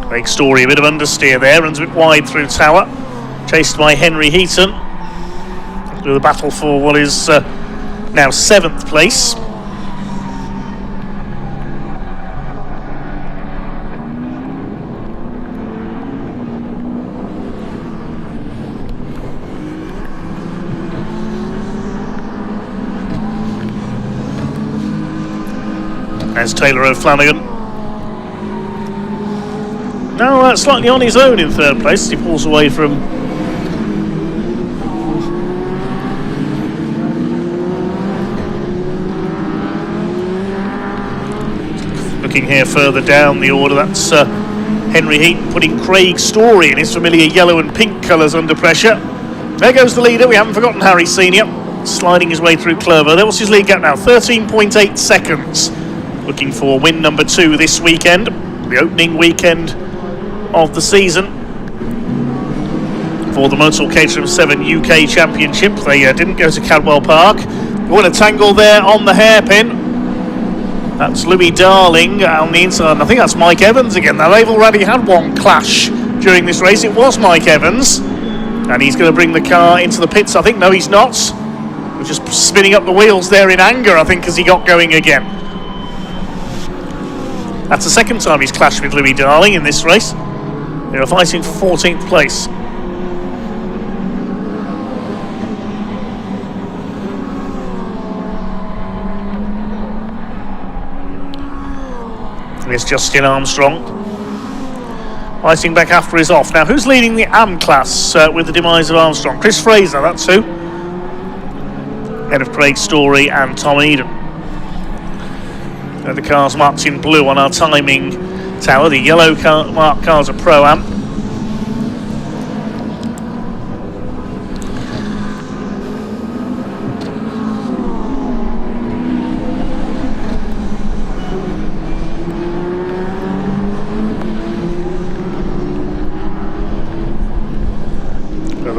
Craig Story, a bit of understeer there, runs a bit wide through Tower, chased by Henry Heaton. Through the battle for what is now 7th place. There's Taylor O'Flanagan. Now slightly on his own in 3rd place. He pulls away from looking here further down the order. That's Henry Heaton putting Craig Story in his familiar yellow and pink colours under pressure. There goes the leader. We haven't forgotten Harry Senior sliding his way through Clervo. There was his lead gap now, 13.8 seconds. Looking for win number 2 this weekend, the opening weekend of the season for the MOTUL Caterham 7 UK Championship. They didn't go to Cadwell Park. What a tangle there on the hairpin. That's Louis Darling on the inside, and I think that's Mike Evans again. Now they've already had one clash during this race. It was Mike Evans, and he's going to bring the car into the pits. I think, no, he's not. We're just spinning up the wheels there in anger, I think, as he got going again. That's the second time he's clashed with Louis Darling in this race. They are fighting for 14th place. There's Justin Armstrong fighting back after his off. Now, who's leading the AM class with the demise of Armstrong? Chris Fraser, that's who. Head of Craig Story and Tom Eden. The cars marked in blue on our timing tower. The yellow marked cars are Pro-Am.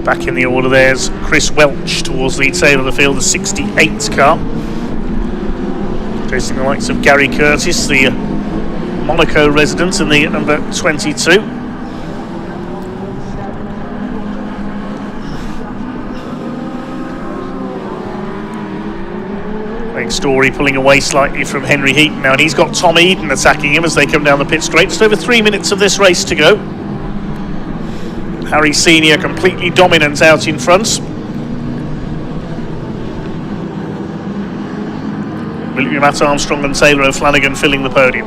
Back in the order, there's Chris Welch towards the tail of the field, the 68 car. Facing the likes of Gary Curtis, the Monaco resident, in the number 22. Craig Story pulling away slightly from Henry Heaton now, and he's got Tom Eden attacking him as they come down the pit straight. Just over 3 minutes of this race to go. Harry Senior completely dominant out in front. William Matt Armstrong and Taylor O'Flanagan filling the podium.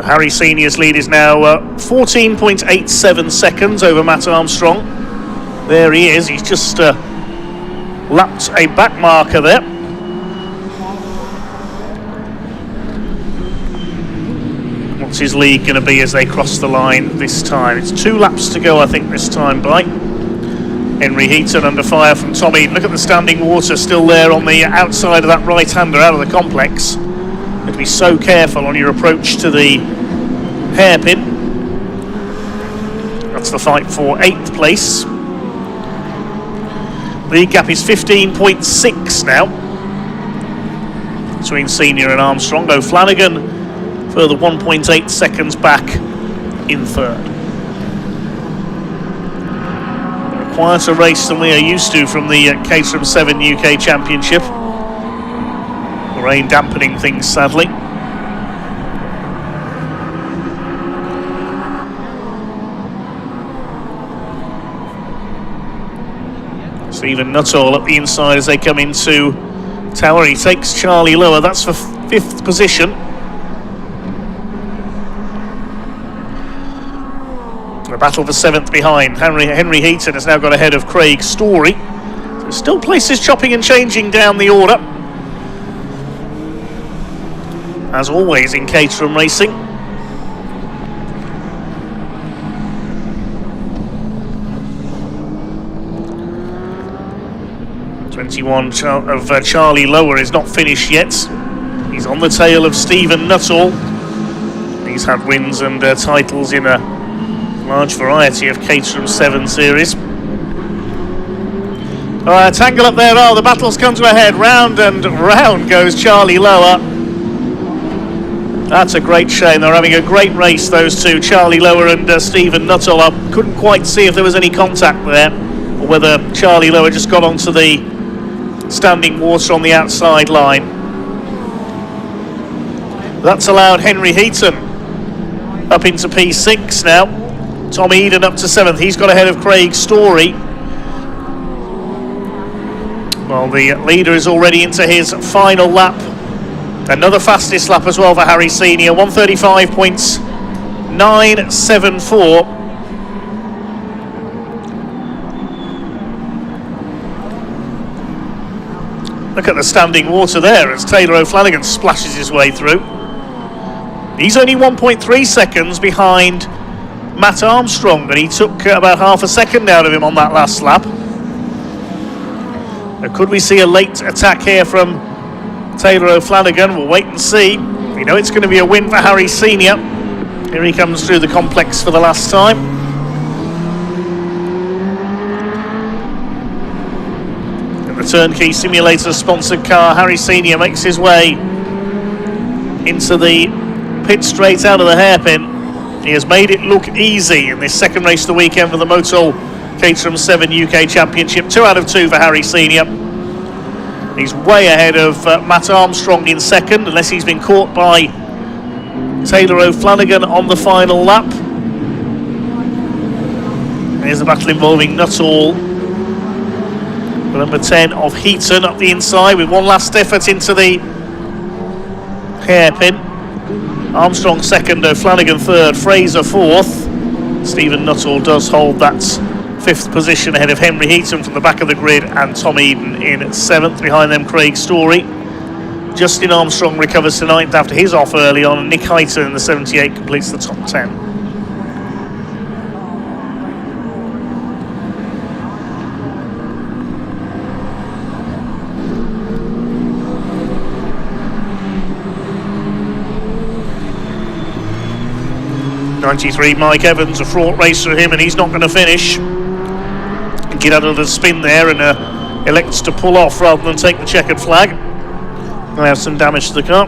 Harry Senior's lead is now 14.87 seconds over Matt Armstrong. There he is, he's just lapped a back marker there. What's his lead going to be as they cross the line this time? It's 2 laps to go, I think, this time by. Henry Heaton under fire from Tom Eden. Look at the standing water still there on the outside of that right-hander out of the complex. You have to be so careful on your approach to the hairpin. That's the fight for 8th place. Lead gap is 15.6 now between Senior and Armstrong. O'Flanagan further 1.8 seconds back in 3rd. A quieter race than we are used to from the Caterham 7 UK Championship. The rain dampening things sadly. Stephen Nuttall at the inside as they come into Tower. He takes Charlie Lower, that's for 5th position. The battle for 7th behind. Henry Heaton has now got ahead of Craig Story. So still places chopping and changing down the order, as always in Caterham racing. Charlie Lower is not finished yet. He's on the tail of Stephen Nuttall. He's had wins and titles in a large variety of Caterham 7 series. Tangle up there. The battle's come to a head. Round and round goes Charlie Lower. That's a great shame. They're having a great race, those two, Charlie Lower and Stephen Nuttall. I couldn't quite see if there was any contact there, or whether Charlie Lower just got onto the standing water on the outside line. That's allowed Henry Heaton up into P6 now. Tom Eden up to 7th. He's got ahead of Craig Story. Well, the leader is already into his final lap. Another fastest lap as well for Harry Senior. 135.974. Look at the standing water there as Taylor O'Flanagan splashes his way through. He's only 1.3 seconds behind Matt Armstrong, but he took about half a second out of him on that last lap. Now, could we see a late attack here from Taylor O'Flanagan? We'll wait and see. We know it's going to be a win for Harry Senior. Here he comes through the complex for the last time. Turnkey Simulator sponsored car, Harry Senior makes his way into the pit straight out of the hairpin. He has made it look easy in this second race of the weekend for the MOTUL Caterham 7 UK Championship. 2 out of 2 for Harry Senior. He's way ahead of Matt Armstrong in second, unless he's been caught by Taylor O'Flanagan on the final lap. Here's a battle involving Nuttall Number 10 of Heaton up the inside with one last effort into the hairpin. Armstrong second, O'Flanagan third, Fraser fourth. Stephen Nuttall does hold that fifth position ahead of Henry Heaton from the back of the grid, and Tom Eden in seventh. Behind them, Craig Story. Justin Armstrong recovers to ninth after his off early on, and Nick Hyton in the 78 completes the top 10. '93 Mike Evans, a fraught race for him, and he's not going to finish. Get out of the spin there and elects to pull off rather than take the checkered flag. They have some damage to the car.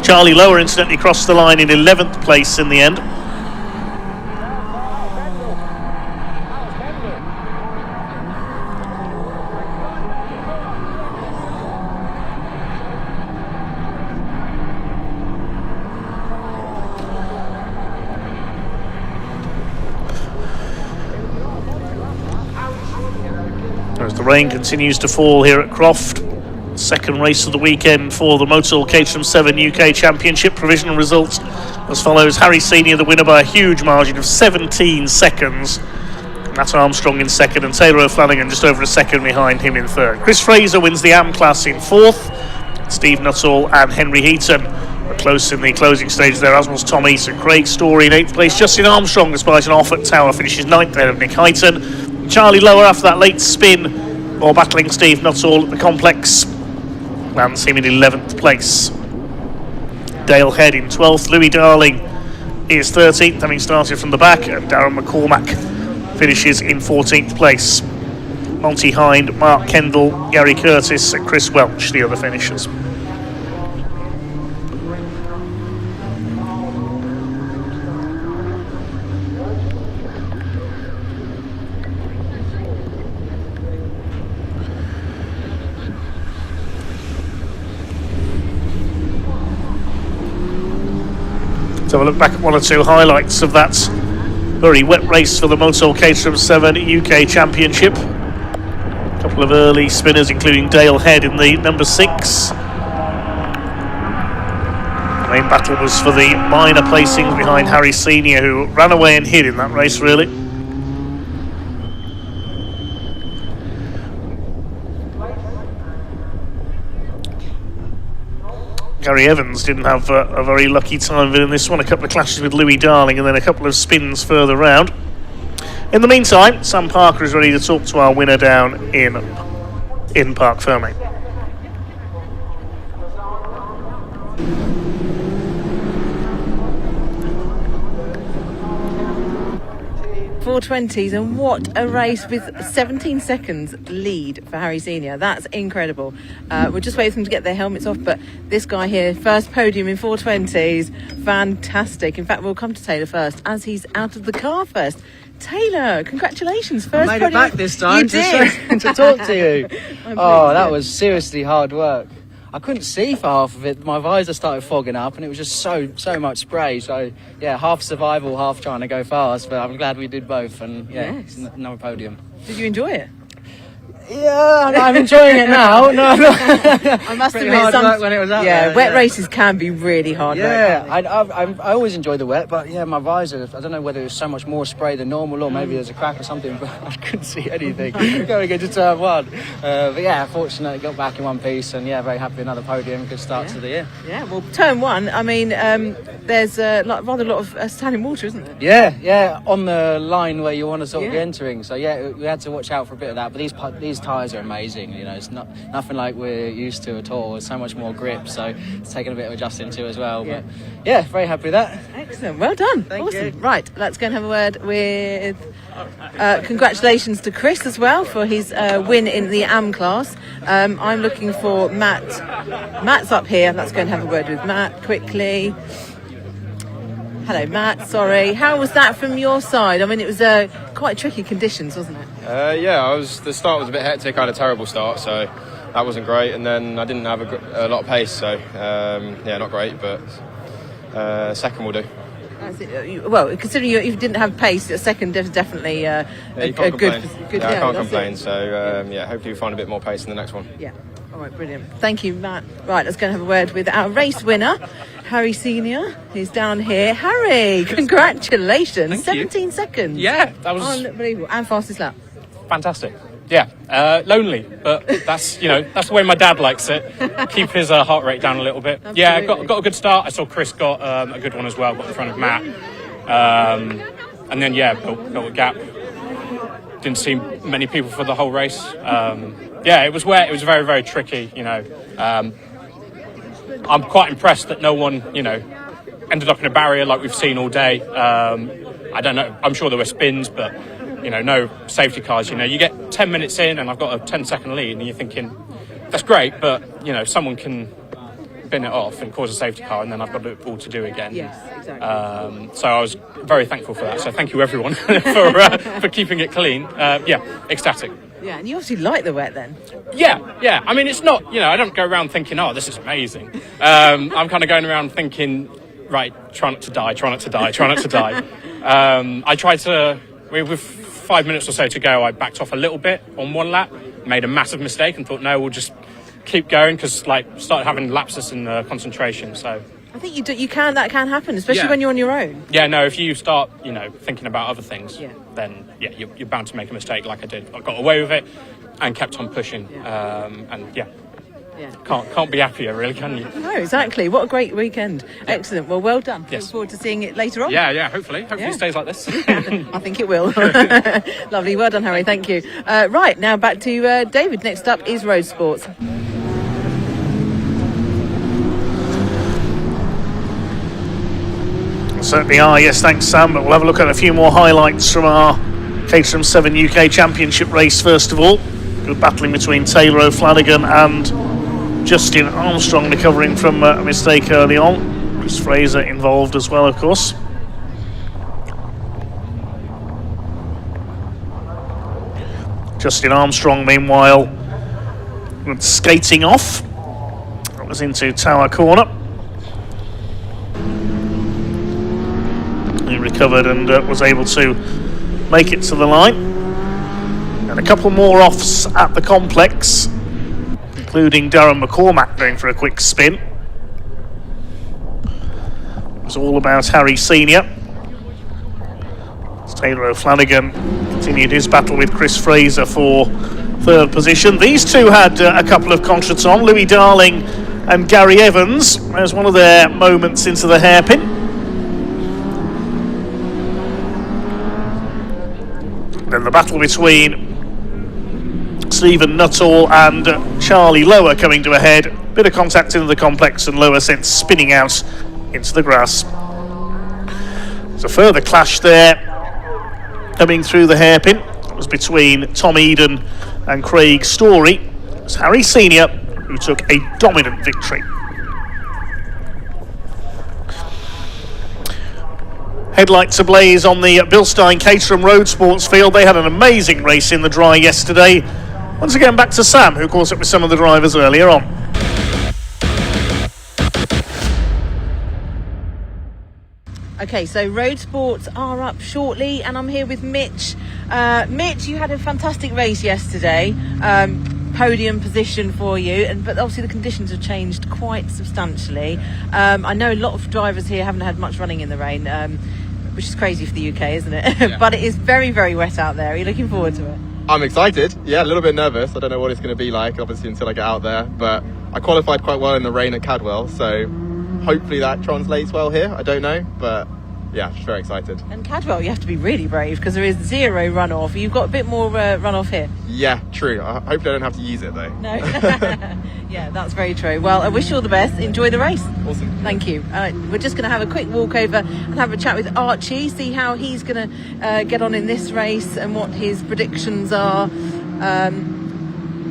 Charlie Lower incidentally crossed the line in 11th place in the end. As the rain continues to fall here at Croft, second race of the weekend for the MOTUL Caterham 7 UK Championship. Provisional results as follows: Harry Senior the winner by a huge margin of 17 seconds. Matt Armstrong in second, and Taylor O'Flanagan just over a second behind him in third. Chris Fraser wins the AM class in fourth. Steve Nuttall and Henry Heaton were close in the closing stage there, as was Tom Eason. Craig Story in 8th place. Justin Armstrong, despite an off at Tower, finishes 9th ahead of Nick Hyton. Charlie Lower, after that late spin while battling Steve Nuttall at the complex, lands him in 11th place. Dale Head in 12th. Louis Darling is 13th, having started from the back, and Darren McCormack finishes in 14th place. Monty Hind, Mark Kendall, Gary Curtis and Chris Welch, the other finishers. Let's have a look back at one or two highlights of that very wet race for the MOTUL Caterham 7 UK Championship. A couple of early spinners, including Dale Head in the number 6. The main battle was for the minor placings behind Harry Senior, who ran away and hid in that race, really. Gary Evans didn't have a very lucky time of it in this one. A couple of clashes with Louis Darling and then a couple of spins further round. In the meantime, Sam Parker is ready to talk to our winner down in Parc Ferme. 420s, and what a race with 17 seconds lead for Harry Senior. That's incredible. We're just waiting for them to get their helmets off, but this guy here, first podium in 420s, fantastic. In fact, we'll come to Taylor first, as he's out of the car first. Taylor, congratulations, first I made podium. it back this time You did. to talk to you. I'm Oh, pleased. that was seriously hard work. I couldn't see for half of it. My visor started fogging up, and it was just so much spray. So yeah, half survival, half trying to go fast. But I'm glad we did both, and yeah, Yes. no podium. Did you enjoy it? Yeah, I'm enjoying it now. No, I must Pretty admit, hard work when it was out yeah, there, wet yeah. races can be really hard work. Yeah, can't they? I always enjoy the wet, but yeah, my visor, I don't know whether it was so much more spray than normal, or maybe there's a crack or something, but I couldn't see anything going into turn one. But yeah, fortunately got back in one piece, and yeah, very happy, another podium, good start to the year. Yeah, well, turn one, I mean, there's rather a lot of standing water, isn't there? Yeah, on the line where you want to sort of be Yeah. entering. So yeah, we had to watch out for a bit of that. But these tyres are amazing. You know, it's nothing like we're used to at all. It's so much more grip. So it's taken a bit of adjusting to as well. Yeah. But yeah, very happy with that. Excellent, well done. Thank awesome. you. Right, let's go and have a word with. Congratulations to Chris as well for his win in the AM class. I'm looking for Matt. Matt's up here. Let's go and have a word with Matt quickly. Hello, Matt. Sorry. How was that from your side? I mean, it was quite tricky conditions, wasn't it? Yeah, the start was a bit hectic. I had a terrible start, so that wasn't great. And then I didn't have a lot of pace, so yeah, not great. But second will do. That's it. Well, considering you didn't have pace, a second is definitely a you good. can't complain. Good I can't that's complain. it. So hopefully we find a bit more pace in the next one. Yeah. All right, brilliant. Thank you, Matt. Right, let's go and have a word with our race winner, Harry Senior, who's down here. Harry, congratulations! 17 seconds. Yeah, that was unbelievable. And fastest lap. Fantastic. Yeah, lonely, but that's that's the way my dad likes it. Keep his heart rate down a little bit. Absolutely. Yeah, got a good start. I saw Chris got a good one as well. Got in front of Matt, and then built a gap. Didn't see many people for the whole race. It was wet. It was very, very tricky. I'm quite impressed that no one ended up in a barrier like we've seen all day. I don't know. I'm sure there were spins, but no safety cars. You get 10 minutes in and I've got a 10-second lead, and you're thinking that's great, but for can bin it off and cause a safety car, and then I've got it all to do again. Yes, exactly. So I was very thankful for that. So thank you everyone for keeping it clean. Ecstatic. Yeah, and you obviously like the wet then. Yeah. I mean, it's not. I don't go around thinking, oh, this is amazing. I'm kind of going around thinking, right, try not to die. I tried to. With 5 minutes or so to go, I backed off a little bit on one lap, made a massive mistake, and thought, no, we'll just keep going, because started having lapses in concentration. So I think that can happen, especially when you're on your own. Yeah, no, if you start thinking about other things, then you're bound to make a mistake like I did. I got away with it and kept on pushing. Can't be happier, really, can you? No, exactly. What a great weekend. Excellent. Well done. Yes. Look forward to seeing it later on. Yeah, hopefully it stays like this. I think it will. Lovely. Well done, Harry. Thank you. Right, now back to David. Next up is Roadsport. Certainly are, yes, thanks Sam, but we'll have a look at a few more highlights from our Caterham 7 UK Championship race first of all. Good battling between Taylor O'Flanagan and Justin Armstrong, recovering from a mistake early on. Chris Fraser involved as well, of course. Justin Armstrong, meanwhile, went skating off. That was into Tower Corner. He recovered and was able to make it to the line. And a couple more offs at the complex, including Darren McCormack going for a quick spin. It was all about Harry Senior. Taylor O'Flanagan continued his battle with Chris Fraser for third position. These two had a couple of contretemps, Louis Darling and Gary Evans. There's one of their moments into the hairpin. Then the battle between Stephen Nuttall and Charlie Lower coming to a head. Bit of contact into the complex and Lower sent spinning out into the grass. There's a further clash there coming through the hairpin. It was between Tom Eden and Craig Story. It was Harry Senior who took a dominant victory. Headlights ablaze on the Bilstein Caterham Roadsports field. They had an amazing race in the dry yesterday. Once again, back to Sam, who caught up with some of the drivers earlier on. Okay, so Roadsports are up shortly, and I'm here with Mitch. Mitch, you had a fantastic race yesterday. Podium position for you, but obviously the conditions have changed quite substantially. I know a lot of drivers here haven't had much running in the rain, which is crazy for the UK, isn't it? Yeah. But it is very, very wet out there. Are you looking forward to it? I'm excited. Yeah, a little bit nervous. I don't know what it's going to be like, obviously, until I get out there. But I qualified quite well in the rain at Cadwell, so hopefully that translates well here. I don't know, but yeah, just very excited. And Cadwell, you have to be really brave because there is zero runoff. You've got a bit more runoff here. Yeah, true. Hopefully I don't have to use it though. No. Yeah, that's very true. Well, I wish you all the best. Enjoy the race. Awesome. Thank you. We're just going to have a quick walk over and have a chat with Archie, see how he's going to get on in this race and what his predictions are.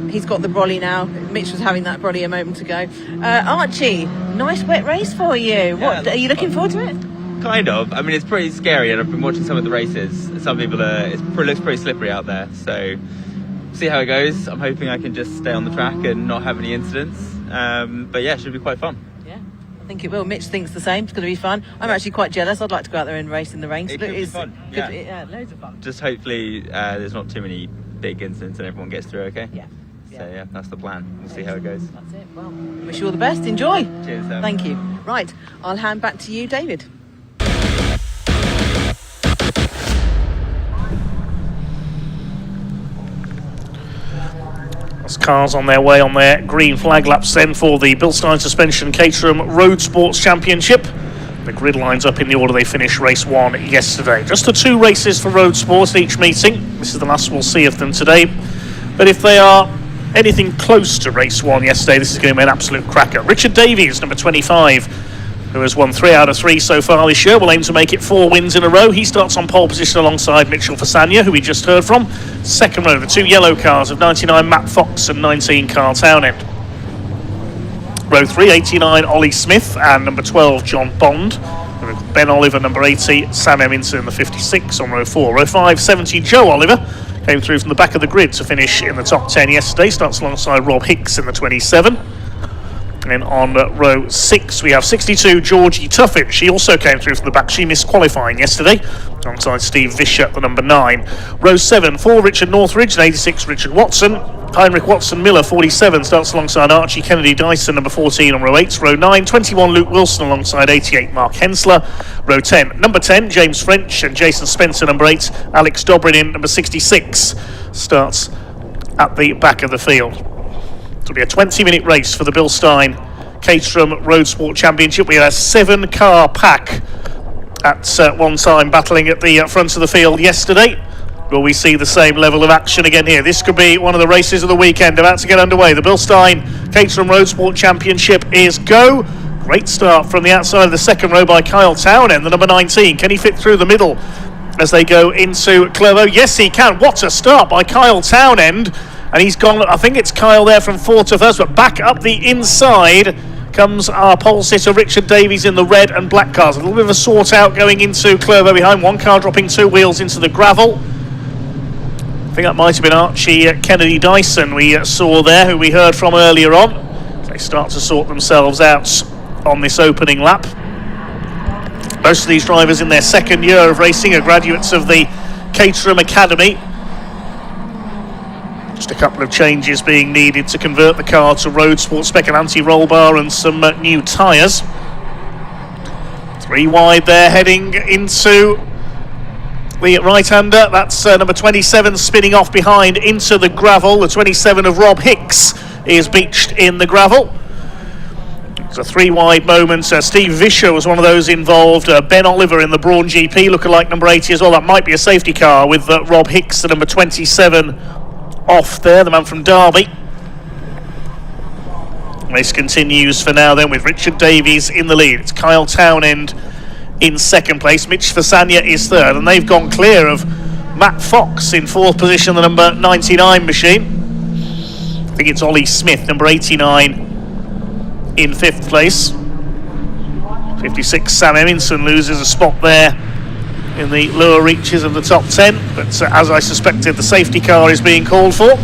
He's got the brolly now. Mitch was having that brolly a moment ago. Archie, nice wet race for you. What are you looking forward to it? Kind of. I mean, it's pretty scary, and I've been watching some of the races. Some people it looks pretty slippery out there, so see how it goes. I'm hoping I can just stay on the track and not have any incidents. But yeah, it should be quite fun. Yeah. I think it will. Mitch thinks the same. It's going to be fun. I'm actually quite jealous. I'd like to go out there and race in the rain. It could be fun. Yeah, loads of fun. Just hopefully there's not too many big incidents and everyone gets through okay. Yeah. So yeah, that's the plan. We'll see how it goes. That's it. Well, wish you all the best. Enjoy. Cheers, Sam. Thank you. Right, I'll hand back to you, David. As cars on their way on their green flag laps then for the Bilstein Suspension Caterham Roadsport Championship. The grid lines up in the order they finished race 1 yesterday. Just the 2 races for Roadsport each meeting. This is the last we'll see of them today. But if they are anything close to race 1 yesterday, this is going to be an absolute cracker. Richard Davies, number 25, who has won 3 out of 3 so far this year, will aim to make it 4 wins in a row. He starts on pole position alongside Mitchell Fasania, who we just heard from. Second row, the 2 yellow cars of 99 Matt Fox and 19 Carl Townend. Row 3, 89 Ollie Smith and number 12 John Bond. Ben Oliver, number 80, Sam Eminson in the 56 on row 4. Row 5, 70 Joe Oliver came through from the back of the grid to finish in the top 10 yesterday. Starts alongside Rob Hicks in the 27. And then on row 6 we have 62 Georgie Tuffett. She also came through from the back. She missed qualifying yesterday alongside Steve Vischer, the number 9. Row 7, 4 Richard Northridge and 86 Richard Watson. Heinrich Watson Miller, 47, starts alongside Archie Kennedy Dyson, number 14 on row 8. Row 9, 21 Luke Wilson alongside 88 Mark Hensler. Row 10, number 10 James French and Jason Spencer, number 8. Alex Dobrin in number 66 starts at the back of the field. It'll be a 20-minute race for the Bilstein Caterham Roadsport Championship. We had a 7-car pack at one time battling at the front of the field yesterday. Will we see the same level of action again here? This could be one of the races of the weekend about to get underway. The Bilstein Caterham Roadsport Championship is go. Great start from the outside of the second row by Kyle Townend, the number 19. Can he fit through the middle as they go into Clervaux? Yes, he can. What a start by Kyle Townend. And he's gone, I think it's Kyle there from 4th to 1st, but back up the inside comes our pole sitter Richard Davies in the red and black cars. A little bit of a sort out going into Clervaux behind. One car dropping 2 wheels into the gravel. I think that might have been Archie Kennedy Dyson we saw there, who we heard from earlier on. They start to sort themselves out on this opening lap. Most of these drivers in their second year of racing are graduates of the Caterham Academy. Just a couple of changes being needed to convert the car to Roadsport spec, an anti-roll bar and some new tyres. 3 wide there, heading into the right-hander. That's number 27 spinning off behind into the gravel. The 27 of Rob Hicks is beached in the gravel. It's a 3 wide moment. Steve Vischer was one of those involved. Ben Oliver in the Brawn GP, lookalike number 80 as well. That might be a safety car with Rob Hicks, the number 27, off there, the man from Derby. Race continues for now then with Richard Davies in the lead. It's Kyle Townend in second place. Mitch Fasania is third, and they've gone clear of Matt Fox in 4th position, the number 99 machine. I think it's Ollie Smith, number 89, in 5th place. 56 Sam Eminson loses a spot there in the lower reaches of the top 10, but as I suspected, the safety car is being called for.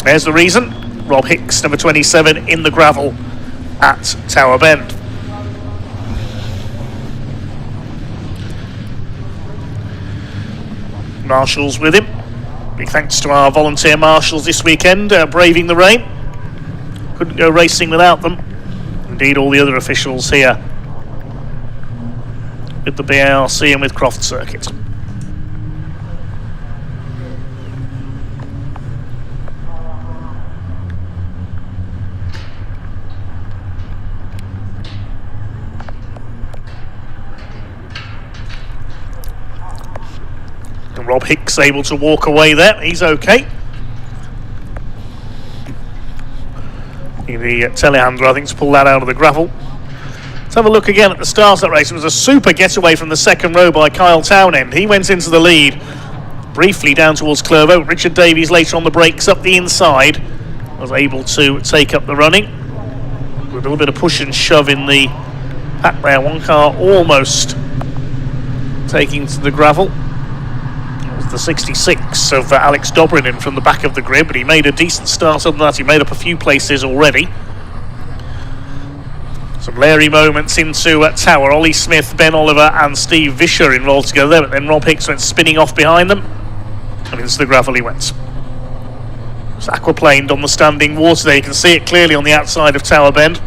There's the reason. Rob Hicks, number 27, in the gravel at Tower Bend. Marshals with him. Big thanks to our volunteer marshals this weekend, braving the rain. Couldn't go racing without them. Indeed, all the other officials here with the BARC and with Croft Circuit. And Rob Hicks able to walk away there. He's okay. The telehandler, I think, to pull that out of the gravel. Let's have a look again at the start of that race. It was a super getaway from the second row by Kyle Townend. He went into the lead briefly down towards Clervaux. Richard Davies later on the brakes up the inside was able to take up the running. With a little bit of push and shove in the pack there. One car almost taking to the gravel. It was the 66 of Alex Dobrin in from the back of the grid, but he made a decent start on that. He made up a few places already. Some leery moments into Tower. Ollie Smith, Ben Oliver and Steve Vischer involved together, but then Rob Hicks went spinning off behind them and into the gravel he went. It's aquaplaned on the standing water there. You can see it clearly on the outside of Tower Bend.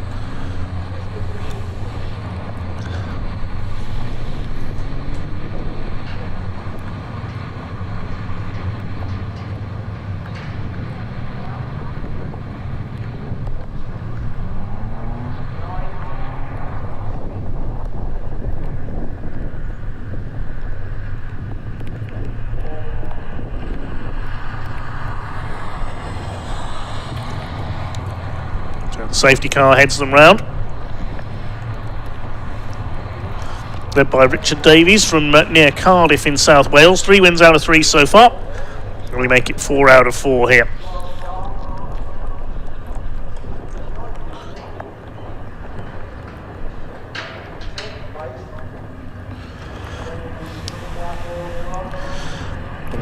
The safety car heads them round. Led by Richard Davies from near Cardiff in South Wales. 3 wins out of 3 so far. And we make it 4 out of 4 here.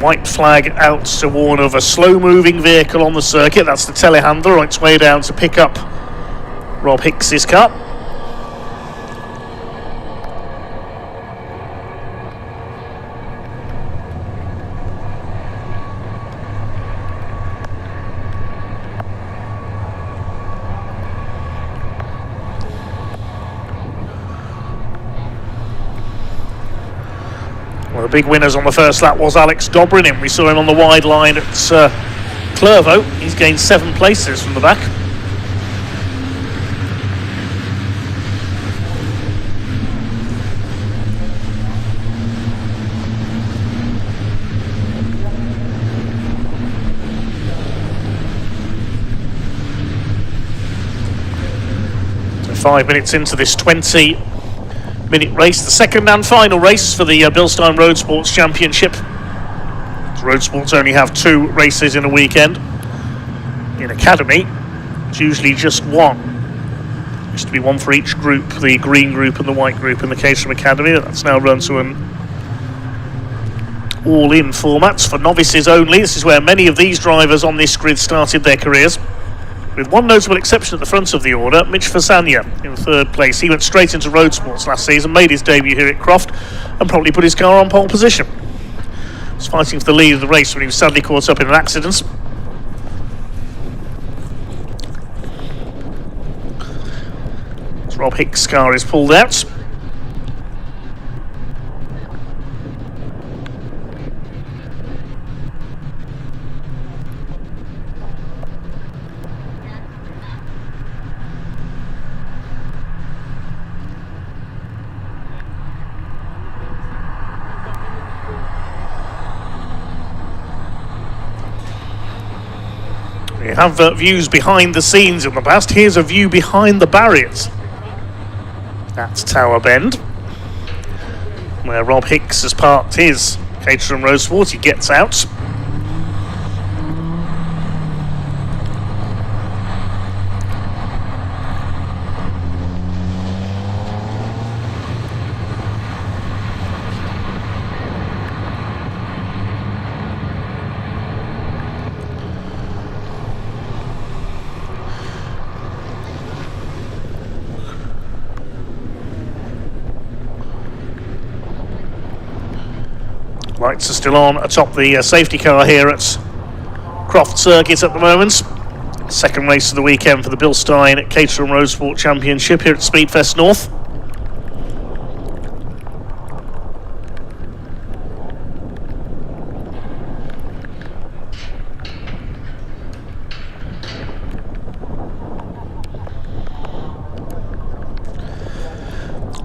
White flag out to warn of a slow-moving vehicle on the circuit. That's the telehandler on its way down to pick up Rob Hicks's car. Well, the big winners on the first lap was Alex Dobrynin. We saw him on the wide line at Clervaux. He's gained 7 places from the back. So 5 minutes into this 20-minute race, the second and final race for the Bilstein Roadsports Championship. Roadsports only have 2 races in a weekend. In Academy, it's usually just 1. Used to be 1 for each group, the green group and the white group in the Caterham Academy. That's now run to an all-in format for novices only. This is where many of these drivers on this grid started their careers. With one notable exception at the front of the order, Mitch Fasania in 3rd place. He went straight into Roadsports last season, made his debut here at Croft, and probably put his car on pole position. He was fighting for the lead of the race when he was sadly caught up in an accident. As Rob Hicks' car is pulled out. We have views behind the scenes in the past. Here's a view behind the barriers. That's Tower Bend, where Rob Hicks has parked his Caterham Roadsport. He gets out. Lights are still on atop the safety car here at Croft Circuit at the moment. Second race of the weekend for the Bilstein Caterham Roadsport Championship here at Speedfest North.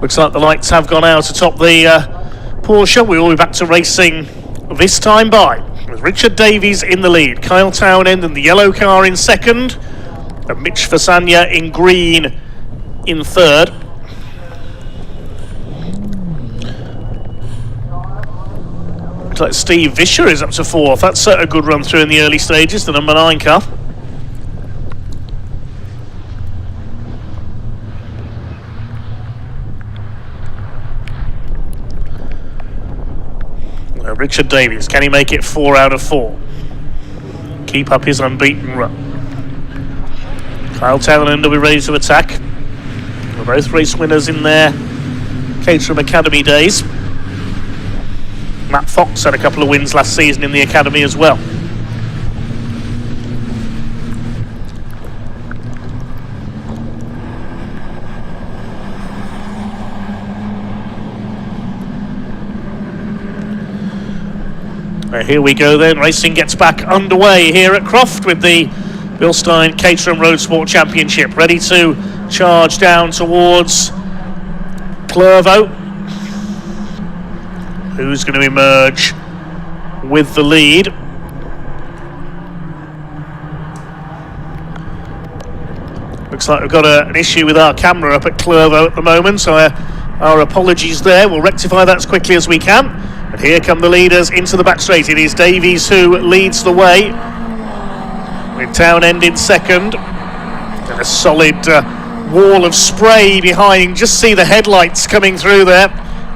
Looks like the lights have gone out atop the Porsche. We will be back to racing this time by with Richard Davies in the lead, Kyle Townend in the yellow car in second, and Mitch Fasania in green in third. Looks like Steve Vischer is up to 4th. That's a good run through in the early stages, the number 9 car. Richard Davies, can he make it 4 out of 4? Keep up his unbeaten run. Kyle Townend will be ready to attack. Both race winners in their Caterham Academy days. Matt Fox had a couple of wins last season in the Academy as well. Here we go then, racing gets back underway here at Croft with the Bilstein Caterham Roadsport Championship, ready to charge down towards Clervaux. Who's going to emerge with the lead? Looks like we've got an issue with our camera up at Clervaux at the moment, so our apologies there. We'll rectify that as quickly as we can. And here come the leaders into the back straight. It is Davies who leads the way, with Townend in second. And a solid wall of spray behind. Just see the headlights coming through there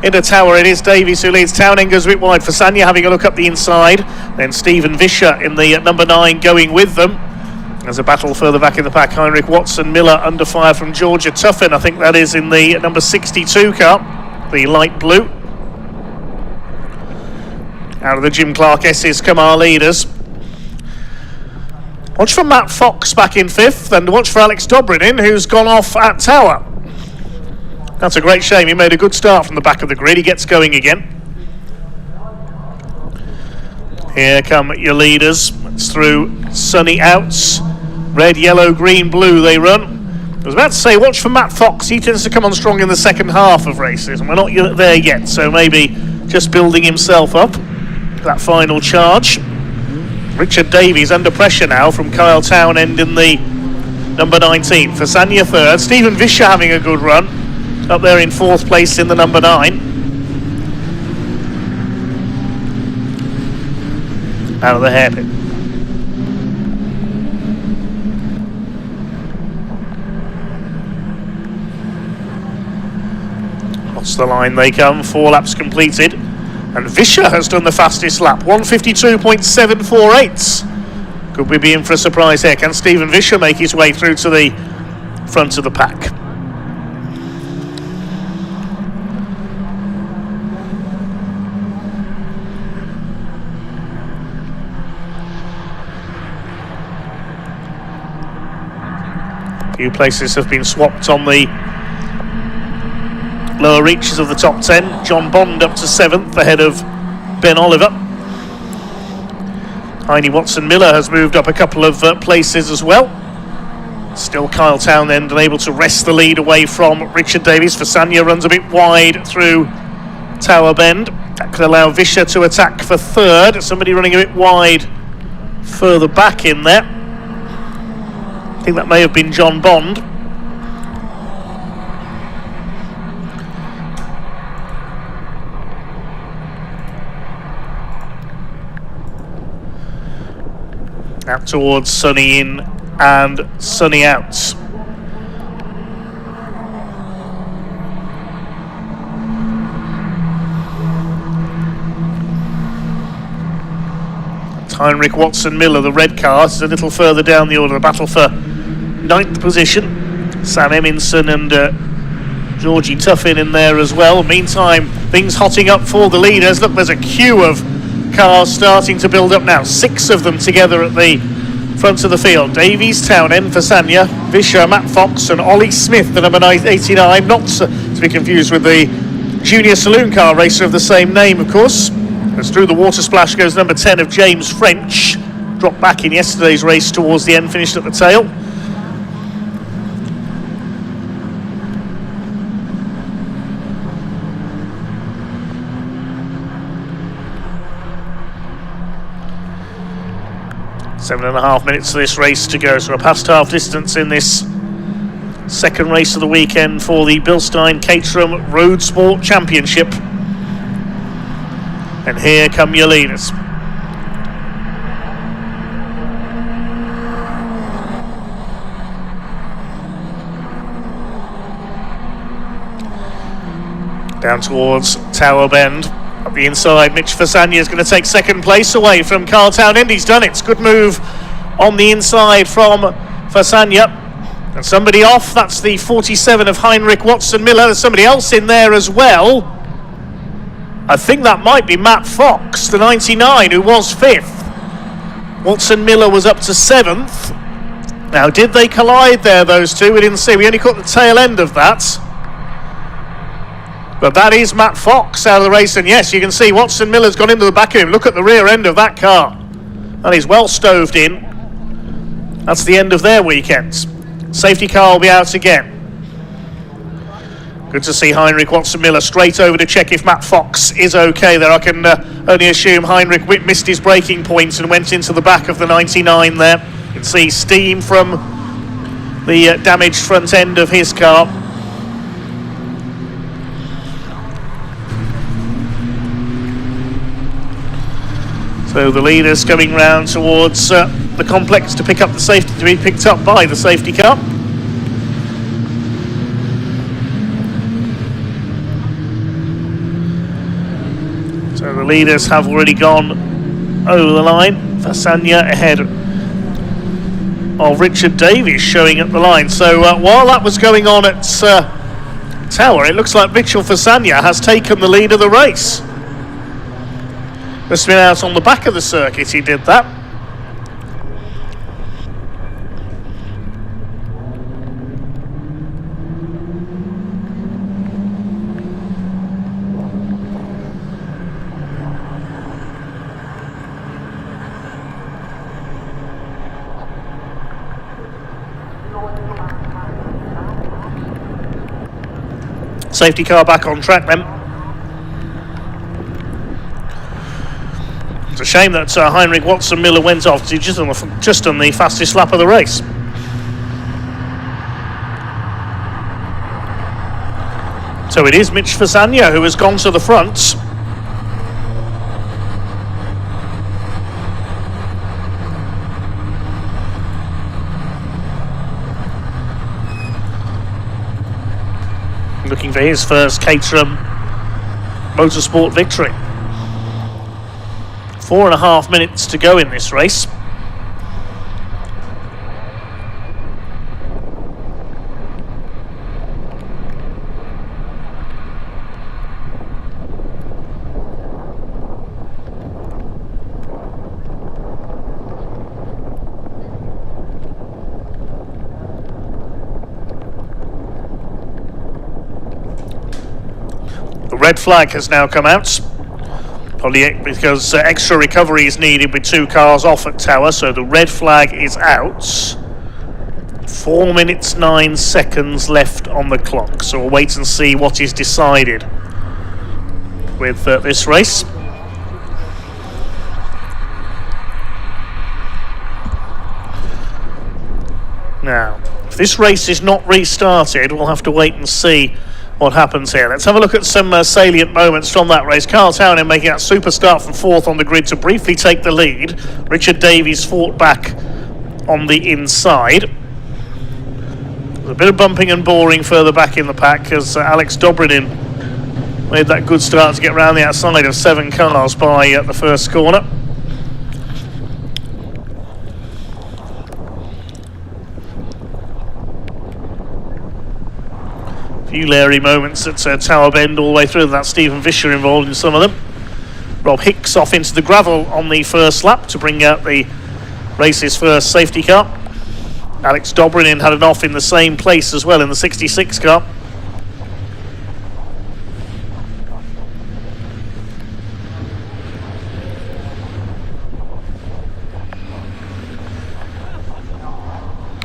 in the tower. It is Davies who leads. Townend goes a bit wide for Sanya, having a look up the inside. Then Stephen Vischer in the number 9 going with them. There's a battle further back in the pack. Heinrich Watson Miller under fire from Georgia Tuffin. I think that is in the number 62 car, the light blue. Out of the Jim Clark S's come our leaders. Watch for Matt Fox back in 5th, and watch for Alex Dobrin in, who's gone off at Tower. That's a great shame. He made a good start from the back of the grid. He gets going again. Here come your leaders. It's through sunny outs. Red, yellow, green, blue they run. I was about to say, watch for Matt Fox. He tends to come on strong in the second half of races, and we're not there yet, so maybe just building himself up. That final charge. Richard Davies under pressure now from Kyle Townend in the number 19. For Sanya 3rd. Stephen Vischer having a good run. Up there in 4th place in the number 9. Out of the hairpin. Across the line they come. 4 laps completed. And Vischer has done the fastest lap, 1:52.748. Could we be in for a surprise here? Can Stephen Vischer make his way through to the front of the pack? A few places have been swapped on the lower reaches of the top 10. John Bond up to 7th ahead of Ben Oliver. Heine Watson Miller has moved up a couple of places as well. Still Kyle Townend unable to wrest the lead away from Richard Davies. Fasanya runs a bit wide through Tower Bend. That could allow Vischer to attack for 3rd. Somebody running a bit wide further back in there. I think that may have been John Bond. Out towards Sunny in and Sunny out. Heinrich Watson Miller, the red car, is a little further down the order. The battle for 9th position. Sam Eminson and Georgie Tuffin in there as well. Meantime, things hotting up for the leaders. Look, there's a queue of cars starting to build up now. 6 of them together at the front of the field. Davies, Townend, Fasanya, Vischer, Matt Fox and Ollie Smith, the number 89, not to be confused with the junior saloon car racer of the same name, of course. As through the water splash goes number 10 of James French, dropped back in yesterday's race towards the end, finished at the tail. Seven and a half minutes of this race to go, so we're past half distance in this second race of the weekend for the Bilstein Caterham Roadsport Championship. And here come your leaders. Down towards Tower Bend. Up the inside, Mitch Fasanya is going to take 2nd place away from Carl Townend. He's done it. Good move on the inside from Fasanya. And somebody off, that's the 47 of Heinrich Watson-Miller. There's somebody else in there as well. I think that might be Matt Fox, the 99, who was 5th. Watson-Miller was up to 7th. Now, did they collide there, those two? We didn't see. We only caught the tail end of that. But that is Matt Fox out of the race. And yes, you can see Watson-Miller's gone into the back of him. Look at the rear end of that car. And he's well stoved in. That's the end of their weekends. Safety car will be out again. Good to see Heinrich Watson-Miller straight over to check if Matt Fox is okay there. I can only assume Heinrich missed his braking points and went into the back of the 99 there. You can see steam from the damaged front end of his car. So the leader's coming round towards the complex to pick up the safety, to be picked up by the safety car. So the leaders have already gone over the line. Fasanya ahead of Richard Davies showing at the line. So while that was going on at Tower, it looks like Mitchell Fasanya has taken the lead of the race. Must have been out on the back of the circuit he did that. Safety car back on track then. It's a shame that Heinrich Watson-Miller went off because he just on the fastest lap of the race. So it is Mitch Fasanya who has gone to the front. Looking for his first Caterham Motorsport victory. 4.5 minutes to go in this race. The red flag has now come out. Probably because extra recovery is needed with 2 cars off at Tower, so the red flag is out. 4 minutes 9 seconds left on the clock, so we'll wait and see what is decided with this race. Now, if this race is not restarted, we'll have to wait and see what happens here. Let's have a look at some salient moments from that race. Carl Townend making that super start from 4th on the grid to briefly take the lead. Richard Davies fought back on the inside. There's a bit of bumping and boring further back in the pack as Alex Dobrinin made that good start to get round the outside of 7 cars by the first corner. Few leery moments at Tower Bend all the way through. That Stephen Vischer involved in some of them. Rob Hicks off into the gravel on the first lap to bring out the race's first safety car. Alex Dobrinin had an off in the same place as well in the 66 car.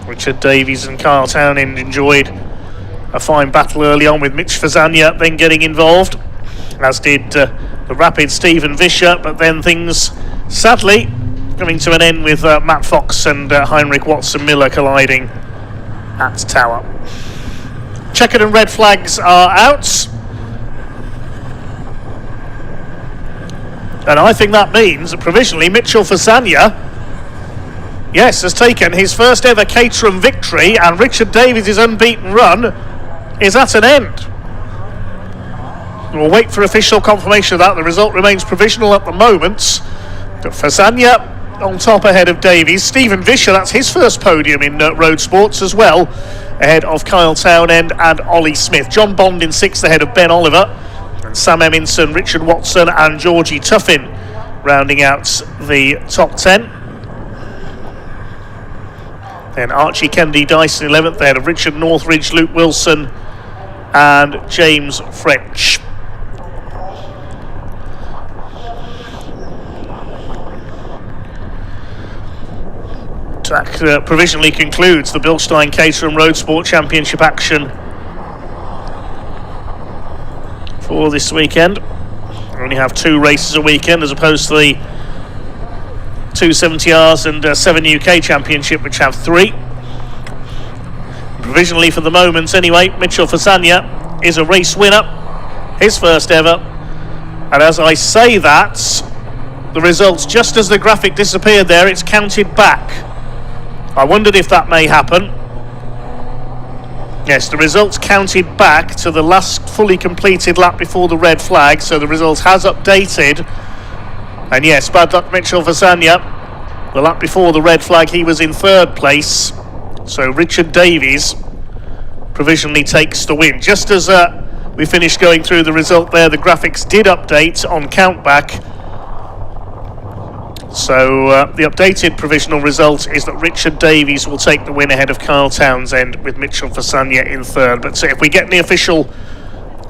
Richard Davies and Carl Townend enjoyed a fine battle early on with Mitch Fasanya then getting involved, as did the rapid Stephen Vischer, but then things sadly coming to an end with Matt Fox and Heinrich Watson-Miller colliding at Tower. Checkered and red flags are out, and I think that means that provisionally Mitchell Fasanya, yes, has taken his first ever Caterham victory, and Richard Davies' unbeaten run is at an end. We'll wait for official confirmation of that. The result remains provisional at the moment. But Fasanya on top ahead of Davies. Stephen Vischer, that's his first podium in road sports as well, ahead of Kyle Townend and Ollie Smith. John Bond in 6th ahead of Ben Oliver, and Sam Eminson, Richard Watson and Georgie Tuffin rounding out the top 10. Then Archie Kennedy Dyson 11th ahead of Richard Northridge, Luke Wilson and James French. Track provisionally concludes the Bilstein Caterham Roadsport Championship action for this weekend. We only have 2 races a weekend as opposed to the 270Rs and 7 UK Championship, which have 3. Provisionally for the moment anyway, Mitchell Fasanya is a race winner, his first ever. And as I say that, the results, just as the graphic disappeared there, it's counted back. I wondered if that may happen. Yes, the results counted back to the last fully completed lap before the red flag, so the results has updated. And yes, bad luck Mitchell Fasanya. The lap before the red flag, he was in 3rd place. So Richard Davies provisionally takes the win. Just as we finished going through the result there, the graphics did update on countback. So the updated provisional result is that Richard Davies will take the win ahead of Kyle Townsend, with Mitchell Fasanya in 3rd. But if we get the official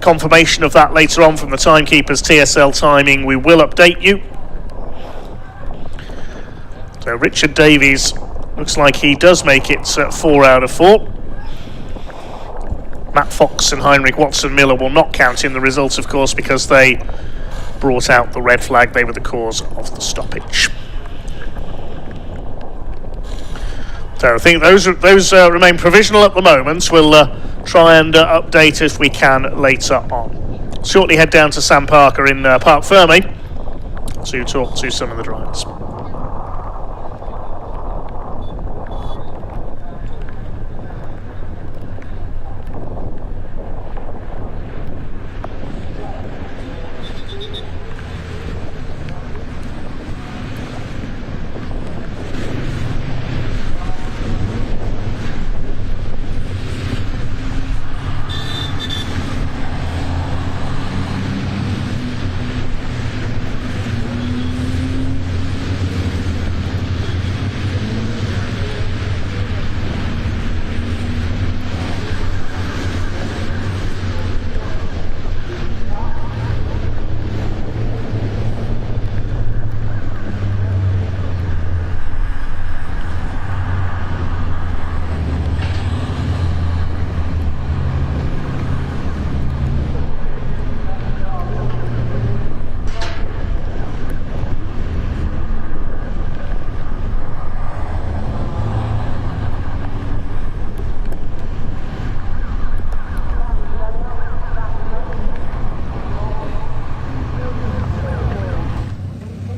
confirmation of that later on from the timekeepers TSL timing, we will update you. So Richard Davies looks like he does make it 4 out of 4. Matt Fox and Heinrich Watson-Miller will not count in the results, of course, because they brought out the red flag. They were the cause of the stoppage. So I think those remain provisional at the moment. We'll try and update if we can later on. Shortly head down to Sam Parker in Parc Ferme to talk to some of the drivers.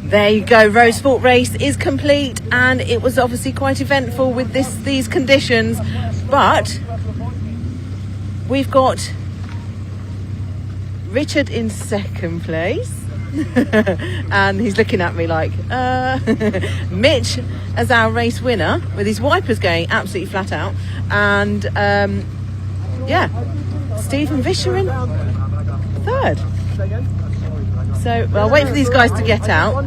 There you go, Roadsport race is complete, and it was obviously quite eventful with these conditions, but we've got Richard in 2nd place and he's looking at me like Mitch as our race winner with his wipers going absolutely flat out, and yeah, Stephen Vischer in 3rd. So I'll wait for these guys to get out.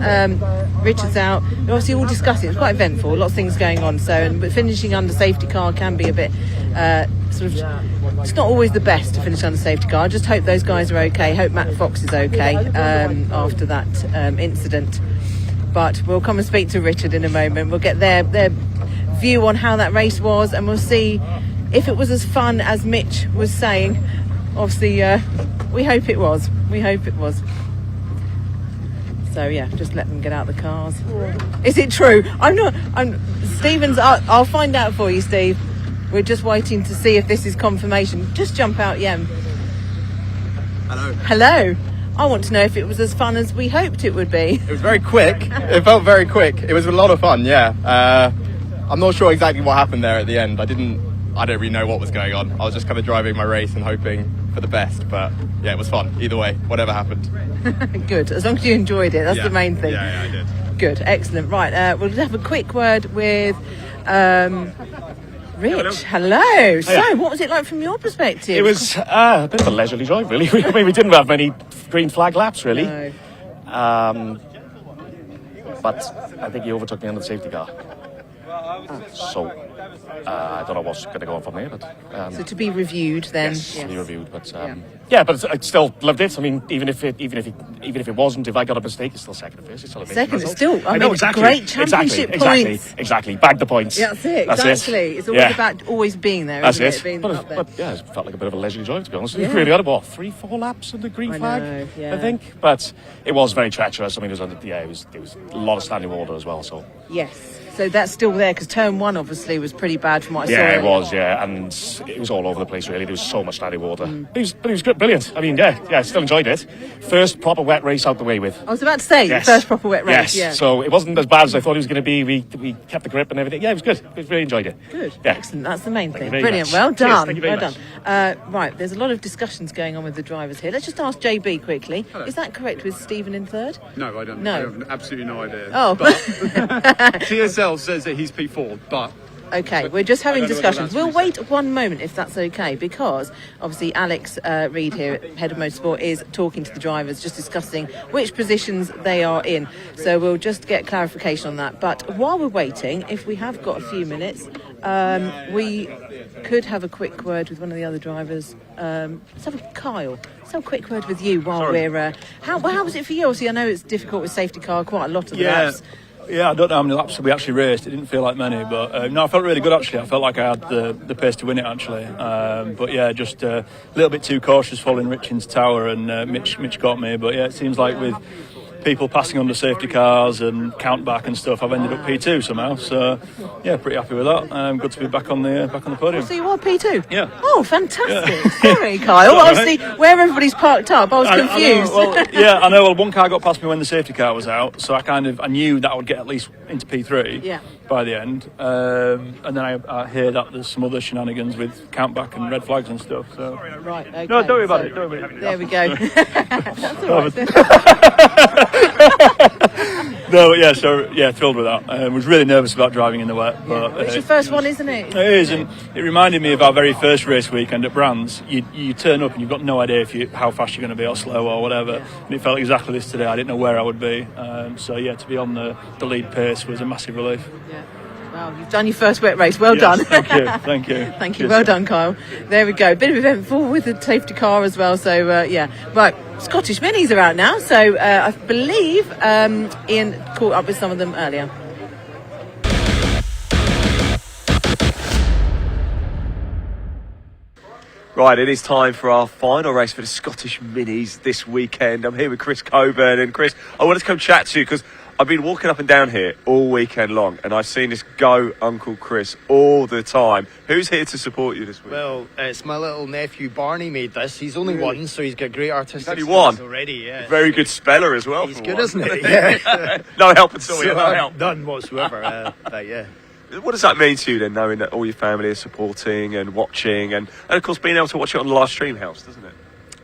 Richard's out. We're obviously all discussing. It's quite eventful. Lots of things going on. But finishing under safety car can be a bit sort of. It's not always the best to finish under safety car. I just hope those guys are okay. Hope Matt Fox is okay after that incident. But we'll come and speak to Richard in a moment. We'll get their view on how that race was, and we'll see if it was as fun as Mitch was saying. Obviously, we hope it was. We hope it was. So yeah, just let them get out the cars. Is it true? Stephen's. I'll find out for you, Steve. We're just waiting to see if this is confirmation. Just jump out, Yem. Hello. Hello. I want to know if it was as fun as we hoped it would be. It was very quick. It felt very quick. It was a lot of fun. Yeah. I'm not sure exactly what happened there at the end. I don't really know what was going on. I was just kind of driving my race and hoping for the best. But yeah, it was fun either way, whatever happened. Good, as long as you enjoyed it, that's the main thing. Yeah, I did. Good, excellent. Right, we'll just have a quick word with Rich. Hello. So, what was it like from your perspective? It was a bit of a leisurely drive, really. I mean, we didn't have many green flag laps, really. No. But I think he overtook me on the safety car. So, I don't know what's going to go on from there. But, so to be reviewed then? Yes, to be reviewed. But yeah, but I still loved it. I mean, even if it wasn't, if I got a mistake, it's still second or first. It's still a Second, it's still. I know, exactly. Great championship points. Exactly. Bag the points. Yeah, that's it. Exactly. It's always about always being there. That's isn't it. Being but, up there. But yeah, it felt like a bit of a leisurely drive, to be honest. Yeah. We really had about 3-4 laps of the green flag, I think. But it was very treacherous. I mean, it was a lot of standing water as well. So yes. So that's still there because turn one obviously was pretty bad from what I saw. Yeah, it was. Yeah, and it was all over the place. Really, there was so much standing water. But it was good, brilliant. I mean, yeah, still enjoyed it. First proper wet race out the way with. I was about to say Yes. first proper wet race. Yes. Yeah. So it wasn't as bad as I thought it was going to be. We kept the grip and everything. Yeah, it was good. We really enjoyed it. Good. Yeah. Excellent. That's the main thing. you very Brilliant. much. Well Cheers. done. Thank you very well much. done. Right. There's a lot of discussions going on with the drivers here. Let's just ask JB quickly. Hello. Is that correct with Stephen in third? No, I don't. No. I have absolutely no idea. Oh. But TSL says that he's P4, but Okay, we're just having I don't know discussions. whether We'll that's wait one moment if that's okay, because obviously Alex Reid here, head of Motorsport, is talking to the drivers, just discussing which positions they are in. So we'll just get clarification on that. But while we're waiting, if we have got a few minutes, we could have a quick word with one of the other drivers. Let's have a Kyle. Let's have a quick word with you while we're. How was it for you? Obviously, I know it's difficult with safety car. Quite a lot of the laps. Yeah, I don't know how many laps we actually raced. It didn't feel like many, but no, I felt really good actually. I felt like I had the pace to win it actually. But yeah, just a little bit too cautious following Rich into tower, and Mitch got me. But yeah, it seems like with people passing under safety cars and count back and stuff, I've ended up P2 somehow. So yeah, pretty happy with that. Good to be back on the podium. So you are P2? Yeah. Oh, fantastic. Sorry, Kyle. Obviously, where everybody's parked up, I was confused. I know. Well, one car got past me when the safety car was out, so I knew that I would get at least into P3 by the end. And then I hear that there's some other shenanigans with count back and red flags and stuff. So right. Okay. No, don't worry about it. Don't worry about it. There we go. That's all right. No, but thrilled with that. I was really nervous about driving in the wet. But It's your first one, isn't it? It is, and it reminded me of our very first race weekend at Brands. You turn up and you've got no idea how fast you're going to be or slow or whatever. And it felt exactly this today. I didn't know where I would be. To be on the lead pace was a massive relief. Yeah. Wow, you've done your first wet race. Well done. Thank you. Thank you. Thank you. Well done, Kyle. There we go. Bit of eventful with the safety car as well. So right. Scottish Minis are out now. So I believe Ian caught up with some of them earlier. Right, it is time for our final race for the Scottish Minis this weekend. I'm here with Chris Coburn, and Chris, I wanted to come chat to you because I've been walking up and down here all weekend long, and I've seen this Go Uncle Chris all the time. Who's here to support you this week? Well, it's my little nephew Barney made this. He's only one, so he's got great artistic He's only skills one? already. Yeah, Very good speller as well. He's for good, one. isn't he? Yeah. No help at all. No help. None whatsoever. But yeah. What does that mean to you then, knowing that all your family is supporting and watching, and of course being able to watch it on the live stream helps, doesn't it?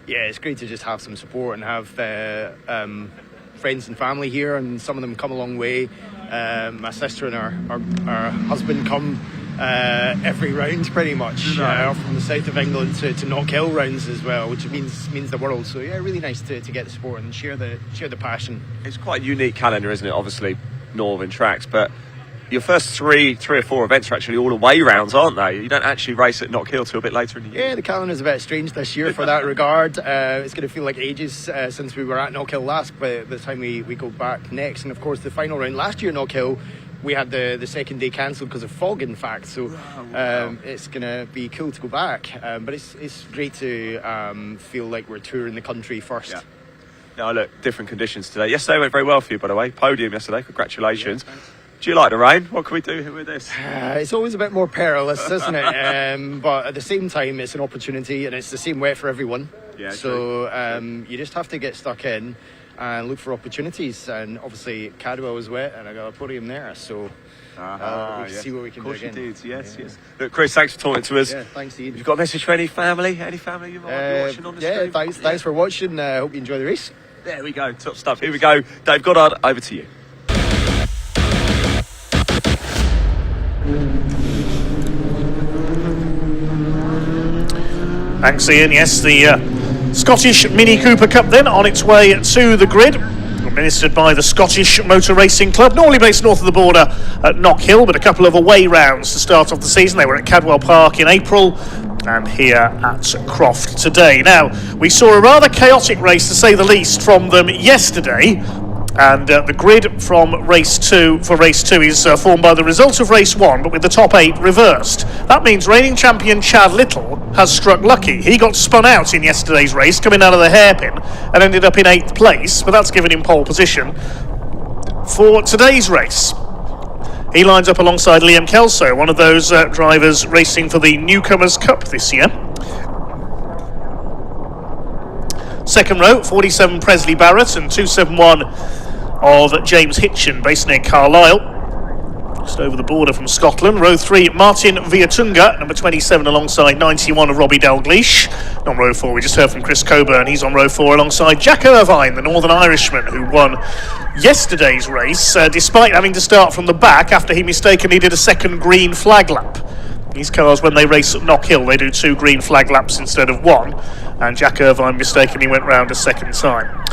Yeah, it's great to just have some support and have friends and family here, and some of them come a long way. My sister and our husband come every round pretty much, from the south of England to Knockhill rounds as well, which means the world. So yeah, really nice to get the support and share the passion. It's quite a unique calendar, isn't it? Obviously, Northern tracks, but your first three or four events are actually all away rounds, aren't they? You don't actually race at Knockhill till a bit later in the year. Yeah, the calendar's a bit strange this year for that regard. It's going to feel like ages since we were at Knockhill last, by the time we go back next. And of course, the final round last year at Knockhill, we had the second day cancelled because of fog, in fact. So it's going to be cool to go back. But it's great to feel like we're touring the country first. Yeah. Now, look, different conditions today. Yesterday went very well for you, by the way. Podium yesterday. Congratulations. Yeah, do you like the rain? What can we do with this? It's always a bit more perilous, isn't it? But at the same time, it's an opportunity, and it's the same wet for everyone. Yeah. So you just have to get stuck in and look for opportunities. And obviously Cadwell was wet, and I got a podium there. So we'll see what we can do again. Of course you did. Yes. Look, Chris, thanks for talking to us. Yeah, thanks, Ian. You've got a message for any family? Any family you might be watching on the stream? Thanks for watching. Hope you enjoy the race. There we go. Top stuff. Here we go. Dave Goddard, over to you. Thanks, Ian. Yes, the Scottish Mini Cooper Cup then on its way to the grid, administered by the Scottish Motor Racing Club, normally based north of the border at Knockhill, but a couple of away rounds to start off the season. They were at Cadwell Park in April and here at Croft today. Now, we saw a rather chaotic race, to say the least, from them yesterday. And the grid from race 2 is formed by the result of race 1, but with the top 8 reversed. That means reigning champion Chad Little has struck lucky. He got spun out in yesterday's race, coming out of the hairpin, and ended up in 8th place, but that's given him pole position for today's race. He lines up alongside Liam Kelso, one of those drivers racing for the Newcomers Cup this year. Second row, 47 Presley Barrett and 271 of James Hitchin, based near Carlisle, just over the border from Scotland. Row 3, Martin Viatunga, number 27, alongside 91 of Robbie Dalgleish. On row 4, we just heard from Chris Coburn. He's on row 4 alongside Jack Irvine, the Northern Irishman, who won yesterday's race, despite having to start from the back after he mistakenly did a second green flag lap. These cars, when they race at Knockhill, they do 2 green flag laps instead of 1, and Jack Irvine mistakenly went round a second time.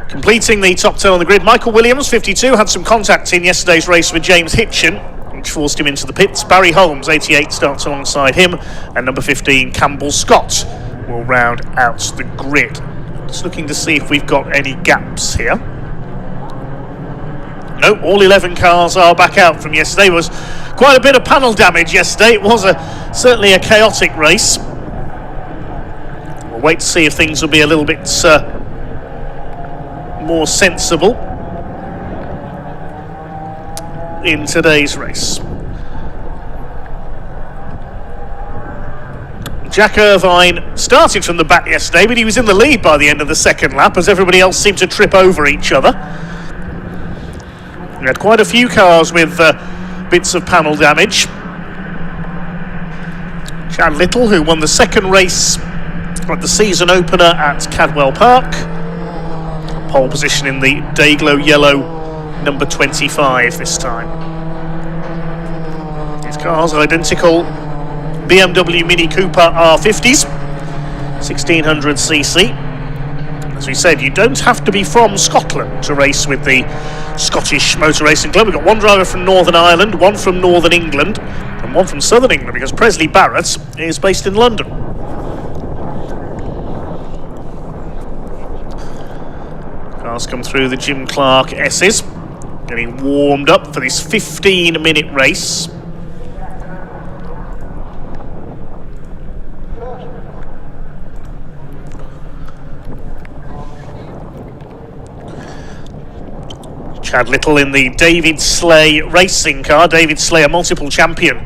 Completing the top 10 on the grid, Michael Williams, 52, had some contact in yesterday's race with James Hitchin, which forced him into the pits. Barry Holmes, 88, starts alongside him, and number 15, Campbell Scott, will round out the grid. Just looking to see if we've got any gaps here. No, all 11 cars are back out from yesterday. There was quite a bit of panel damage yesterday. It was certainly a chaotic race. We'll wait to see if things will be a little bit more sensible in today's race. Jack Irvine started from the back yesterday, but he was in the lead by the end of the second lap as everybody else seemed to trip over each other. We had quite a few cars with bits of panel damage. Chad Little, who won the second race at the season opener at Cadwell Park. Pole position in the Dayglow Yellow number 25 this time. These cars are identical BMW Mini Cooper R50s, 1600cc. As we said, you don't have to be from Scotland to race with the Scottish Motor Racing Club. We've got one driver from Northern Ireland, one from Northern England, and one from Southern England, because Presley Barrett is based in London. Cars come through the Jim Clark S's, getting warmed up for this 15-minute race. Chad Little in the David Slay racing car. David Slay, a multiple champion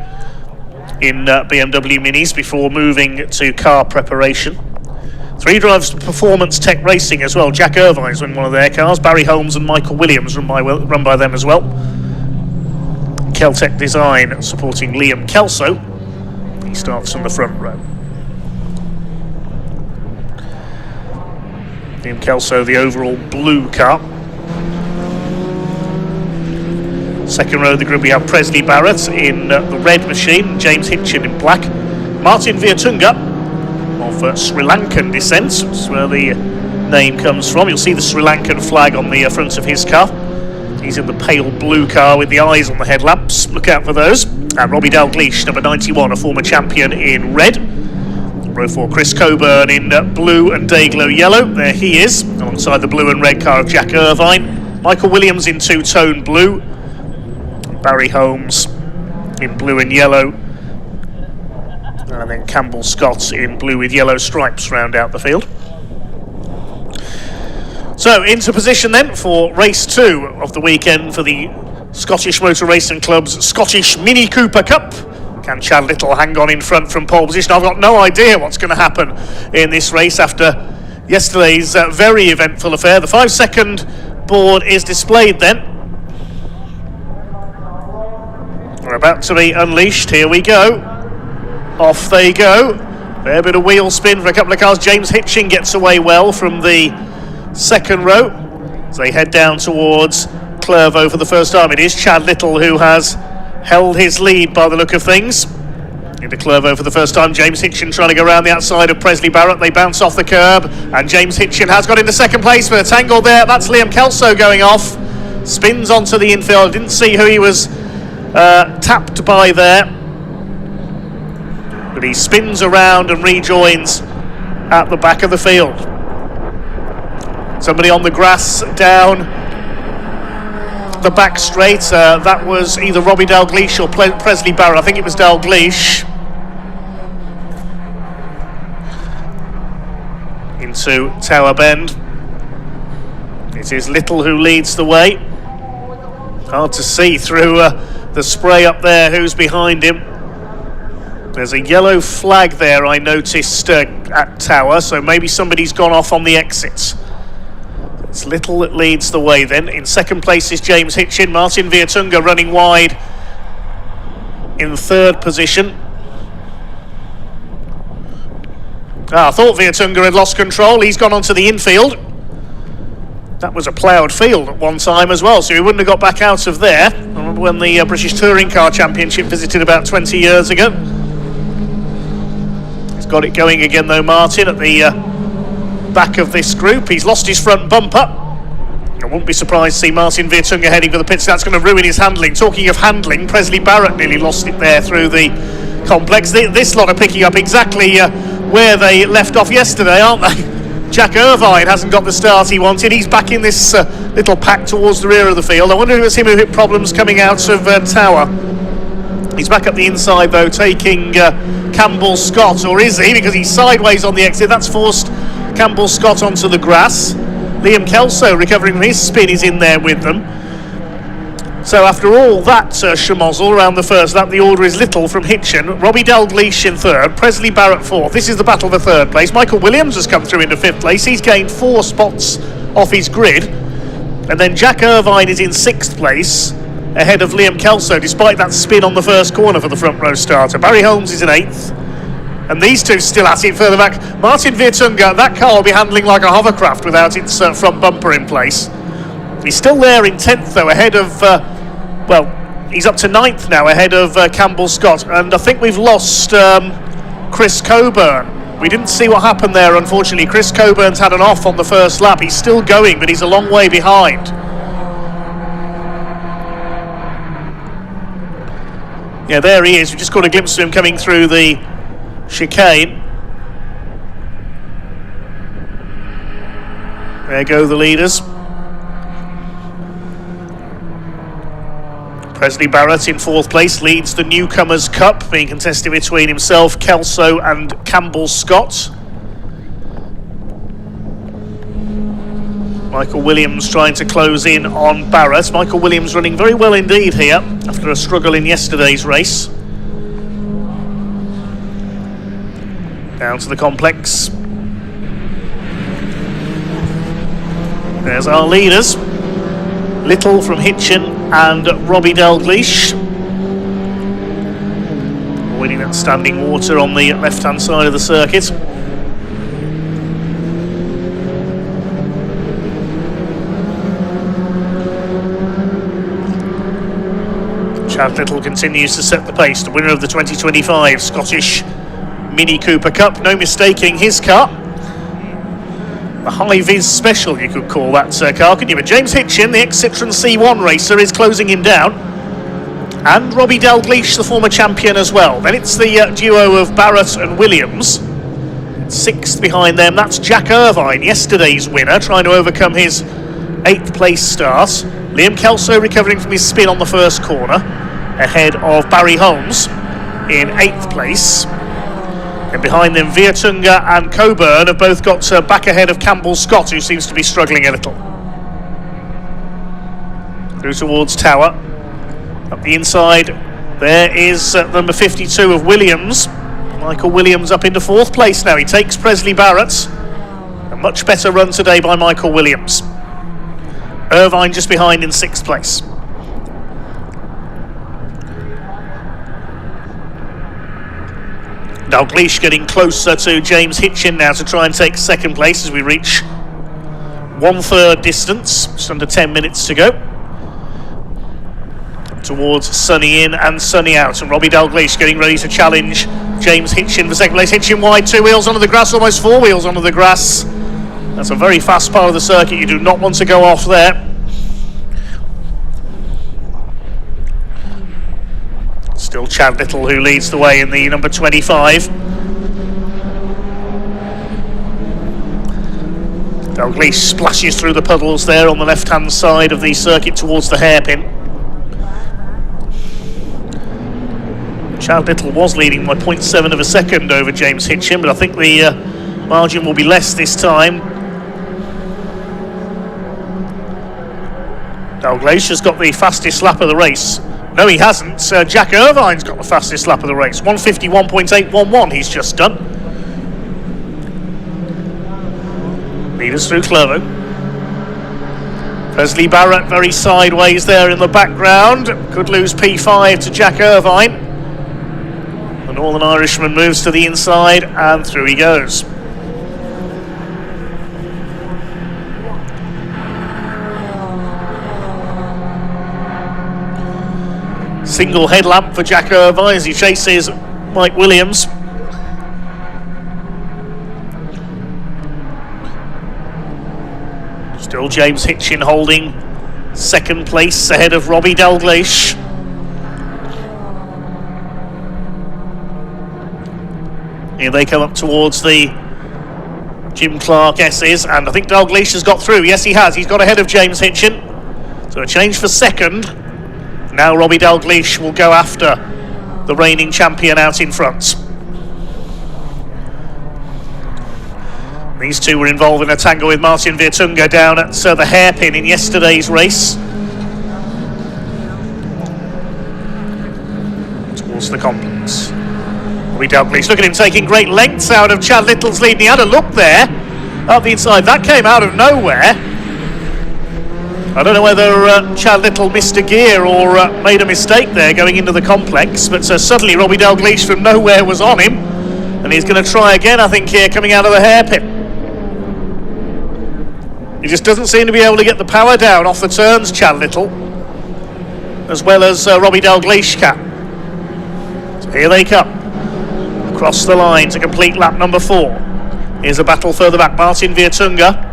in BMW Minis before moving to car preparation. 3 drivers for Performance Tech Racing as well. Jack Irvine's in one of their cars. Barry Holmes and Michael Williams run by them as well. Keltec Design supporting Liam Kelso. He starts on the front row. Liam Kelso, the overall blue car. Second row of the grid, we have Presley Barrett in the red machine, James Hitchin in black. Martin Viatunga of Sri Lankan descent, that's where the name comes from. You'll see the Sri Lankan flag on the front of his car. He's in the pale blue car with the eyes on the headlamps. Look out for those. And Robbie Dalgleish, number 91, a former champion, in red. Row 4, Chris Coburn in blue and Dayglow yellow. There he is, alongside the blue and red car of Jack Irvine. Michael Williams in two-tone blue. Barry Holmes in blue and yellow. And then Campbell Scott in blue with yellow stripes round out the field. So into position then for race 2 of the weekend for the Scottish Motor Racing Club's Scottish Mini Cooper Cup. Can Chad Little hang on in front from pole position? I've got no idea what's going to happen in this race after yesterday's very eventful affair. The 5-second board is displayed then. We're about to be unleashed. Here we go. Off they go. Fair bit of wheel spin for a couple of cars. James Hitchin gets away well from the second row as they head down towards Clervaux for the first time. It is Chad Little who has held his lead by the look of things. Into Clervaux for the first time. James Hitchin trying to go around the outside of Presley Barrett. They bounce off the curb, and James Hitchin has got into second place with a tangle there. That's Liam Kelso going off. Spins onto the infield. Didn't see who he was tapped by there, but he spins around and rejoins at the back of the field. Somebody on the grass down the back straight. That was either Robbie Dalgleish or Presley Barrett. I think it was Dalgleish. Into Tower Bend. It is Little who leads the way. Hard to see through the spray up there who's behind him. There's a yellow flag there I noticed at Tower, so maybe somebody's gone off on the exits. It's Little that leads the way then. In second place is James Hitchin. Martin Viertunga running wide in third position. I thought Viertunga had lost control. He's gone onto the infield. That was a ploughed field at one time as well, so he wouldn't have got back out of there. I remember when the British Touring Car Championship visited about 20 years ago. He's got it going again though, Martin, at the back of this group. He's lost his front bumper. I wouldn't be surprised to see Martin Viertunga heading for the pits. That's going to ruin his handling. Talking of handling, Presley Barrett nearly lost it there through the complex. This lot are picking up exactly where they left off yesterday, aren't they? Jack Irvine hasn't got the start he wanted. He's back in this little pack towards the rear of the field. I wonder if it was him who hit problems coming out of Tower. He's back up the inside though, taking Campbell Scott, or is he? Because he's sideways on the exit. That's forced Campbell Scott onto the grass. Liam Kelso, recovering from his spin, is in there with them. So after all that schmozzle around the first lap, the order is Little from Hitchin, Robbie Dalgleish in third, Presley Barrett fourth. This is the battle for third place. Michael Williams has come through into fifth place. He's gained 4 spots off his grid. And then Jack Irvine is in sixth place, ahead of Liam Kelso, despite that spin on the first corner for the front row starter. Barry Holmes is in eighth. And these two still at it further back. Martin Viertunga, that car will be handling like a hovercraft without its front bumper in place. He's still there in 10th though, ahead of, he's up to 9th now, ahead of Campbell Scott. And I think we've lost Chris Coburn. We didn't see what happened there, unfortunately. Chris Coburn's had an off on the first lap. He's still going, but he's a long way behind. Yeah, there he is. We just caught a glimpse of him coming through the chicane. There go the leaders. Presley Barrett in fourth place leads the Newcomers Cup, being contested between himself, Kelso and Campbell Scott. Michael Williams trying to close in on Barrett. Michael Williams running very well indeed here after a struggle in yesterday's race. Down to the complex. There's our leaders. Little from Hitchin and Robbie Dalgleish. Avoiding that standing water on the left-hand side of the circuit. Chad Little continues to set the pace. The winner of the 2025 Scottish Mini Cooper Cup. No mistaking his car. The high-vis special, you could call that car, couldn't you? But James Hitchin, the ex-Citroen C1 racer, is closing him down. And Robbie Dalgleish, the former champion as well. Then it's the duo of Barrett and Williams. Sixth behind them, that's Jack Irvine, yesterday's winner, trying to overcome his 8th place start. Liam Kelso recovering from his spin on the first corner, ahead of Barry Holmes in 8th place. And behind them, Viertunga and Coburn have both got back ahead of Campbell Scott, who seems to be struggling a little. Through towards Tower. Up the inside, there is number 52 of Williams. Michael Williams up into 4th place now. He takes Presley Barrett. And A much better run today by Michael Williams. Irvine just behind in 6th place. Dalgleish getting closer to James Hitchin now to try and take 2nd place as we reach 1/3 distance, just under 10 minutes to go. Towards Sunny in and Sunny out, and Robbie Dalgleish getting ready to challenge James Hitchin for 2nd place. Hitchin wide, 2 wheels onto the grass, almost 4 wheels onto the grass. That's a very fast part of the circuit, you do not want to go off there. Still Chad Little who leads the way in the number 25. Dalgleish splashes through the puddles there on the left-hand side of the circuit towards the hairpin. Chad Little was leading by 0.7 of a second over James Hitchin, but I think the margin will be less this time. Dalgleish has got the fastest lap of the race. No, he hasn't. Jack Irvine's got the fastest lap of the race. 151.811 he's just done. Leaders through Clervo. Presley Barrett very sideways there in the background. Could lose P5 to Jack Irvine. The Northern Irishman moves to the inside and through he goes. Single headlamp for Jack Irvine as he chases Mike Williams. Still James Hitchin holding 2nd place ahead of Robbie Dalgleish. Here they come up towards the Jim Clark S's, and I think Dalgleish has got through. Yes, he has. He's got ahead of James Hitchin. So a change for 2nd. Now Robbie Dalgleish will go after the reigning champion out in front. These two were involved in a tangle with Martin Virtunga down at the hairpin in yesterday's race. Towards the complex. Robbie Dalgleish, look at him taking great lengths out of Chad Little's lead. And he had a look there up the inside. That came out of nowhere. I don't know whether Chad Little missed a gear or made a mistake there going into the complex, but suddenly Robbie Dalgleish from nowhere was on him, and he's going to try again, I think, here coming out of the hairpin. He just doesn't seem to be able to get the power down off the turns, Chad Little, as well as Robbie Dalgleish can. So here they come, across the line to complete lap number 4. Here's a battle further back, Martin Virtunga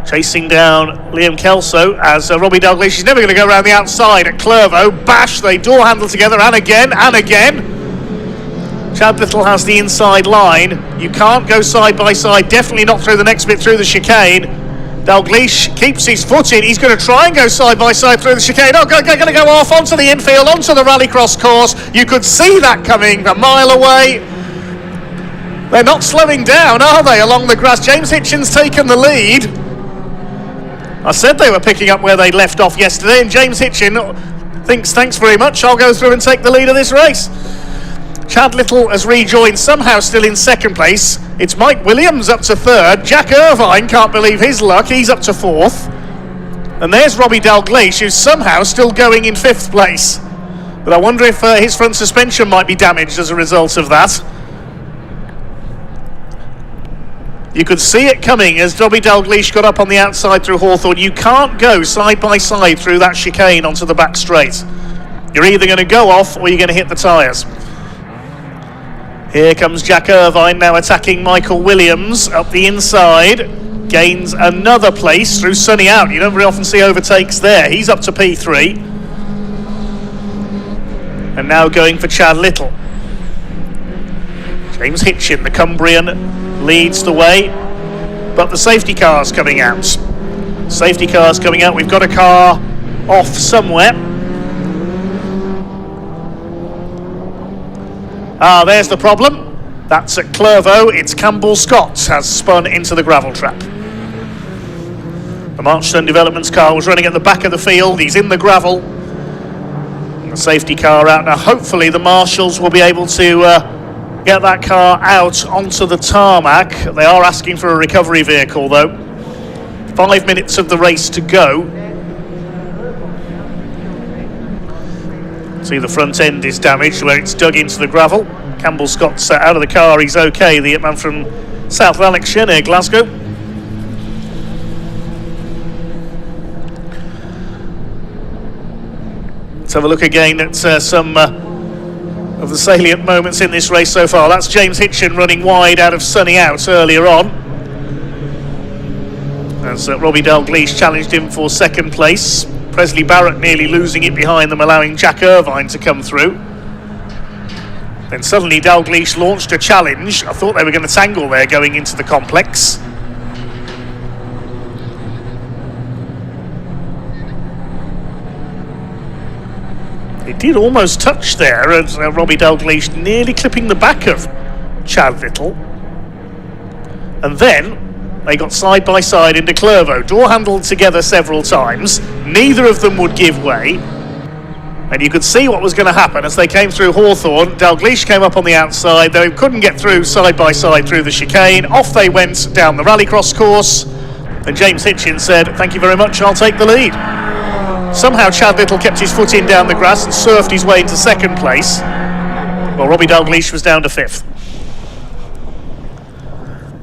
chasing down Liam Kelso as Robbie Dalgleish is never going to go around the outside at Clervo. Bash, they door handle together, and again, and again. Chad Little has the inside line. You can't go side by side, definitely not through the next bit through the chicane. Dalgleish keeps his foot in. He's going to try and go side by side through the chicane. Oh, going to go off onto the infield, onto the rallycross course. You could see that coming a mile away. They're not slowing down, are they, along the grass? James Hitchin's taken the lead. I said they were picking up where they left off yesterday, and James Hitchin thinks, thanks very much, I'll go through and take the lead of this race. Chad Little has rejoined, somehow still in 2nd place. It's Mike Williams up to 3rd. Jack Irvine can't believe his luck, he's up to 4th. And there's Robbie Dalgleish, who's somehow still going in 5th place. But I wonder if his front suspension might be damaged as a result of that. You could see it coming as Robbie Dalgleish got up on the outside through Hawthorne. You can't go side by side through that chicane onto the back straight. You're either going to go off or you're going to hit the tyres. Here comes Jack Irvine now attacking Michael Williams up the inside. Gains another place through Sunny out. You don't very often see overtakes there. He's up to P3. And now going for Chad Little. James Hitchin, the Cumbrian, leads the way, but the safety car's coming out. Safety car's coming out. We've got a car off somewhere. There's the problem. That's at Clervo. It's Campbell Scott has spun into the gravel trap. The Marchstone Developments car was running at the back of the field. He's in the gravel. The safety car out now. Hopefully the marshals will be able to get that car out onto the tarmac. They are asking for a recovery vehicle though. 5 minutes of the race to go. See, the front end is damaged where it's dug into the gravel. Campbell Scott's out of the car, he's okay, the man from South Lanarkshire near Glasgow. Let's have a look again at some of the salient moments in this race so far. That's James Hitchin running wide out of Sunny Out earlier on, as Robbie Dalgleish challenged him for second place. Presley Barrett nearly losing it behind them, allowing Jack Irvine to come through. Then suddenly Dalgleish launched a challenge. I thought they were going to tangle there going into the complex. It did almost touch there, as Robbie Dalgleish nearly clipping the back of Chad Little. And then they got side by side into Clervaux, door handled together several times. Neither of them would give way. And you could see what was going to happen as they came through Hawthorne. Dalgleish came up on the outside. They couldn't get through side by side through the chicane. Off they went down the rallycross course. And James Hitchin said, "Thank you very much, I'll take the lead." Somehow Chad Little kept his foot in down the grass and surfed his way into second place, while Robbie Dalgleish was down to fifth.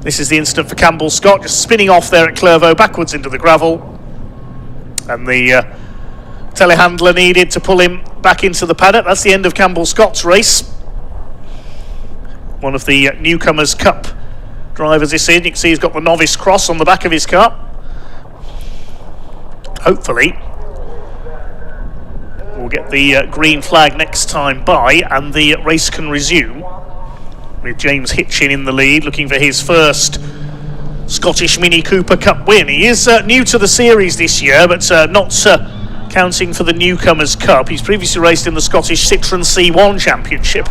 This is the instant for Campbell Scott, just spinning off there at Clervaux, backwards into the gravel. And the telehandler needed to pull him back into the paddock. That's the end of Campbell Scott's race. One of the Newcomers Cup drivers is in. You can see he's got the novice cross on the back of his car. Hopefully we'll get the green flag next time by and the race can resume, with James Hitchin in the lead, looking for his first Scottish Mini Cooper Cup win. He is new to the series this year, but not counting for the Newcomers Cup. He's previously raced in the Scottish Citroën C1 Championship.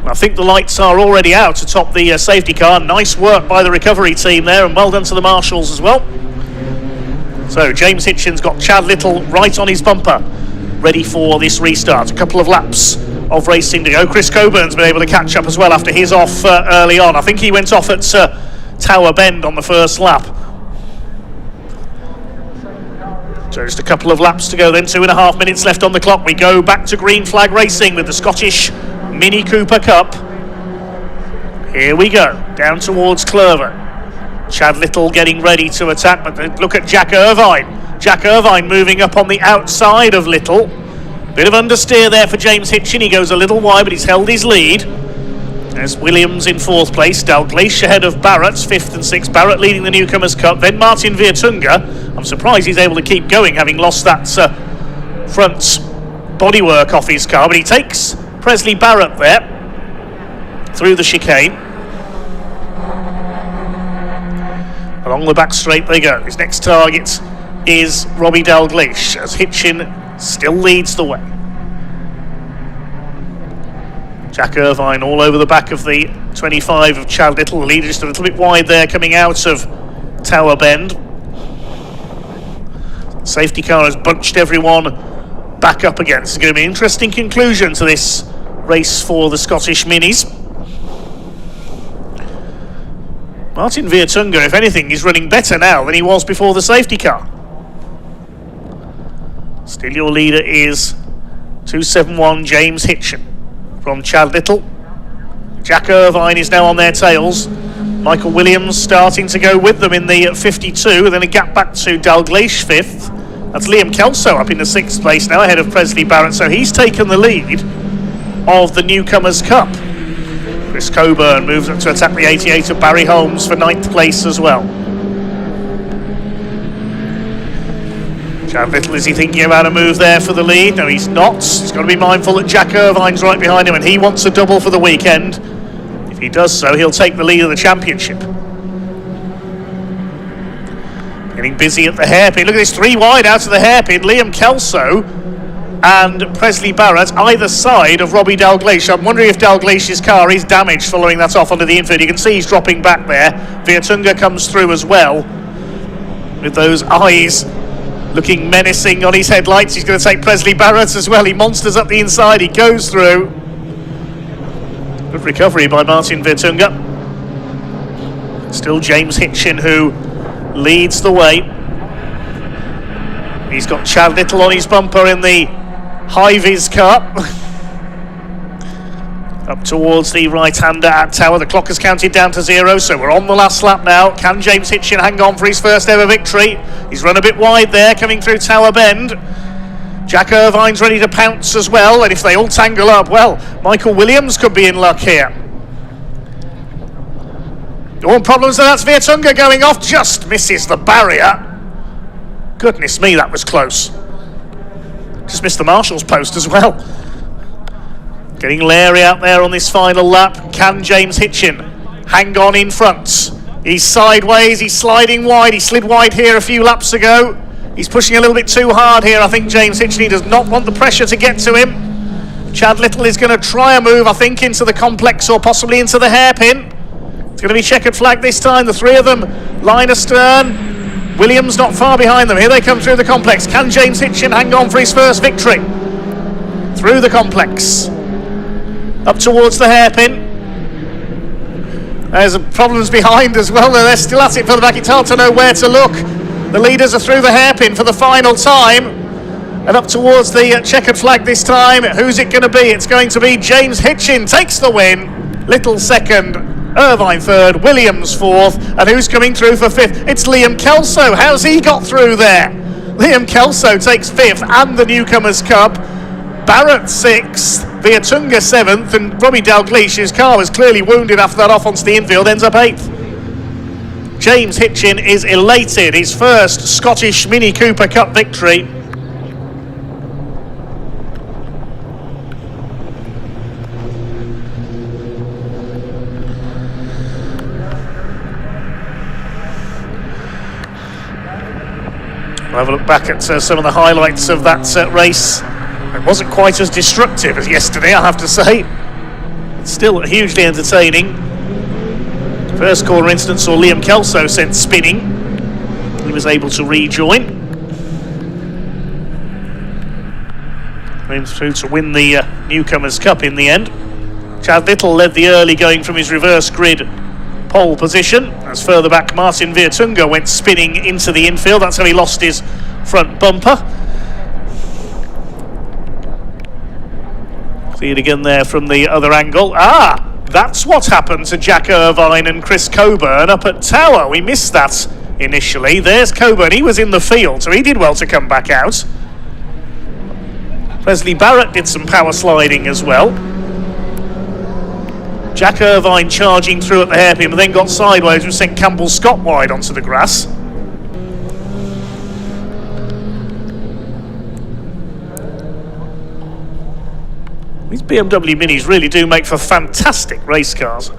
I think the lights are already out atop the safety car. Nice work by the recovery team there, and well done to the marshals as well. So James Hitchin's got Chad Little right on his bumper, ready for this restart. A couple of laps of racing to go. Chris Coburn's been able to catch up as well after his off early on. I think he went off at Tower Bend on the first lap. So just a couple of laps to go then, 2.5 minutes left on the clock. We go back to green flag racing with the Scottish Mini Cooper Cup. Here we go, down towards Clervaux. Chad Little getting ready to attack, but look at Jack Irvine. Jack Irvine moving up on the outside of Little. Bit of understeer there for James Hitchin. He goes a little wide, but he's held his lead. There's Williams in fourth place. Dalgleish ahead of Barrett, fifth and sixth. Barrett leading the Newcomers Cup. Then Martin Viertunga. I'm surprised he's able to keep going, having lost that front bodywork off his car. But he takes Presley Barrett there through the chicane. Along the back straight they go. His next target is Robbie Dalgleish, as Hitchin still leads the way. Jack Irvine all over the back of the 25 of Chad Little. The leader just a little bit wide there coming out of Tower Bend. Safety car has bunched everyone back up again. It's going to be an interesting conclusion to this race for the Scottish Minis. Martin Viertunga, if anything, is running better now than he was before the safety car. Still your leader is 271 James Hitchin from Chad Little. Jack Irvine is now on their tails. Michael Williams starting to go with them in the 52, and then a gap back to Dalgleish fifth. That's Liam Kelso up in the sixth place now, ahead of Presley Barrett, so he's taken the lead of the Newcomers Cup. Chris Coburn moves up to attack the 88 of Barry Holmes for ninth place as well. Chad Little, is he thinking about a move there for the lead? No, he's not. He's got to be mindful that Jack Irvine's right behind him and he wants a double for the weekend. If he does so, he'll take the lead of the championship. Getting busy at the hairpin. Look at this, three wide out of the hairpin. Liam Kelso and Presley Barrett either side of Robbie Dalgleish. I'm wondering if Dalglish's car is damaged following that off onto the infield. You can see he's dropping back there. Viertunga comes through as well, with those eyes looking menacing on his headlights. He's going to take Presley Barrett as well. He monsters up the inside. He goes through. Good recovery by Martin Virtunga. Still James Hitchin who leads the way. He's got Chad Little on his bumper in the high-vis car. Up towards the right-hander at Tower. The clock has counted down to 0, so we're on the last lap now. Can James Hitchin hang on for his first ever victory? He's run a bit wide there, coming through Tower Bend. Jack Irvine's ready to pounce as well, and if they all tangle up, well, Michael Williams could be in luck here. No problems, so that's Virtunga going off, just misses the barrier. Goodness me, that was close. Just missed the marshal's post as well. Getting Larry out there on this final lap. Can James Hitchin hang on in front? He's sideways, he's sliding wide. He slid wide here a few laps ago. He's pushing a little bit too hard here. I think James Hitchin, he does not want the pressure to get to him. Chad Little is going to try a move, I think, into the complex or possibly into the hairpin. It's going to be checkered flag this time. The three of them line astern. Williams not far behind them. Here they come through the complex. Can James Hitchin hang on for his first victory? Through the complex. Up towards the hairpin. There's problems behind as well. They're still at it for the back. It's hard to know where to look. The leaders are through the hairpin for the final time. And up towards the checkered flag this time. Who's it going to be? It's going to be James Hitchin takes the win. Little second. Irvine third. Williams fourth. And who's coming through for fifth? It's Liam Kelso. How's he got through there? Liam Kelso takes fifth and the Newcomers Cup. Barrett sixth. Virtunga seventh, and Robbie Dalgleish, his car was clearly wounded after that off onto the infield, ends up eighth. James Hitchin is elated, his first Scottish Mini Cooper Cup victory. We'll have a look back at some of the highlights of that race. It wasn't quite as destructive as yesterday, I have to say. It's still hugely entertaining. First corner incident saw Liam Kelso sent spinning. He was able to rejoin. Went through to win the Newcomers Cup in the end. Chad Little led the early going from his reverse grid pole position. As further back, Martin Virtunga went spinning into the infield. That's how he lost his front bumper. See it again there from the other angle. That's what happened to Jack Irvine and Chris Coburn up at Tower. We missed that initially. There's Coburn. He was in the field, so he did well to come back out. Presley Barrett did some power sliding as well. Jack Irvine charging through at the hairpin, but then got sideways and sent Campbell Scott wide onto the grass. These BMW Minis really do make for fantastic race cars.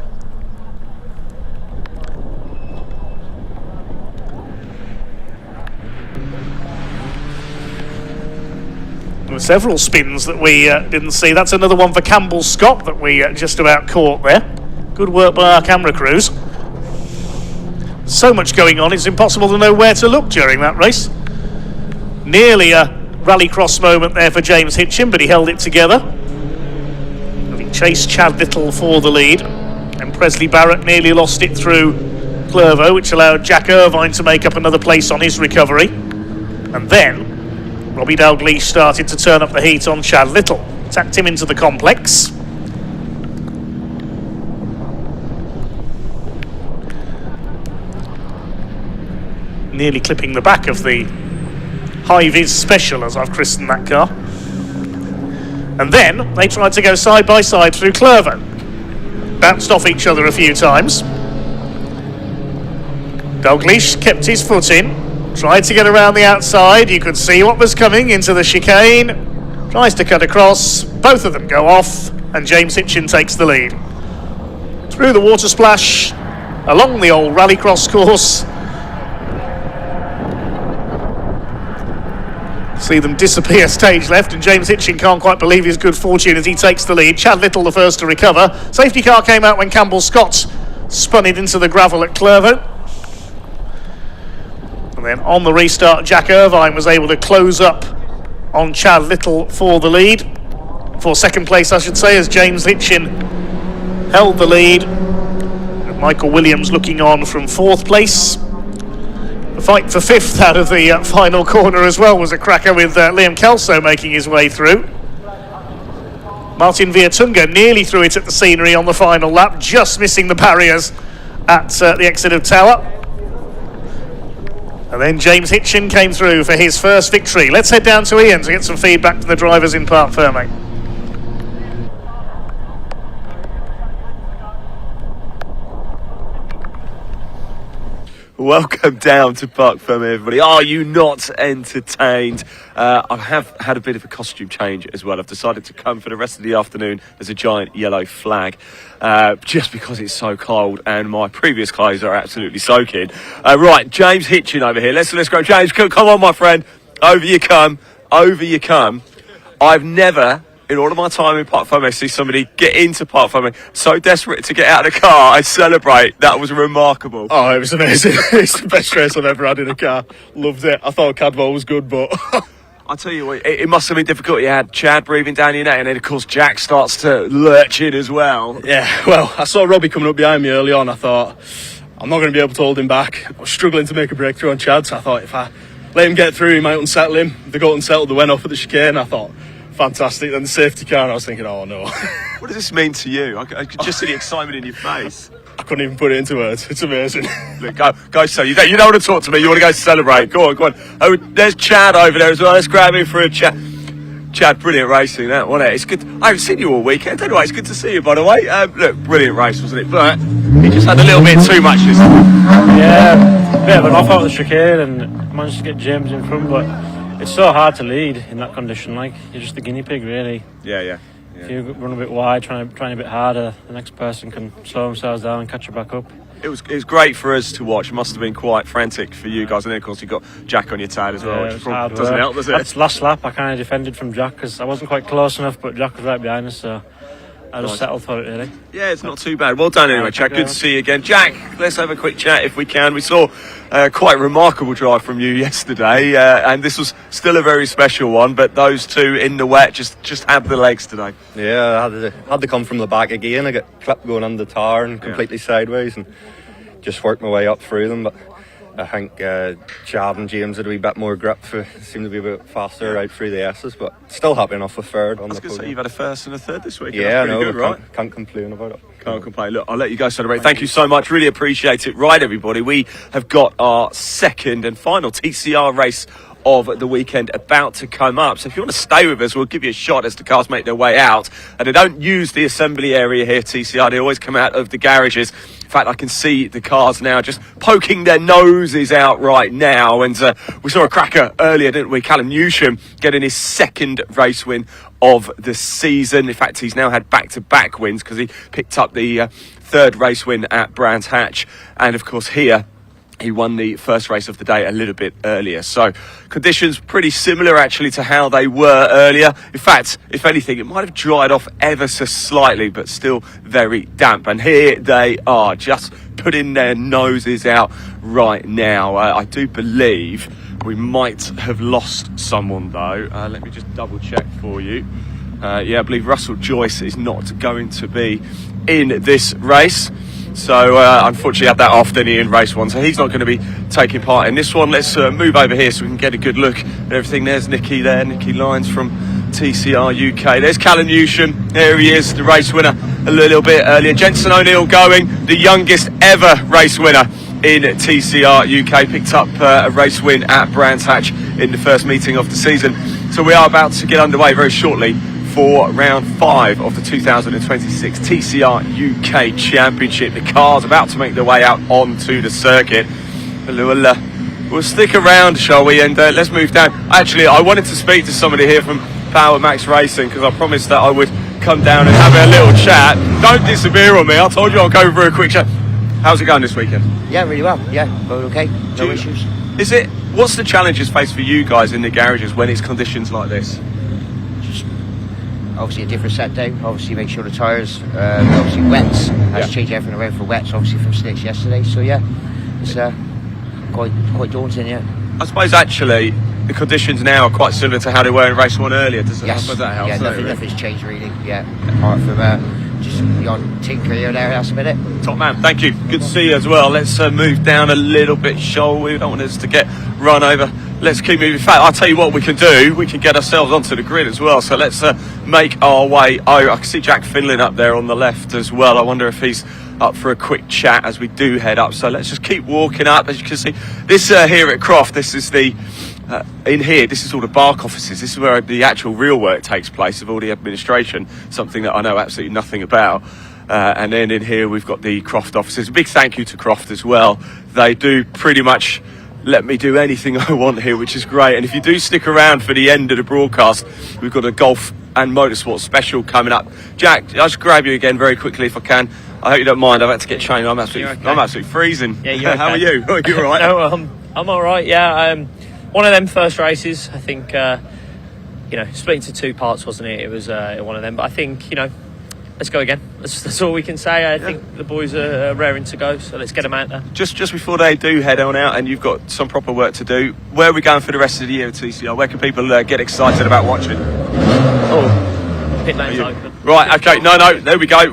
There were several spins that we didn't see. That's another one for Campbell Scott that we just about caught there. Good work by our camera crews. So much going on, it's impossible to know where to look during that race. Nearly a rallycross moment there for James Hitchin, but he held it together. Chased Chad Little for the lead, and Presley Barrett nearly lost it through Clervo, which allowed Jack Irvine to make up another place on his recovery. And then Robbie Dalgleish started to turn up the heat on Chad Little, tacked him into the complex. Nearly clipping the back of the high-vis special, as I've christened that car. And then they tried to go side by side through Clervo. Bounced off each other a few times. Dalgleish kept his foot in, tried to get around the outside. You could see what was coming into the chicane. Tries to cut across. Both of them go off, and James Hitchin takes the lead. Through the water splash, along the old rallycross course. See them disappear stage left, and James Hitchin can't quite believe his good fortune as he takes the lead. Chad Little the first to recover. Safety car came out when Campbell Scott spun it into the gravel at Clervo. And then on the restart, Jack Irvine was able to close up on Chad Little for the lead. For second place, I should say, as James Hitchin held the lead. Michael Williams looking on from 4th place. The fight for 5th out of the final corner as well was a cracker, with Liam Kelso making his way through. Martin Vietunga nearly threw it at the scenery on the final lap, just missing the barriers at the exit of Tower. And then James Hitchin came through for his first victory. Let's head down to Ian to get some feedback from the drivers in Parc Ferme. Welcome down to Parc Ferme, everybody. Are you not entertained? I have had a bit of a costume change as well. I've decided to come for the rest of the afternoon as a giant yellow flag, just because it's so cold and my previous clothes are absolutely soaking. Right, James Hitchin over here. Let's go. James, come on, my friend. Over you come. I've never, in all of my time in Parc Ferme, see somebody get into Parc Ferme so desperate to get out of the car and celebrate. That was remarkable. Oh, it was amazing. It's the best race I've ever had in a car. Loved it. I thought Cadwell was good, but I'll tell you what, it must have been difficult. You had Chad breathing down your neck, and then of course Jack starts to lurch in as well. yeah, well, I saw Robbie coming up behind me early on. I thought, I'm not going to be able to hold him back. I was struggling to make a breakthrough on Chad, so I thought if I let him get through, he might unsettle him. They got unsettled, they went off at the chicane. I thought, fantastic. Then the safety car, and I was thinking, oh no. What does this mean to you? I could just see the excitement in your face. I couldn't even put it into words. It's amazing. Look, go, so you don't want to talk to me. You want to go celebrate. Go on. Oh, there's Chad over there as well. Let's grab him for a chat. Chad, brilliant racing, that wasn't it? It's good. I haven't seen you all weekend. Anyway, it's good to see you, by the way. Look, brilliant race, wasn't it? But he just had a little bit too much this time. Yeah, bit of an off out of the chicane and managed to get James in front, but it's so hard to lead in that condition. Like, you're just the guinea pig, really. Yeah. If you run a bit wide, trying a bit harder, the next person can slow themselves down and catch you back up. It was great for us to watch. It must have been quite frantic for you guys. And then, of course, you got Jack on your tail as well, Yeah, which doesn't help, does it? That's last lap. I kind of defended from Jack because I wasn't quite close enough, but Jack was right behind us, so I just settled for it, really. Yeah, it's not too bad. Well done anyway, Jack. Good to see you again. Jack, let's have a quick chat if we can. We saw quite a remarkable drive from you yesterday, and this was still a very special one, but those two in the wet just had the legs today. Yeah, I had to come from the back again. I got clipped going under the tower and completely sideways, and just worked my way up through them. But I think Chad and James had a wee bit more grip, seemed to be a bit faster right through the S's, but still happy enough with third on the podium. I was going to say, you've had a first and a third this week. Yeah, no, good, right? Can't complain about it. Can't complain. Look, I'll let you go celebrate. Thank you so much. Really appreciate it. Right, everybody, we have got our second and final TCR race of the weekend about to come up. So if you want to stay with us, we'll give you a shot as the cars make their way out. And they don't use the assembly area here, TCR. They always come out of the garages. In fact, I can see the cars now just poking their noses out right now. And we saw a cracker earlier, didn't we? Callum Newsham getting his second race win of the season. In fact, he's now had back-to-back wins because he picked up the third race win at Brands Hatch. And of course here, he won the first race of the day a little bit earlier. So conditions pretty similar actually to how they were earlier. In fact, if anything, it might have dried off ever so slightly, but still very damp. And here they are, just putting their noses out right now. I do believe we might have lost someone though. Let me just double check for you. Yeah, I believe Russell Joyce is not going to be in this race. So unfortunately had that off, didn't he, in race one, so he's not going to be taking part in this one. Let's move over here so we can get a good look at everything. There's Nicky there, Nicky Lyons from TCR UK. There's Callum Newsham, there he is, the race winner a little bit earlier. Jensen O'Neill going, the youngest ever race winner in TCR UK, picked up a race win at Brands Hatch in the first meeting of the season. So we are about to get underway very shortly for round 5 of the 2026 TCR UK Championship. The cars about to make their way out onto the circuit. We'll stick around, shall we, and let's move down. Actually, I wanted to speak to somebody here from Power Max Racing because I promised that I would come down and have a little chat. Don't disappear on me, I told you I'll go for a quick chat. How's it going this weekend? Yeah, really well. Yeah, going okay. No issues. What's the challenges faced for you guys in the garages when it's conditions like this? Obviously a different set day, obviously make sure the tyres, obviously wets, has changed everything around for wets, obviously from slicks yesterday, so yeah, it's quite daunting, yeah. I suppose actually the conditions now are quite similar to how they were in race 1 earlier, I suppose that helps? Yeah, nothing's changed really, yeah, apart from just the odd tinker here and there, that's about it. Top man, thank you. Good to see you as well. Let's move down a little bit, Shoal. We don't want us to get run over. Let's keep moving. In fact, I'll tell you what we can do. We can get ourselves onto the grid as well. So let's make our way. Oh, I can see Jack Finlin up there on the left as well. I wonder if he's up for a quick chat as we do head up. So let's just keep walking up. As you can see, this here at Croft, this is the in here, this is all the BARC offices. This is where the actual real work takes place of all the administration, something that I know absolutely nothing about. And then in here we've got the Croft offices. A big thank you to Croft as well. They do pretty much let me do anything I want here, which is great. And if you do stick around for the end of the broadcast, we've got a golf and motorsport special coming up. Jack, I'll just grab you again very quickly if I can. I hope you don't mind. I've had to get changed. I'm absolutely freezing. Yeah, you're okay. How are you? Oh, you're all right. No, I'm all right. Yeah, one of them first races. I think split into two parts, wasn't it? It was one of them. But I think let's go again. That's all we can say. I think the boys are raring to go, so let's get them out there. Just before they do head on out, and you've got some proper work to do, where are we going for the rest of the year at TCR? Where can people get excited about watching? Oh, pit lane's open. Right, okay, no, there we go.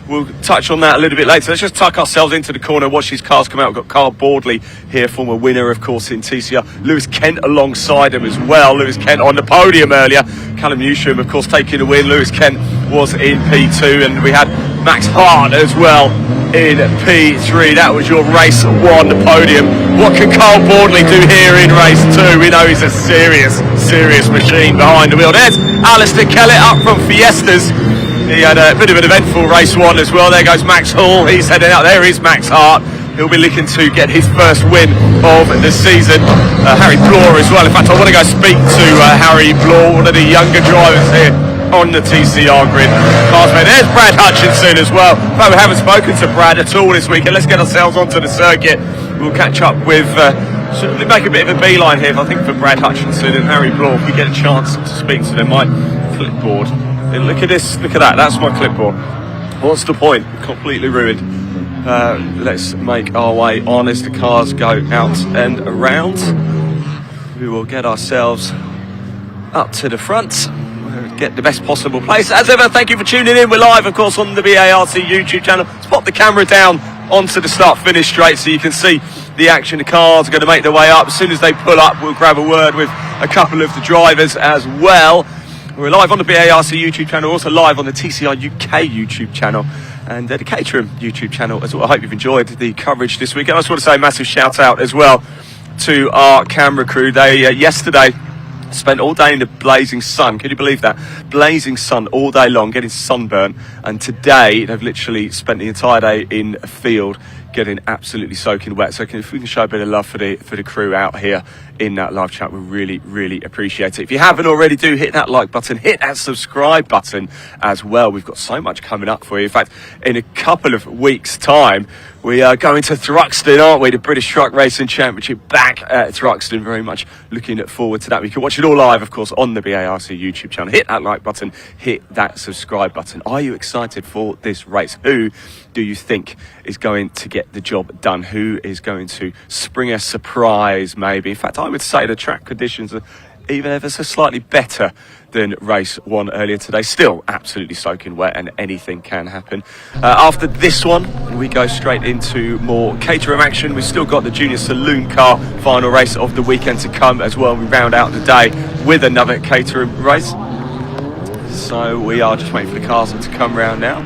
We'll touch on that a little bit later. Let's just tuck ourselves into the corner, watch these cars come out. We've got Carl Boardley here, former winner, of course, in TCR. Lewis Kent alongside him as well. Lewis Kent on the podium earlier. Callum Newsham, of course, taking the win. Lewis Kent was in P2, and we had Max Hart as well in P3. That was your race one podium. What can Carl Boardley do here in race two? We know he's a serious machine behind the wheel. There's Alistair Kellett up from Fiestas. He had a bit of an eventful race one as well. There goes Max Hall. He's heading out. There is Max Hart. He'll be looking to get his first win of the season. Harry Bloor as well. In fact, I want to go speak to Harry Bloor, one of the younger drivers here on the TCR grid. There's Brad Hutchinson as well. In fact, we haven't spoken to Brad at all this weekend. Let's get ourselves onto the circuit. We'll catch up with... make a bit of a beeline here, I think, for Brad Hutchinson and Harry Bloor. If we get a chance to speak to them. My clipboard. Look at this, look at that, that's my clipboard. What's the point? Completely ruined. Let's make our way on as the cars go out and around. We will get ourselves up to the front, get the best possible place. As ever, thank you for tuning in. We're live, of course, on the BARC YouTube channel. Let's pop the camera down onto the start-finish straight so you can see the action. The cars are going to make their way up. As soon as they pull up, we'll grab a word with a couple of the drivers as well. We're live on the BARC YouTube channel, also live on the TCR UK YouTube channel and the Caterham YouTube channel as well. I hope you've enjoyed the coverage this week. And I just want to say a massive shout out as well to our camera crew. They yesterday spent all day in the blazing sun. Can you believe that? Blazing sun all day long, getting sunburnt. And today they've literally spent the entire day in a field getting absolutely soaking wet. So if we can show a bit of love for the crew out here in that live chat, we really appreciate it. If you haven't already, do hit that like button, hit that subscribe button as well. We've got so much coming up for you. In fact, in a couple of weeks time, we are going to Thruxton, aren't we? The British Truck Racing Championship back at Thruxton. Very much looking forward to that. We can watch it all live, of course, on the BARC YouTube channel. Hit that like button, hit that subscribe button. Are you excited for this race? Who do you think is going to get the job done? Who is going to spring a surprise, maybe? In fact, I would say the track conditions are even ever so slightly better than race one earlier today. Still absolutely soaking wet and anything can happen. After this one, we go straight into more Caterham action. We've still got the Junior Saloon car final race of the weekend to come as well. We round out the day with another Caterham race. So we are just waiting for the cars to come round now.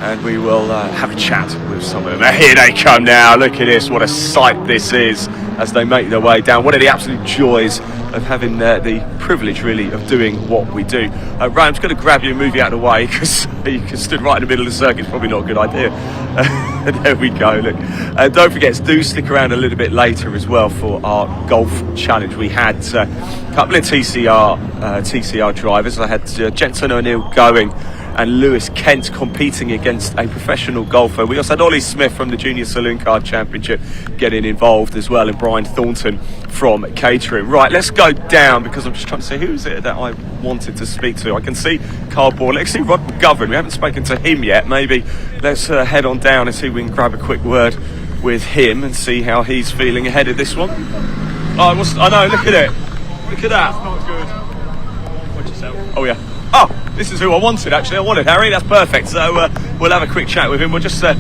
And we will have a chat with some of them. Here they come now. Look at this. What a sight this is as they make their way down. One of the absolute joys of having the privilege, really, of doing what we do. Ryan, I'm just going to grab you and move you out of the way because you stood right in the middle of the circuit. It's probably not a good idea. There we go. Look. Don't forget, do stick around a little bit later as well for our golf challenge. We had a couple of TCR drivers. I had Jensen O'Neill going and Lewis Kent competing against a professional golfer. We also had Ollie Smith from the Junior Saloon Car Championship getting involved as well, and Brian Thornton from Caterham. Right, let's go down because I'm just trying to see who is it that I wanted to speak to. I can see Carl Bourne. Let's see Rod McGovern. We haven't spoken to him yet. Maybe let's head on down and see if we can grab a quick word with him and see how he's feeling ahead of this one. I know, look at it. Look at that. That's not good. Watch yourself. Oh, yeah. Oh, This is who I wanted, actually. I wanted Harry. That's perfect. So we'll have a quick chat with him. We'll just let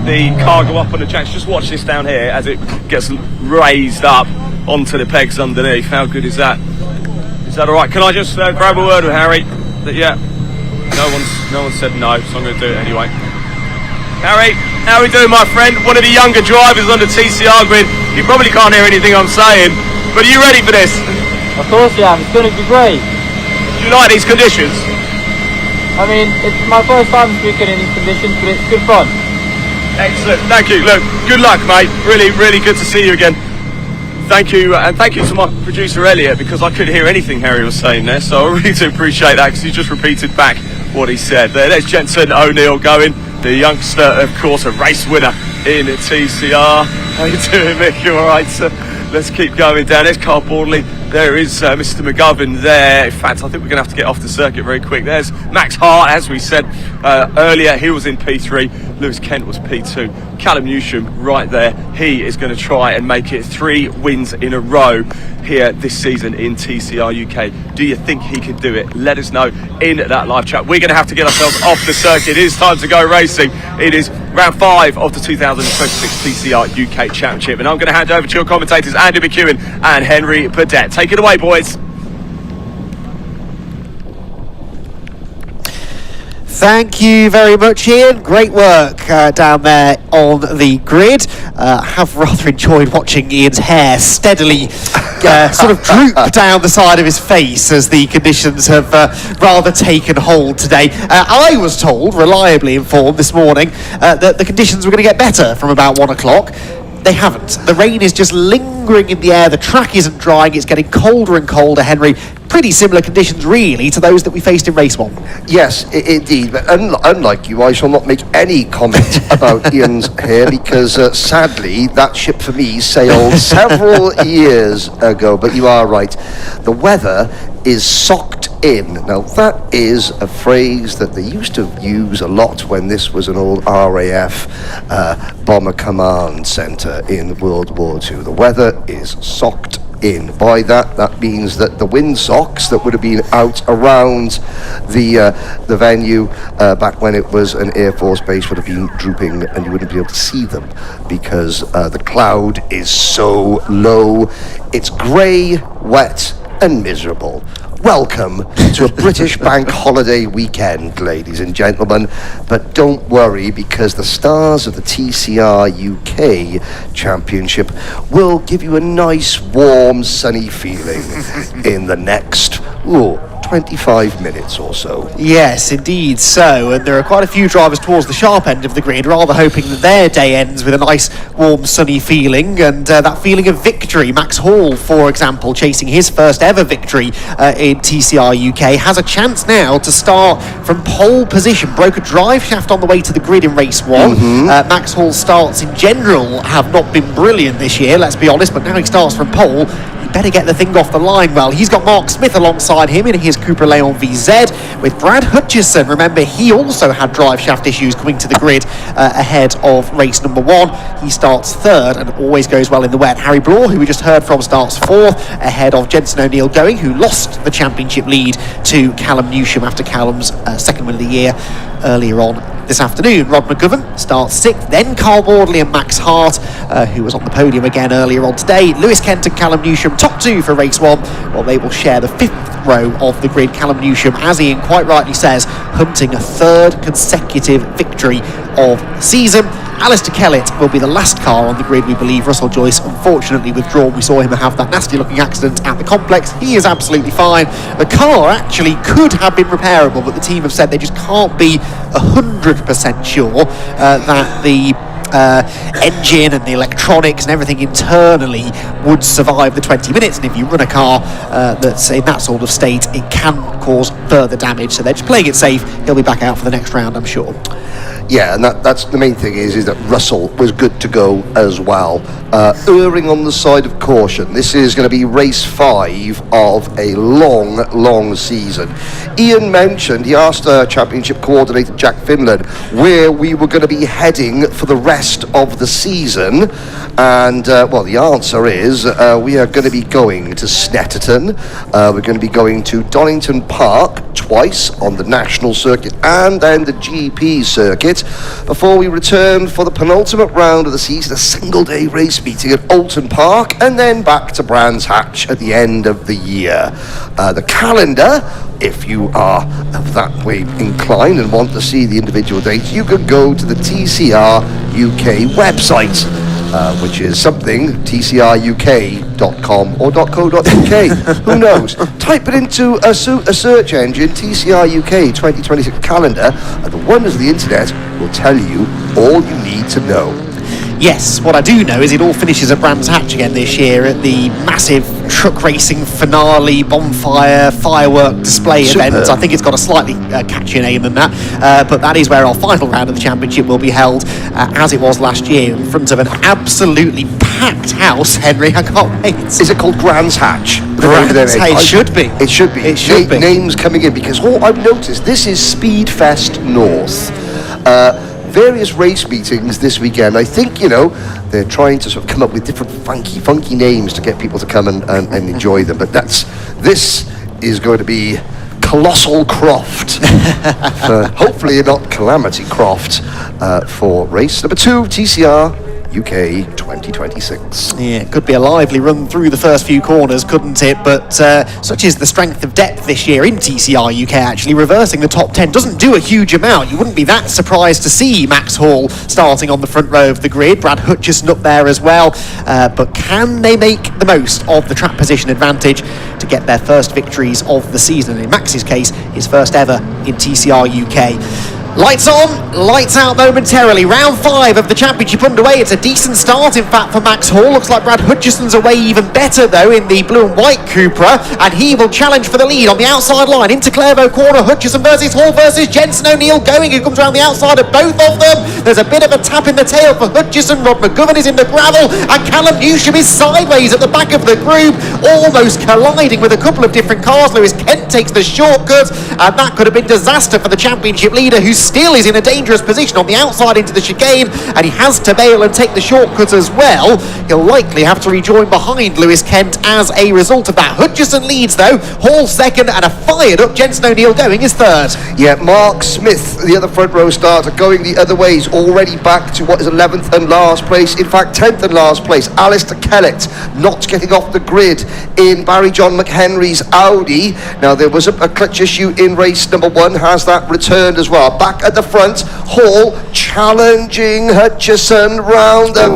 the car go up on the jacks. Just watch this down here as it gets raised up onto the pegs underneath. How good is that? Is that all right? Can I just grab a word with Harry? Yeah. No one said no, so I'm going to do it anyway. Harry, how are we doing, my friend? One of the younger drivers on the TCR grid. You probably can't hear anything I'm saying, but are you ready for this? Of course I am. It's going to be great. Do you like these conditions? I mean, it's my first time speaking in these conditions, but it's good fun. Excellent. Thank you. Look, good luck, mate. Really, really good to see you again. Thank you, and thank you to my producer Elliot, because I couldn't hear anything Harry was saying there, so I really do appreciate that, because he just repeated back what he said. There's Jensen O'Neill going, the youngster, of course, a race winner in TCR. How you doing, Mick? You all right? So let's keep going down. There's Carl Bordley. There is Mr. McGovern there. In fact, I think we're going to have to get off the circuit very quick. There's Max Hart, as we said earlier. He was in P3. Lewis Kent was P2. Callum Newsham right there. He is going to try and make it 3 wins in a row here this season in TCR UK. Do you think he can do it? Let us know in that live chat. We're going to have to get ourselves off the circuit. It is time to go racing. It is round 5 of the 2026 TCR UK Championship, and I'm going to hand over to your commentators Andy McEwen and Henry Burdett. Take it away, boys. Thank you very much, Ian. Great work down there on the grid. I have rather enjoyed watching Ian's hair steadily sort of droop down the side of his face as the conditions have rather taken hold today. I was told, reliably informed this morning, that the conditions were going to get better from about 1 o'clock. They haven't. The rain is just lingering in the air. The track isn't drying. It's getting colder and colder, Henry. Pretty similar conditions, really, to those that we faced in race 1. Yes, indeed. But unlike you, I shall not make any comment about Ian's hair, because sadly, that ship for me sailed several years ago. But you are right. The weather is socked in. Now, that is a phrase that they used to use a lot when this was an old RAF bomber command centre in World War II. The weather is socked in. By that means that the wind socks that would have been out around the venue back when it was an Air Force base would have been drooping, and you wouldn't be able to see them because the cloud is so low. It's grey, wet and miserable. Welcome to a British bank holiday weekend, ladies and gentlemen. But don't worry, because the stars of the TCR UK Championship will give you a nice, warm, sunny feeling in the next 25 minutes or so. Yes, indeed so. And there are quite a few drivers towards the sharp end of the grid, rather hoping that their day ends with a nice, warm, sunny feeling, and that feeling of victory. Max Hall, for example, chasing his first ever victory in TCR UK, has a chance now to start from pole position. Broke a drive shaft on the way to the grid in race 1. Max Hall's starts in general have not been brilliant this year, let's be honest, but now he starts from pole. Better get the thing off the line well. He's got Mark Smith alongside him in his Cupra Leon VZ with Brad Hutchison. Remember, he also had drive shaft issues coming to the grid ahead of race number 1. He starts 3rd and always goes well in the wet. Harry Bloor, who we just heard from, starts 4th ahead of Jensen O'Neill going, who lost the championship lead to Callum Newsham after Callum's 2nd win of the year earlier on this afternoon. Rod McGovern starts 6th, then Carl Bordley and Max Hart, who was on the podium again earlier on today. Lewis Kent and Callum Newsham top 2 for race 1, while they will share the 5th row of the grid. Callum Newsham, as Ian quite rightly says, hunting a 3rd consecutive victory of the season. Alistair Kellett will be the last car on the grid, we believe. Russell Joyce unfortunately withdrawn. We saw him have that nasty looking accident at the complex. He is absolutely fine. The car actually could have been repairable, but the team have said they just can't be 100% sure that the engine and the electronics and everything internally would survive the 20 minutes, and if you run a car that's in that sort of state, it can cause further damage, so they're just playing it safe. He'll be back out for the next round, I'm sure. Yeah, and that's the main thing is that Russell was good to go as well. Erring on the side of caution. This is going to be race 5 of a long season. Ian mentioned, he asked Championship coordinator Jack Finland where we were going to be heading for the rest of the season. And, well, the answer is we are going to be going to Snetterton. We're going to be going to Donington Park twice on the national circuit and then the GP circuit before we return for the penultimate round of the season, a single-day race meeting at Alton Park, and then back to Brands Hatch at the end of the year. The calendar, if you are of that way inclined and want to see the individual dates, you can go to the TCR UK website, which is something tcruk.com or .co.uk. Who knows? Type it into a search engine, TCR UK 2026 calendar, and the wonders of the internet will tell you all you need to know. Yes, what I do know is it all finishes at Brands Hatch again this year at the massive truck racing finale bonfire firework display event. I think it's got a slightly catchier name than that, but that is where our final round of the championship will be held, as it was last year, in front of an absolutely packed house. Henry, I can't wait. Is it called Brands Hatch? Brands Hatch. It should be. It should be. It should be. Names coming in, because all I've noticed, this is Speedfest North. Various race meetings this weekend. I think, they're trying to sort of come up with different funky names to get people to come and enjoy them. But this is going to be Colossal Croft. Hopefully not Calamity Croft for race number 2, TCR UK 2026. Yeah, it could be a lively run through the first few corners, couldn't it? But such is the strength of depth this year in TCR UK, actually. Reversing the top 10 doesn't do a huge amount. You wouldn't be that surprised to see Max Hall starting on the front row of the grid, Brad Hutchison up there as well. But can they make the most of the track position advantage to get their first victories of the season? In Max's case, his first ever in TCR UK. Lights on, lights out momentarily. Round 5 of the championship underway. It's a decent start, in fact, for Max Hall. Looks like Brad Hutchison's away even better, though, in the blue and white Cupra, and he will challenge for the lead on the outside line. Into Clairvaux corner, Hutchison versus Hall versus Jensen O'Neill going, who comes around the outside of both of them. There's a bit of a tap in the tail for Hutchison. Rod McGovern is in the gravel, and Callum Newsham is sideways at the back of the group, almost colliding with a couple of different cars. Lewis Kent takes the shortcut, and that could have been disaster for the championship leader, who's still is in a dangerous position on the outside into the chicane, and he has to bail and take the shortcut as well. He'll likely have to rejoin behind Lewis Kent as a result of that. Hutchison leads though, Hall second, and a fired up Jensen O'Neill going is third. Yeah, Mark Smith, the other front row starter, going the other ways, already back to what is 11th and last place, in fact 10th and last place. Alistair Kellett not getting off the grid in Barry John McHenry's Audi. Now there was a clutch issue in race number 1, has that returned as well. Back at the front, Hall challenging Hutchison round the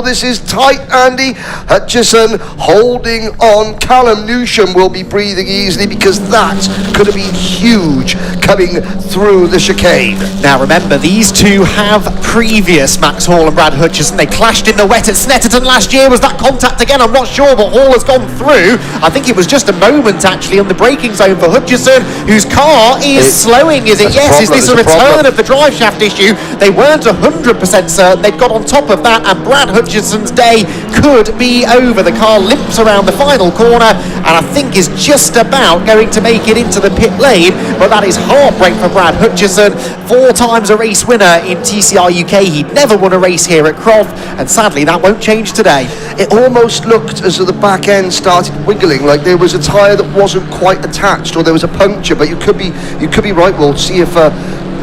this is tight, Andy. Hutchison holding on. Callum Newsham will be breathing easily, because that could have been huge coming through the chicane. Now remember, these two have previous Max Hall and Brad Hutchison. They clashed in the wet at Snetterton last year. Was that contact again? I'm not sure, but Hall has gone through. I think it was just a moment actually on the braking zone for Hutchison, whose car is slowing. Is it? Yes. Is this a return of the drive shaft issue? They weren't 100% certain. They'd got on top of that, and Brad Hutchison's day could be over. The car limps around the final corner, and I think is just about going to make it into the pit lane, but that is heartbreak for Brad Hutchison. 4 times a race winner in TCR UK. He'd never won a race here at Croft, and sadly that won't change today. It almost looked as though the back end started wiggling, like there was a tyre that wasn't quite attached, or there was a puncture, but you could be right. We'll see if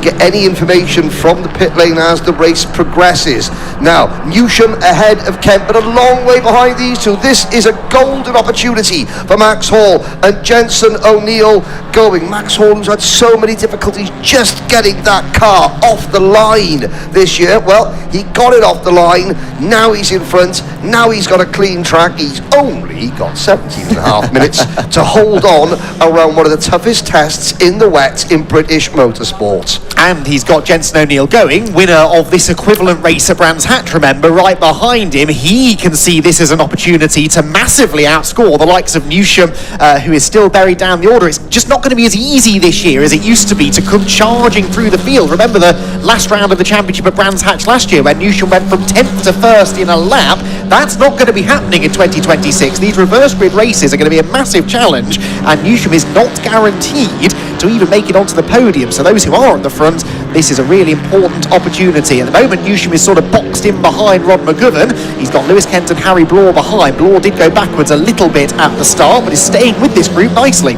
get any information from the pit lane as the race progresses. Now, Newsham ahead of Kent, but a long way behind these two. This is a golden opportunity for Max Hall and Jensen O'Neill going. Max Hall, who's had so many difficulties just getting that car off the line this year. Well, he got it off the line. Now he's in front. Now he's got a clean track. He's only got 17.5 minutes to hold on around one of the toughest tests in the wet in British motorsport. And he's got Jensen O'Neill going, winner of this equivalent race at Brands Hatch, remember, right behind him. He can see this as an opportunity to massively outscore the likes of Newsham, who is still buried down the order. It's just not going to be as easy this year as it used to be to come charging through the field. Remember the last round of the championship at Brands Hatch last year when Newsham went from 10th to 1st in a lap? That's not going to be happening in 2026. These reverse grid races are going to be a massive challenge, and Newsham is not guaranteed to even make it onto the podium. So those who are at the front, this is a really important opportunity. At the moment, Newsham is sort of boxed in behind Rod McGovern. He's got Lewis Kent and Harry Blore behind. Blore did go backwards a little bit at the start, but is staying with this group nicely.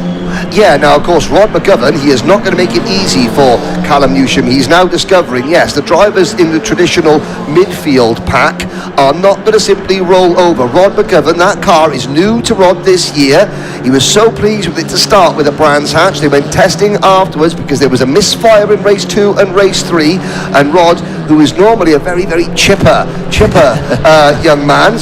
Yeah, now of course Rod McGovern, he is not going to make it easy for Callum Newsham. He's now discovering, yes, the drivers in the traditional midfield pack are not going to simply roll over. Rod McGovern, that car is new to Rod this year. He was so pleased with it to start with at Brands Hatch. They went testing afterwards because there was a misfire in race 2 and race 3, and Rod, who is normally a very, very chipper young man,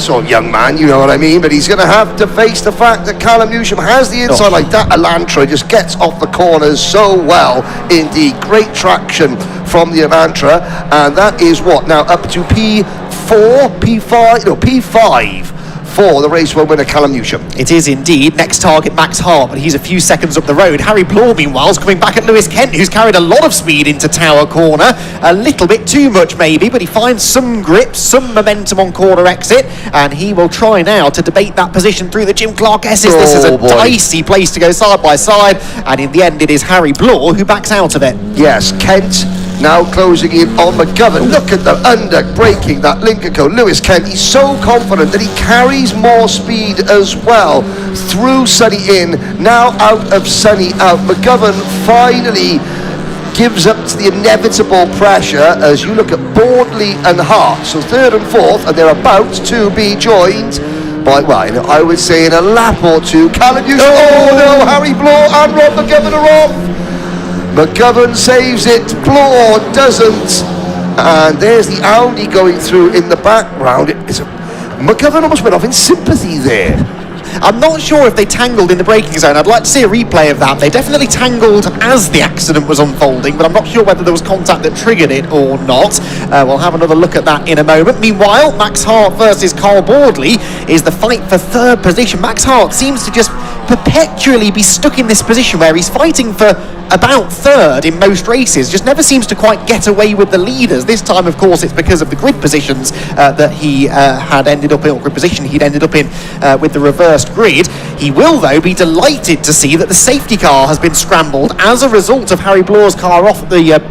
you know what I mean, but he's going to have to face the fact that Callum Newsham has the inside like that. Elantra just gets off the corners so well indeed. Great traction from the Elantra, and that is what now up to P5 for the race winner Callum Newsham. It is indeed. Next target Max Hart, but he's a few seconds up the road. Harry Blore meanwhile is coming back at Lewis Kent, who's carried a lot of speed into Tower Corner, a little bit too much maybe, but he finds some grip, some momentum on corner exit, and he will try now to debate that position through the Jim Clark S's. This is a dicey place to go side by side, and in the end it is Harry Blore who backs out of it. Yes, Kent now closing in on McGovern. Look at the under braking that Lincoln Co. Lewis Kent, he's so confident that he carries more speed as well through Sunny in, now out of Sunny out. McGovern finally gives up to the inevitable pressure as you look at Bordley and Hart. So 3rd and 4th, and they're about to be joined by, well, I would say in a lap or two, Callum Newsham. Oh no, Harry Blore and Rod McGovern are off. McGovern saves it, Blore doesn't, and there's the Audi going through in the background. McGovern almost went off in sympathy there. I'm not sure if they tangled in the braking zone. I'd like to see a replay of that. They definitely tangled as the accident was unfolding, but I'm not sure whether there was contact that triggered it or not. We'll have another look at that in a moment. Meanwhile, Max Hart versus Carl Bordley is the fight for 3rd position. Max Hart seems to just perpetually be stuck in this position where he's fighting for about 3rd in most races, just never seems to quite get away with the leaders. This time, of course, it's because of the grid positions that he had ended up in, or grid position he'd ended up in with the reversed grid. He will, though, be delighted to see that the safety car has been scrambled as a result of Harry Blore's car off the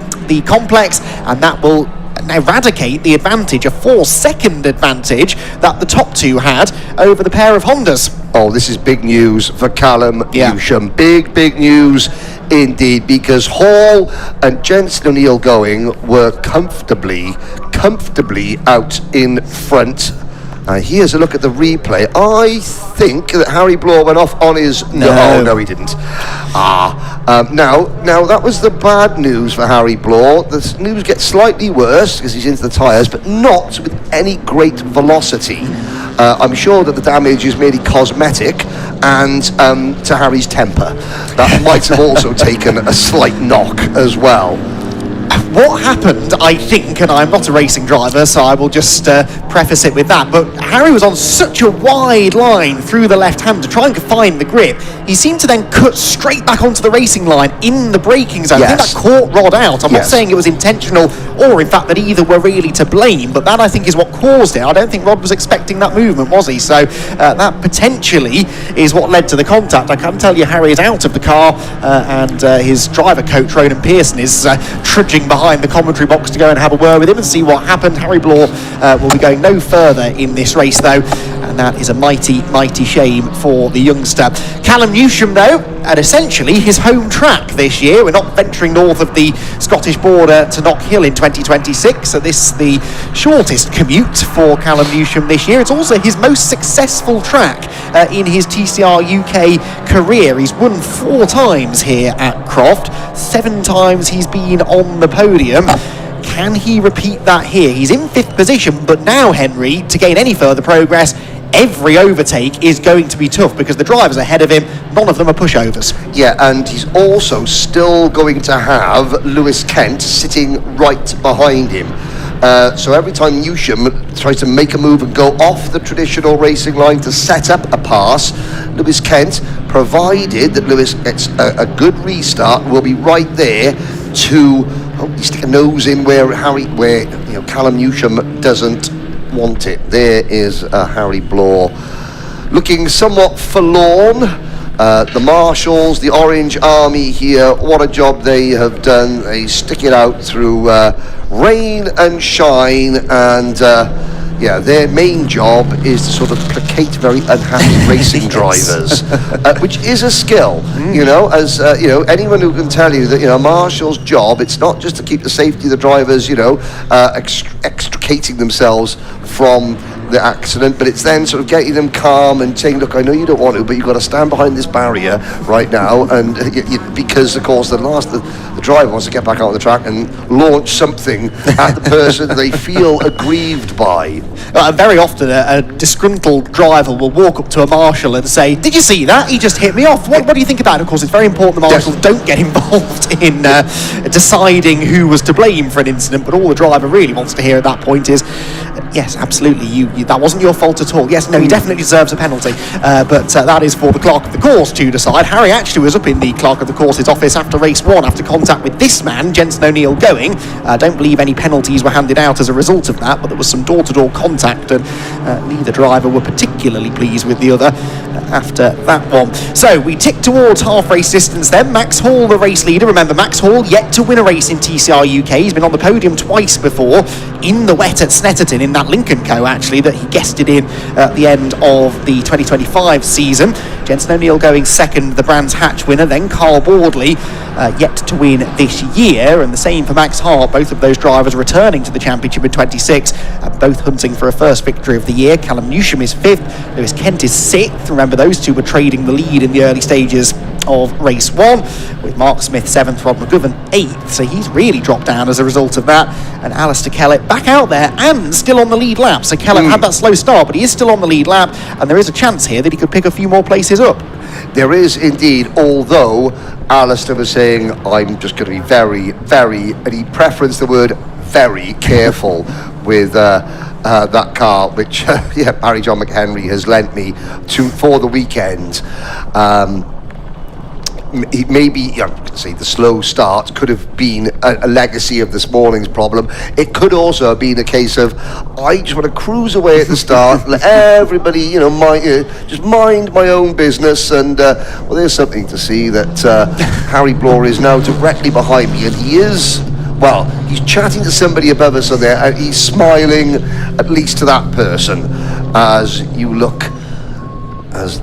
complex, and that will eradicate the advantage, a 4-second advantage that the top two had over the pair of Hondas. Oh, this is big news for Callum Newsham. Big news indeed, because Hall and Jensen O'Neill going were comfortably out in front. Here's a look at the replay. I think that Harry Blore went off on his... No, he didn't. Now that was the bad news for Harry Blore. The news gets slightly worse because he's into the tyres, but not with any great velocity. I'm sure that the damage is merely cosmetic and to Harry's temper. That might have also taken a slight knock as well. What happened, I think, and I'm not a racing driver, so I will just preface it with that, but Harry was on such a wide line through the left hand to try and find the grip. He seemed to then cut straight back onto the racing line in the braking zone. I think that caught Rod out. I'm not saying it was intentional or, in fact, that either were really to blame, but that, I think, is what caused it. I don't think Rod was expecting that movement, was he? So that potentially is what led to the contact. I can tell you Harry is out of the car, and his driver coach, Ronan Pearson, is trudging behind the commentary box to go and have a word with him and see what happened. Harry Blore will be going no further in this race, though, and that is a mighty shame for the youngster. Callum Newsham, though, at essentially his home track this year. We're not venturing north of the Scottish border to Knockhill in 2026, so this is the shortest commute for Callum Newsham this year. It's also his most successful track in his TCR UK career. He's won 4 times here at Croft, 7 times he's been on the podium. Can he repeat that here? He's in 5th position, but now, Henry, to gain any further progress, every overtake is going to be tough because the drivers ahead of him, none of them are pushovers. Yeah, and he's also still going to have Lewis Kent sitting right behind him. So every time Newsham tries to make a move and go off the traditional racing line to set up a pass, Lewis Kent, provided that Lewis gets a good restart, will be right there to stick a nose in where Callum Newsham doesn't want it. There is Harry Blore looking somewhat forlorn. The marshals, the Orange Army here, what a job they have done. They stick it out through rain and shine, and their main job is to sort of placate very unhappy racing drivers, which is a skill. Anyone who can tell you that a marshal's job, it's not just to keep the safety of the drivers, extricating themselves from the accident, but it's then sort of getting them calm and saying, look, I know you don't want to, but you've got to stand behind this barrier right now, and because of course the driver wants to get back out on the track and launch something at the person they feel aggrieved by. Very often a disgruntled driver will walk up to a marshal and say, did you see that? He just hit me off. What do you think about it? Of course, it's very important the marshals don't get involved in deciding who was to blame for an incident, but all the driver really wants to hear at that point is, yes, absolutely, you that wasn't your fault at all. Yes, no, he definitely deserves a penalty, but that is for the clerk of the course to decide. Harry actually was up in the clerk of the course's office after race 1, after contact with this man, Jenson O'Neill, going. I don't believe any penalties were handed out as a result of that, but there was some door-to-door contact, and neither driver were particularly pleased with the other after that one. So we tick towards half race distance then. Max Hall, the race leader. Remember, Max Hall yet to win a race in TCR UK. He's been on the podium twice before, in the wet at Snetterton, in that Lincoln Co actually that he guested in at the end of the 2025 season. Jenson O'Neill going second, the Brands Hatch winner. Then Carl Bordley yet to win this year, and the same for Max Hart. Both of those drivers returning to the championship in 26, both hunting for a first victory of the year. Callum Newsham is 5th, Lewis Kent is 6th. Remember, those two were trading the lead in the early stages of race 1, with Mark Smith 7th, Rob McGovern 8th, so he's really dropped down as a result of that. And Alistair Kellett back out there and still on the lead lap. So Kellett had that slow start, but he is still on the lead lap, and there is a chance here that he could pick a few more places up. There is indeed, although Alistair was saying, I'm just going to be very, very, and he preferenced the word very careful with that car, which Barry John McHenry has lent me for the weekend. Maybe say the slow start could have been a legacy of this morning's problem. It could also have been a case of, I just want to cruise away at the start, let everybody just mind my own business, and well, there's something to see that Harry Blore is now directly behind me, and he is, well, he's chatting to somebody above us on there, and he's smiling at least to that person as you look, as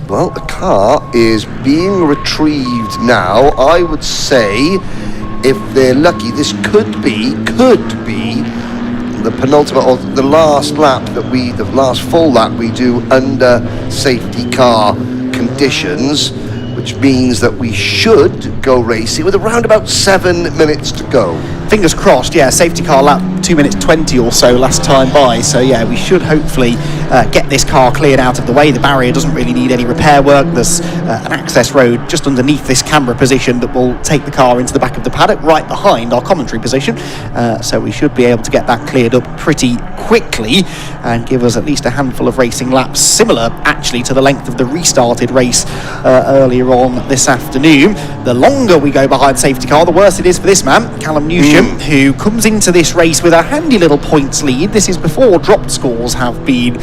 well, the car is being retrieved now. I would say, if they're lucky, this could be the penultimate or the last lap the last full lap we do under safety car conditions, which means that we should go racing with around about 7 minutes to go. Fingers crossed, yeah, safety car lap 2 minutes 20 or so last time by, so yeah, we should hopefully get this car cleared out of the way. The barrier doesn't really need any repair work. There's an access road just underneath this camera position that will take the car into the back of the paddock, right behind our commentary position, so we should be able to get that cleared up pretty quickly and give us at least a handful of racing laps, similar actually to the length of the restarted race earlier on this afternoon. The longer we go behind safety car, the worse it is for this man, Callum Newsham, who comes into this race with a handy little points lead. This is before dropped scores have been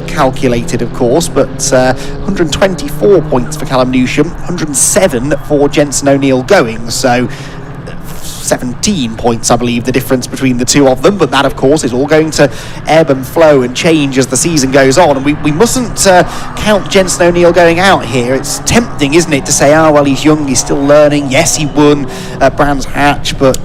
calculated, of course, but 124 points for Callum Newsham, 107 for Jenson O'Neill going, so 17 points, I believe, the difference between the two of them, but that, of course, is all going to ebb and flow and change as the season goes on, and we mustn't count Jenson O'Neill going out here. It's tempting, isn't it, to say, well, he's young, he's still learning. Yes, he won Brands Hatch, but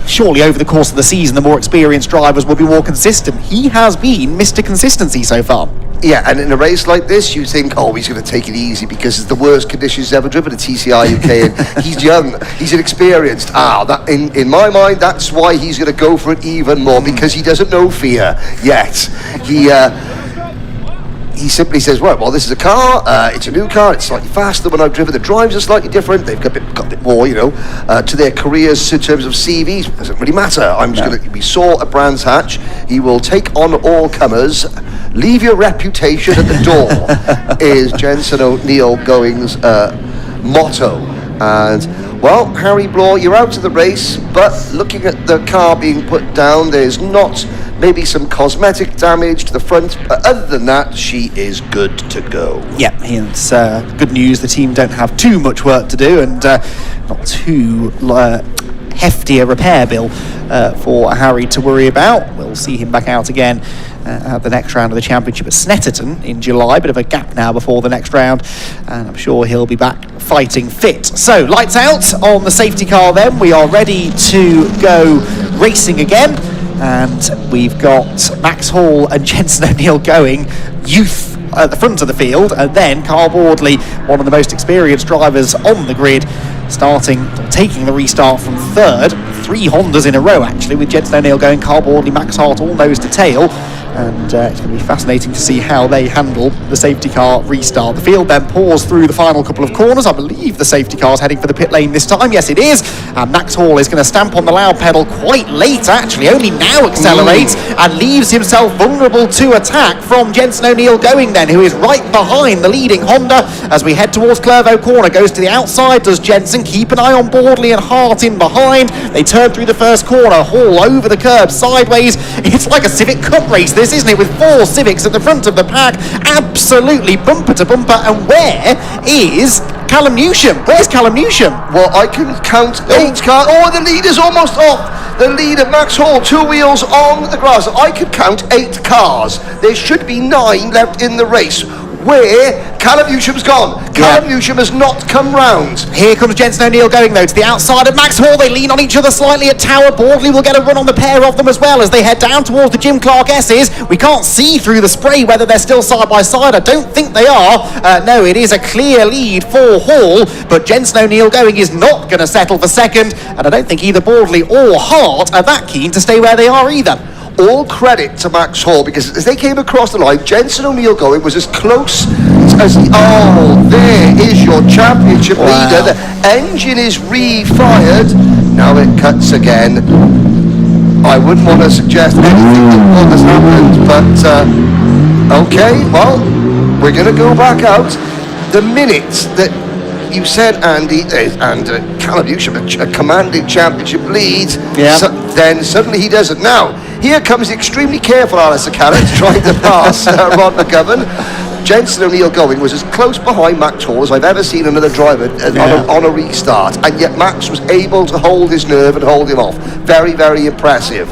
surely over the course of the season, the more experienced drivers will be more consistent. He has been Mr. Consistency so far. Yeah, and in a race like this, you think, he's going to take it easy because it's the worst conditions he's ever driven at TCR UK, and he's young, he's inexperienced. That in my mind, that's why he's going to go for it even more, because he doesn't know fear yet. he simply says, right, well, this is a car, it's a new car, it's slightly faster than when I've driven, the drives are slightly different, they've got a bit more, to their careers in terms of CVs. It doesn't really matter. We saw a Brands Hatch. He will take on all comers. Leave your reputation at the door is Jensen O'Neill Going's motto. And, well, Harry Bloor, you're out of the race, but looking at the car being put down, there's not maybe some cosmetic damage to the front, but other than that, she is good to go. Yeah, it's good news. The team don't have too much work to do, and not too hefty a repair bill for Harry to worry about. We'll see him back out again at the next round of the championship at Snetterton in July. Bit of a gap now before the next round, and I'm sure he'll be back fighting fit. So, lights out on the safety car then. We are ready to go racing again, and we've got Max Hall and Jensen O'Neill going, youth at the front of the field, and then Carl Boardley, one of the most experienced drivers on the grid, taking the restart from third. 3 Hondas in a row actually, with Jensen O'Neill going, Carl Boardley, Max Hart all nose to tail, and it's going to be fascinating to see how they handle the safety car restart. The field then pours through the final couple of corners. I believe the safety car's heading for the pit lane this time. Yes, it is. And Max Hall is going to stamp on the loud pedal quite late, actually. Only now accelerates and leaves himself vulnerable to attack from Jensen O'Neill Going then, who is right behind the leading Honda as we head towards Clervaux Corner. Goes to the outside, does Jensen. Keep an eye on Boardley and Hart in behind. They turn through the first corner. Hall over the curb, sideways. It's like a Civic Cup race, this, isn't it? With 4 Civics at the front of the pack. Absolutely bumper to bumper. And where is Callum Newsham? Where's Callum Newsham? Well, I can count 8 cars. Oh, the leader's almost off. The leader, Max Hall, 2 wheels on the grass. I could count 8 cars. There should be 9 left in the race. Where Callum Newsham's gone. Callum Newsham has not come round. Here comes Jensen O'Neill Going though to the outside of Max Hall. They lean on each other slightly at Tower. Boardley will get a run on the pair of them as well as they head down towards the Jim Clark S's. We can't see through the spray whether they're still side by side. I don't think they are. No, it is a clear lead for Hall, but Jensen O'Neill Going is not going to settle for second, and I don't think either Boardley or Hart are that keen to stay where they are either. All credit to Max Hall, because as they came across the line, Jensen O'Neill Going was as close as there is your championship leader. The engine is refired. Now it cuts again. I wouldn't want to suggest anything that what has happened, but okay, well, we're going to go back out. The minute that you said, Andy, and Callum Newsham, a commanding championship lead, then suddenly he doesn't. Now, here comes the extremely careful Alistair Carrott trying to pass Rod McGovern. Jensen O'Neill Going was as close behind Max Hall as I've ever seen another driver on a restart, and yet Max was able to hold his nerve and hold him off. Very, very impressive.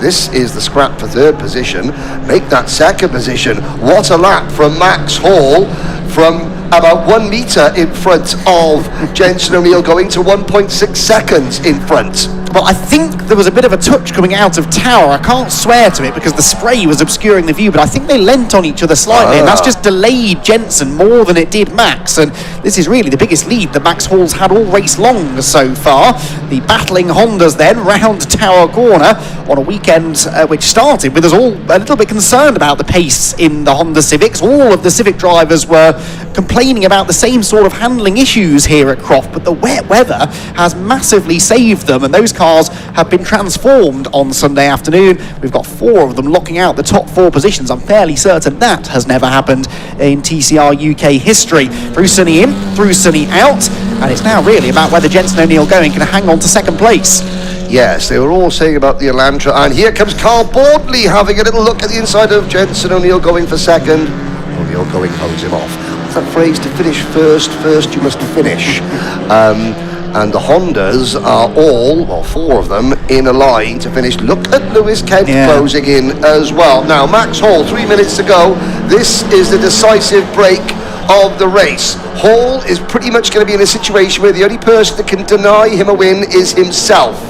This is the scrap for third position. Make that second position. What a lap from Max Hall, from about 1 metre in front of Jensen O'Neill Going to 1.6 seconds in front. Well, I think there was a bit of a touch coming out of Tower. I can't swear to it because the spray was obscuring the view, but I think they leant on each other slightly, and that's just delayed Jensen more than it did Max. And this is really the biggest lead that Max Hall's had all race long so far. The battling Hondas then round Tower Corner on a weekend which started with us all a little bit concerned about the pace in the Honda Civics. All of the Civic drivers were complaining about the same sort of handling issues here at Croft, but the wet weather has massively saved them, and those cars have been transformed on Sunday afternoon. We've got 4 of them locking out the top 4 positions. I'm fairly certain that has never happened in TCR UK history. Through Sunny in, through Sunny out, and it's now really about whether Jensen O'Neill Going can hang on to second place. Yes, they were all saying about the Elantra, and here comes Carl Boardley having a little look at the inside of Jensen O'Neill Going for second. O'Neill Going holds him off. What's that phrase? To finish first you must finish. And the Hondas are all, well, 4 of them, in a line to finish. Look at Lewis Kent closing in as well. Now, Max Hall, 3 minutes to go. This is the decisive break of the race. Hall is pretty much going to be in a situation where the only person that can deny him a win is himself.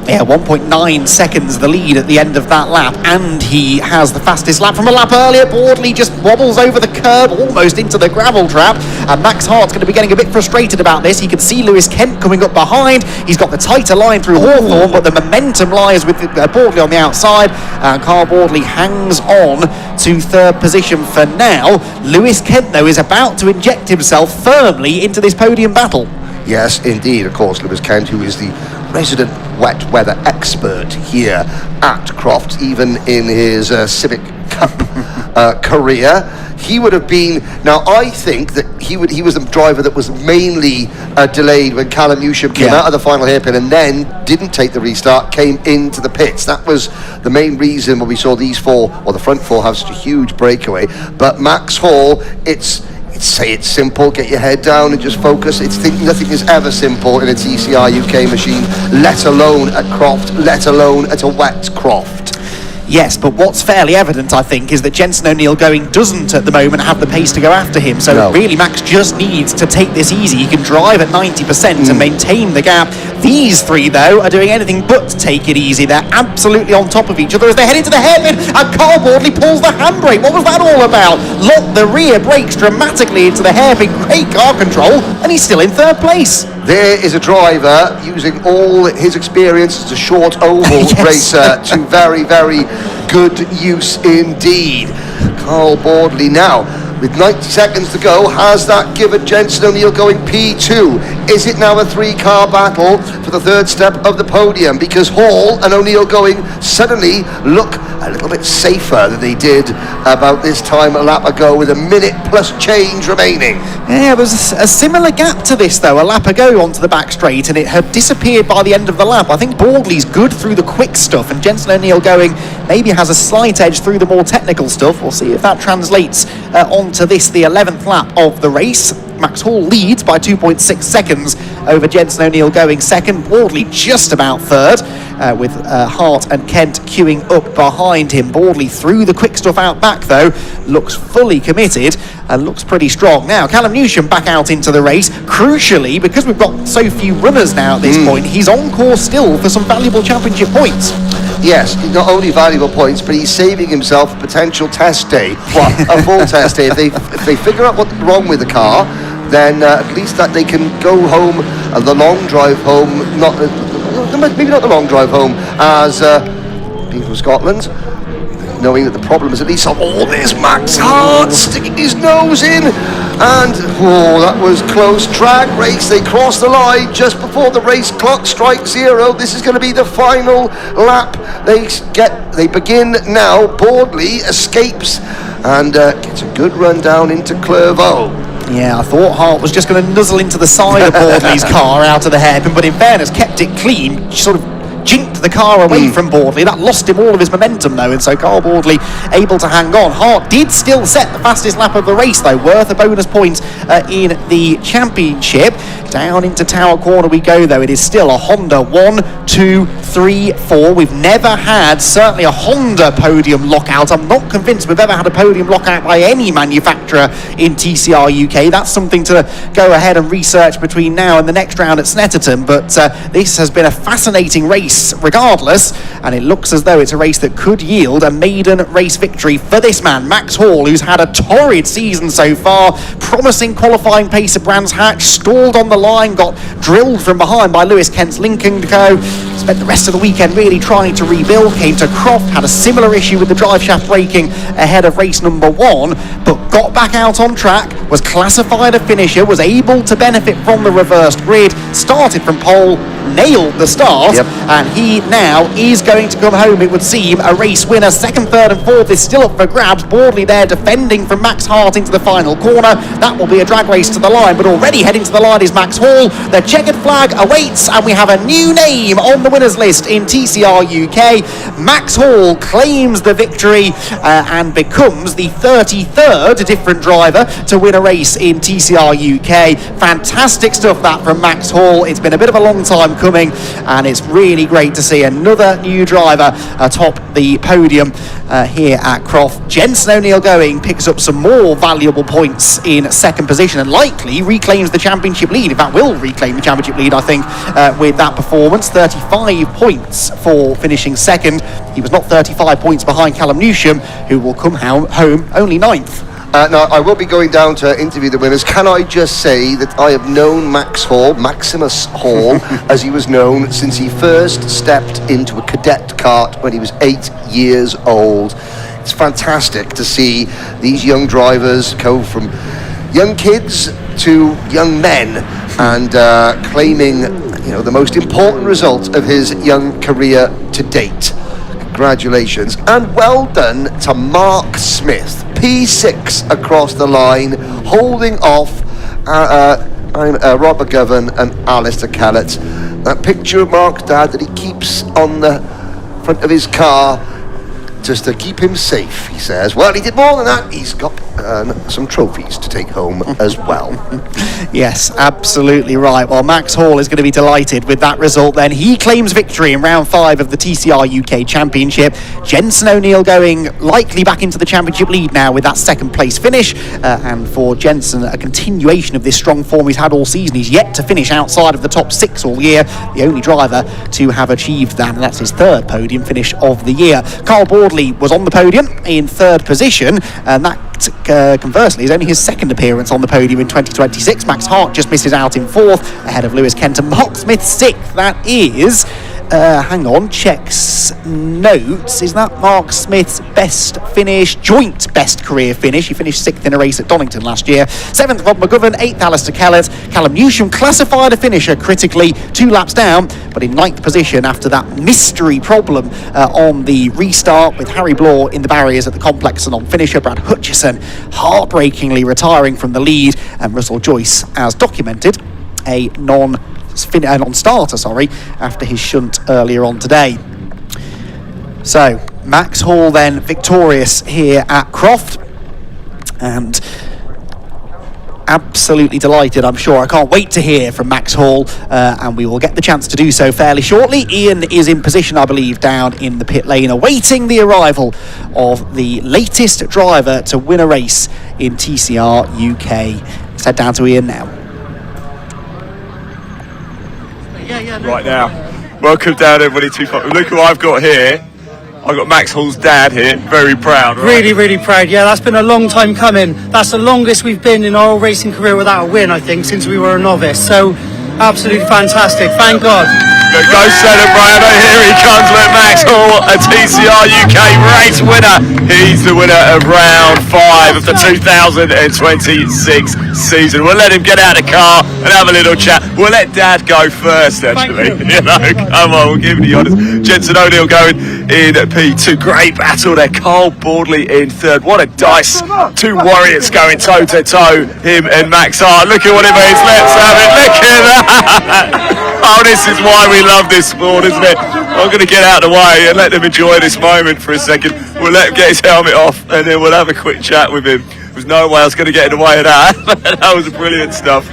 Yeah, 1.9 seconds the lead at the end of that lap, and he has the fastest lap from a lap earlier. Boardley just wobbles over the curb, almost into the gravel trap, and Max Hart's going to be getting a bit frustrated about this. He can see Lewis Kent coming up behind. He's got the tighter line through Hawthorne, but the momentum lies with Boardley on the outside, and Carl Boardley hangs on to third position for now. Lewis Kent, though, is about to inject himself firmly into this podium battle. Yes, indeed. Of course, Lewis Kent, who is the resident wet weather expert here at Croft, even in his Civic Cup career. He would have been, now I think that he was the driver that was mainly delayed when Callum Newsham came out of the final hairpin and then didn't take the restart, came into the pits. That was the main reason when we saw these four, or the front four, have such a huge breakaway. But Max Hall, it's simple, get your head down and just focus. Nothing is ever simple in a TCR UK machine, let alone at Croft, let alone at a wet Croft. Yes, but what's fairly evident, I think, is that Jenson O'Neill going doesn't at the moment have the pace to go after him. So really, Max just needs to take this easy. He can drive at 90% and maintain the gap. These three, though, are doing anything but take it easy. They're absolutely on top of each other as they head into the hairpin, and Carl Boardley pulls the handbrake. What was that all about? Locked the rear brakes dramatically into the hairpin. Great car control, and he's still in third place. There is a driver using all his experience as a short oval racer to very, very good use indeed. Carl Boardley now, with 90 seconds to go, has that given Jenson O'Neill going P2? Is it now a three-car battle for the third step of the podium? Because Hall and O'Neill going suddenly look a little bit safer than they did about this time a lap ago, with a minute plus change remaining. Yeah, there was a similar gap to this, though, a lap ago onto the back straight, and it had disappeared by the end of the lap. I think Boardley's good through the quick stuff, and Jenson O'Neill going maybe has a slight edge through the more technical stuff. We'll see if that translates onto this, the 11th lap of the race. Max Hall leads by 2.6 seconds over Jenson O'Neill going second. Boardley just about third, with Hart and Kent queuing up behind him. Boardley through the quick stuff out back, though, looks fully committed and looks pretty strong. Now, Callum Newsham back out into the race. Crucially, because we've got so few runners now at this point, he's on course still for some valuable championship points. Yes, not only valuable points, but he's saving himself a potential test day, a full test day. If they figure out what's wrong with the car, then at least that they can go home, the long drive home, maybe not the long drive home, as being from Scotland, knowing that the problem is at least of all this Max Hart sticking his nose in, and that was close. Drag race, they cross the line just before the race clock strikes zero. This is going to be the final lap. They begin now. Boardley escapes and gets a good run down into Clervaux. Yeah, I thought Hart was just going to nuzzle into the side of Boardley's car out of the hairpin, but in fairness, kept it clean, sort of jinked the car away from Boardley. That lost him all of his momentum, though, and so Carl Boardley able to hang on. Hart did still set the fastest lap of the race, though, worth a bonus point in the championship. Down into Tower Corner we go, though. It is still a Honda 1, 2, 3, 4. We've never had, certainly, a Honda podium lockout. I'm not convinced we've ever had a podium lockout by any manufacturer in TCR UK. That's something to go ahead and research between now and the next round at Snetterton, but this has been a fascinating race regardless, and it looks as though it's a race that could yield a maiden race victory for this man, Max Hall, who's had a torrid season so far. Promising qualifying pace at Brands Hatch, stalled on the line, got drilled from behind by Lewis Kent's Lincoln Co. Spent the rest of the weekend really trying to rebuild, came to Croft, had a similar issue with the drive shaft braking ahead of race number 1, but got back out on track, was classified a finisher, was able to benefit from the reversed grid, started from pole, nailed the start, and he now is going to come home, it would seem, a race winner. Second, third and fourth is still up for grabs. Boardley there defending from Max Hart into the final corner. That will be a drag race to the line, but already heading to the line is Max Hall. The checkered flag awaits, and we have a new name on the winners list in TCR UK. Max Hall claims the victory and becomes the 33rd different driver to win a race in TCR UK. Fantastic stuff that from Max Hall. It's been a bit of a long time coming, and it's really great to see another new driver atop the podium here at Croft. Jenson O'Neill going picks up some more valuable points in second position and likely reclaims the championship lead. In fact, will reclaim the championship lead, I think, with that performance. 35 points for finishing second. He was not 35 points behind Callum Newsham, who will come home only 9th. Now, I will be going down to interview the winners. Can I just say that I have known Maximus Hall, as he was known, since he first stepped into a cadet cart when he was 8 years old. It's fantastic to see these young drivers go from young kids to young men and claiming, the most important result of his young career to date. Congratulations and well done to Mark Smith, P6 across the line, holding off Rob McGovern and Alistair Kellett. That picture of Mark's dad that he keeps on the front of his car just to keep him safe, he says. Well, he did more than that. He's got some trophies to take home as well. Yes, absolutely right. Well, Max Hall is going to be delighted with that result then. He claims victory in round 5 of the TCR UK Championship. Jenson O'Neill going likely back into the championship lead now with that second place finish. And for Jenson, a continuation of this strong form he's had all season. He's yet to finish outside of the top 6 all year. The only driver to have achieved that, and that's his 3rd podium finish of the year. Carl Bordley was on the podium in 3rd position, and that conversely is only his 2nd appearance on the podium in 2026. Max Hart just misses out in 4th ahead of Lewis Kenton. Mark Smith 6th. That is hang on, checks notes. Is that Mark Smith's best finish, joint best career finish? He finished 6th in a race at Donington last year. 7th, Rob McGovern. 8th, Alistair Kellett. Callum Newsham classified a finisher critically, 2 laps down, but in 9th position after that mystery problem on the restart with Harry Blore in the barriers at the complex, and on finisher Brad Hutchison heartbreakingly retiring from the lead, and Russell Joyce, as documented, a non-starter, after his shunt earlier on today. So Max Hall then victorious here at Croft, and absolutely delighted, I'm sure. I can't wait to hear from Max Hall, and we will get the chance to do so fairly shortly. Ian is in position, I believe, down in the pit lane, awaiting the arrival of the latest driver to win a race in TCR UK. Let's head down to Ian now. Right now, welcome down everybody to look who I've got here. I've got Max Hall's dad here, very proud, right? Really, really proud. Yeah, that's been a long time coming. That's the longest we've been in our racing career without a win, I think, since we were a novice. So, absolutely fantastic. Thank God. Go celebrate. Here he comes. Look, Max Hall, a TCR UK race winner. He's the winner of round 5 of the 2026 season. We'll let him get out of the car and have a little chat. We'll let Dad go first, actually. Come on, we'll give him the honours. Jenson O'Neill going in P2. Great battle there. Carl Bordley in 3rd. What a dice. 2 warriors going toe to toe, him and Max Hart. Look at what it means. Let's have it. Look at that. Oh, this is why we love this sport, isn't it? I'm going to get out of the way and let them enjoy this moment for a second. We'll let him get his helmet off, and then we'll have a quick chat with him. There's no way I was going to get in the way of that. That was brilliant stuff.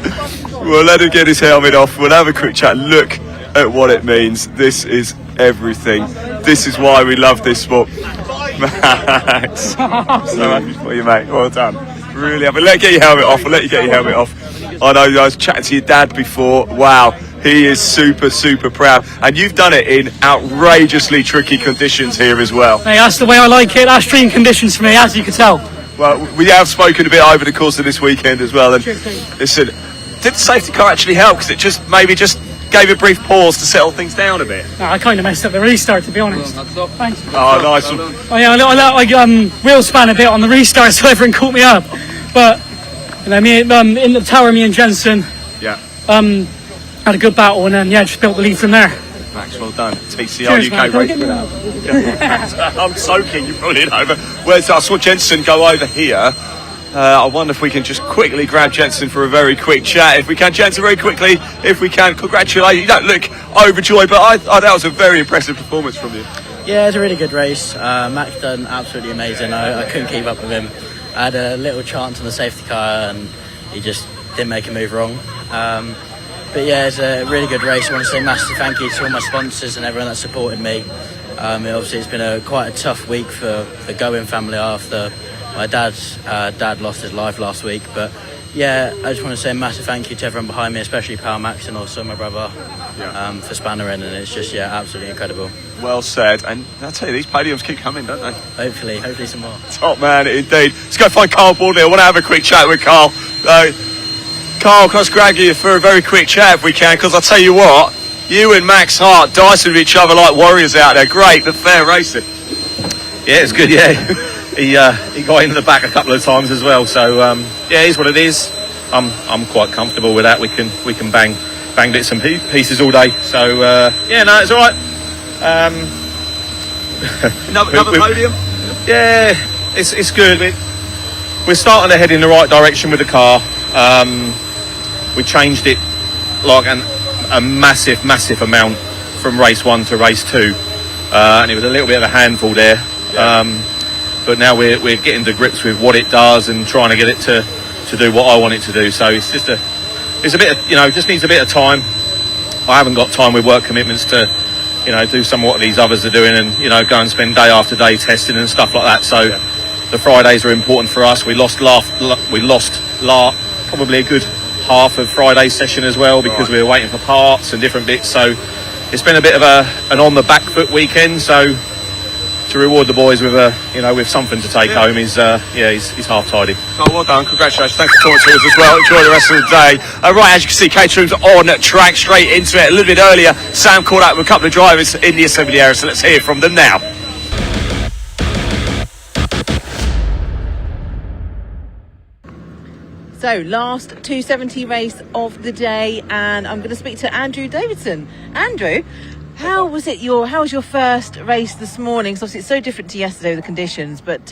We'll let him get his helmet off. We'll have a quick chat. Look at what it means. This is everything. This is why we love this sport. Max, I'm so happy for you, mate. Well done. Really happy. Let you get your helmet off. I'll let you get your helmet off. I know I was chatting to your dad before. Wow. He is super, super proud. And you've done it in outrageously tricky conditions here as well. Hey, that's the way I like it. That's dream conditions for me, as you can tell. Well, we have spoken a bit over the course of this weekend as well. And listen, did the safety car actually help? Because it just gave a brief pause to settle things down a bit. No, I kind of messed up the restart, to be honest. Thanks. Oh, nice one. Oh, yeah, I wheel span a bit on the restart, so everyone caught me up. But, me in the tower, me and Jenson, had a good battle, and then just built the lead from there. Max, well done. TCR UK race winner. I'm soaking. You're rolling over. I saw Jenson go over here. I wonder if we can just quickly grab Jenson for a very quick chat. If we can, Jenson, very quickly. If we can, congratulate you. You don't look overjoyed, but that was a very impressive performance from you. Yeah, it was a really good race. Max done absolutely amazing. I couldn't keep up with him. I had a little chance on the safety car, and he just didn't make a move wrong. But yeah, it's a really good race. I want to say massive thank you to all my sponsors and everyone that supported me. Obviously, it's been quite a tough week for the Going family after my dad lost his life last week. But yeah, I just want to say a massive thank you to everyone behind me, especially Pal Max and also my brother for spannering, and it's just absolutely incredible. Well said, and I tell you, these podiums keep coming, don't they? Hopefully some more. Top man, indeed. Let's go find Carl Baldwin. I want to have a quick chat with Carl. Carl, can I grab you for a very quick chat if we can? Because I tell you what, you and Max Hart dicing with each other like warriors out there. Great, the fair racing. Yeah, it's good. Yeah, he got into the back a couple of times as well. So yeah, it is what it is. I'm quite comfortable with that. We can bang bits and pieces all day. So yeah, no, it's all right. Another podium. Yeah, it's good. We're starting to head in the right direction with the car. We changed it like a massive amount from race 1 to race 2, and it was a little bit of a handful there. But now we're getting to grips with what it does and trying to get it to do what I want it to do. So it's just a bit of, just needs a bit of time. I haven't got time with work commitments to do some of what these others are doing, and go and spend day after day testing and stuff like that. So the Fridays are important for us. We lost probably a good half of Friday's session as well because we were waiting for parts and different bits. So it's been a bit of an on the back foot weekend. So to reward the boys with with something to take home is he's half tidy. Oh, well done, congratulations, thanks for talking to us as well. Enjoy the rest of the day. Right, as you can see, Caterham's on track, straight into it. A little bit earlier, Sam caught up with a couple of drivers in the assembly area, so let's hear from them now. So, last 270 race of the day, and I'm going to speak to Andrew Davidson. Andrew, how was your first race this morning? Because obviously it's so different to yesterday with the conditions, but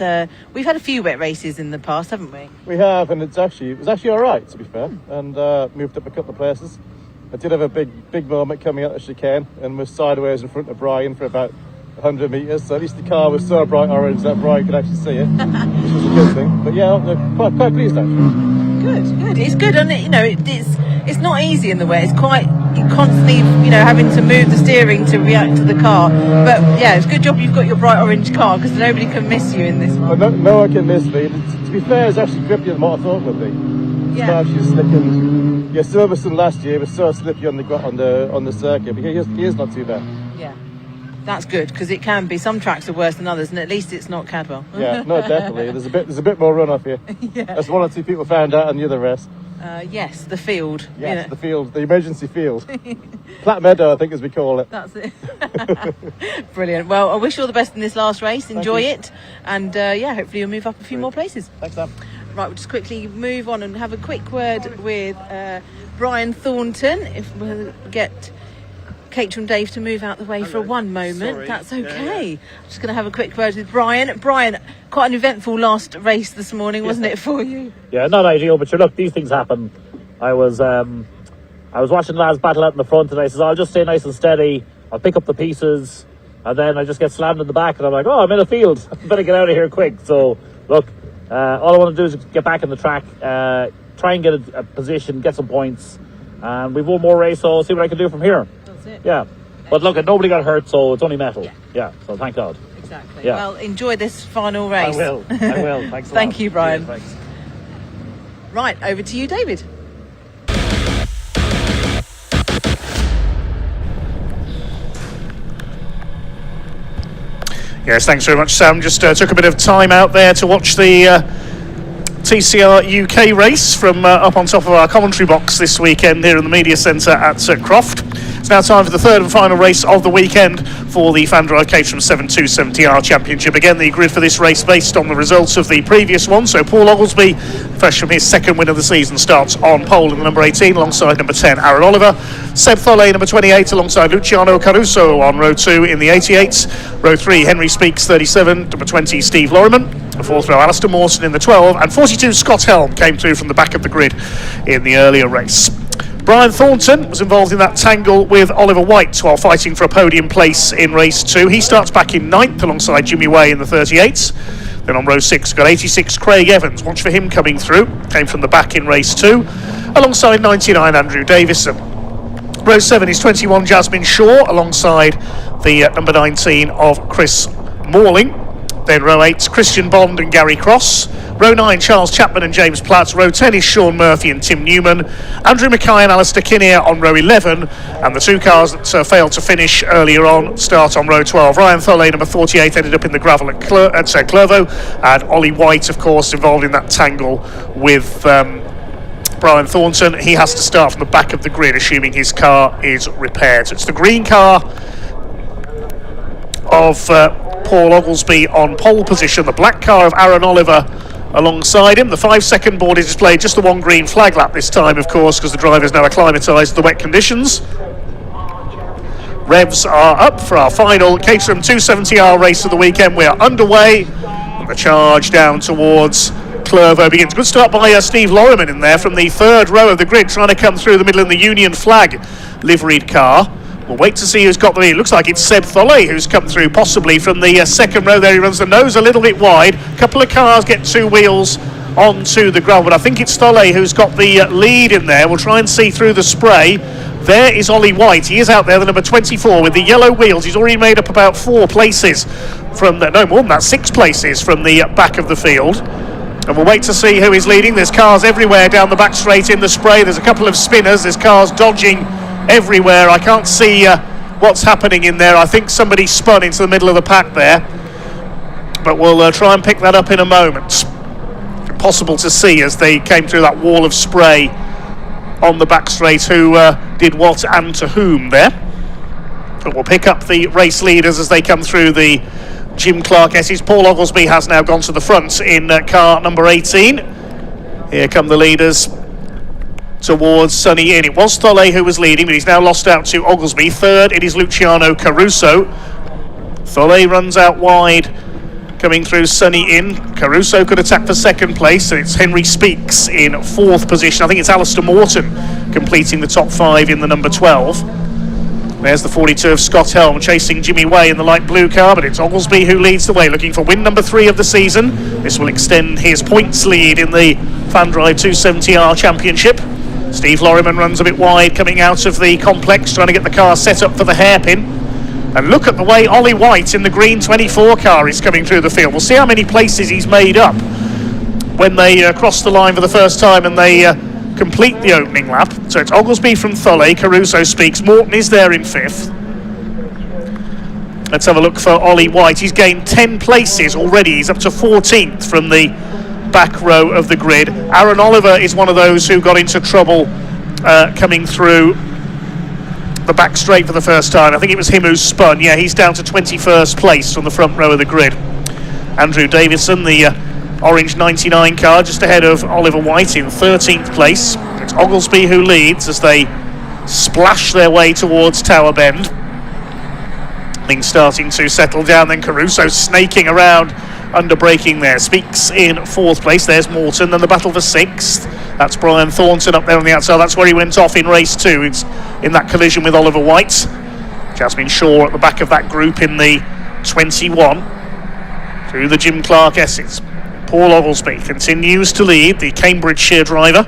we've had a few wet races in the past, haven't we? We have, and it was actually all right, to be fair, and moved up a couple of places. I did have a big moment coming out the chicane and was sideways in front of Brian for about 100 metres, so at least the car was so bright orange that Brian could actually see it, which was a good thing. But yeah, I'm quite pleased actually. Good. It's good, and it's not easy in the way. It's quite constantly, having to move the steering to react to the car. But yeah, it's a good job you've got your bright orange car because nobody can miss you in this one. No one can miss me. To be fair, it's actually grippier than what I thought it would be. Yeah. It's actually slick, and Silverstone last year was so slippy on the circuit, but he is not too bad. Yeah. That's good because it can be. Some tracks are worse than others, and at least it's not Cadwell. Yeah, no, definitely. There's a bit more runoff here. Yeah. That's one or two people found out, and the other rest. Yes, the field. Yes, the field, the emergency field. Platt Meadow, I think, as we call it. That's it. Brilliant. Well, I wish you all the best in this last race. Enjoy it, and hopefully you'll move up a few more places. Thanks, Sam. Right, we'll just quickly move on and have a quick word with Brian Thornton. If we'll get Caterham Dave to move out the way for one moment. Sorry. That's okay. Yeah. I'm just going to have a quick word with Brian. Brian, quite an eventful last race this morning, wasn't it, for you? Yeah, not ideal, but sure, look, these things happen. I was watching the lads battle out in the front, and I says, I'll just stay nice and steady. I'll pick up the pieces, and then I just get slammed in the back, and I'm like, I'm in a field. I better get out of here quick. So, look, all I want to do is get back in the track, try and get a position, get some points, and we've one more race, so I'll see what I can do from here. Yeah, but look, nobody got hurt, so it's only metal. Yeah, so thank God. Exactly. Yeah. Well, enjoy this final race. I will. Thanks a lot. Thank you, Brian. Yeah, thanks. Right, over to you, David. Yes, thanks very much, Sam. Just took a bit of time out there to watch the TCR UK race from up on top of our commentary box this weekend here in the media centre at Croft. It's now time for the third and final race of the weekend for the FanDrive Caterham 7 270R Championship. Again, the grid for this race based on the results of the previous one. So Paul Oglesby, fresh from his second win of the season, starts on pole in the number 18 alongside number 10 Aaron Oliver. Seb Tholle, number 28, alongside Luciano Caruso on row 2 in the 88s. Row 3, Henry Speaks, 37, number 20 Steve Loriman. The fourth row, Alistair Mawson in the 12, and 42 Scott Helm came through from the back of the grid in the earlier race. Brian Thornton was involved in that tangle with Oliver White while fighting for a podium place in race 2. He starts back in 9th alongside Jimmy Way in the 38s. Then on row 6, got 86 Craig Evans. Watch for him coming through. Came from the back in race 2 alongside 99 Andrew Davison. Row 7 is 21 Jasmine Shaw alongside the number 19 of Chris Morling. Then row 8, Christian Bond and Gary Cross. Row 9, Charles Chapman and James Platt. Row 10 is Sean Murphy and Tim Newman. Andrew Mackay and Alistair Kinnear on row 11. And the two cars that failed to finish earlier on start on row 12. Ryan Thulley, number 48, ended up in the gravel at Clervaux. And Ollie White, of course, involved in that tangle with Brian Thornton. He has to start from the back of the grid, assuming his car is repaired. So it's the green car of Paul Oglesby on pole position, the black car of Aaron Oliver alongside him. The 5-second board is displayed, just the one green flag lap this time, of course, because the driver's now acclimatised to the wet conditions. Revs are up for our final Caterham 270R race of the weekend. We are underway, and the charge down towards Clervaux begins. Good start by Steve Loriman in there from the third row of the grid, trying to come through the middle in the Union Flag liveried car. We'll wait to see who's got the lead. It looks like it's Seb Thulley who's come through, possibly from the second row there. He runs the nose a little bit wide. A couple of cars get two wheels onto the ground, but I think it's Thulley who's got the lead in there. We'll try and see through the spray. There is Ollie White. He is out there, the number 24 with the yellow wheels. He's already made up about 4 places from the, no more than that, 6 places from the back of the field. And we'll wait to see who is leading. There's cars everywhere down the back straight in the spray. There's a couple of spinners. There's cars dodging everywhere. I can't see what's happening in there. I think somebody spun into the middle of the pack there, but we'll try and pick that up in a moment. Impossible to see as they came through that wall of spray on the back straight who did what and to whom there. But we'll pick up the race leaders as they come through the Jim Clark S's. Paul Oglesby has now gone to the front in car number 18. Here come the leaders towards Sunny Inn. It was Thulley who was leading, but he's now lost out to Oglesby. Third, it is Luciano Caruso. Thulley runs out wide, coming through Sunny Inn. Caruso could attack for second place, and it's Henry Speaks in fourth position. I think it's Alistair Morton completing the top 5 in the number 12. There's the 42 of Scott Helm chasing Jimmy Way in the light blue car, but it's Oglesby who leads the way, looking for win number 3 of the season. This will extend his points lead in the FanDrive 270R Championship. Steve Loriman runs a bit wide coming out of the complex, trying to get the car set up for the hairpin. And look at the way Ollie White in the green 24 car is coming through the field. We'll see how many places he's made up when they cross the line for the first time and they complete the opening lap. So it's Oglesby from Thulley, Caruso Speaks, Morton is there in 5th. Let's have a look for Ollie White. He's gained 10 places already. He's up to 14th from the back row of the grid. Aaron Oliver is one of those who got into trouble coming through the back straight for the first time. I think it was him who spun. Yeah, he's down to 21st place from the front row of the grid. Andrew Davison, the orange 99 car, just ahead of Oliver White in 13th place. It's Oglesby who leads as they splash their way towards Tower Bend. Things starting to settle down, then Caruso snaking around under braking there. Speaks in 4th place. There's Morton. Then the battle for 6th. That's Brian Thornton up there on the outside. That's where he went off in race 2. It's in that collision with Oliver White. Jasmine Shaw at the back of that group in the 21. Through the Jim Clark S's. Paul Oglesby continues to lead, the Cambridgeshire driver,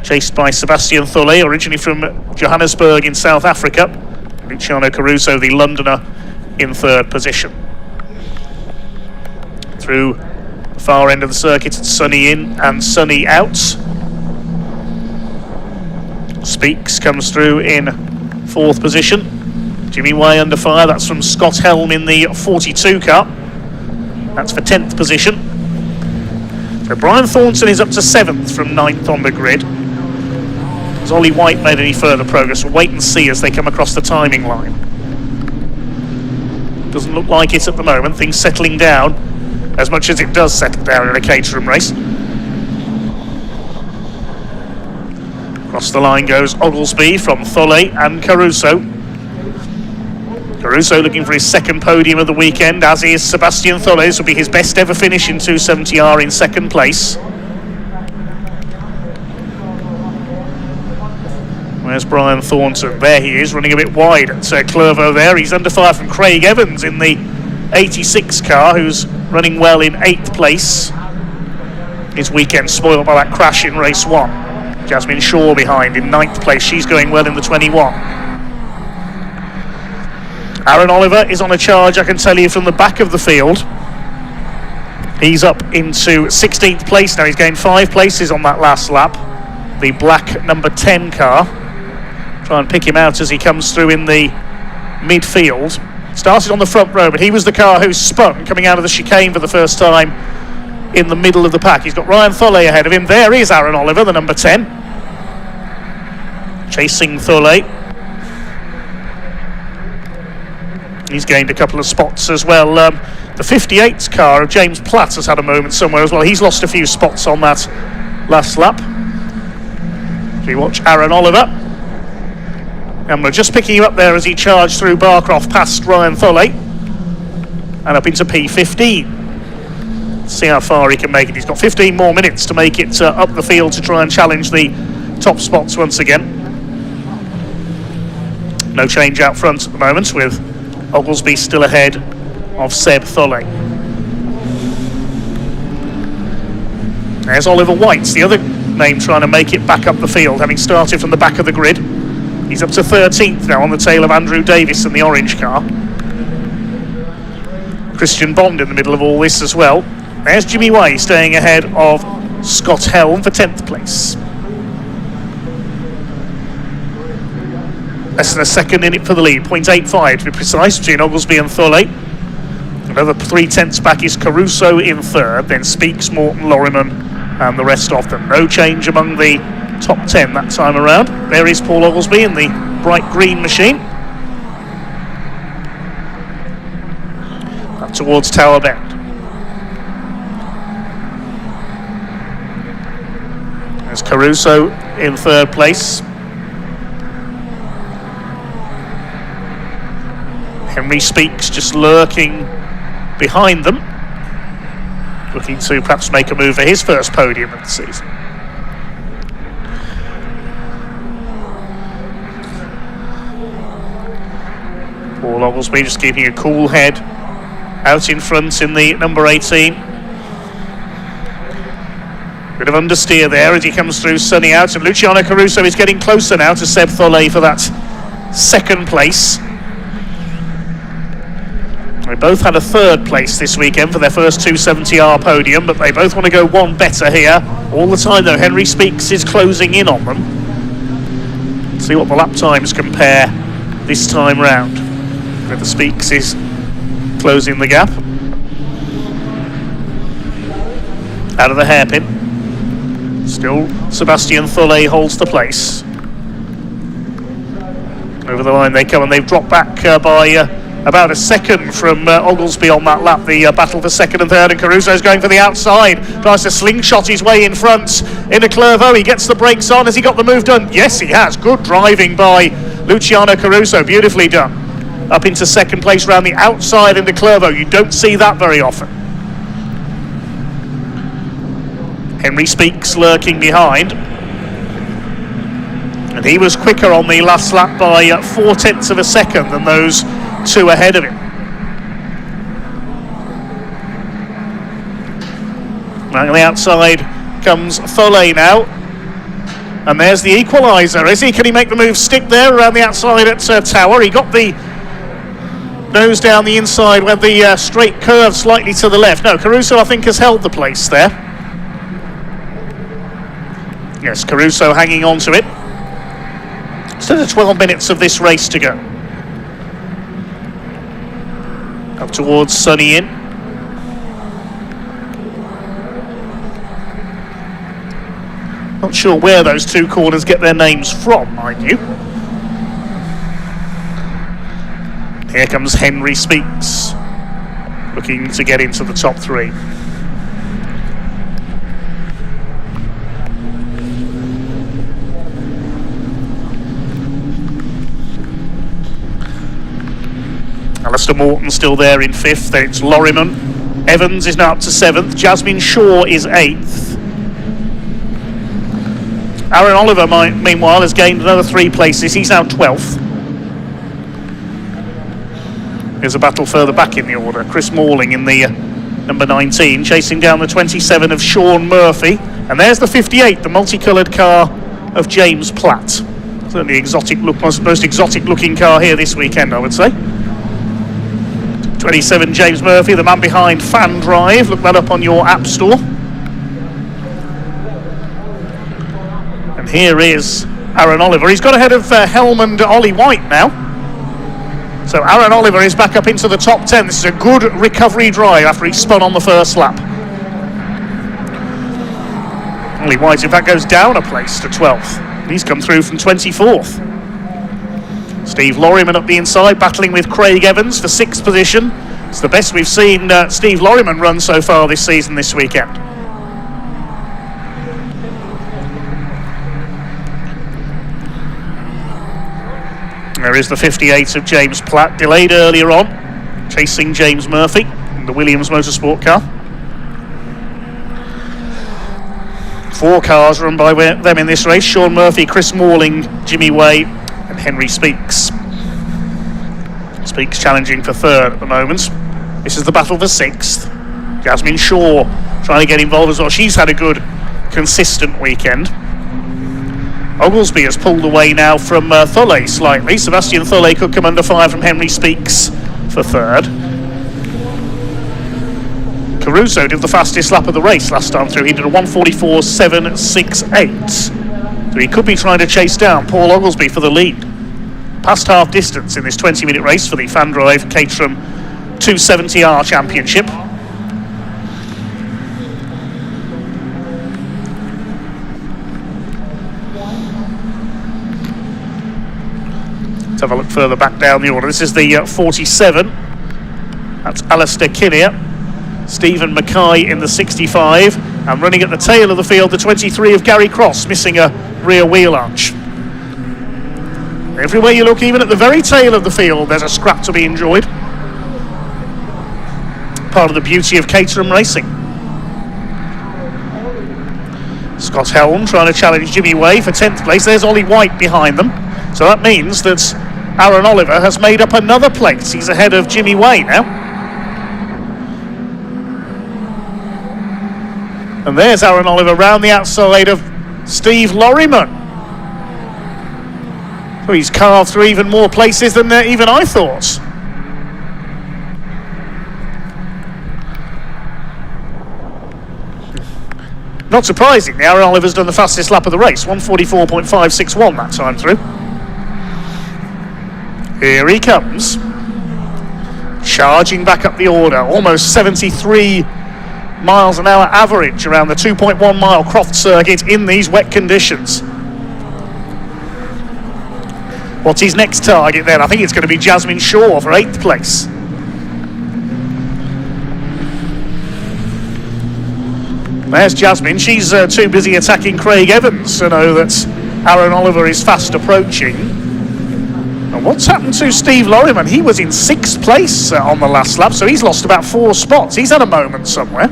chased by Sebastian Thulley, originally from Johannesburg in South Africa. Luciano Caruso, the Londoner, in 3rd position. Through the far end of the circuit, it's Sunny in and Sunny out. Speaks comes through in 4th position. Jimmy Way under fire, that's from Scott Helm in the 42 car. That's for 10th position. So Brian Thornton is up to 7th from 9th on the grid. Has Ollie White made any further progress? We'll wait and see as they come across the timing line. Doesn't look like it at the moment. Things settling down as much as it does settle down in a Caterham race. Across the line goes Oglesby from Thulley and Caruso. Caruso looking for his 2nd podium of the weekend, as is Sebastian Thulley. This will be his best ever finish in 270R in 2nd place. Where's Brian Thornton? There he is, running a bit wide at Clervaux there. He's under fire from Craig Evans in the 86 car, who's running well in 8th place. His weekend spoiled by that crash in race 1. Jasmine Shaw behind in 9th place. She's going well in the 21. Aaron Oliver is on a charge, I can tell you, from the back of the field. He's up into 16th place now. He's gained 5 places on that last lap. The black number 10 car. Try and pick him out as he comes through in the midfield. Started on the front row, but he was the car who spun coming out of the chicane for the first time in the middle of the pack. He's got Ryan Thulle ahead of him. There is Aaron Oliver, the number 10. Chasing Thulle. He's gained a couple of spots as well. The 58 car of James Platt has had a moment somewhere as well. He's lost a few spots on that last lap. So you watch Aaron Oliver. And we're just picking him up there as he charged through Barcroft past Ryan Thulle. And up into P15. See how far he can make it. He's got 15 more minutes to make it up the field to try and challenge the top spots once again. No change out front at the moment, with Oglesby still ahead of Seb Thulle. There's Oliver White, the other name trying to make it back up the field, having started from the back of the grid. He's up to 13th now on the tail of Andrew Davis in the orange car. Christian Bond in the middle of all this as well. There's Jimmy Way staying ahead of Scott Helm for 10th place. Less than a second in it for the lead, 0.85 to be precise, between Oglesby and Thulle. Another 3/10 back is Caruso in 3rd, then Speaks, Morton, Lorriman and the rest of them. No change among the top 10 that time around. There is Paul Oglesby in the bright green machine. Up towards Tower Bend. There's Caruso in 3rd place. Henry Speaks just lurking behind them, looking to perhaps make a move for his first podium of the season. Paul Oglesby just keeping a cool head out in front in the number 18. Bit of understeer there as he comes through, sunny out, and Luciano Caruso is getting closer now to Seb Thulle for that 2nd place. They both had a 3rd place this weekend for their first 270R podium, but they both want to go one better here. All the time though, Henry Speaks is closing in on them. See what the lap times compare this time round. Whether Speaks is closing the gap. Out of the hairpin. Still Sebastian Thulle holds the place. Over the line they come, and they've dropped back by about a second from Oglesby on that lap. The battle for 2nd and 3rd, and Caruso's going for the outside, tries to slingshot his way in front into Clervaux. He gets the brakes on. Has he got the move done? Yes, he has. Good driving by Luciano Caruso, beautifully done. Up into 2nd place round the outside into Clervaux. You don't see that very often. Henry Speaks lurking behind, and he was quicker on the last lap by 0.4 of a second than those two ahead of him. Right on the outside comes Thulle now, and there's the equaliser. Is he? Can he make the move stick there around the outside at Tower? He got the nose down the inside, went the straight curve slightly to the left. No, Caruso I think has held the place there. Yes, Caruso hanging on to it. Still 12 minutes of this race to go. Up towards Sunny Inn. Not sure where those two corners get their names from, mind you. Here comes Henry Speaks, looking to get into the top 3. Alistair Morton still there in 5th, then it's Lorriman. Evans is now up to 7th, Jasmine Shaw is 8th. Aaron Oliver, meanwhile, has gained another 3 places, he's now 12th. Here's a battle further back in the order. Chris Morling in the number 19, chasing down the 27 of Sean Murphy. And there's the 58, the multicoloured car of James Platt. Certainly exotic look, most exotic looking car here this weekend, I would say. 27 James Murphy, the man behind FanDrive. Look that up on your app store. And here is Aaron Oliver. He's got ahead of Helmand Ollie White now. So Aaron Oliver is back up into the top 10. This is a good recovery drive after he spun on the first lap. Ollie White, in fact, goes down a place to 12th. He's come through from 24th. Steve Lorriman up the inside, battling with Craig Evans for 6th position. It's the best we've seen Steve Lorriman run so far this season, this weekend. There is the 58 of James Platt, delayed earlier on, chasing James Murphy in the Williams Motorsport car. 4 cars run by them in this race: Sean Murphy, Chris Morling, Jimmy Way and Henry Speaks. Speaks challenging for 3rd at the moment. This is the battle for 6th. Jasmine Shaw trying to get involved as well. She's had a good, consistent weekend. Oglesby has pulled away now from Thulle slightly. Sebastian Thulle could come under fire from Henry Speaks for 3rd. Caruso did the fastest lap of the race last time through. He did a 1:44.768. So he could be trying to chase down Paul Oglesby for the lead. Past half distance in this 20-minute race for the FanDrive Caterham 270R Championship. Let's have a look further back down the order. This is the 47. That's Alistair Kinnear. Stephen Mackay in the 65, and running at the tail of the field, the 23 of Gary Cross, missing a rear wheel arch. Everywhere you look, even at the very tail of the field, there's a scrap to be enjoyed. Part of the beauty of Caterham racing. Scott Helm trying to challenge Jimmy Way for 10th place. There's Ollie White behind them. So that means that Aaron Oliver has made up another place. He's ahead of Jimmy Way now. And there's Aaron Oliver round the outside of Steve Lorriman. So he's carved through even more places than even I thought. Not surprisingly, Aaron Oliver's done the fastest lap of the race, 1:44.561 that time through. Here he comes, charging back up the order, almost 73 miles an hour average around the 2.1 mile Croft circuit in these wet conditions. What's his next target then? I think it's going to be Jasmine Shaw for 8th place. There's Jasmine. She's too busy attacking Craig Evans to know that Aaron Oliver is fast approaching. And what's happened to Steve Lorriman? He was in 6th place on the last lap, so he's lost about 4 spots. He's had a moment somewhere.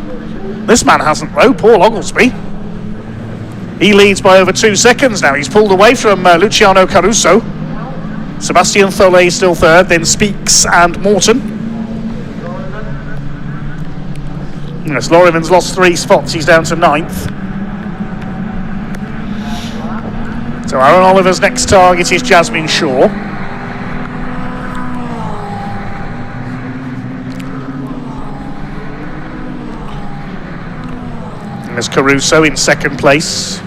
This man hasn't though, Paul Oglesby. He leads by over 2 seconds now. He's pulled away from Luciano Caruso. Sebastian Thulle still 3rd, then Speaks and Morton. Yes, Lorriman's lost 3 spots. He's down to 9th. So Aaron Oliver's next target is Jasmine Shaw. There's Caruso in 2nd place.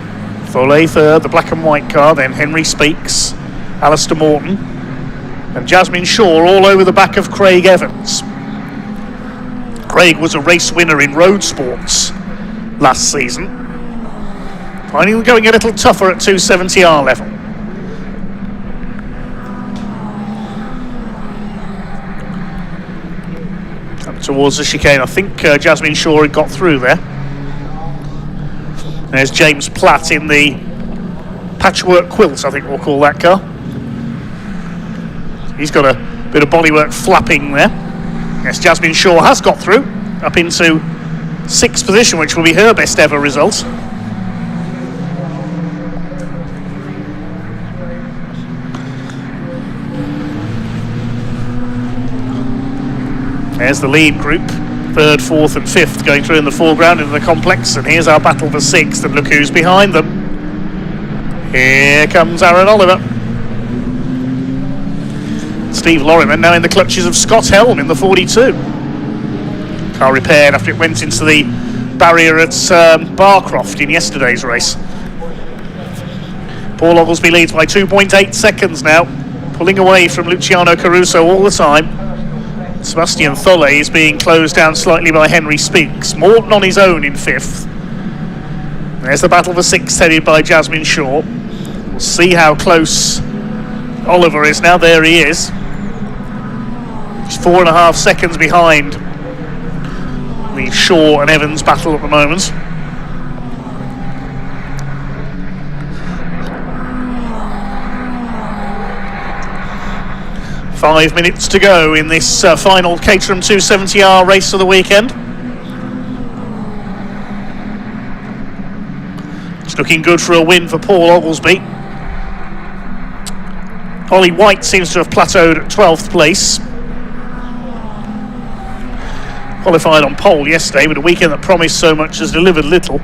Thulle 3rd, the black and white car. Then Henry Speaks, Alistair Morton, and Jasmine Shaw all over the back of Craig Evans. Craig was a race winner in Roadsports last season. Finding going a little tougher at 270R level. Up towards the chicane. I think Jasmine Shaw had got through there. There's James Platt in the patchwork quilt, I think we'll call that car. He's got a bit of bodywork flapping there. Yes, Jasmine Shaw has got through, up into 6th position, which will be her best ever result. There's the lead group, 3rd, 4th and 5th going through in the foreground into the complex, and here's our battle for 6th, and look who's behind them. Here comes Aaron Oliver. Steve Lorriman now in the clutches of Scott Helm in the 42. Car repaired after it went into the barrier at Croft in yesterday's race. Paul Oglesby leads by 2.8 seconds now, pulling away from Luciano Caruso all the time. Sebastian Thulle is being closed down slightly by Henry Speaks. Morton on his own in 5th. There's the battle for 6th, headed by Jasmine Shaw. We'll see how close Oliver is now. There he is. He's 4.5 seconds behind the Shaw and Evans battle at the moment. Five minutes to go in this final Caterham 270R race of the weekend. It's looking good for a win for Paul Oglesby. Ollie White seems to have plateaued at 12th place. Qualified on pole yesterday, but a weekend that promised so much has delivered little.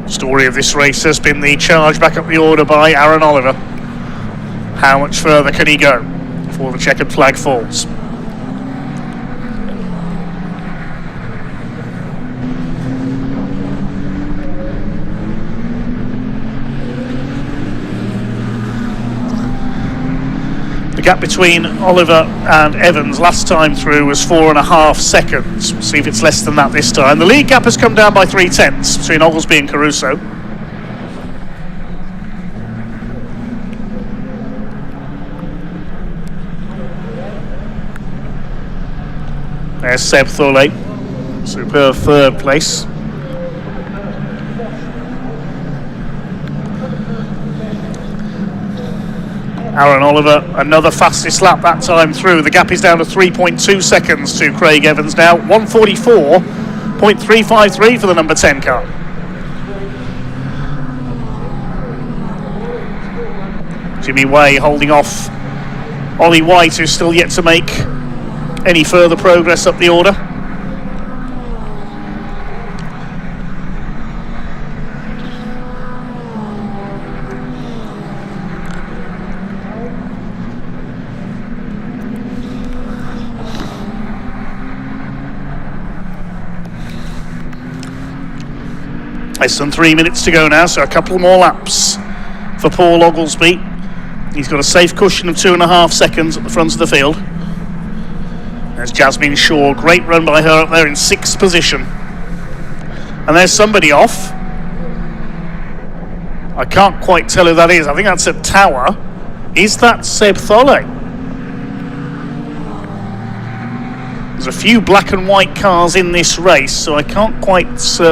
Story of this race has been the charge back up the order by Aaron Oliver. How much further can he go before the checkered flag falls? The gap between Oliver and Evans last time through was 4.5 seconds. We'll see if it's less than that this time. The lead gap has come down by 0.3 between Oglesby and Caruso. There's Seb Thulle, superb 3rd place. Aaron Oliver, another fastest lap that time through. The gap is down to 3.2 seconds to Craig Evans now. 1:44.353 for the number 10 car. Jimmy Way holding off Ollie White, who's still yet to make any further progress up the order. Less than 3 minutes to go now, so a couple more laps for Paul Oglesby. He's got a safe cushion of 2.5 seconds at the front of the field. There's Jasmine Shaw, great run by her up there in 6th position. And there's somebody off. I can't quite tell who that is. I think that's at Tower. Is that Seb Thulle? There's a few black and white cars in this race, so I can't quite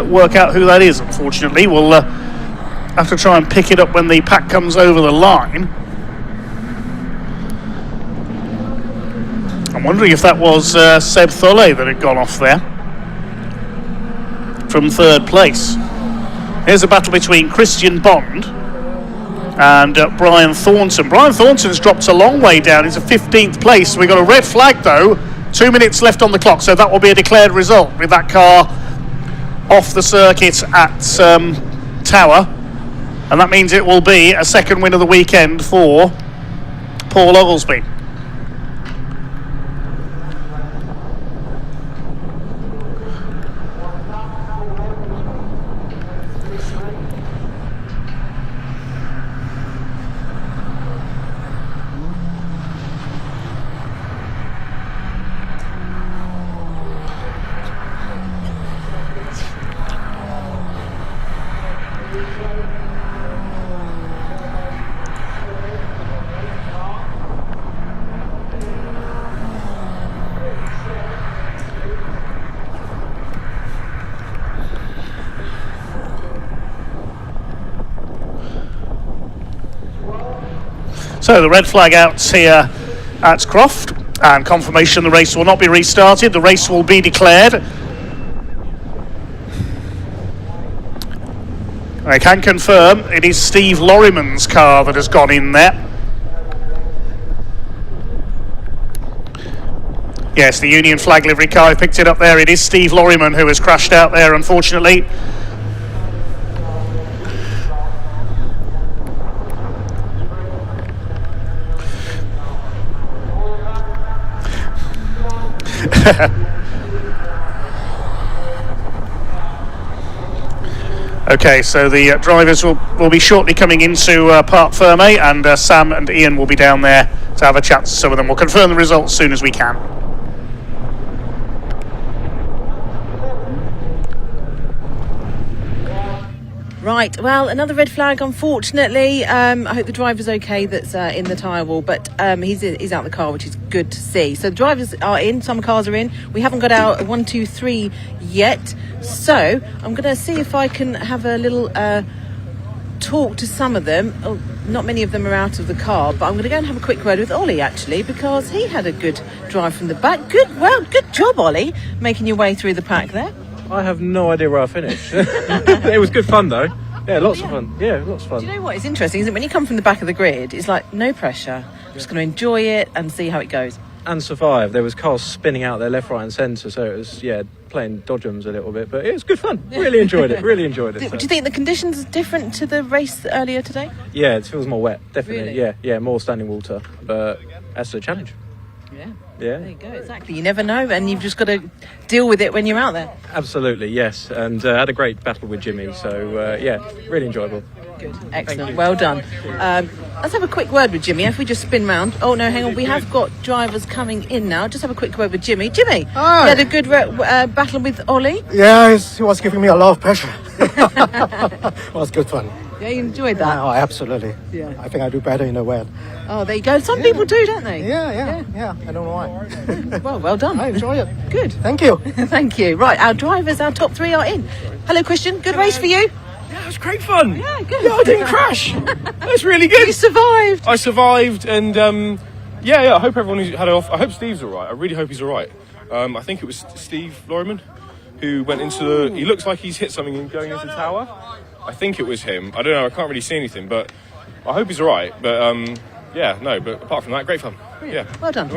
work out who that is, unfortunately. We'll have to try and pick it up when the pack comes over the line. I'm wondering if that was Seb Thulle that had gone off there from 3rd place. Here's a battle between Christian Bond and Brian Thornton. Brian Thornton's dropped a long way down into 15th place. We've got a red flag though. 2 minutes left on the clock, so that will be a declared result with that car off the circuit at Tower. And that means it will be a second win of the weekend for Paul Oglesby. So the red flag out here at Croft, and confirmation the race will not be restarted. The race will be declared. I can confirm it is Steve Lorriman's car that has gone in there. Yes, the Union flag livery car picked it up there. It is Steve Lorryman who has crashed out there, unfortunately. Okay, so the drivers will be shortly coming into Parc Ferme, and Sam and Ian will be down there to have a chat to some of them. We'll confirm the results as soon as we can. Right, well, another red flag, unfortunately. I hope the driver's okay that's in the tyre wall, but he's out of the car, which is good to see. So the drivers are in, some cars are in. We haven't got our 1, 2, 3 yet. So I'm going to see if I can have a little talk to some of them. Oh, not many of them are out of the car, but I'm going to go and have a quick word with Ollie, actually, because he had a good drive from the back. Good job, Ollie, making your way through the pack there. I have no idea where I finished. It was good fun though. Yeah, lots of fun. Yeah, lots of fun. Do you know what? It's interesting, isn't it? When you come from the back of the grid, it's like no pressure. I'm just going to enjoy it and see how it goes. And survive. There was cars spinning out there left, right and centre, so it was, playing dodgems a little bit, but it was good fun. Really enjoyed it. Really enjoyed it. Do you think the conditions are different to the race earlier today? Yeah, it feels more wet, definitely. Really? Yeah, more standing water, but that's the challenge. Yeah. Yeah. There you go, exactly. You never know, and you've just got to deal with it when you're out there. Absolutely, yes. And had a great battle with Jimmy, so really enjoyable. Good, excellent, well done. Let's have a quick word with Jimmy. If we just spin round. Oh no, hang on, we have got drivers coming in now. Just have a quick word with Jimmy. Jimmy, Hi. You had a good battle with Ollie? Yeah, he was giving me a lot of pressure. It was good fun. Yeah, you enjoyed that? Oh, absolutely. Yeah. I think I do better in the wet. Oh, there you go. Some people do, don't they? Yeah. I don't know why. Well done. I enjoy it. Good. Thank you. Thank you. Right, our drivers, our top 3 are in. Hello, Christian. Good race for you. Yeah, it was great fun. Yeah, good. Yeah, I didn't crash. That's really good. You survived. I survived, and I hope everyone who's had it off. I hope Steve's all right. I really hope he's all right. I think it was Steve Lorryman who went into the. He looks like he's hit something and going into the tower. I think it was him. I don't know. I can't really see anything, but I hope he's all right. But but apart from that, great fun. Yeah. Well done.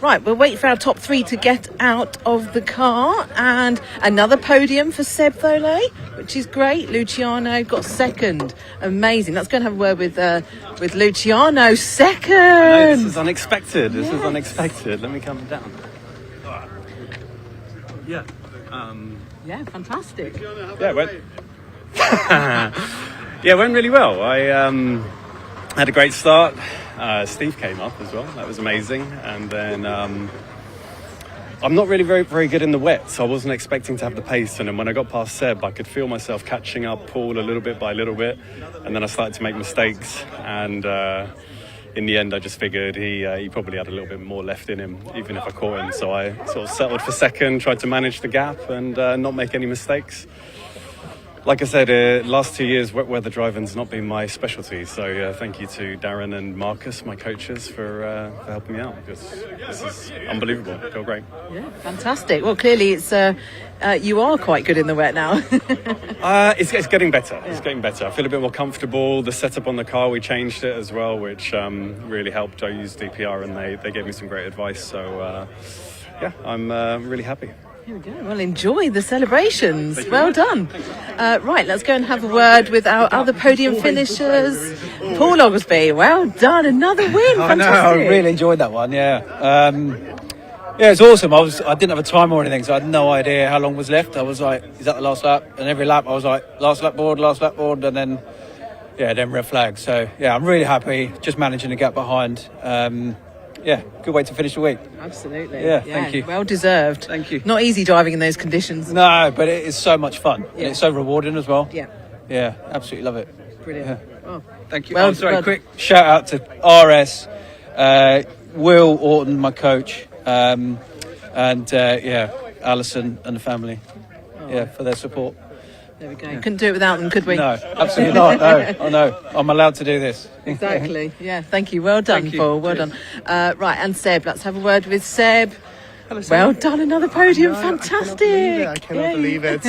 Right, we'll wait for our top 3 to get out of the car, and another podium for Seb Thole, which is great. Luciano got second. Amazing. Let's go and have a word with Luciano. Second. No, this is unexpected. This is unexpected. Let me come down. Yeah. Yeah, fantastic. Yeah, it went. It went really well. I had a great start. Steve came up as well. That was amazing. And then I'm not really very good in the wet, so I wasn't expecting to have the pace. And then when I got past Seb, I could feel myself catching up Paul a little bit by little bit. And then I started to make mistakes. And in the end, I just figured he probably had a little bit more left in him, even if I caught him. So I sort of settled for second, tried to manage the gap and not make any mistakes. Like I said, last 2 years, wet weather driving's not been my specialty. So thank you to Darren and Marcus, my coaches, for helping me out. Because this is unbelievable. I feel great. Yeah, fantastic. Well, clearly it's you are quite good in the wet now. It's getting better. It's getting better. I feel a bit more comfortable. The setup on the car, we changed it as well, which really helped. I used DPR and they gave me some great advice. So I'm really happy. Here we go. Well, enjoy the celebrations. Well done. Right, let's go and have a word with our other podium finishers. Paul Oglesby, well done. Another win. I know, Fantastic. I really enjoyed that one, yeah. It's awesome. I didn't have a time or anything, so I had no idea how long was left. I was like, is that the last lap? And every lap I was like, last lap board, and then red flag. So, I'm really happy, just managing to get behind. Good way to finish the week. Absolutely. Yeah, thank you. Well deserved. Thank you. Not easy driving in those conditions. No, but it is so much fun. Yeah. And it's so rewarding as well. Yeah. Yeah, absolutely love it. Brilliant. Yeah. Oh, thank you. Well, Quick shout out to RS, Will Orton, my coach, and Alison and the family, for their support. There we go. Couldn't do it without them, could we? No, absolutely not. No, I know. I'm allowed to do this. Exactly. Yeah. Thank you. Well done, Paul. Well done. Right, and Seb. Let's have a word with Seb. Hello, Seb. Well done. Another podium. Fantastic. I cannot believe it.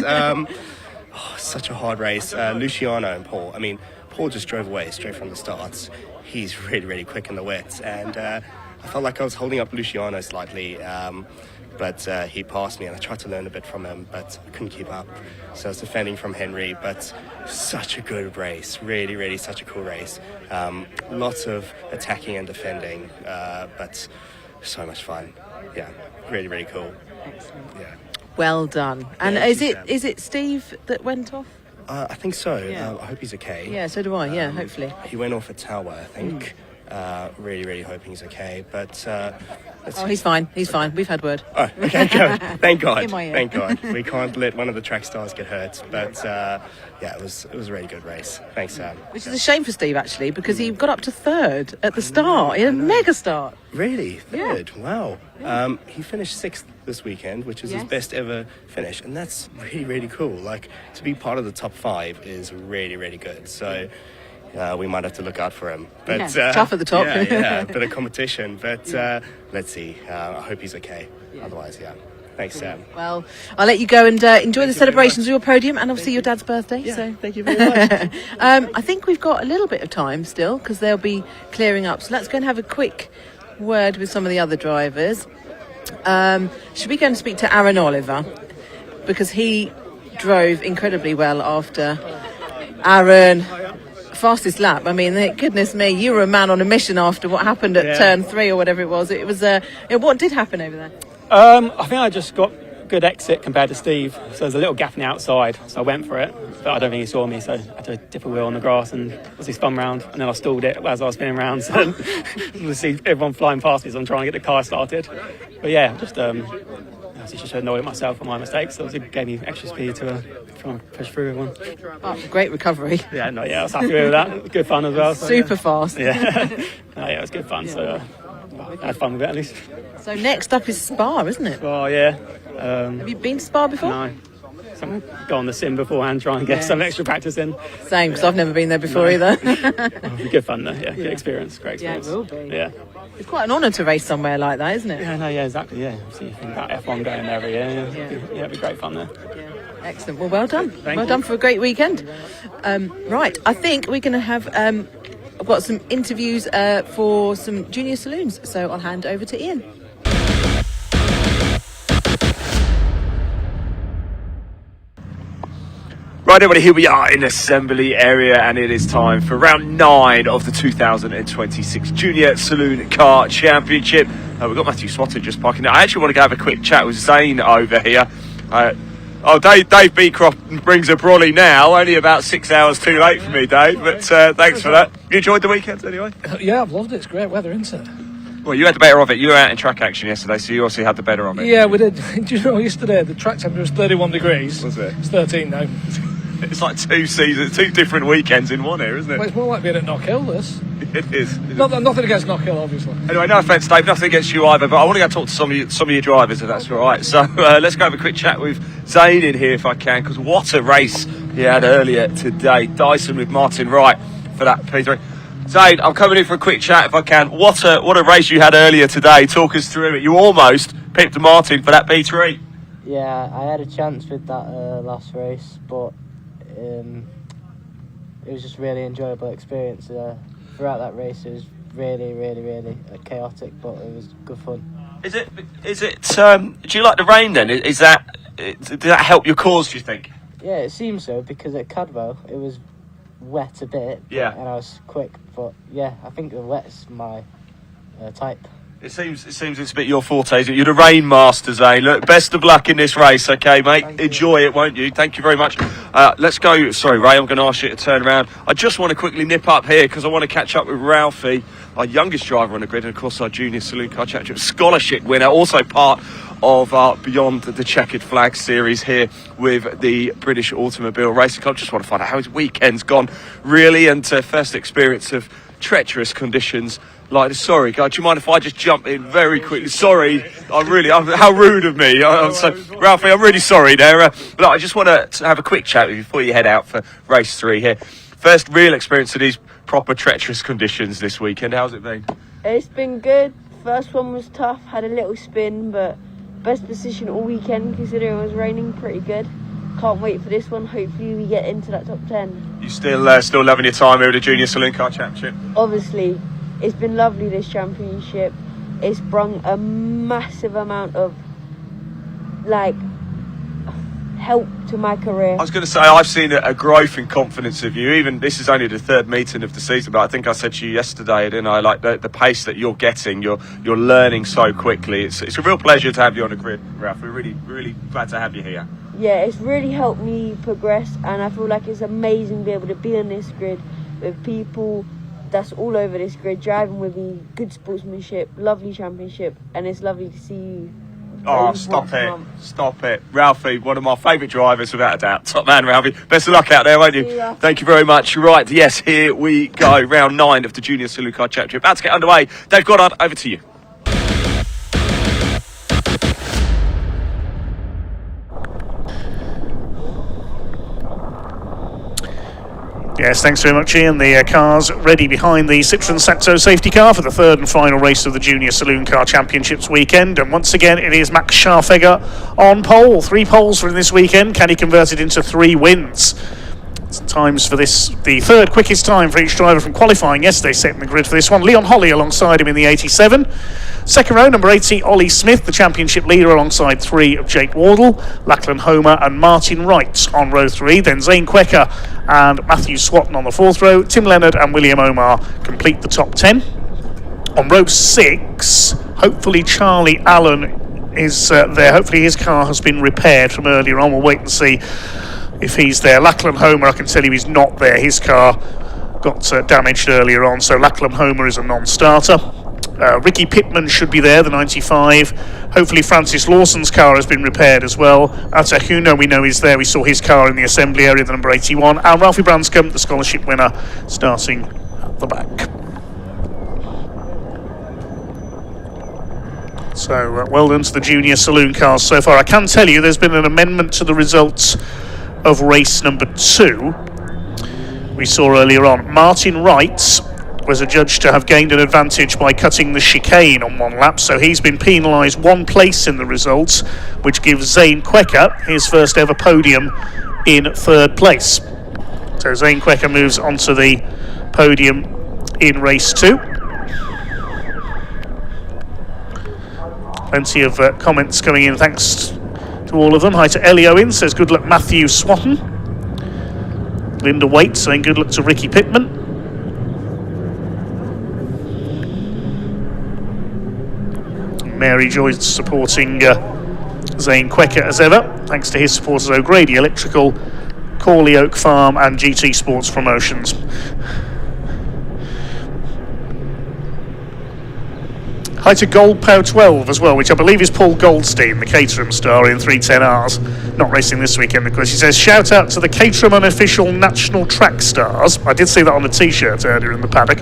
Such a hard race. Luciano and Paul. I mean, Paul just drove away straight from the start. He's really, really quick in the wet. And I felt like I was holding up Luciano slightly, but he passed me, and I tried to learn a bit from him, but I couldn't keep up. So I was defending from Henry, but such a good race, really, really such a cool race. Lots of attacking and defending, but so much fun. Yeah, really, really cool. Excellent. Yeah. Well done. And Yeah, is it Steve that went off? I think so. Yeah. I hope he's okay. Yeah, so do I. Yeah, hopefully. He went off at Tower, I think. Really, really hoping he's okay. But He's fine. He's fine. We've had word. Oh, okay, good. Thank God. In my ear. Thank God. We can't let one of the track stars get hurt. But yeah, it was a really good race. Thanks, Sam. Which is a shame for Steve, actually, because he got up to third at the start. He had a mega start. Really? Third? Yeah. Wow. He finished 6th this weekend, which is his best ever finish. And that's really, really cool. Like, to be part of the top 5 is really, really good. So we might have to look out for him. But tough at the top. Yeah, a bit of competition. But let's see. I hope he's okay. Otherwise, yeah. Thanks, Sam. Well, I'll let you go and enjoy the celebrations of your podium and obviously your dad's birthday. Yeah, so thank you very much. I think we've got a little bit of time still because they'll be clearing up. So let's go and have a quick word with some of the other drivers. Should we go and speak to Aaron Oliver? Because he drove incredibly well after Aaron. Fastest lap. I mean, goodness me, you were a man on a mission after what happened at turn 3 or whatever it was. It was what did happen over there? I think I just got good exit compared to Steve. So there's a little gap on the outside, so I went for it. But I don't think he saw me, so I had to dip a wheel on the grass and he spun round. And then I stalled it as I was spinning round. So you see everyone flying past me as I'm trying to get the car started. But yeah, just annoyed at myself for my mistakes. So it gave me extra speed to try and push through everyone. Oh, great recovery. Yeah, I was happy with that. Good fun as well. So, super fast. Yeah, it was good fun. So I had fun with it at least. So next up is Spa, isn't it? Oh yeah. Have you been to Spa before? No. So I'm going to go on the sim beforehand, try and get some extra practice in. Same, because I've never been there before either. Good fun though. Yeah, good experience. Great experience. Yeah, it will be. Yeah. It's quite an honour to race somewhere like that, isn't it? Yeah, exactly. Yeah. So you think about F1 going there every year. Yeah, it'd be great fun there. Yeah. Excellent. Well, well done. Thank well you. done for a great weekend. Right, I think we're going to have. I've got some interviews for some junior saloons, so I'll hand over to Ian. Right, everybody, here we are in assembly area, and it is time for round 9 of the 2026 Junior Saloon Car Championship. We've got Matthew Swatter just parking there. I actually want to go have a quick chat with Zane over here. Dave Beecroft brings a brolly now, only about 6 hours too late for me, Dave, but thanks for that. You enjoyed the weekend anyway? Yeah, I've loved it. It's great weather, isn't it? Well, you had the better of it. You were out in track action yesterday, so you obviously had the better of it. Yeah, we did. Do you know, yesterday the track temperature was 31 degrees. Was it? It's 13 now. It's like 2 seasons, 2 different weekends in one here, isn't it? Well, it's more like being at Knockhill, this. It is. Nothing against Knockhill, obviously. Anyway, no offence, Dave, nothing against you either, but I want to go talk to some of your drivers, if that's all right. So let's go have a quick chat with Zane in here, if I can, because what a race he had earlier today. Dyson with Martin Wright for that P3. Zane, I'm coming in for a quick chat, if I can. What a race you had earlier today. Talk us through it. You almost picked Martin for that P3. Yeah, I had a chance with that last race, but it was just a really enjoyable experience. Throughout that race, it was really, really, really chaotic, but it was good fun. Is it? Do you like the rain then? Does that help your cause, do you think? Yeah, it seems so, because at Cadwell it was wet a bit. Yeah. And I was quick, but yeah, I think the wet's my type. It seems it's a bit your forte, isn't it? You're the rain master, Zane. Look, best of luck in this race, okay, mate? Enjoy it, won't you? Thank you very much. Let's go. Sorry, Ray, I'm going to ask you to turn around. I just want to quickly nip up here because I want to catch up with Ralphie, our youngest driver on the grid, and of course our Junior Saloon Car Championship scholarship winner, also part of our Beyond the Checkered Flag series here with the British Automobile Racing Club. Just want to find out how his weekend's gone, really, and first experience of treacherous conditions like this. Sorry, guys, do you mind if I just jump in very quickly? Sorry, how rude of me. Ralphie, I'm really sorry there. Look, I just want to have a quick chat with you before you head out for race 3 here. First real experience of these proper treacherous conditions this weekend. How's it been? It's been good. First one was tough, had a little spin, but best position all weekend considering it was raining, pretty good. Can't wait for this one. Hopefully we get into that top 10. You still loving your time here with the Junior Saloon Car Championship? Obviously, it's been lovely, this championship. it's brought a massive amount of like help to my career. I was going to say, I've seen a growth in confidence of you. Even this is only the third meeting of the season, but I think I said to you yesterday, didn't I? Like the pace that you're getting, you're learning so quickly. It's a real pleasure to have you on the grid, Ralph. We're really glad to have you here. Yeah, it's really helped me progress, and I feel like it's amazing to be able to be on this grid with people that's all over this grid, driving with me, good sportsmanship, lovely championship, and it's lovely to see you. Oh, stop it. Ralphie, one of my favourite drivers, without a doubt. Top man, Ralphie. Best of luck out there, won't you? Yeah. Thank you very much. Right, yes, here we go. Round 9 of the Junior Saloon Car Championship. About to get underway. Dave Goddard, over to you. Yes, thanks very much, Ian. The car's ready behind the Citroën Saxo safety car for the third and final race of the Junior Saloon Car Championships weekend. And once again, it is Max Scharfegger on pole. 3 poles for him this weekend. Can he convert it into 3 wins? Times for this, the third quickest time for each driver from qualifying yesterday, setting the grid for this one. Leon Holly alongside him in the 87. Second row, number 80, Ollie Smith, the championship leader, alongside 3 of Jake Wardle, Lachlan Homer and Martin Wright on row 3. Then Zane Quecker and Matthew Swatton on the 4th row. Tim Leonard and William Omar complete the top 10. On row 6, hopefully Charlie Allen is there. Hopefully his car has been repaired from earlier on. We'll wait and see if he's there. Lachlan Homer, I can tell you he's not there. His car got damaged earlier on, so Lachlan Homer is a non-starter. Ricky Pittman should be there, the 95. Hopefully Francis Lawson's car has been repaired as well. Atahuno, we know, is there. We saw his car in the assembly area, the number 81. And Ralphie Branscombe, the scholarship winner, starting at the back. So well done to the Junior Saloon cars so far. I can tell you there's been an amendment to the results of race number 2 we saw earlier on. Martin Wright was adjudged to have gained an advantage by cutting the chicane on 1 lap, so he's been penalised 1 place in the results, which gives Zane Quecker his first ever podium in 3rd place. So Zane Quecker moves onto the podium in race 2. Plenty of comments coming in, thanks to all of them. Hi to Ellie Owen, says good luck Matthew Swatton. Linda Waite saying good luck to Ricky Pittman. Mary Joyce supporting Zane Quecker as ever, thanks to his supporters O'Grady Electrical, Corley Oak Farm and GT Sports Promotions. Hi to Goldpow 12 as well, which I believe is Paul Goldstein, the Caterham star in 310Rs. Not racing this weekend, of course. He says, shout out to the Caterham unofficial national track stars. I did see that on the t-shirt earlier in the paddock.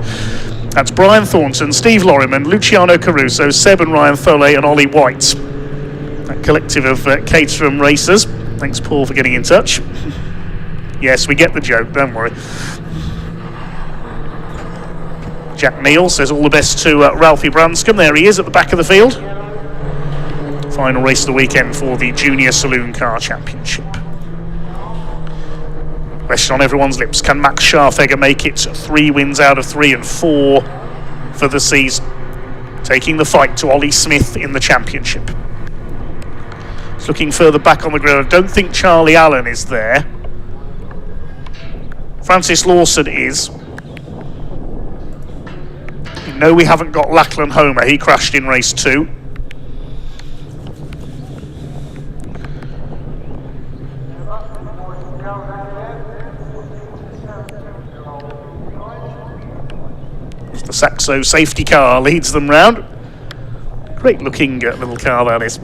That's Brian Thornton, Steve Lorriman, Luciano Caruso, Seb and Ryan Foley and Ollie White. That collective of Caterham racers. Thanks, Paul, for getting in touch. Yes, we get the joke, don't worry. Jack Neal says all the best to Ralphie Branscombe. There he is at the back of the field. Final race of the weekend for the Junior Saloon Car Championship. Question on everyone's lips. Can Max Scharfegger make it 3 wins out of 3 and 4 for the season? Taking the fight to Ollie Smith in the championship. He's looking further back on the grid. I don't think Charlie Allen is there. Francis Lawson is. No, we haven't got Lachlan Homer. He crashed in race 2. The Saxo safety car leads them round. Great looking little car that is.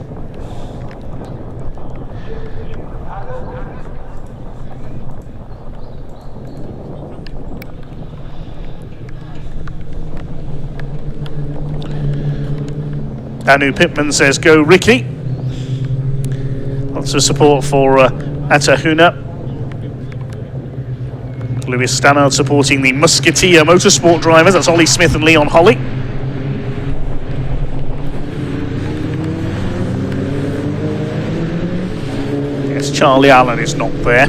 Anu Pittman says, go Ricky. Lots of support for Atahuna. Lewis Stannard supporting the Musketeer Motorsport drivers. That's Ollie Smith and Leon Holly. Yes, Charlie Allen is not there.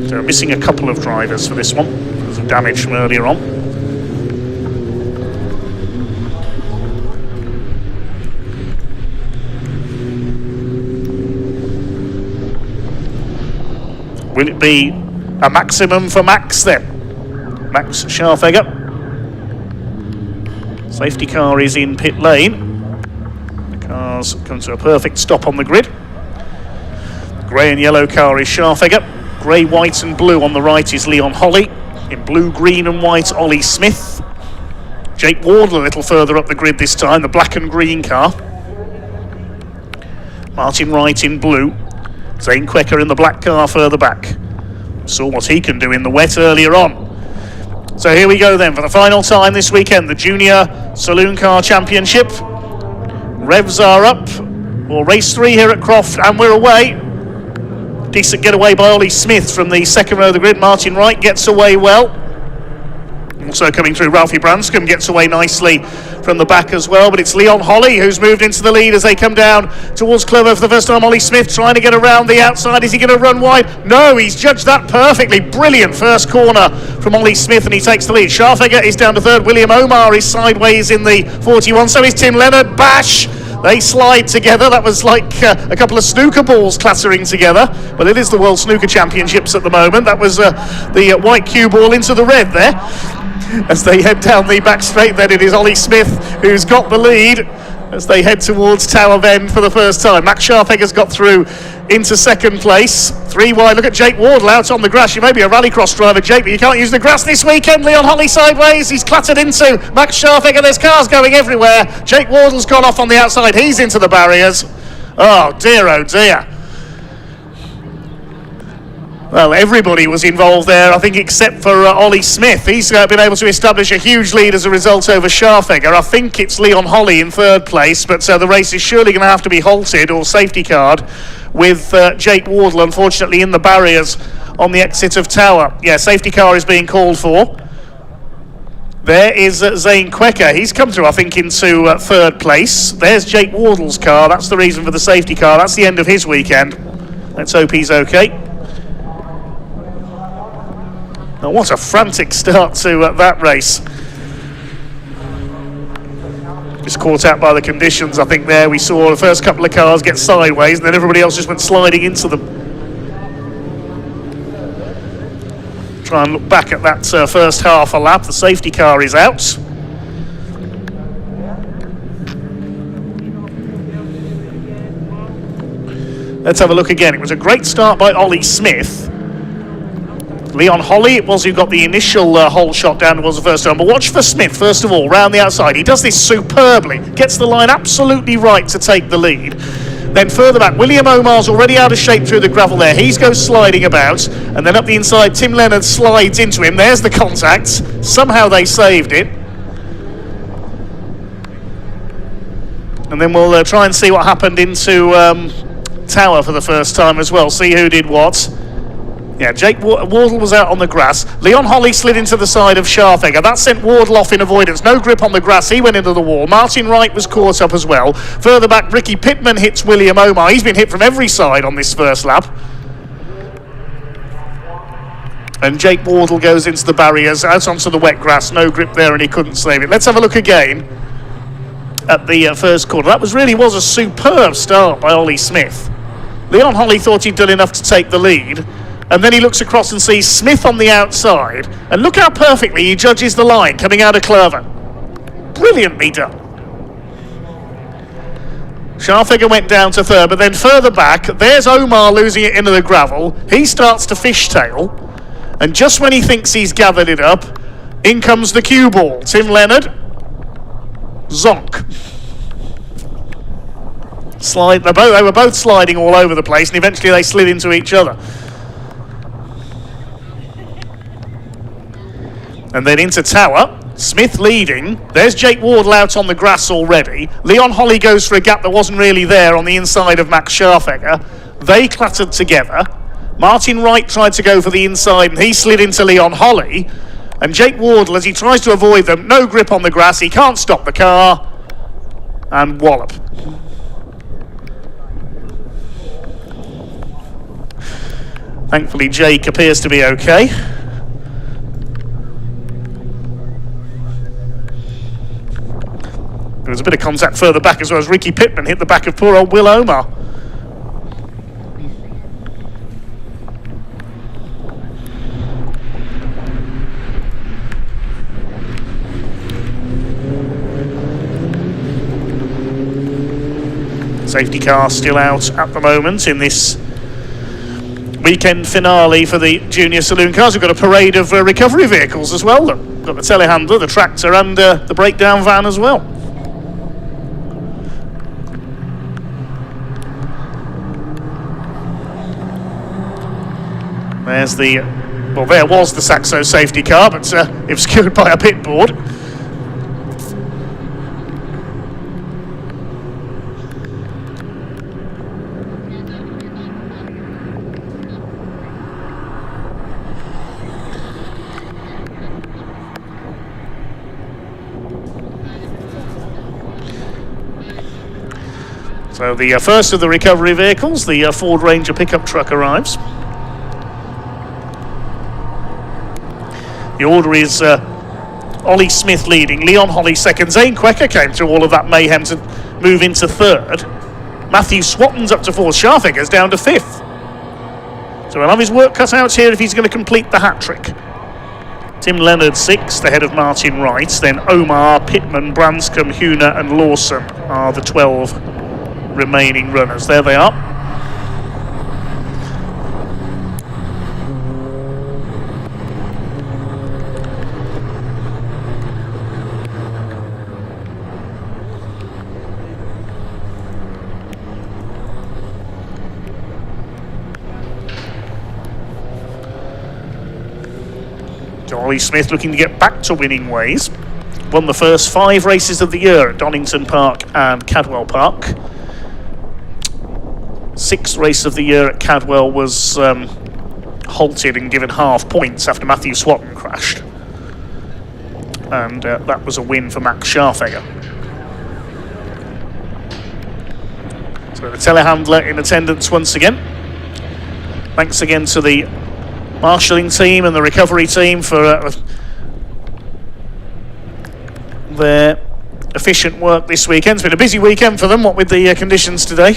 So we're missing a couple of drivers for this one because of damage from earlier on. Will it be a maximum for Max then? Max Scharfegger. Safety car is in pit lane. The cars come to a perfect stop on the grid. Grey and yellow car is Scharfegger. Grey, white and blue on the right is Leon Holly. In blue, green and white, Ollie Smith. Jake Wardle a little further up the grid this time, the black and green car. Martin Wright in blue. Zane Quecker in the black car further back. Saw what he can do in the wet earlier on. So here we go then for the final time this weekend, the Junior Saloon Car Championship. Revs are up. Well, race 3 here at Croft, and we're away. Decent getaway by Ollie Smith from the second row of the grid. Martin Wright gets away well. Also coming through, Ralphie Branscombe gets away nicely from the back as well, but it's Leon Holly who's moved into the lead as they come down towards Clover for the first time. Ollie Smith trying to get around the outside. Is he going to run wide? No, he's judged that perfectly. Brilliant first corner from Ollie Smith, and he takes the lead. Scharfegger is down to third. William Omar is sideways in the 41. So is Tim Leonard. Bash! They slide together. That was like a couple of snooker balls clattering together. But it is the World Snooker Championships at the moment. That was the white cue ball into the red there. As they head down the back straight, then it is Ollie Smith who's got the lead as they head towards Tower Bend for the first time. Max Scharfegger's got through into second place. 3 wide. Look at Jake Wardle out on the grass. You may be a rallycross driver, Jake, but you can't use the grass this weekend. Leon Holly sideways. He's clattered into Max Scharfegger. There's cars going everywhere. Jake Wardle's gone off on the outside. He's into the barriers. Oh dear, oh dear. Well, everybody was involved there, I think, except for Ollie Smith. He's been able to establish a huge lead as a result over Scharfegger. I think it's Leon Holly in third place, but the race is surely going to have to be halted or safety carred with Jake Wardle, unfortunately, in the barriers on the exit of Tower. Yeah, safety car is being called for. There is Zane Quecker. He's come through, I think, into third place. There's Jake Wardle's car. That's the reason for the safety car. That's the end of his weekend. Let's hope he's okay. Oh, what a frantic start to that race. Just caught out by the conditions, I think there. We saw the first couple of cars get sideways and then everybody else just went sliding into them. Try and look back at that first half a lap. The safety car is out. Let's have a look again. It was a great start by Ollie Smith. Leon Holly, it was who got the initial hole shot down towards the first turn. But watch for Smith, first of all, round the outside. He does this superbly. Gets the line absolutely right to take the lead. Then further back, William Omar's already out of shape through the gravel there. He goes sliding about. And then up the inside, Tim Leonard slides into him. There's the contact. Somehow they saved it. And then we'll try and see what happened into Tower for the first time as well. See who did what. Yeah, Jake Wardle was out on the grass. Leon Holly slid into the side of Scharfegger. That sent Wardle off in avoidance. No grip on the grass. He went into the wall. Martin Wright was caught up as well. Further back, Ricky Pittman hits William Omar. He's been hit from every side on this first lap. And Jake Wardle goes into the barriers, out onto the wet grass. No grip there, and he couldn't save it. Let's have a look again at the first corner. That was a superb start by Ollie Smith. Leon Holly thought he'd done enough to take the lead. And then he looks across and sees Smith on the outside. And look how perfectly he judges the line coming out of Clover. Brilliantly done. Scharfegger went down to third, but then further back, there's Omar losing it into the gravel. He starts to fishtail. And just when he thinks he's gathered it up, in comes the cue ball. Tim Leonard. Zonk. They were both sliding all over the place, and eventually they slid into each other. And then into Tower, Smith leading. There's Jake Wardle out on the grass already. Leon Holly goes for a gap that wasn't really there on the inside of Max Scharfegger. They clattered together. Martin Wright tried to go for the inside and he slid into Leon Holly. And Jake Wardle, as he tries to avoid them, no grip on the grass. He can't stop the car. And wallop. Thankfully, Jake appears to be okay. There was a bit of contact further back as well as Ricky Pittman hit the back of poor old Will Omar. Safety car still out at the moment in this weekend finale for the junior saloon cars. We've got a parade of recovery vehicles as well. We've got the telehandler, the tractor and the breakdown van as well. There was the Saxo safety car, but obscured by a pit board. So the first of the recovery vehicles, the Ford Ranger pickup truck, arrives. The order is Ollie Smith leading, Leon Holly second. Zane Quecker came through all of that mayhem to move into third. Matthew Swatton's up to fourth. Scharfegger's down to fifth. So he'll have his work cut out here if he's going to complete the hat-trick. Tim Leonard sixth, ahead of Martin Wright. Then Omar, Pittman, Branscombe, Huner and Lawson are the 12 remaining runners. There they are. Ollie Smith looking to get back to winning ways. Won the first 5 races of the year at Donington Park and Cadwell Park. 6th race of the year at Cadwell was halted and given half points after Matthew Swatton crashed. And that was a win for Max Scharfegger. So the telehandler in attendance once again. Thanks again to the marshalling team and the recovery team for their efficient work this weekend. It's been a busy weekend for them, what with the conditions today.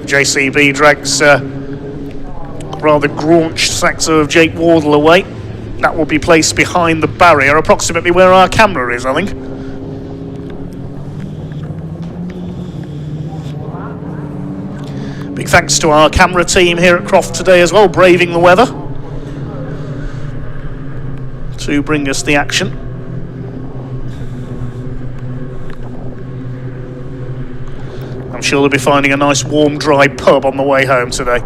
JCB drags rather graunched Saxo of Jake Wardle away. That will be placed behind the barrier, approximately where our camera is, I think. Big thanks to our camera team here at Croft today as well, braving the weather to bring us the action. I'm sure they'll be finding a nice warm dry pub on the way home today.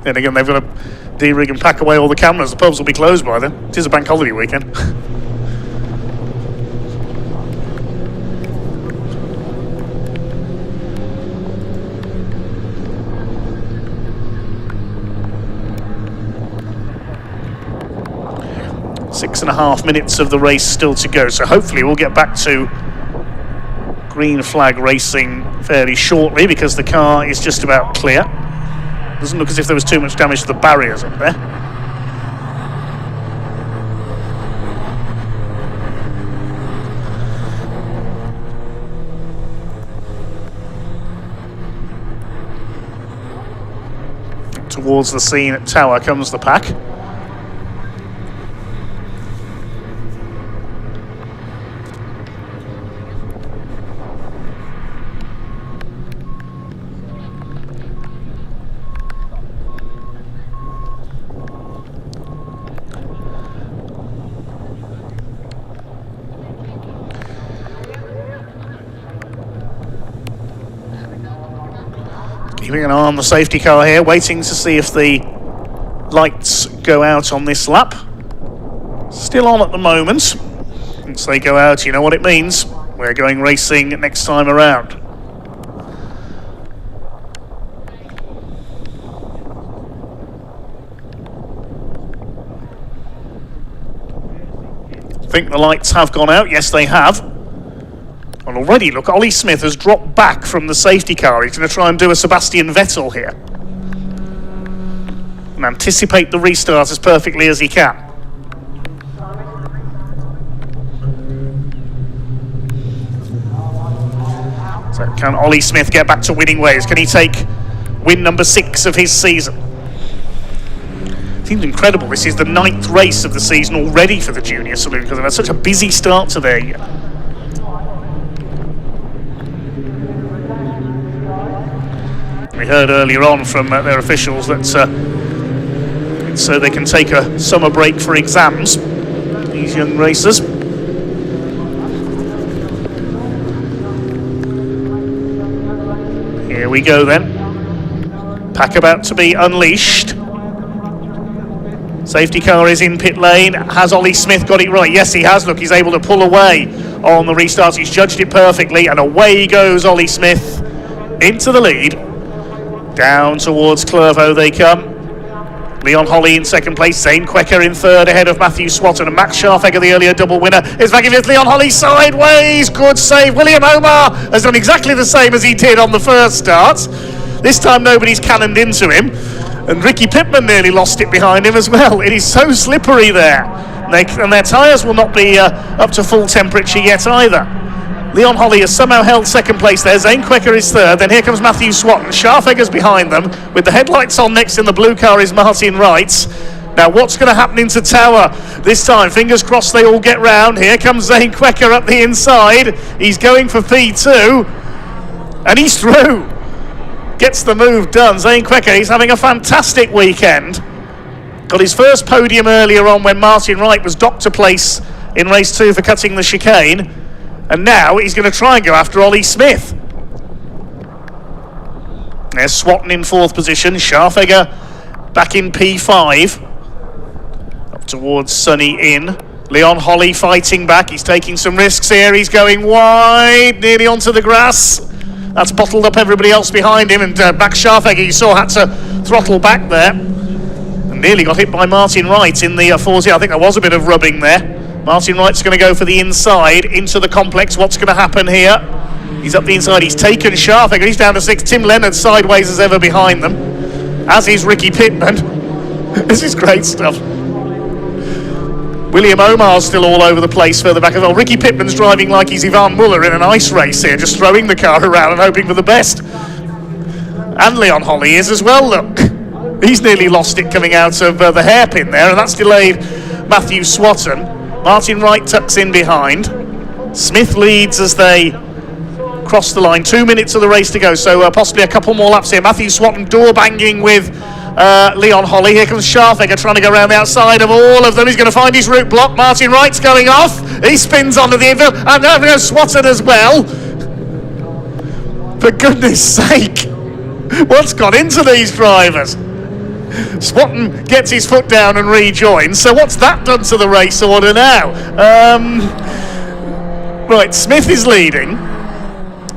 Then again, they've got to de-rig and pack away all the cameras. The pubs will be closed by then. It is a bank holiday weekend. Six and a half minutes of the race still to go, so hopefully we'll get back to green flag racing fairly shortly because the car is just about clear. Doesn't look as if there was too much damage to the barriers up there. Towards the scene at Tower comes the pack. Keeping an eye on the safety car here, waiting to see if the lights go out on this lap. Still on at the moment. Once they go out, you know what it means. We're going racing next time around. I think the lights have gone out. Yes, they have. And already, look, Ollie Smith has dropped back from the safety car. He's going to try and do a Sebastian Vettel here. And anticipate the restart as perfectly as he can. So can Ollie Smith get back to winning ways? Can he take win number 6 of his season? Seems incredible. This is the 9th race of the season already for the Junior Saloon because they've had such a busy start to their year. We heard earlier on from their officials that so they can take a summer break for exams, these young racers. Here we go then. Pack about to be unleashed. Safety car is in pit lane. Has Ollie Smith got it right? Yes, he has. Look, he's able to pull away on the restart. He's judged it perfectly, and away goes Ollie Smith into the lead. Down towards Clervaux they come. Leon Holly in second place, Zane Quecker in third ahead of Matthew Swatton, and Max Scharfegger, the earlier double winner, is back with Leon Holly sideways. Good save. William Omar has done exactly the same as he did on the first start. This time nobody's cannoned into him, and Ricky Pittman nearly lost it behind him as well. It is so slippery there, and their tyres will not be up to full temperature yet either. Leon Holly has somehow held second place there. Zane Quecker is third. Then here comes Matthew Swatton. Scharfegger's behind them. With the headlights on next in the blue car is Martin Wright. Now what's going to happen into Tower this time? Fingers crossed they all get round. Here comes Zane Quecker up the inside. He's going for P2. And he's through. Gets the move done. Zane Quecker, he's having a fantastic weekend. Got his first podium earlier on when Martin Wright was docked to place in race 2 for cutting the chicane. And now he's going to try and go after Ollie Smith. There's Swatton in 4th position. Scharfegger back in P5. Up towards Sonny in. Leon Holly fighting back. He's taking some risks here. He's going wide, nearly onto the grass. That's bottled up everybody else behind him. And Max Scharfegger, you saw, had to throttle back there. And nearly got hit by Martin Wright in the 40. I think there was a bit of rubbing there. Martin Wright's going to go for the inside into the complex. What's going to happen here? He's up the inside. He's taken Scharfegger. He's down to 6. Tim Leonard sideways as ever behind them, as is Ricky Pittman. This is great stuff. William Omar's still all over the place further back as well. Ricky Pittman's driving like he's Ivan Muller in an ice race here, just throwing the car around and hoping for the best. And Leon Holly is as well, look. He's nearly lost it coming out of the hairpin there, and that's delayed Matthew Swatton. Martin Wright tucks in behind. Smith leads as they cross the line. 2 minutes of the race to go, so possibly a couple more laps here. Matthew Swatton door banging with Leon Holly. Here comes Scharfegger trying to go around the outside of all of them. He's going to find his route block. Martin Wright's going off. He spins onto the infield, and now we go Swatton as well. For goodness sake, what's gone into these drivers? Swatton gets his foot down and rejoins. So what's that done to the race order now? Right, Smith is leading.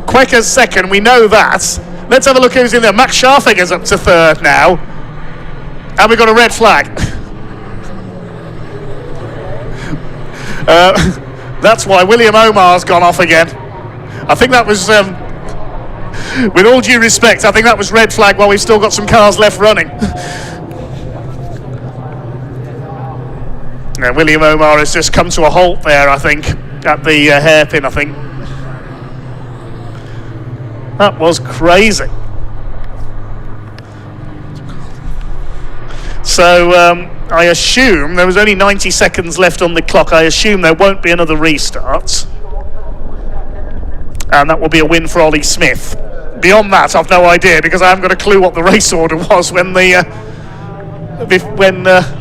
Quecker's second, we know that. Let's have a look who's in there. Max Scharfegger's up to third now. And we've got a red flag. That's why William Omar's gone off again. I think that was, with all due respect, I think that was red flag while we've still got some cars left running. Now, William Omar has just come to a halt there, I think, at the hairpin, I think. That was crazy. So, I assume there was only 90 seconds left on the clock. I assume there won't be another restart. And that will be a win for Ollie Smith. Beyond that, I've no idea, because I haven't got a clue what the race order was when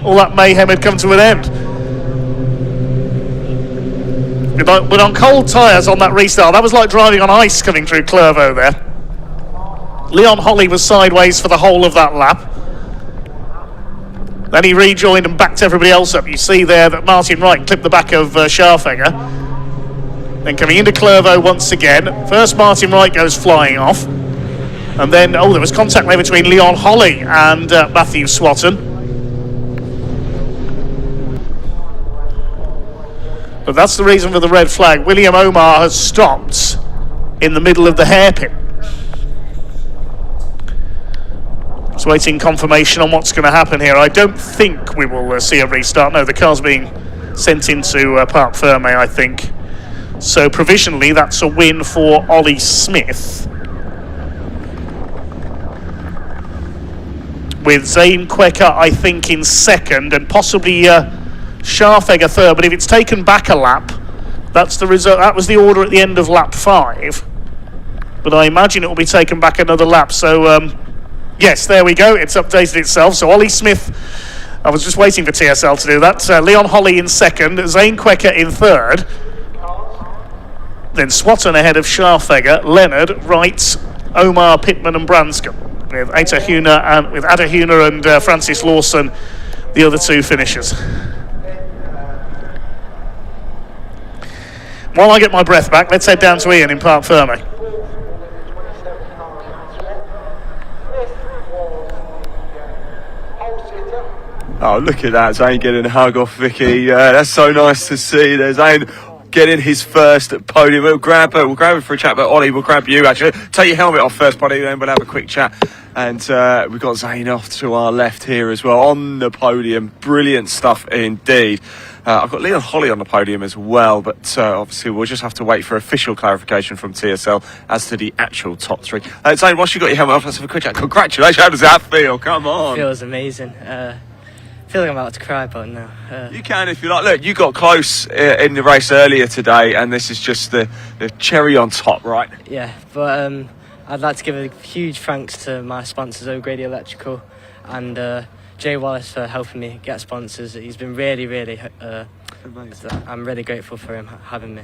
all that mayhem had come to an end. But on cold tyres on that restart, that was like driving on ice coming through Clervaux there. Leon Holly was sideways for the whole of that lap. Then he rejoined and backed everybody else up. You see there that Martin Wright clipped the back of Scharfegger. Then coming into Clervaux once again. First Martin Wright goes flying off. And then, there was contact there between Leon Holly and Matthew Swatton. But that's the reason for the red flag. William Omar has stopped in the middle of the hairpin. Just waiting confirmation on what's going to happen here. I don't think we will see a restart. No, the car's being sent into Parc Ferme, I think. So provisionally, that's a win for Ollie Smith. With Zane Quecker, I think, in second, and possibly Scharfegger third. But if it's taken back a lap, that's the result. That was the order at the end of lap 5. But I imagine it will be taken back another lap. So, yes, there we go. It's updated itself. So Ollie Smith, I was just waiting for TSL to do that. Leon Holly in second, Zane Quecker in third. Then Swatton ahead of Scharfegger, Leonard, Wright, Omar, Pittman and Branscombe. With Adahuna and Francis Lawson, the other two finishers. While I get my breath back, let's head down to Ian in Parc Ferme. Oh, look at that, Zane getting a hug off Vicky. That's so nice to see. There's Zane getting his first podium. We'll grab him for a chat, but Ollie, we'll grab you actually. Take your helmet off first, buddy, then we'll have a quick chat. And we've got Zane off to our left here as well on the podium. Brilliant stuff indeed. I've got Leon Holly on the podium as well, but obviously we'll just have to wait for official clarification from TSL as to the actual top 3. Zane, once you got your helmet off, let's have a quick chat. Congratulations, how does that feel? Come on. It feels amazing. I feel like I'm about to cry, but no. You can if you like. Look, you got close in the race earlier today, and this is just the cherry on top, right? Yeah, but I'd like to give a huge thanks to my sponsors, O'Grady Electrical, and Jay Wallace for helping me get sponsors. He's been really, really. I'm really grateful for him having me.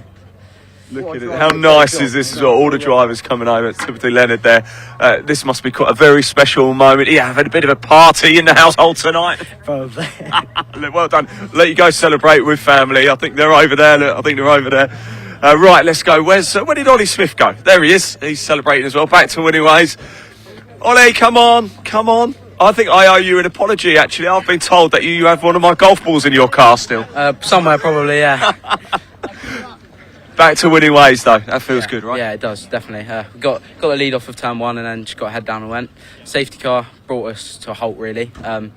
Look at it. How nice is this as well? All the drivers coming over. Typically Leonard there. This must be quite a very special moment. Yeah, I've had a bit of a party in the household tonight. Probably. Well done. Let you go celebrate with family. I think they're over there. Look, I think they're over there. Right, let's go. Where did Ollie Smith go? There he is. He's celebrating as well. Back to winning ways. Ollie, come on. I think I owe you an apology, actually. I've been told that you have one of my golf balls in your car still. Somewhere, probably, yeah. Back to winning ways, though. That feels good, right? Yeah, it does, definitely. Got the lead off of turn 1 and then just got head down and went. Safety car brought us to a halt, really. And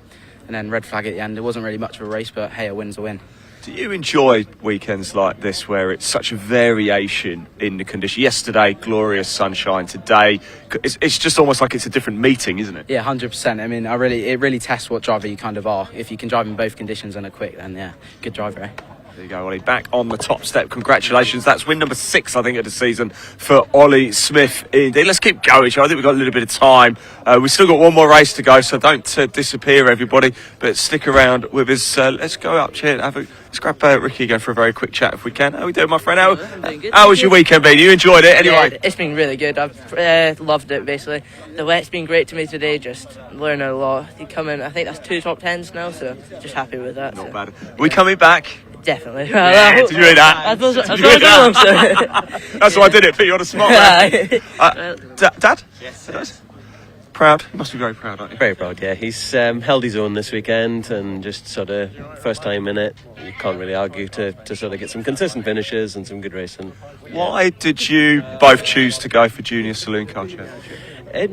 then red flag at the end. It wasn't really much of a race, but hey, a win's a win. Do you enjoy weekends like this where it's such a variation in the condition? Yesterday, glorious sunshine. Today, it's just almost like it's a different meeting, isn't it? Yeah, 100%. I mean, it really tests what driver you kind of are. If you can drive in both conditions and are quick, then yeah, good driver, eh? There you go, Ollie. Back on the top step. Congratulations. That's win number 6, I think, of the season for Ollie Smith. Indeed. Let's keep going, shall I? think we've got a little bit of time. We've still got one more race to go, so don't disappear, everybody. But stick around with us. Let's go up, chair. Let's grab Ricky again for a very quick chat, if we can. How are we doing, my friend? How was your weekend been? You enjoyed it, anyway? Yeah, it's been really good. I've loved it, basically. The wet's been great to me today. Just learning a lot. You come in, I think that's 2 top 10s now, so just happy with that. Not bad. Are we coming back? Definitely. Yeah, did you hear that? I thought That's why I did it, put you on a spot. Dad? Yes. Proud? You must be very proud, aren't you? Very proud, yeah. He's held his own this weekend and just sort of first time in it. You can't really argue to sort of get some consistent finishes and some good racing. Why did you both choose to go for Junior Saloon Car Championship?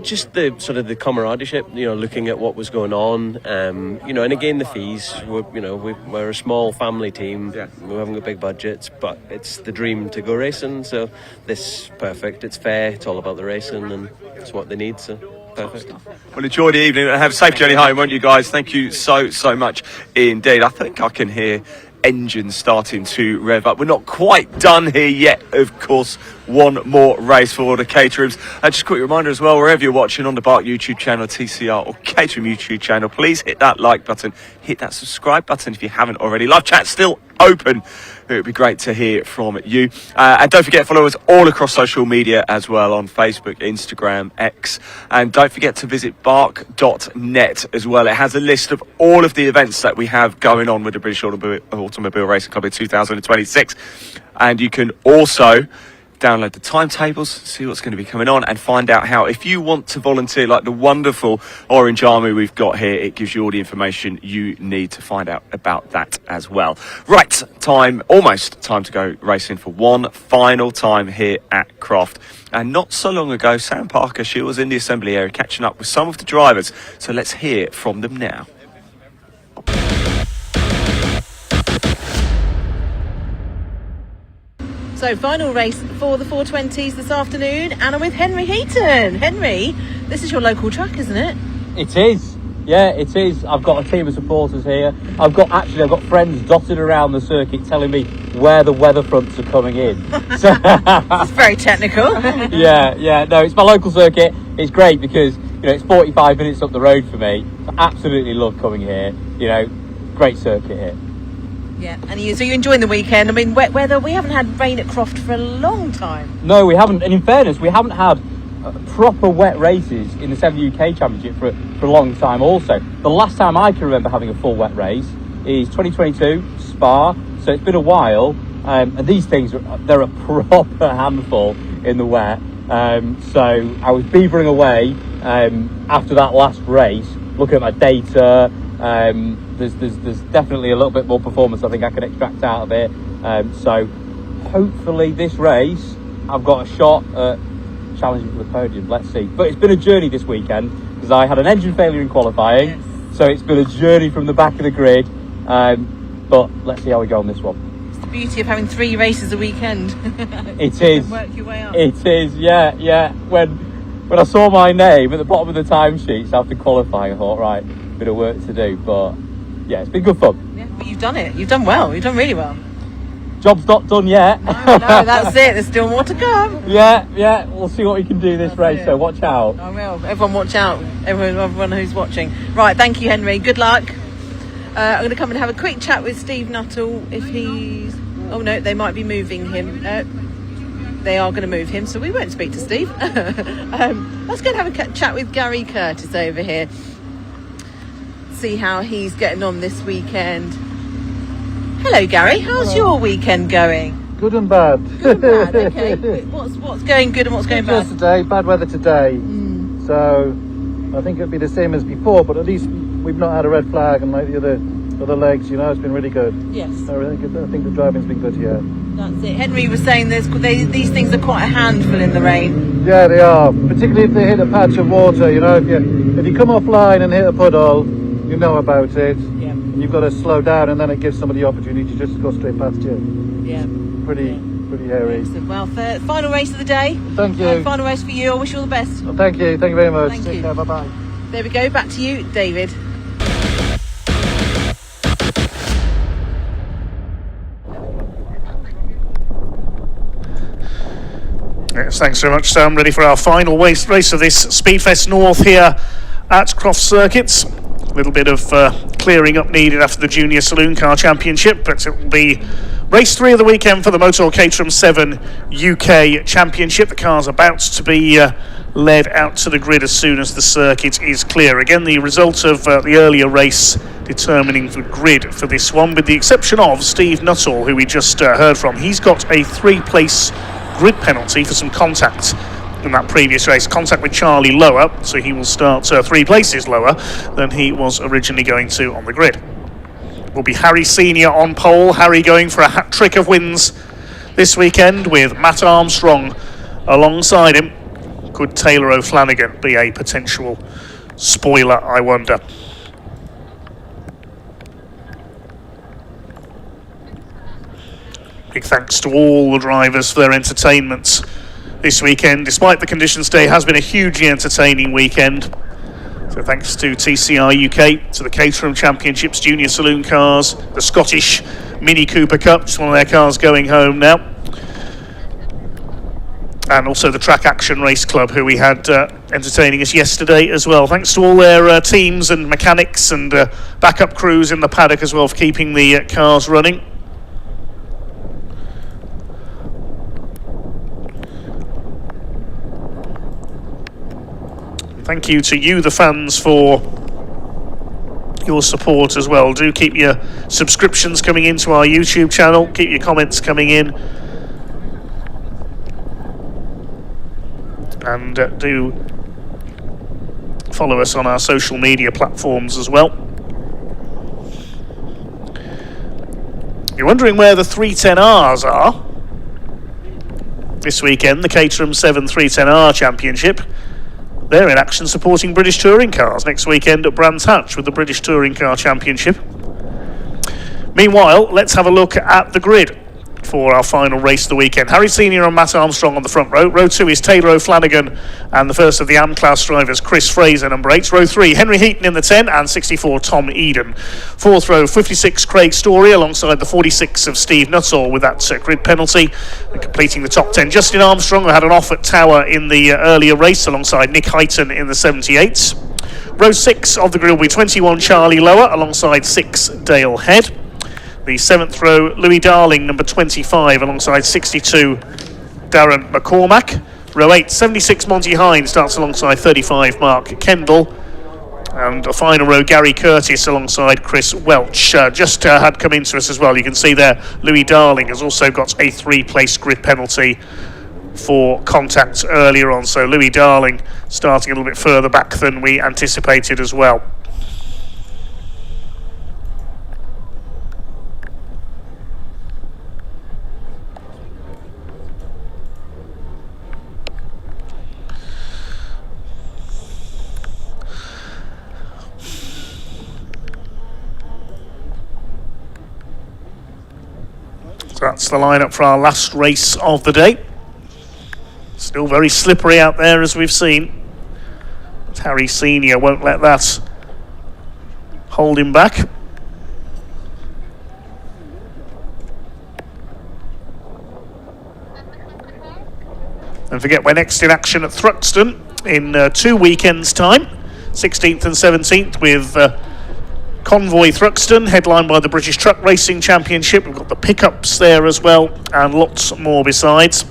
Just the sort of the camaraderie, looking at what was going on, and again the fees. We're a small family team. Yeah. We haven't got big budgets, but it's the dream to go racing. So this is perfect. It's fair. It's all about the racing, and it's what they need. So perfect. Well, enjoy the evening and have a safe journey home, won't you guys? Thank you so much indeed. I think I can hear engines starting to rev up. We're not quite done here yet, of course, one more race for the Caterhams. Just a quick reminder as well, wherever you're watching on the BARC YouTube channel, TCR or Caterham YouTube channel, please hit that like button, hit that subscribe button if you haven't already. Live chat's still open. It would be great to hear from you. And don't forget, follow us all across social media as well, on Facebook, Instagram, X. And don't forget to visit barc.net as well. It has a list of all of the events that we have going on with the British Automobile Racing Club in 2026. And you can also download the timetables, see what's going to be coming on, and find out how, if you want to volunteer like the wonderful Orange Army we've got here, it gives you all the information you need to find out about that as well. Right, almost time to go racing for one final time here at Croft. And not so long ago, Sam Parker, she was in the assembly area catching up with some of the drivers, so let's hear from them now. So, final race for the 420s this afternoon, and I'm with Henry Heaton. Henry, this is your local track, isn't it? It is. Yeah, it is. I've got a team of supporters here. I've got friends dotted around the circuit telling me where the weather fronts are coming in. So it's very technical. Yeah. No, it's my local circuit. It's great because, it's 45 minutes up the road for me. I absolutely love coming here. Great circuit here. Yeah, and so you're enjoying the weekend. I mean, wet weather. We haven't had rain at Croft for a long time. No, we haven't. And in fairness, we haven't had proper wet races in the 7 UK Championship for a long time also. The last time I can remember having a full wet race is 2022, Spa. So it's been a while. And these things, they're a proper handful in the wet. So I was beavering away after that last race, looking at my data. There's definitely a little bit more performance I think I can extract out of it. So hopefully this race I've got a shot at challenging for the podium. Let's see. But it's been a journey this weekend because I had an engine failure in qualifying. Yes. So it's been a journey from the back of the grid. But let's see how we go on this one. It's the beauty of having 3 races a weekend. It is. Work your way up. It is. Yeah. When I saw my name at the bottom of the timesheets after qualifying, I thought, right, bit of work to do, but yeah, it's been good fun. Yeah, but you've done it. You've done well. You've done really well. Job's not done yet. No, that's it. There's still more to come. Yeah. We'll see what we can do this race. So watch out. I will. Everyone watch out. Everyone who's watching. Right. Thank you, Henry. Good luck. I'm going to come and have a quick chat with Steve Nuttall. If he's... Oh no, they might be moving him. They are going to move him, so we won't speak to Steve. Let's go and have a chat with Gary Curtis over here. See how he's getting on this weekend. Hello, Gary. How's your weekend going? Good and bad. Good and bad. Okay. What's going good and what's going bad? Today, bad weather today. So I think it'll be the same as before, but at least we've not had a red flag and like the other legs. It's been really good. Yes. I think the driving's been good here. That's it. Henry was saying these things are quite a handful in the rain. Yeah, they are. Particularly if they hit a patch of water. If you come offline and hit a puddle, you know about it. Yeah. You've got to slow down, and then it gives somebody the opportunity to just go straight past you. Yeah. Pretty hairy. Excellent. Well, final race of the day. Thank you. Final race for you. I wish you all the best. Well, thank you. Thank you very much. Thank Take you. care. Bye bye. There we go. Back to you, David. Yes, thanks very much, Sam. Ready for our final race of this Speedfest North here at Croft Circuits. A little bit of clearing up needed after the Junior Saloon Car Championship, but it will be race 3 of the weekend for the MOTUL Caterham 7 UK Championship. The car's about to be led out to the grid as soon as the circuit is clear. Again, the result of the earlier race determining the grid for this one, with the exception of Steve Nuttall, who we just heard from. He's got a 3-place grid penalty for some contact in that previous race. Contact with Charlie lower, so he will start 3 places lower than he was originally going to on the grid. Will be Harry Senior on pole. Harry going for a hat-trick of wins this weekend with Matt Armstrong alongside him. Could Taylor O'Flanagan be a potential spoiler, I wonder? Big thanks to all the drivers for their entertainment this weekend. Despite the conditions today, it has been a hugely entertaining weekend. So thanks to TCR UK, to the Caterham Championships Junior Saloon cars, the Scottish Mini Cooper Cup, just one of their cars going home now. and also the Track Action Race Club, who we had entertaining us yesterday as well. Thanks to all their teams and mechanics and backup crews in the paddock as well for keeping the cars running. Thank you to you, the fans, for your support as well. Do keep your subscriptions coming into our YouTube channel, keep your comments coming in, and do follow us on our social media platforms as well. You're wondering where the 310Rs are this weekend, the Caterham 7 310R Championship. They're in action supporting British touring cars next weekend at Brands Hatch with the British Touring Car Championship. Meanwhile, let's have a look at the grid for our final race of the weekend. Harry Senior and Matt Armstrong on the front row. Row 2 is Taylor O'Flanagan and the first of the AM-class drivers, Chris Fraser, number 8. Row 3, Henry Heaton in the 10 and 64, Tom Eden. Fourth row, 56, Craig Story alongside the 46 of Steve Nuttall with that grid penalty. And completing the top 10, Justin Armstrong, who had an off at Tower in the earlier race alongside Nick Heighton in the 78s. Row 6 of the grid will be 21, Charlie Lower alongside 6, Dale Head. The 7th row, Louis Darling, number 25, alongside 62, Darren McCormack. Row 8, 76, Monty Hine starts alongside 35, Mark Kendall. And a final row, Gary Curtis alongside Chris Welch. Just had come into us as well. You can see there, Louis Darling has also got a 3-place grid penalty for contact earlier on. So Louis Darling starting a little bit further back than we anticipated as well. That's the lineup for our last race of the day. Still very slippery out there, as we've seen. But Harry Senior won't let that hold him back. Don't forget, we're next in action at Thruxton in 2 weekends' time, 16th and 17th, with Convoy Thruxton, headlined by the British Truck Racing Championship. We've got the pickups there as well, and lots more besides.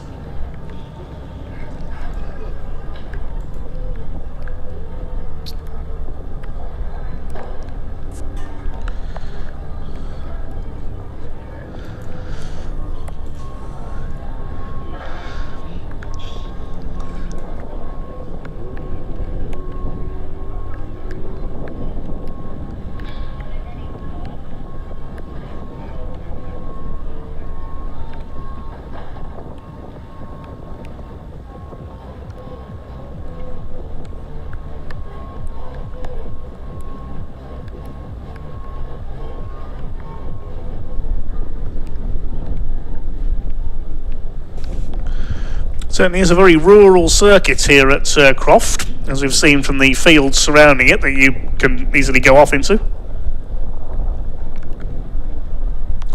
Certainly is a very rural circuit here at Croft, as we've seen from the fields surrounding it that you can easily go off into.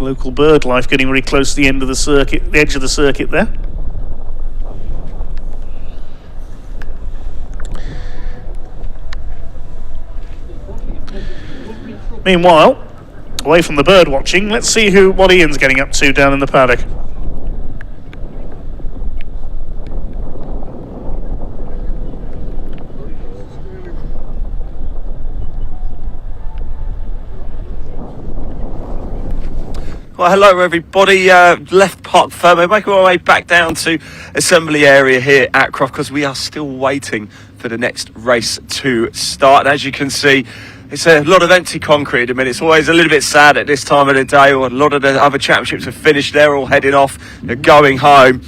Local bird life getting very close to the end of the circuit, the edge of the circuit there. Meanwhile, away from the bird watching, let's see what Ian's getting up to down in the paddock. Well, hello everybody, left Park Fermo, making our way back down to assembly area here at Croft because we are still waiting for the next race to start. And as you can see, it's a lot of empty concrete at the minute. It's always a little bit sad at this time of the day. A lot of the other championships have finished, they're all heading off, they're going home.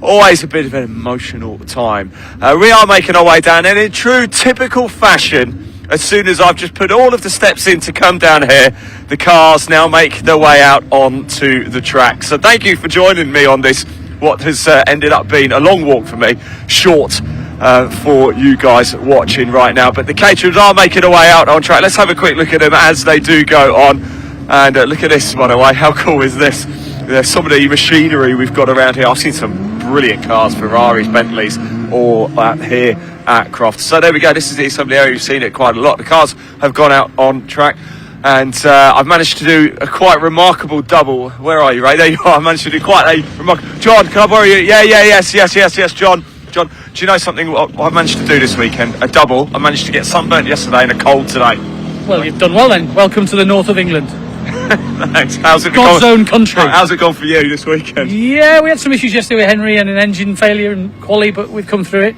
Always a bit of an emotional time. We are making our way down, and in true typical fashion, as soon as I've just put all of the steps in to come down here, the cars now make their way out onto the track. So thank you for joining me on this, what has ended up being a long walk for me, short for you guys watching right now. But the Caterhams are making their way out on track. Let's have a quick look at them as they do go on. And look at this, by the way, how cool is this? Some of the machinery we've got around here. I've seen some brilliant cars, Ferraris, Bentleys, all here at Croft. So there we go. This is some of the area you've seen it quite a lot. The cars have gone out on track, and I've managed to do a quite remarkable double. Where are you, Ray? There you are. I managed to do quite a remarkable. John, can I borrow you? Yes, John. John, do you know something I managed to do this weekend? A double. I managed to get sunburnt yesterday and a cold today. Well, you've done well then. Welcome to the north of England. Thanks. How's it God's gone? own country. How's it gone for you this weekend? Yeah, we had some issues yesterday with Henry and an engine failure and quali, but we've come through it.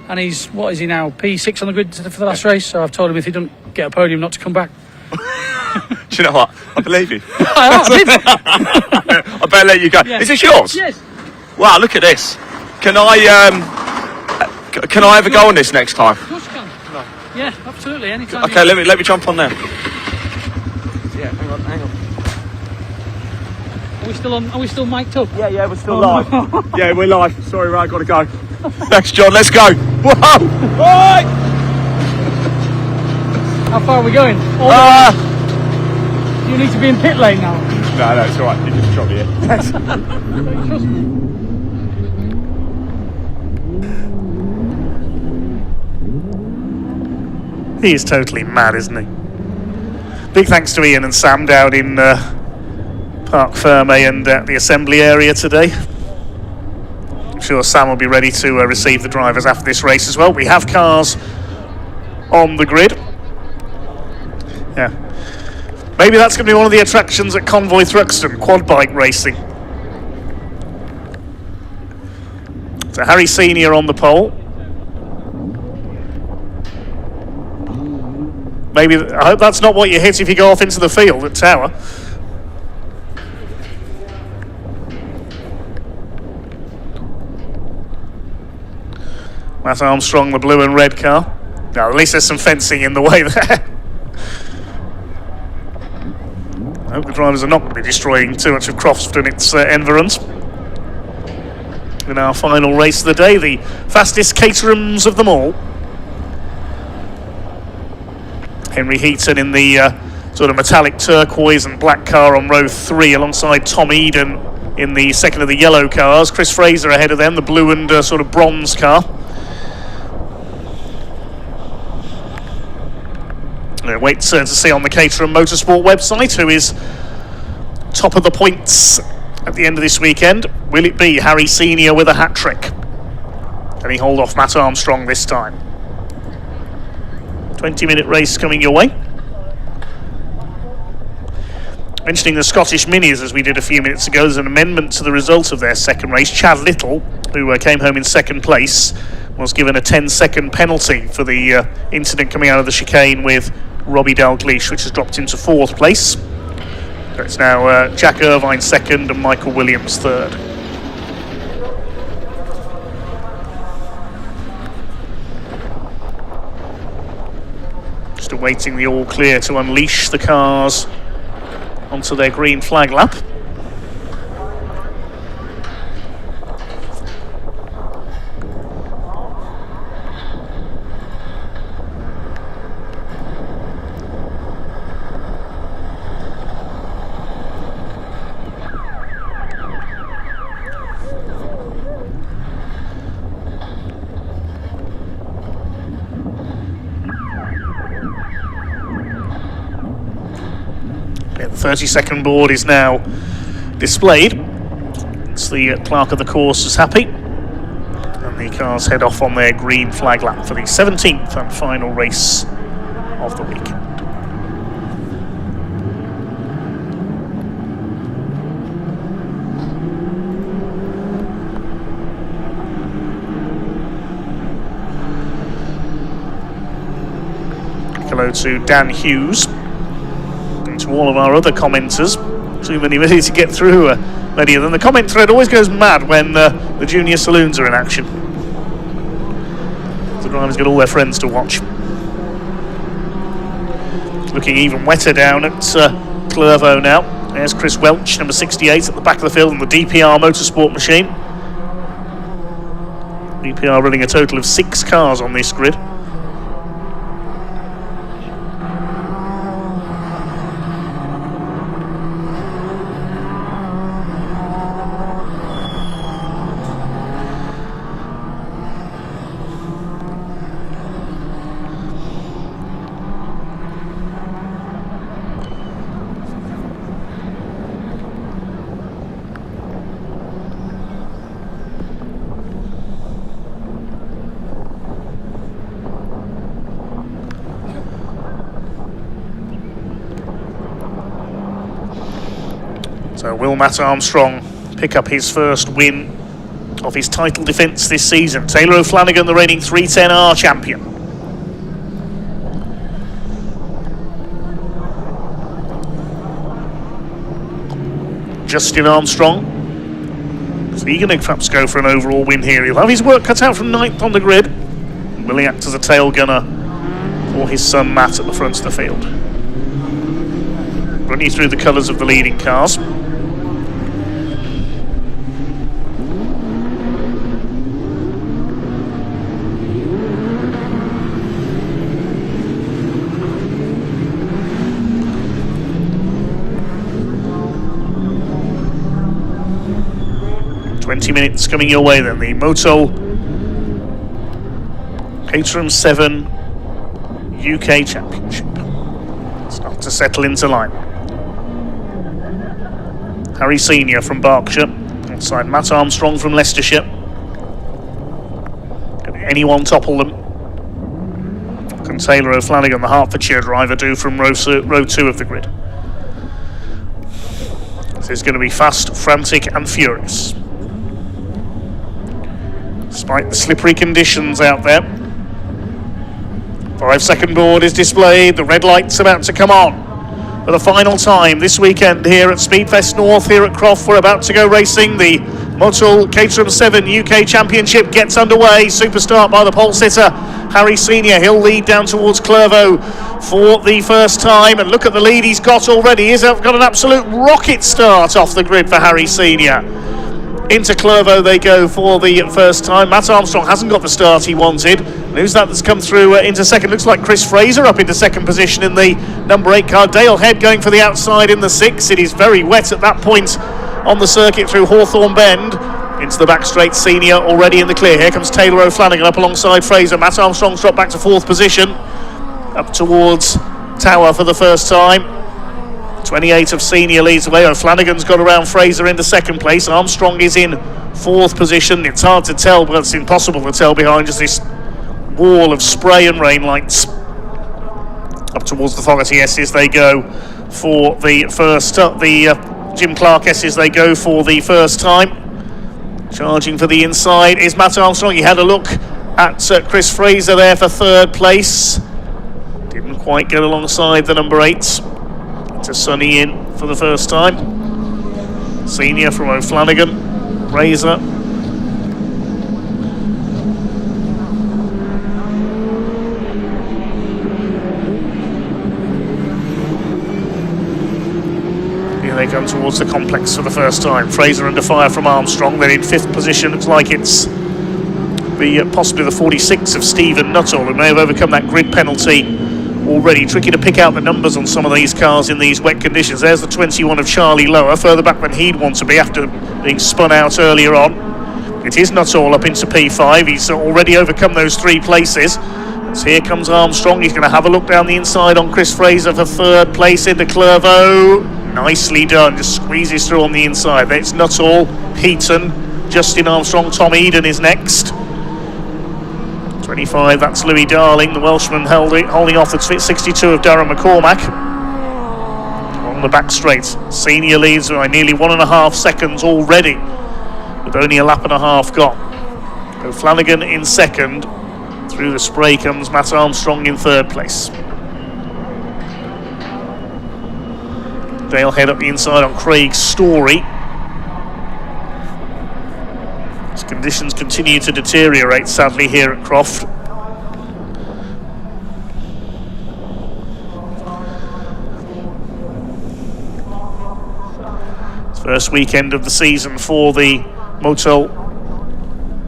And he's, what is he now, P6 on the grid for the last race, so I've told him if he doesn't get a podium not to come back. Do you know what? I believe you. I better let you go. Yeah. Is this yours? Yes. Wow, look at this. Can I have a go on this next time? Of course you can. Yeah, absolutely, anytime. Okay, let me jump on there. Yeah, hang on. Are we still mic'd up? Yeah, we're still live. Yeah, we're live. Sorry, Ray, I gotta go. Thanks, John, let's go. Whoa! Right. How far are we going? You need to be in pit lane now. No, it's alright, you can drop me in. Thanks. He is totally mad, isn't he? Big thanks to Ian and Sam down in Parc Ferme and the assembly area today. I'm sure Sam will be ready to receive the drivers after this race as well. We have cars on the grid. Yeah. Maybe that's going to be one of the attractions at Convoy Thruxton, quad bike racing. So Harry Senior on the pole. Maybe, I hope that's not what you hit if you go off into the field at Tower. Matt Armstrong, the blue and red car. Now, at least there's some fencing in the way there. I hope the drivers are not going to be destroying too much of Croft and its environs. In our final race of the day, the fastest Caterhams of them all. Henry Heaton in the sort of metallic turquoise and black car on row 3 alongside Tom Eden in the second of the yellow cars. Chris Fraser ahead of them, the blue and sort of bronze car. Wait to see on the Caterham Motorsport website who is top of the points at the end of this weekend. Will it be Harry Senior with a hat-trick? Can he hold off Matt Armstrong this time? 20-minute race coming your way. Mentioning the Scottish Minis as we did a few minutes ago, there's an amendment to the result of their second race. Chad Little, who came home in second place, was given a 10-second penalty for the incident coming out of the chicane with Robbie Dalgleish, which has dropped into fourth place. So it's now Jack Irvine second and Michael Williams third. Just awaiting the all clear to unleash the cars onto their green flag lap. The 30-second board is now displayed. It's the clerk of the course is happy. And the cars head off on their green flag lap for the 17th and final race of the weekend. Hello to Dan Hughes. To all of our other commenters, too many minutes to get through many of them. The comment thread always goes mad when the junior saloons are in action. The drivers get all their friends to watch. Looking even wetter down at Clervaux now. There's Chris Welch, number 68, at the back of the field in the DPR Motorsport machine. DPR running a total of 6 cars on this grid. So will Matt Armstrong pick up his first win of his title defence this season? Taylor O'Flanagan, the reigning 310R champion. Justin Armstrong, is he going to perhaps go for an overall win here? He'll have his work cut out from 9th on the grid. Will he act as a tail gunner for his son Matt at the front of the field? Run you through the colours of the leading cars. Minutes coming your way then. The MOTUL Caterham 7 UK Championship start to settle into line. Harry Senior from Berkshire alongside Matt Armstrong from Leicestershire. Can anyone topple them? Can Taylor O'Flanagan, the Hertfordshire driver, do from row 2 of the grid? This is going to be fast, frantic and furious. Despite the slippery conditions out there. 5-second board is displayed. The red light's about to come on for the final time this weekend here at Speedfest North, here at Croft. We're about to go racing. The MOTUL Caterham 7 UK Championship gets underway. Superstart by the pole sitter Harry Senior. He'll lead down towards Clervaux for the first time. And look at the lead he's got already. He's got an absolute rocket start off the grid for Harry Senior. Into Clervaux they go for the first time. Matt Armstrong hasn't got the start he wanted. And who's that that's come through into second? Looks like Chris Fraser up into second position in the number 8 car. Dale Head going for the outside in the 6. It is very wet at that point on the circuit through Hawthorne Bend. Into the back straight, Senior already in the clear. Here comes Taylor O'Flanagan up alongside Fraser. Matt Armstrong's dropped back to 4th position. Up towards Tower for the first time. 28 of Senior leads away. O'Flanagan's got around Fraser into second place. Armstrong is in 4th position. It's hard to tell, but it's impossible to tell behind just this wall of spray and rain lights. Up towards the Fogarty S's they go for the first. The Jim Clark S's they go for the first time. Charging for the inside is Matt Armstrong. He had a look at Chris Fraser there for 3rd place. Didn't quite get alongside the number 8. To Sonny in for the first time. Senior from O'Flanagan. Fraser. Here they come towards the complex for the first time. Fraser under fire from Armstrong. They're in 5th position. Looks like it's possibly the 46 of Stephen Nuttall, who may have overcome that grid penalty already. Tricky to pick out the numbers on some of these cars in these wet conditions. There's the 21 of Charlie Lower, further back than he'd want to be after being spun out earlier on. It is Nuttall up into P5. He's already overcome those 3 places. So here comes Armstrong. He's going to have a look down the inside on Chris Fraser for 3rd place into Clervaux. Nicely done, just squeezes through on the inside. It's Nuttall, Heaton, Justin Armstrong, Tom Eden is next. 25, that's Louis Darling, the Welshman holding off the 62 of Darren McCormack. On the back straight, Senior leads by nearly 1.5 seconds already, with only a lap and a half gone. O'Flanagan in second. Through the spray comes Matt Armstrong in 3rd place. Dale Head up the inside on Craig Story. As conditions continue to deteriorate, sadly, here at Croft. It's first weekend of the season for the MOTUL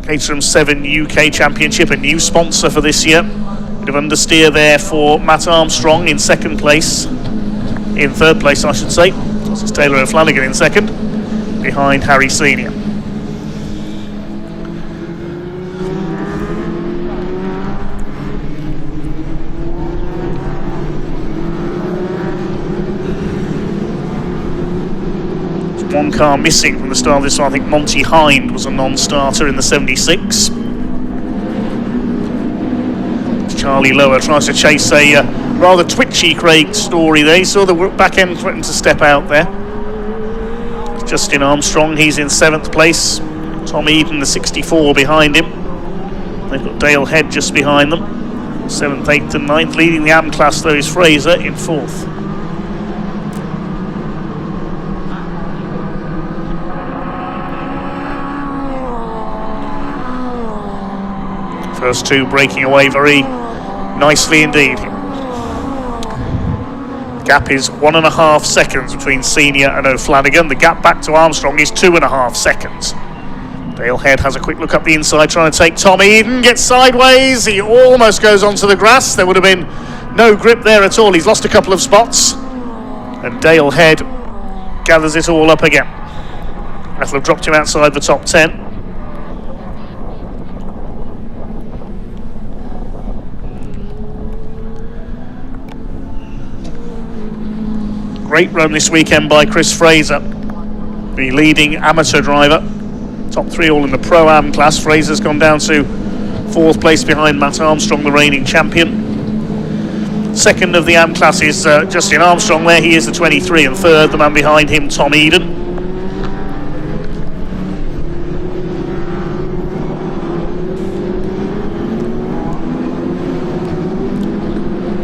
Caterham 7 UK Championship, a new sponsor for this year. Bit of understeer there for Matt Armstrong in 2nd place. In 3rd place, I should say. This is Taylor O'Flanagan in 2nd, behind Harry Senior. There's one car missing from the start of this one. I think Monty Hind was a non-starter in the 76. Charlie Lower tries to chase a rather twitchy Craig Story there. He saw the back end threaten to step out there. Justin Armstrong, he's in 7th place. Tom Eden, the 64, behind him. They've got Dale Head just behind them. 7th, 8th and 9th. Leading the AM class though is Fraser in 4th. First two breaking away very nicely indeed. Gap is 1.5 seconds between Senior and O'Flanagan. The gap back to Armstrong is 2.5 seconds. Dale Head has a quick look up the inside, trying to take Tom Eden, gets sideways, he almost goes onto the grass. There would have been no grip there at all. He's lost a couple of spots, and Dale Head gathers it all up again. That'll have dropped him outside the top 10. Great run this weekend by Chris Fraser, the leading amateur driver. Top 3 all in the Pro-Am class. Fraser's gone down to 4th place behind Matt Armstrong, the reigning champion. Second of the Am class is Justin Armstrong there. He is the 23, and third, the man behind him, Tom Eden.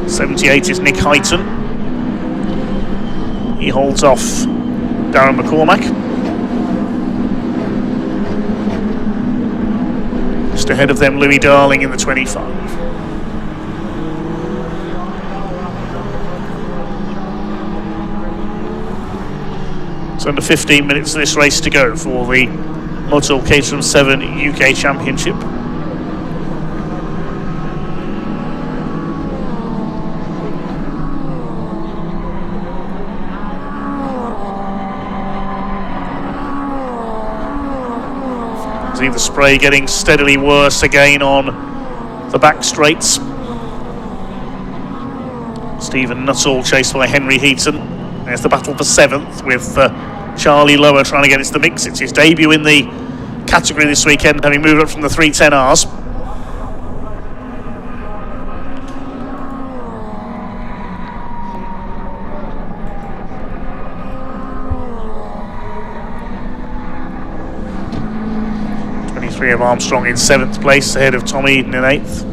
'78 is Nick Heighton. He holds off Darren McCormack. Just ahead of them, Louis Darling in the 25. It's under 15 minutes of this race to go for the MOTUL Caterham 7 UK Championship. See the spray getting steadily worse again on the back straights. Stephen Nuttall chased by Henry Heaton. There's the battle for 7th with Charlie Lower trying to get into the mix. It's his debut in the category this weekend, having moved up from the 310Rs. Of Armstrong in 7th place, ahead of Tom Eden in 8th.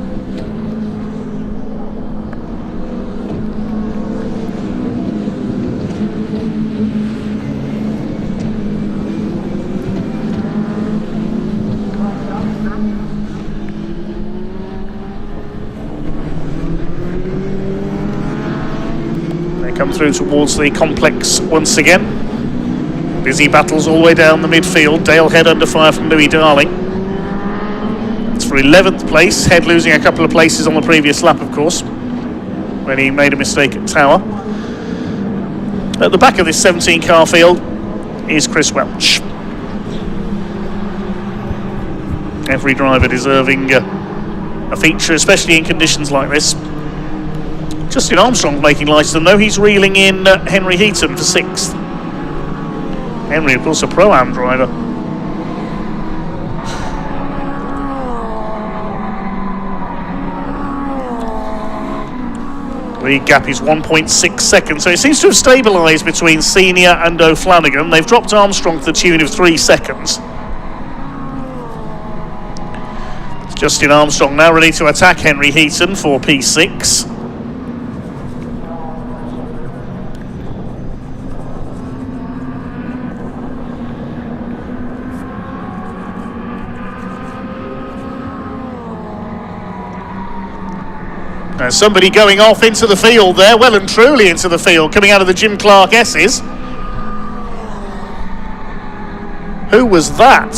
They come through towards the complex once again. Busy battles all the way down the midfield. Dale Head under fire from Louis Darling. For 11th place, Head losing a couple of places on the previous lap, of course, when he made a mistake at Tower. At the back of this 17-car field is Chris Welch. Every driver deserving a feature, especially in conditions like this. Justin Armstrong making light of them, though. He's reeling in Henry Heaton for 6th. Henry, of course, a Pro-Am driver. The gap is 1.6 seconds, so it seems to have stabilised between Senior and O'Flanagan. They've dropped Armstrong to the tune of 3 seconds. Justin Armstrong now ready to attack Henry Heaton for P6. Somebody going off into the field there, well and truly into the field, coming out of the Jim Clark S's. Who was that?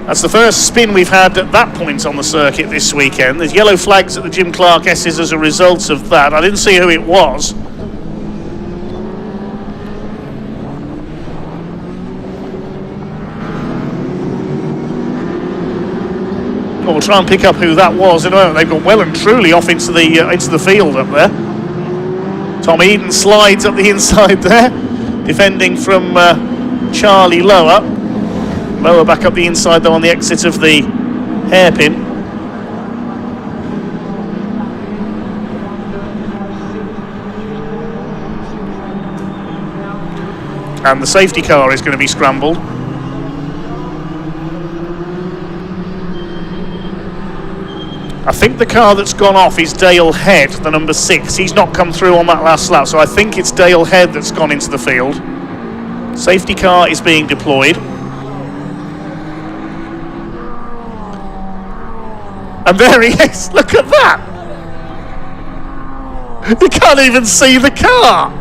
That's the first spin we've had at that point on the circuit this weekend. There's yellow flags at the Jim Clark S's as a result of that. I didn't see who it was. Well, we'll try and pick up who that was in a moment. They've gone well and truly off into the field up there. Tom Eden slides up the inside there, defending from Charlie Lower. Lower back up the inside though on the exit of the hairpin. And the safety car is going to be scrambled. I think the car that's gone off is Dale Head, the number 6. He's not come through on that last lap, so I think it's Dale Head that's gone into the field. Safety car is being deployed. And there he is, look at that! You can't even see the car!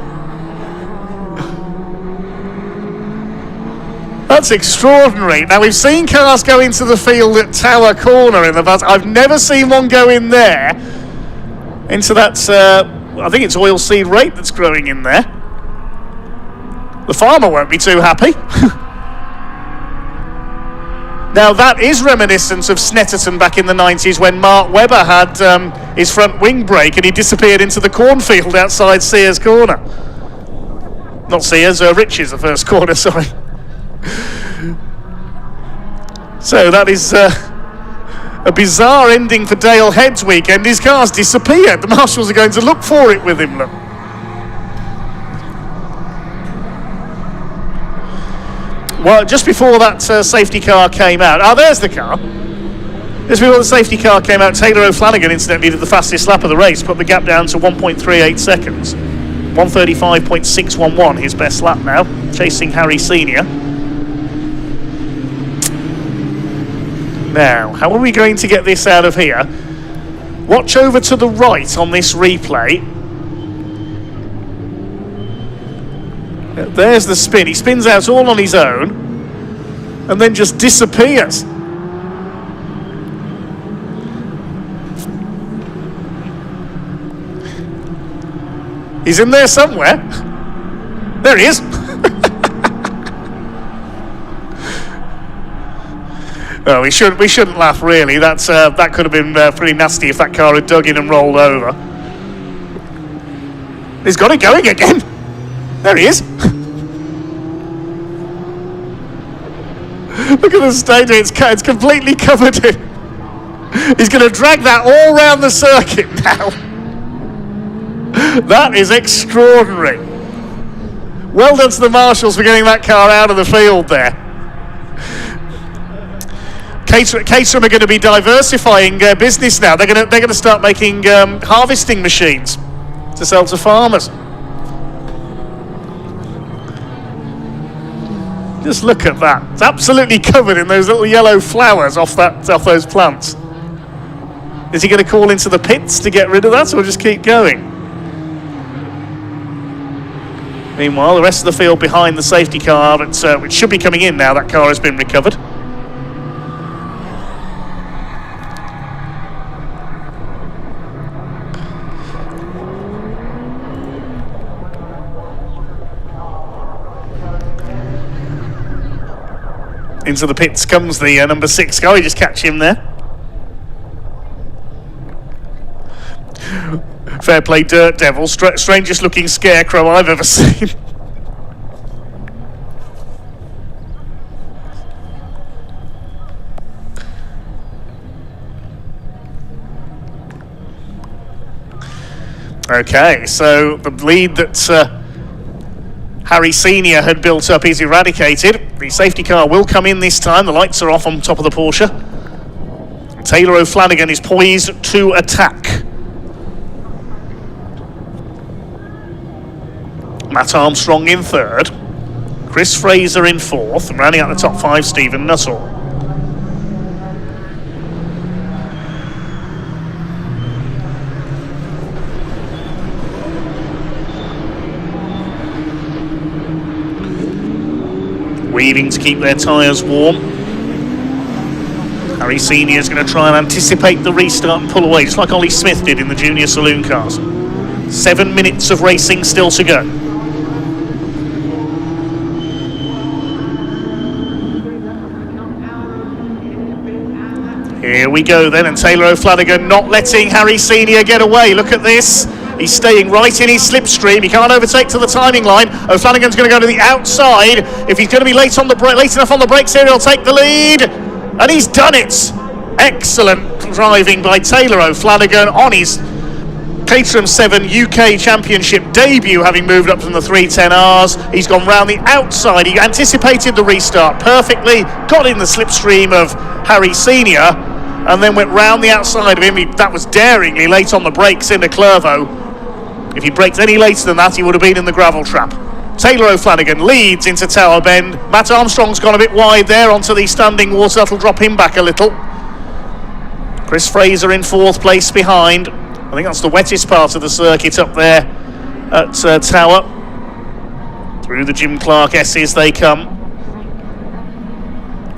That's extraordinary. Now, we've seen cars go into the field at Tower Corner in the past. I've never seen one go in there, into that, I think it's oilseed rape that's growing in there. The farmer won't be too happy. Now, that is reminiscent of Snetterton back in the 90s when Mark Webber had his front wing brake and he disappeared into the cornfield outside Sears Corner. Not Sears, Rich's the first corner, sorry. So that is a bizarre ending for Dale Head's weekend. His car's disappeared. The marshals are going to look for it with him, look. Well, just before that safety car came out... Oh, there's the car. Just before the safety car came out, Taylor O'Flanagan incidentally did the fastest lap of the race, put the gap down to 1.38 seconds. 1:35.611, his best lap now, chasing Harry Senior. Now, how are we going to get this out of here? Watch over to the right on this replay. There's the spin. He spins out all on his own and then just disappears. He's in there somewhere. There he is. Well, we shouldn't laugh really. That could have been pretty nasty if that car had dug in and rolled over. He's got it going again. There he is. Look at the stage. It's completely covered in. He's going to drag that all around the circuit now. That is extraordinary. Well done to the marshals for getting that car out of the field there. Caterham are going to be diversifying business now. They're going to start making harvesting machines to sell to farmers. Just look at that. It's absolutely covered in those little yellow flowers off those plants. Is he going to call into the pits to get rid of that, or just keep going? Meanwhile, the rest of the field behind the safety car, which should be coming in now, that car has been recovered. Into the pits comes the number 6 car. You just catch him there. Fair play, Dirt Devil. Strangest looking scarecrow I've ever seen. Okay, so the lead that Harry Senior had built up is eradicated. The safety car will come in this time. The lights are off on top of the Porsche. Taylor O'Flanagan is poised to attack. Matt Armstrong in third. Chris Fraser in fourth. And rounding out the top 5, Stephen Nuttall. Weaving to keep their tyres warm. Harry Senior is going to try and anticipate the restart and pull away, just like Ollie Smith did in the Junior Saloon cars. 7 minutes of racing still to go. Here we go then, and Taylor O'Flanagan not letting Harry Senior get away. Look at this. He's staying right in his slipstream. He can't overtake to the timing line. O'Flanagan's going to go to the outside. If he's going to be late enough on the brakes here, he'll take the lead. And he's done it. Excellent driving by Taylor O'Flanagan on his Caterham 7 UK Championship debut, having moved up from the 310Rs. He's gone round the outside. He anticipated the restart perfectly, got in the slipstream of Harry Senior, and then went round the outside of him. That was daringly late on the brakes into Clervo. If he braked any later than that, he would have been in the gravel trap. Taylor O'Flanagan leads into Tower Bend. Matt Armstrong's gone a bit wide there onto the standing water. That'll drop him back a little. Chris Fraser in 4th place behind. I think that's the wettest part of the circuit up there at Tower. Through the Jim Clark S's they come.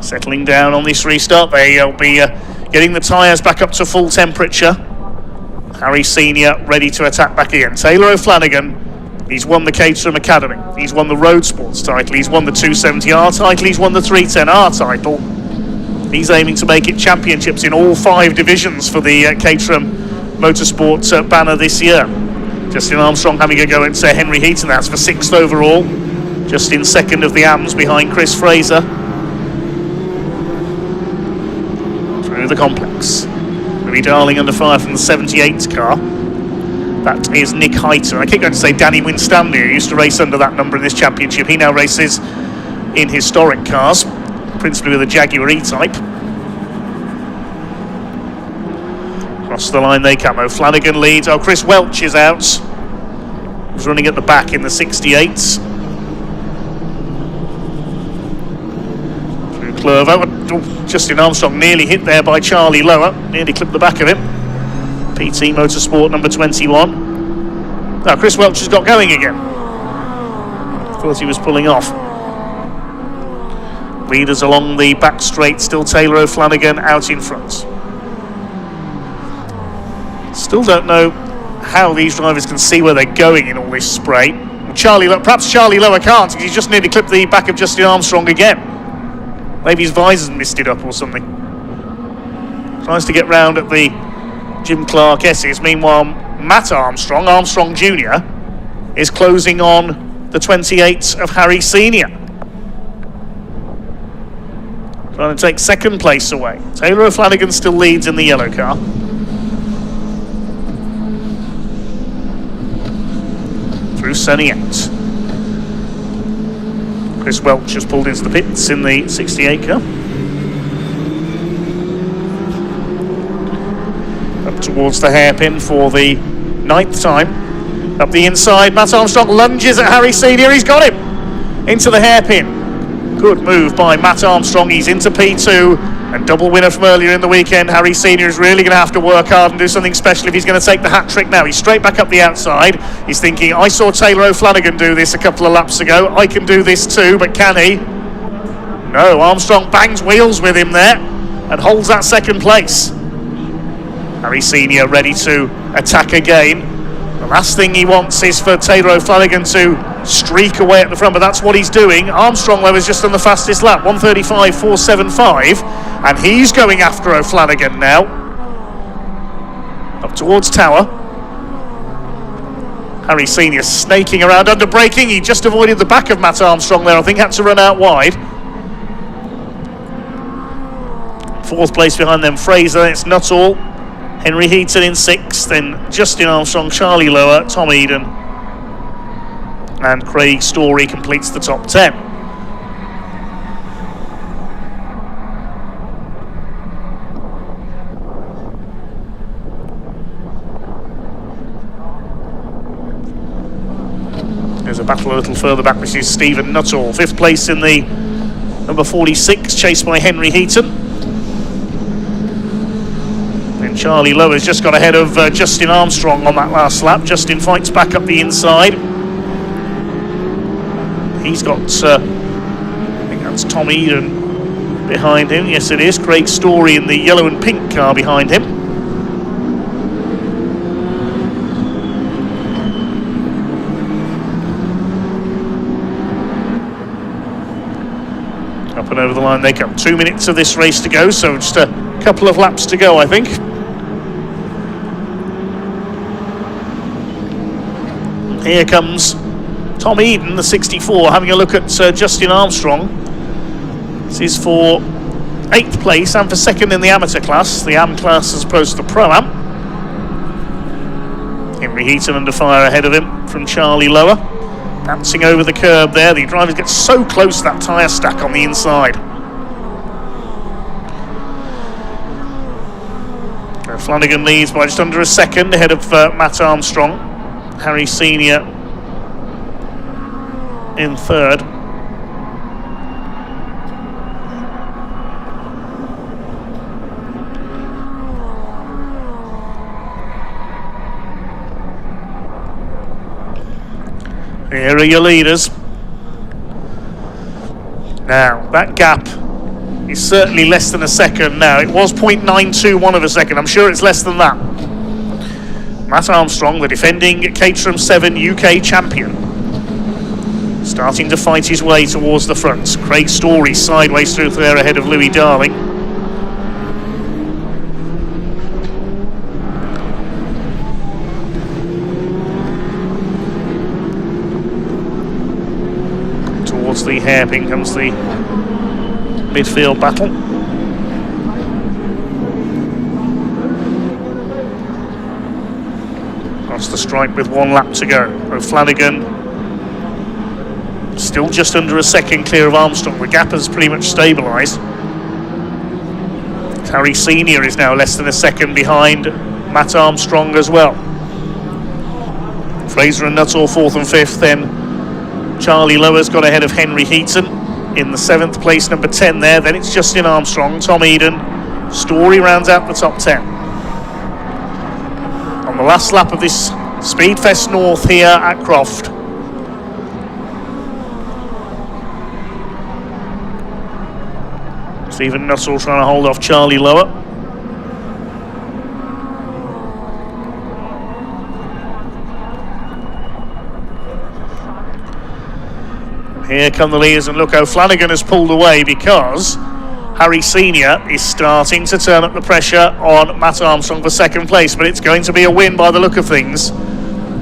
Settling down on this restart. They'll be getting the tyres back up to full temperature. Harry Senior ready to attack back again. Taylor O'Flanagan, he's won the Caterham Academy. He's won the Roadsports title. He's won the 270R title. He's won the 310R title. He's aiming to make it championships in all 5 divisions for the Caterham Motorsport banner this year. Justin Armstrong having a go at Henry Heaton. That's for 6th overall. Just in 2nd of the AMs behind Chris Fraser. Through the complex. Louis Darling under fire from the 78 car. That is Nick Heighton. I keep going to say Danny Winstanley, who used to race under that number in this championship. He now races in historic cars, principally with a Jaguar E-Type. Across the line they come. O'Flanagan leads. Oh, Chris Welch is out. He's running at the back in the 68s. Through Clervo. Oh, Justin Armstrong nearly hit there by Charlie Lower. Nearly clipped the back of him. PT Motorsport number 21. Now Chris Welch has got going again. Thought he was pulling off. Leaders along the back straight, still Taylor O'Flanagan out in front. Still don't know how these drivers can see where they're going in all this spray. Perhaps Charlie Lower can't, because he's just nearly clipped the back of Justin Armstrong again. Maybe his visor's missed it up or something. Tries to get round at the Jim Clark S's. Meanwhile, Matt Armstrong, Armstrong Jr., is closing on the 28 of Harry Senior. Trying to take 2nd place away. Taylor O'Flanagan still leads in the yellow car. Through Seniat. Chris Welch has pulled into the pits in the 68 car. Up towards the hairpin for the 9th time. Up the inside, Matt Armstrong lunges at Harry Senior. He's got him into the hairpin. Good move by Matt Armstrong. He's into P2 and double winner from earlier in the weekend. Harry Senior is really going to have to work hard and do something special if he's going to take the hat trick now. He's straight back up the outside. He's thinking, I saw Taylor O'Flanagan do this a couple of laps ago. I can do this too, but can he? No, Armstrong bangs wheels with him there and holds that 2nd place. Harry Senior ready to attack again. The last thing he wants is for Taylor O'Flanagan to streak away at the front, but that's what he's doing. Armstrong, though, is just on the fastest lap, 1:35.475, and he's going after O'Flanagan now. Up towards Tower. Harry Senior snaking around under braking. He just avoided the back of Matt Armstrong there, I think, had to run out wide. 4th place behind them, Fraser, it's Nuttall. Henry Heaton in 6th, then Justin Armstrong, Charlie Lower, Tom Eden, and Craig Story completes the top 10. There's a battle a little further back, which is Stephen Nuttall. 5th place in the number 46, chased by Henry Heaton. Charlie Lower's just got ahead of Justin Armstrong on that last lap. Justin fights back up the inside. He's got, I think that's Tom Eden behind him. Yes, it is. Craig Story in the yellow and pink car behind him. Up and over the line they come. 2 minutes of this race to go, so just a couple of laps to go, I think. Here comes Tom Eden, the 64, having a look at Justin Armstrong. This is for 8th place and for 2nd in the amateur class, the AM class as opposed to the Pro-Am. Henry Heaton under fire ahead of him from Charlie Lower. Bouncing over the curb there. The drivers get so close to that tyre stack on the inside. Flanagan leads by just under a second ahead of Matt Armstrong. Harry Senior in third. Here are your leaders. Now, that gap is certainly less than a second now. It was 0.921 of a second. I'm sure it's less than that. Matt Armstrong, the defending Caterham 7 UK champion, starting to fight his way towards the front. Craig Story sideways through there ahead of Louis Darling. Towards the hairpin comes the midfield battle. Across the stripe with 1 lap to go. O'Flanagan still just under a second clear of Armstrong. The gap has pretty much stabilised. Harry Senior is now less than a second behind Matt Armstrong as well. Fraser and Nuttall 4th and 5th, then Charlie Lower's got ahead of Henry Heaton in the 7th place, number 10 there. Then it's Justin Armstrong, Tom Eden. Story rounds out the top 10. On the last lap of this Speedfest North here at Croft. Stephen Nuttall trying to hold off Charlie Lower. Here come the leaders, and look, O'Flanagan has pulled away because Harry Senior is starting to turn up the pressure on Matt Armstrong for 2nd place, but it's going to be a win by the look of things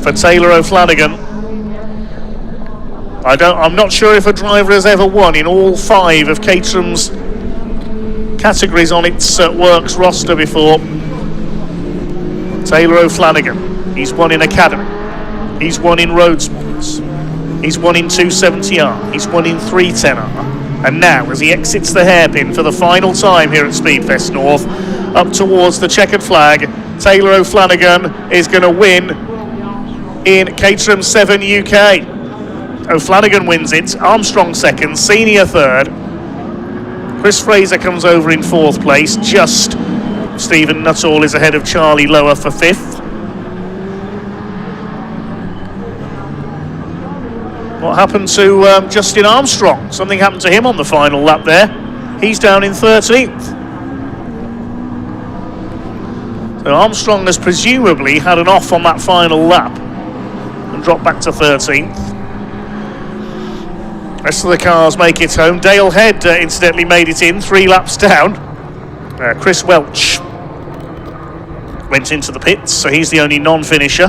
for Taylor O'Flanagan. I'm not sure if a driver has ever won in all 5 of Caterham's categories on its works roster before. Taylor O'Flanagan, he's won in Academy, he's won in Roadsports, he's won in 270R, he's won in 310R, and now as he exits the hairpin for the final time here at Speedfest North, up towards the checkered flag, Taylor O'Flanagan is going to win in Caterham 7 UK. O'Flanagan wins it, Armstrong 2nd, Senior 3rd. Chris Fraser comes over in 4th place, just Stephen Nuttall is ahead of Charlie Lower for 5th. What happened to Justin Armstrong? Something happened to him on the final lap there. He's down in 13th. So Armstrong has presumably had an off on that final lap and dropped back to 13th. Rest of the cars make it home. Dale Head incidentally made it in 3 laps down. Chris Welch went into the pits, so he's the only non-finisher.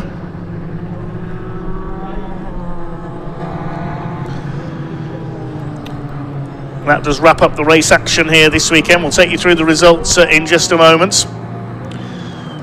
That does wrap up the race action here this weekend. We'll take you through the results in just a moment.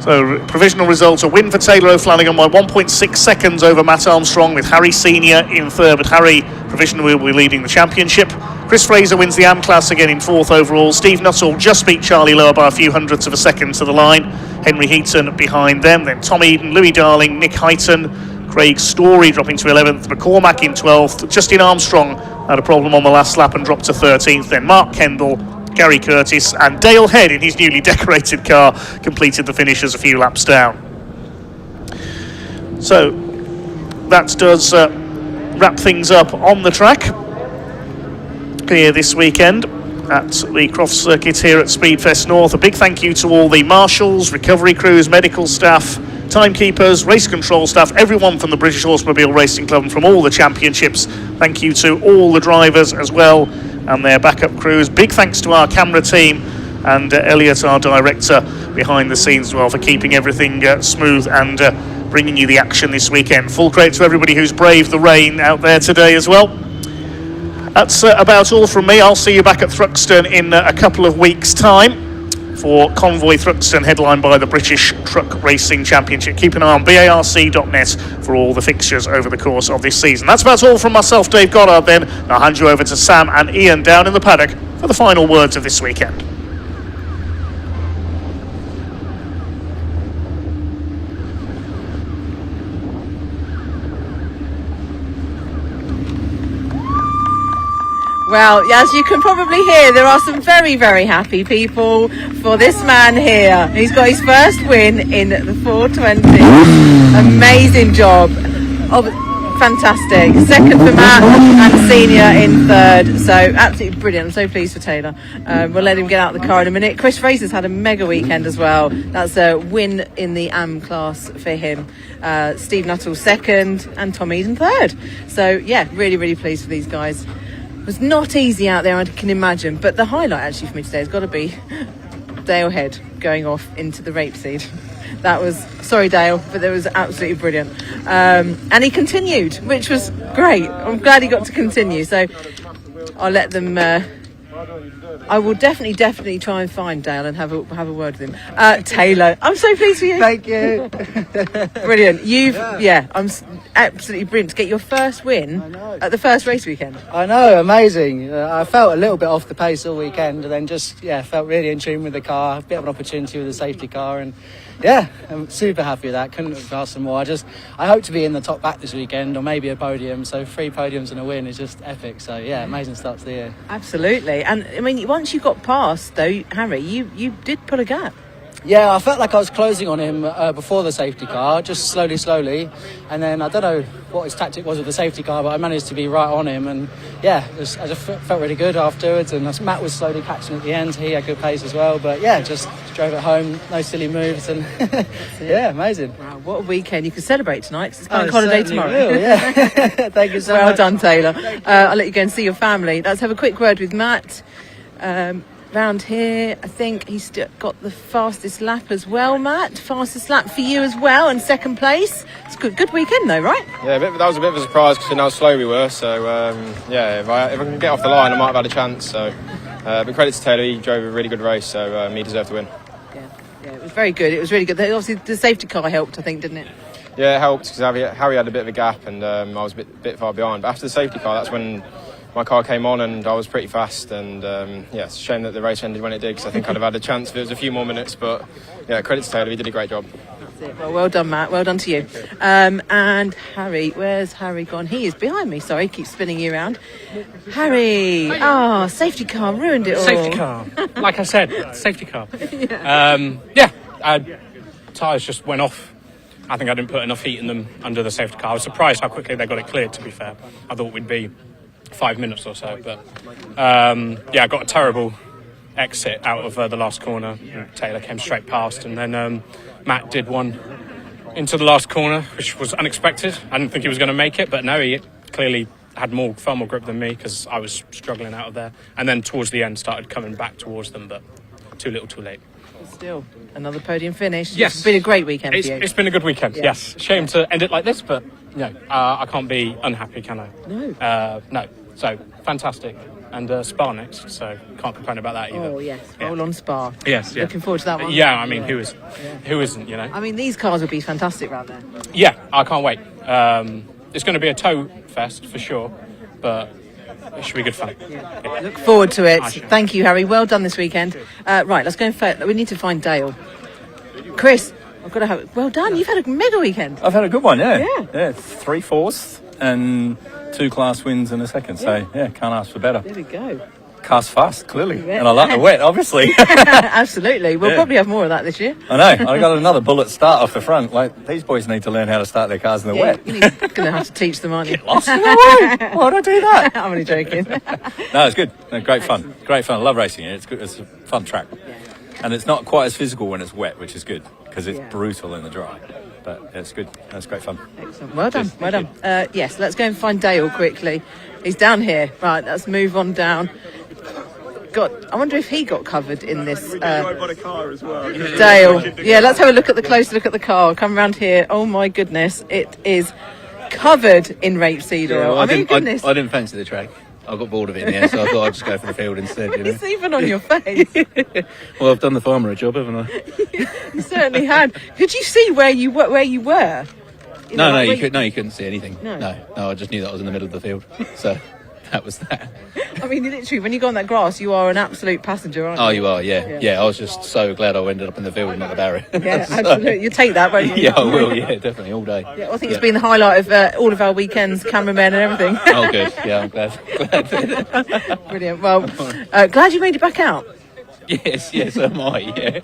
So, provisional results, a win for Taylor O'Flanagan by 1.6 seconds over Matt Armstrong, with Harry Senior in 3rd, but Harry provisionally will be leading the championship. Chris Fraser wins the AM class again in 4th overall. Steve Nuttall just beat Charlie Lower by a few hundredths of a second to the line. Henry Heaton behind them. Then Tom Eden, Louis Darling, Nick Heighton, Craig Story dropping to 11th, McCormack in 12th. Justin Armstrong had a problem on the last lap and dropped to 13th. Then Mark Kendall, Gary Curtis and Dale Head in his newly decorated car completed the finishers a few laps down. So that does wrap things up on the track here this weekend at the Croft circuit here at Speedfest North. A big thank you to all the marshals, recovery crews, medical staff, timekeepers, race control staff, everyone from the British Automobile Racing Club and from all the championships. Thank you to all the drivers as well and their backup crews. Big thanks to our camera team and Elliot, our director, behind the scenes as well, for keeping everything smooth and bringing you the action this weekend. Full credit to everybody who's braved the rain out there today as well. That's about all from me. I'll see you back at Thruxton in a couple of weeks' time. for Convoy Thruxton, headlined by the British Truck Racing Championship. Keep an eye on barc.net for all the fixtures over the course of this season. That's about all from myself, Dave Goddard, then. I'll hand you over to Sam and Ian down in the paddock for the final words of this weekend. Well, as you can probably hear, there are some very, very happy people for this man here. He's got his first win in the 420. Amazing job. Oh, fantastic. Second for Matt and senior in third. So absolutely brilliant. I'm so pleased for Taylor. We'll let him get out of the car in a minute. Chris Fraser's had a mega weekend as well. That's a win in the AM class for him. Steve Nuttall second and Tom Eden third. So yeah, really, really pleased for these guys. It was not easy out there, I can imagine, but the highlight actually for me today has got to be Dale Head going off into the rapeseed. That was, sorry Dale, but it was absolutely brilliant. And he continued, which was great. I'm glad he got to continue, so I'll let them... I will definitely try and find Dale and have a word with him. Taylor, I'm so pleased for you. Thank you. Brilliant. I'm absolutely brilliant to get your first win at the first race weekend. I know, amazing. I felt a little bit off the pace all weekend, and then just felt really in tune with the car. A bit of an opportunity with the safety car, and I'm super happy with that. Couldn't have asked for more. I hope to be in the top back this weekend, or maybe a podium. So 3 podiums and a win is just epic. So amazing start to the year. Absolutely. And I mean, once you got past though, Harry, you did pull a gap. Yeah, I felt like I was closing on him before the safety car, just slowly. And then I don't know what his tactic was with the safety car, but I managed to be right on him. And I just felt really good afterwards. And Matt was slowly catching at the end. He had good pace as well. But just drove it home, no silly moves. And amazing. Wow, what a weekend. You can celebrate tonight because it's bank holiday tomorrow. Will, Thank you so much. Well done, Taylor. I'll let you go and see your family. Let's have a quick word with Matt. Round here, I think he's got the fastest lap as well, Matt. Fastest lap for you as well, and second place. It's a good weekend though, right? Yeah, that was a bit of a surprise because how slow we were. So if I can get off the line, I might have had a chance. So, but credit to Taylor, he drove a really good race, so he deserved to win. Yeah, it was very good. It was really good. Obviously, the safety car helped, I think, didn't it? Yeah, it helped because Harry had a bit of a gap, and I was a bit far behind. But after the safety car, that's when my car came on and I was pretty fast, and it's a shame that the race ended when it did because I think I'd have had a chance if it was a few more minutes, but credit to Taylor, he did a great job. That's it. Well done, Matt, well done to you. And Harry, where's Harry gone? He is behind me, sorry, keeps spinning you around. Harry, safety car ruined it all. Safety car, like I said, safety car. Tyres just went off. I think I didn't put enough heat in them under the safety car. I was surprised how quickly they got it cleared, to be fair. I thought we'd be 5 minutes or so, but I got a terrible exit out of the last corner. Taylor came straight past, and then Matt did one into the last corner, which was unexpected. I didn't think he was going to make it, but no, he clearly had far more grip than me because I was struggling out of there, and then towards the end started coming back towards them, but too little too late. Still another podium finish. Yes, it's been a great weekend for you. It's been a good weekend. Yes. Shame to end it like this, but I can't be unhappy, can I? No. So fantastic, and Spa next, so can't complain about that either. Oh yes, roll on Spa. Yes, looking forward to that one. Yeah, I mean, who isn't? You know. I mean, these cars would be fantastic round there. Yeah, I can't wait. It's going to be a tow fest for sure, but it should be good fun. Yeah. Look forward to it. Thank you, Harry. Well done this weekend. Right, let's go and we need to find Dale. Chris, I've got to have. Well done. You've had a mega weekend. I've had a good one. Yeah. 3 fourths and 2 class wins in a second. So can't ask for better. There we go. Car's fast, clearly, and I like the wet, obviously. Absolutely. We'll probably have more of that this year. I know. I got another bullet start off the front. Like, these boys need to learn how to start their cars in the wet. You're going to have to teach them, aren't you? Get lost in the way. Why'd I do that? I'm only joking. No, it's good. No, great fun. Great fun. I love racing it. It's good. It's a fun track, and it's not quite as physical when it's wet, which is good because it's brutal in the dry. But it's good. That's great fun. Excellent. Well done. Well done. Yes, let's go and find Dale quickly. He's down here. Right, let's move on down. I wonder if he got covered in this. Drove on a car as well. Dale. Yeah, let's have a closer look at the car. Come around here. Oh my goodness, it is covered in rapeseed oil. Well, I mean, goodness. I didn't fancy the track. I got bored of it in the end, so I thought I'd just go for the field instead. You know? It's even on your face. Well, I've done the farmer a job, haven't I? You certainly had. Could you see where you were? You know, like You couldn't see anything. No, I just knew that I was in the middle of the field, so that was that. I mean, literally, when you go on that grass, you are an absolute passenger, aren't you? Oh, you are, yeah. I was just so glad I ended up in the field and not the barrier. Yeah, absolutely. You take that, won't you? Yeah, I will. Yeah, definitely all day. Yeah, well, I think it's been the highlight of all of our weekends, cameramen and everything. Oh, good. Yeah, I'm glad. Brilliant. Well, glad you made it back out. Yes, am I. Yeah.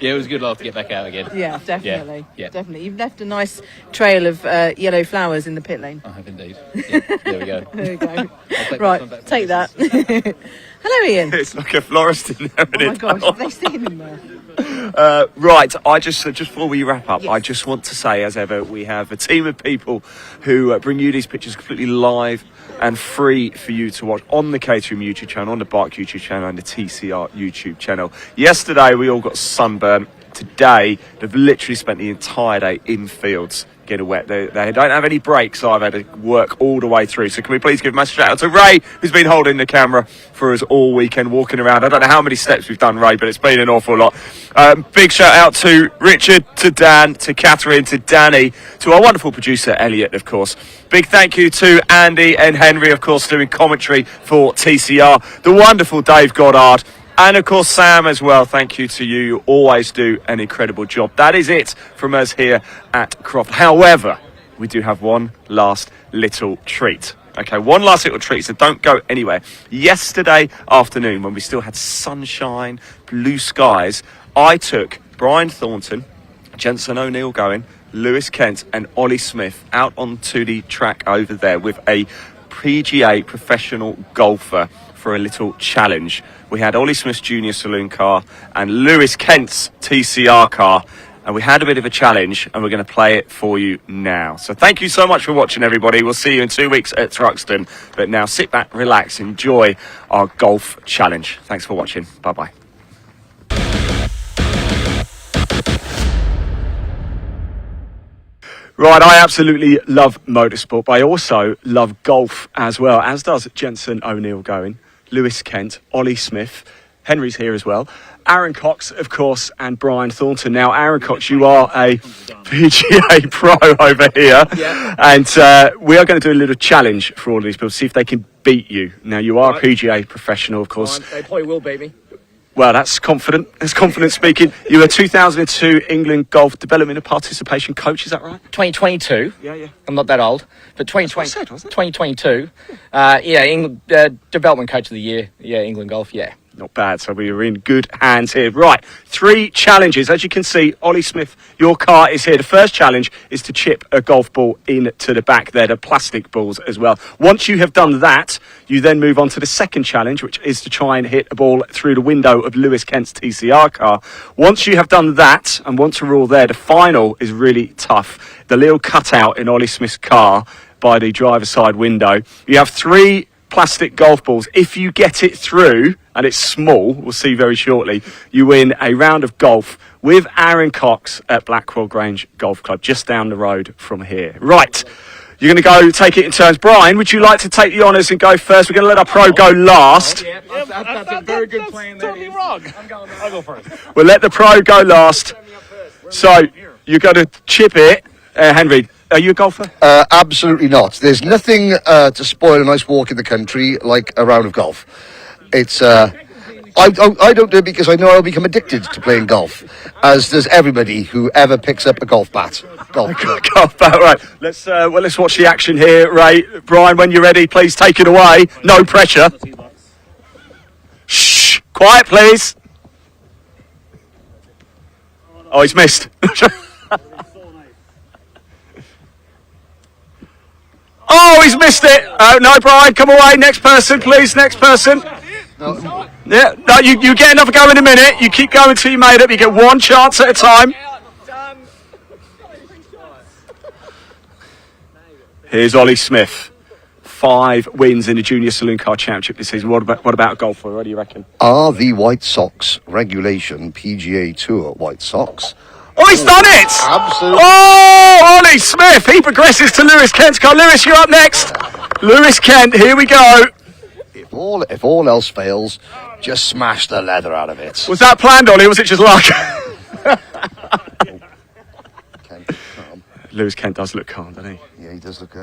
Yeah, it was a good laugh to get back out again. Yeah, definitely. Yeah. Definitely. You've left a nice trail of yellow flowers in the pit lane. I have indeed. Yeah, there we go. There we go. Right, take that. Hello, Ian. It's like a florist in there. Oh my gosh, have they seen him there? Right, I just before we wrap up, I just want to say, as ever, we have a team of people who bring you these pictures completely live and free for you to watch on the Caterham YouTube channel, on the BARC YouTube channel, and the TCR YouTube channel. Yesterday, we all got sunburnt. Today, they've literally spent the entire day in fields getting wet. They don't have any breaks, so I've had to work all the way through. So can we please give a massive shout out to Ray, who's been holding the camera for us all weekend, walking around. I don't know how many steps we've done, Ray, but it's been an awful lot. Big shout out to Richard, to Dan, to Catherine, to Danny, to our wonderful producer, Elliot, of course. Big thank you to Andy and Henry, of course, doing commentary for TCR. The wonderful Dave Goddard. And of course, Sam as well. Thank you to you. You always do an incredible job. That is it from us here at Croft. However, we do have one last little treat. Okay, one last little treat, so don't go anywhere. Yesterday afternoon, when we still had sunshine, blue skies, I took Brian Thornton, Jensen O'Neill going, Lewis Kent and Ollie Smith out onto the track over there with a PGA professional golfer for a little challenge. We had Ollie Smith's junior saloon car and Lewis Kent's TCR car, and we had a bit of a challenge, and we're going to play it for you now. So thank you so much for watching, everybody. We'll see you in 2 weeks at Thruxton. But now sit back, relax, enjoy our golf challenge. Thanks for watching. Bye-bye. Right, I absolutely love motorsport, but I also love golf as well, as does Jensen O'Neill going, Lewis Kent, Ollie Smith, Henry's here as well, Aaron Cox, of course, and Brian Thornton. Now, Aaron Cox, you are a PGA pro over here, and we are going to do a little challenge for all of these people, see if they can beat you. Now, you are a PGA professional, of course. They probably will beat me. Well, that's confident. That's confident speaking. You were 2002 England Golf Development and Participation Coach, is that right? 2022. Yeah. I'm not that old, but 2020, said, wasn't it? 2022. England Development Coach of the Year. Yeah, England Golf. Yeah. Not bad. So we are in good hands here. Right, 3 challenges. As you can see, Ollie Smith, your car is here. The first challenge is to chip a golf ball into the back there, the plastic balls as well. Once you have done that, you then move on to the second challenge, which is to try and hit a ball through the window of Lewis Kent's TCR car. Once you have done that, and once we're all there, the final is really tough. The little cutout in Ollie Smith's car by the driver's side window. You have 3 plastic golf balls. If you get it through, and it's small, we'll see very shortly, you win a round of golf with Aaron Cox at Blackwell Grange Golf Club, just down the road from here. Right, you're going to go take it in turns. Brian, would you like to take the honours and go first? We're going to let our pro go last. That's a very good plan. Totally wrong. I'll go first. We'll let the pro go last. So, you're going to chip it. Henry, are you a golfer? Absolutely not. There's nothing to spoil a nice walk in the country like a round of golf. It's I don't do it because I know I'll become addicted to playing golf, as does everybody who ever picks up a golf bat. Golf bat, right. Let's watch the action here, Ray. Brian, when you're ready, please take it away. No pressure. Shh, quiet, please. Oh, he's missed. Oh, he's missed it. No, Brian, come away. Next person, please. Next person. Yeah, no, you get another go in a minute. You keep going till you made up. You get 1 chance at a time. Here's Ollie Smith. 5 wins in the Junior Saloon Car Championship this season. What about a golfer? What do you reckon? Are the White Sox regulation PGA Tour White Sox? Oh, he's done it! Absolutely. Oh, Ollie Smith. He progresses to Lewis Kent's car. Lewis, you're up next. Lewis Kent, here we go. If all else fails, just smash the leather out of it. Was that planned, Ollie, or was it just luck? Lewis Kent does look calm, doesn't he? Yeah, he does look...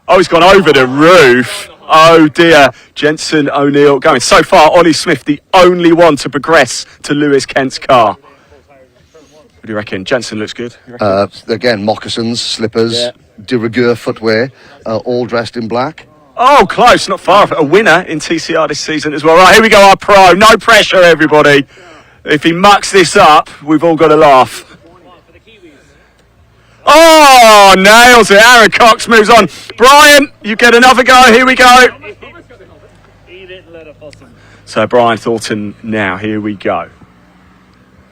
Oh, he's gone over the roof. Oh dear. Jensen O'Neill going. So far, Ollie Smith, the only one to progress to Lewis Kent's car. What do you reckon? Jensen looks good. Again, moccasins, slippers, de rigueur footwear, all dressed in black. Oh, close, not far. A winner in TCR this season as well. Right, here we go, our pro. No pressure, everybody. If he mucks this up, we've all got to laugh. Oh, nails it. Aaron Cox moves on. Brian, you get another go. Here we go. So Brian Thornton now. Here we go.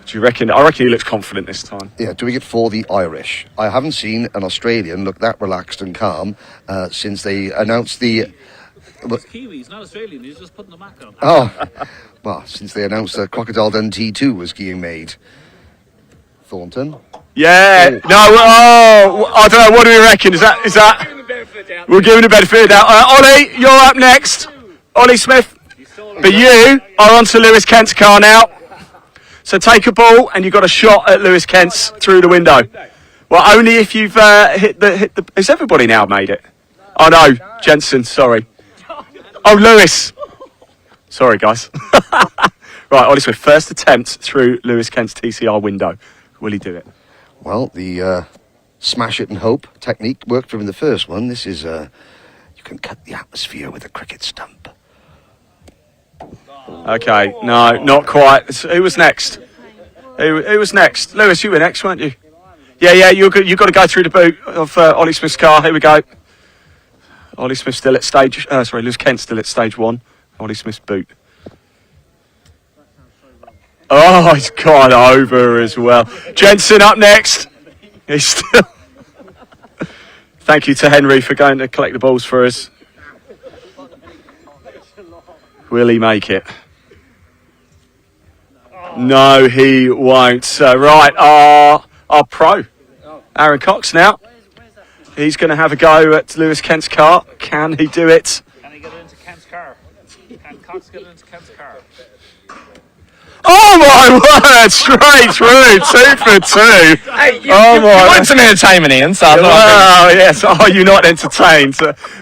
Do you reckon? I reckon he looks confident this time. Yeah, doing it for the Irish. I haven't seen an Australian look that relaxed and calm since they announced the... It's Kiwis, not Australian. He's just putting the Mac on. Oh, well, since they announced that Crocodile Dundee 2 was being made. Thornton? Yeah. No, oh, I don't know. What do we reckon? Is that... We're giving the benefit of the doubt. Ollie, you're up next. Ollie Smith. But you are onto Lewis Kent's car now. So take a ball and you've got a shot at Lewis Kent's through the window. Well, only if you've hit the... Has everybody now made it? Oh, no. Jensen, sorry. Oh, Lewis. Sorry, guys. Right, Ollie Smith, first attempt through Lewis Kent's TCR window. Will he do it? Well, the smash it and hope technique worked for him in the first one. This is... you can cut the atmosphere with a cricket stump. Okay, no, not quite. Who was next? Who was next? Lewis, you were next, weren't you? Yeah, you've got to go through the boot of Ollie Smith's car. Here we go. Ollie Smith still at stage... Lewis Kent still at stage 1. Ollie Smith's boot. Oh, he's gone over as well. Jensen up next. He's still... Thank you to Henry for going to collect the balls for us. Will he make it? No, he won't. Right, our pro, Aaron Cox now. He's going to have a go at Lewis Kent's car. Can he do it? Can he get into Kent's car? Can Cox get into Kent's car? Oh my word! Straight through, 2 for 2. Hey, you want some entertainment, Ian, so I'm wow, yes. Are you not entertained?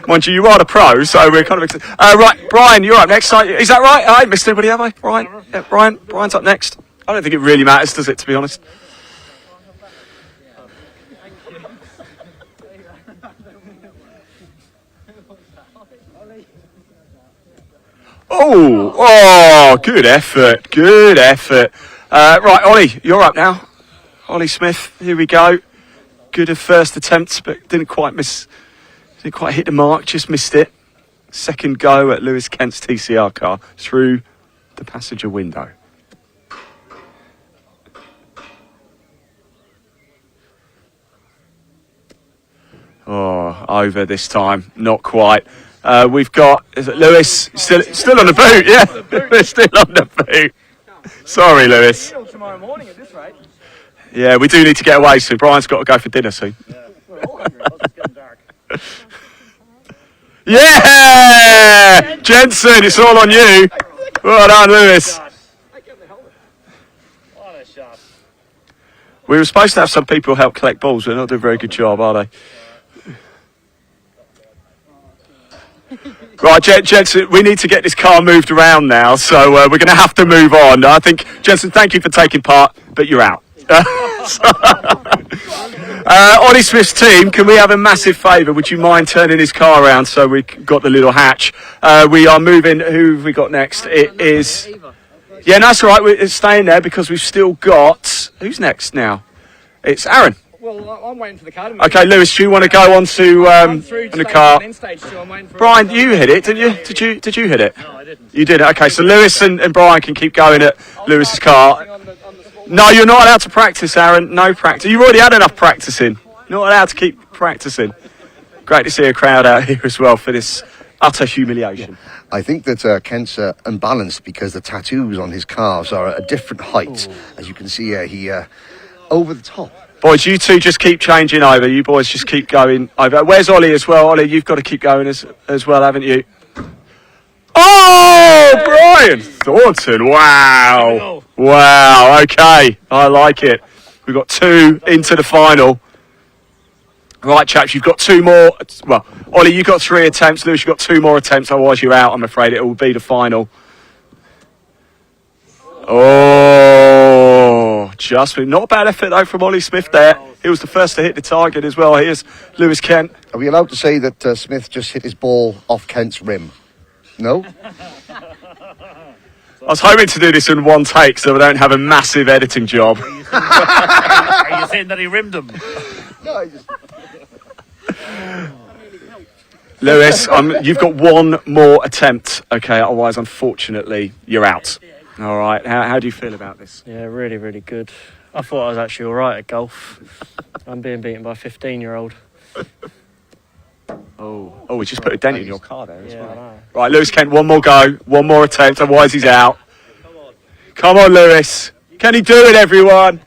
Mind you are the pro, so we're kind of excited. Right, Brian, you're up next. Is that right? I ain't missed anybody, have I? Brian? Yeah, Brian's up next. I don't think it really matters, does it, to be honest? Oh, good effort, good effort. Right, Ollie, you're up now. Ollie Smith, here we go. Good at first attempt, but didn't quite hit the mark, just missed it. Second go at Lewis Kent's TCR car through the passenger window. Oh, over this time, not quite. We've got, is it Lewis? Still on the boot, yeah. We're still on the boot. Sorry, Lewis. Tomorrow morning at this rate. Yeah, we do need to get away soon. Brian's got to go for dinner soon. Yeah! Jensen, it's all on you. Well done, Lewis. We were supposed to have some people help collect balls, but they're not doing a very good job, are they? Right, Jensen, we need to get this car moved around now, so we're going to have to move on. I think, Jensen, thank you for taking part, but you're out. Ollie Smith's team, can we have a massive favour? Would you mind turning his car around so we got the little hatch? We are moving. Who have we got next? It is... Yeah, no, that's all right. We're staying there because we've still got... Who's next now? It's Aaron. Well, I'm waiting for the car to move. Okay, Lewis, do you want to go on to the car? Brian, you hit it, didn't you? Did you hit it? No, I didn't. You did it. Okay, so Lewis and Brian can keep going at Lewis's car. No, you're not allowed to practice, Aaron. No practice. You've already had enough practicing. Not allowed to keep practicing. Great to see a crowd out here as well for this utter humiliation. I think that Kent's unbalanced because the tattoos on his calves are at a different height. As you can see here, he over the top. Boys, you two just keep changing over. You boys just keep going over. Where's Ollie as well? Ollie, you've got to keep going as well, haven't you? Oh, Brian Thornton. Wow. Wow, okay. I like it. We've got 2 into the final. Right, chaps, you've got 2 more. Well, Ollie, you've got 3 attempts. Lewis, you've got 2 more attempts. Otherwise, you're out, I'm afraid. It will be the final. Oh, just not a bad effort though from Ollie Smith there. He was the first to hit the target as well. Here's Lewis Kent. Are we allowed to say that Smith just hit his ball off Kent's rim? No? I was hoping to do this in one take so we don't have a massive editing job. Are you saying that he rimmed him? No, I just... Lewis, you've got 1 more attempt. Okay, otherwise, unfortunately, you're out. All right. How do you feel about this? Yeah, really, really good. I thought I was actually all right at golf. I'm being beaten by a 15-year-old. Oh, we just put a dent in your car there as Yeah, well. I know. Right, Lewis Kent, 1 more go, 1 more attempt, otherwise he's out. Come on, Lewis. Can he do it, everyone?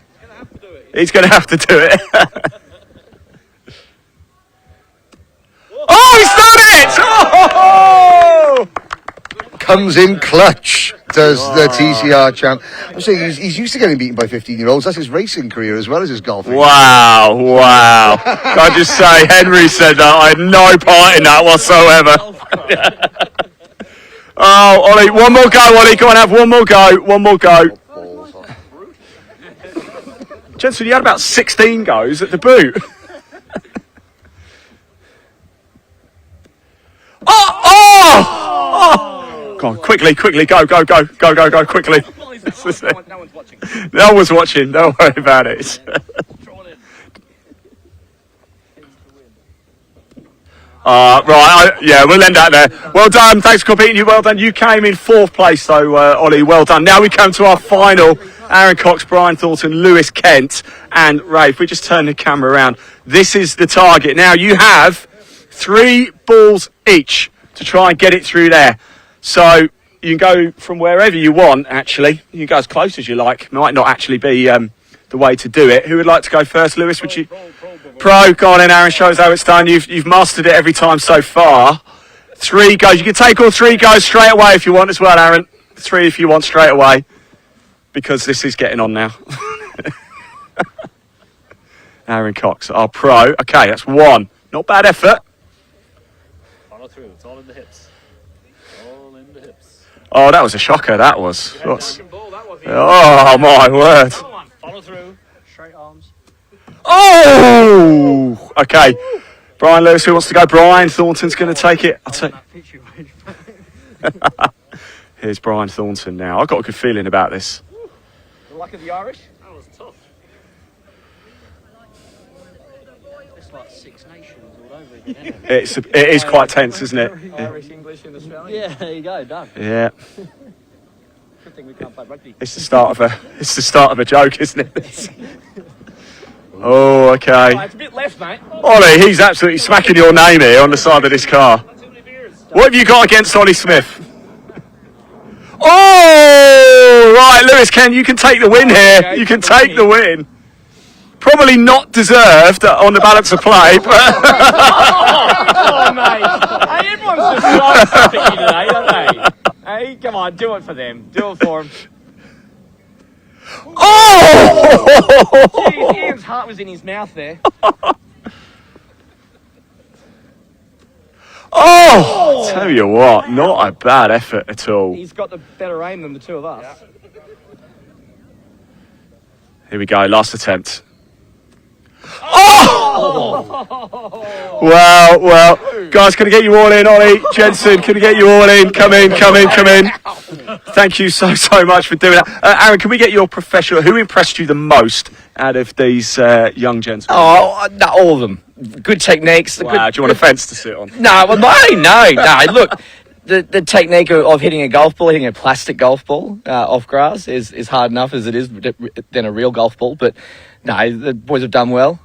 He's going to have to do it. Oh, he's done it! Oh! Comes in clutch, does the TCR champ. I'm saying he's used to getting beaten by 15-year-olds. That's his racing career as well as his golfing. Wow. Can I just say, Henry said that. I had no part in that whatsoever. Oh, Ollie, 1 more go, Ollie. Go on, have 1 more go. 1 more go. Jensen, you had about 16 goes at the boot. Oh! Go on, quickly, go, quickly. No one's watching. No one's watching, don't worry about it. We'll end that there. Well done, thanks for competing, well done. You came in 4th place though, Ollie, well done. Now we come to our final. Aaron Cox, Brian Thornton, Lewis Kent and Ray. If we just turn the camera around, this is the target. Now you have 3 balls each to try and get it through there. So you can go from wherever you want, actually. You can go as close as you like. Might not actually be the way to do it. Who would like to go first, Lewis? Would you? Pro, go on in, Aaron. Show us how it's done. You've mastered it every time so far. 3 goes. You can take all 3 goes straight away if you want as well, Aaron. 3 if you want straight away. Because this is getting on now. Aaron Cox, our pro. Okay, that's 1. Not bad effort. Follow through. It's all in the hips. All in the hips. Oh, that was a shocker, that was. Oh, my word. Come on, follow through. Straight arms. Oh! Okay. Brian Lewis, who wants to go? Brian Thornton's going to take it. I'll take. Here's Brian Thornton now. I've got a good feeling about this. The luck of the Irish? That was tough. It's like 6 Nations all over again, isn't it? It is quite tense, isn't it? Irish, English and Australian. Yeah, there you go, done. Yeah. Good thing we can't play rugby. It's the start of a joke, isn't it? Oh, okay. It's a bit left, mate. Ollie, he's absolutely smacking your name here on the side of this car. What have you got against Ollie Smith? Oh, right, Lewis Ken, you can take the win here. You can take the win. Probably not deserved on the balance of play, but... Oh, mate. Hey, everyone's just so picky today, don't they? Hey, come on, do it for them. Do it for them. Oh! Jeez, Ian's heart was in his mouth there. Oh! Tell you what, not a bad effort at all. He's got the better aim than the 2 of us. Here we go, last attempt. Oh! Well, guys, can I get you all in, Ollie? Jensen, can I get you all in? Come in. Thank you so much for doing that. Aaron, can we get your professional? Who impressed you the most out of these young gentlemen? Oh, no, all of them. Good techniques. Wow, do you want a fence to sit on? No. Look, the technique of hitting a golf ball, hitting a plastic golf ball off grass is hard enough as it is than a real golf ball. But no, the boys have done well.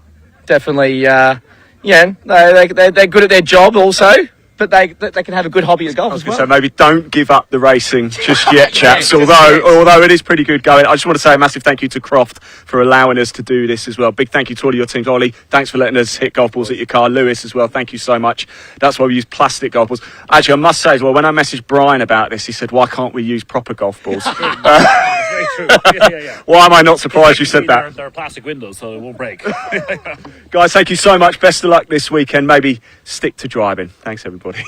Definitely, they're good at their job also. but they can have a good hobby as golf as well. So maybe don't give up the racing just yet, chaps. Although it is pretty good going. I just want to say a massive thank you to Croft for allowing us to do this as well. Big thank you to all of your teams. Ollie, thanks for letting us hit golf balls at your car. Lewis as well, thank you so much. That's why we use plastic golf balls. Actually, I must say as well, when I messaged Brian about this, he said, why can't we use proper golf balls? Very true. Yeah. Why am I not surprised you said that? They're plastic windows, so it won't break. Guys, thank you so much. Best of luck this weekend. Maybe stick to driving. Thanks, everybody.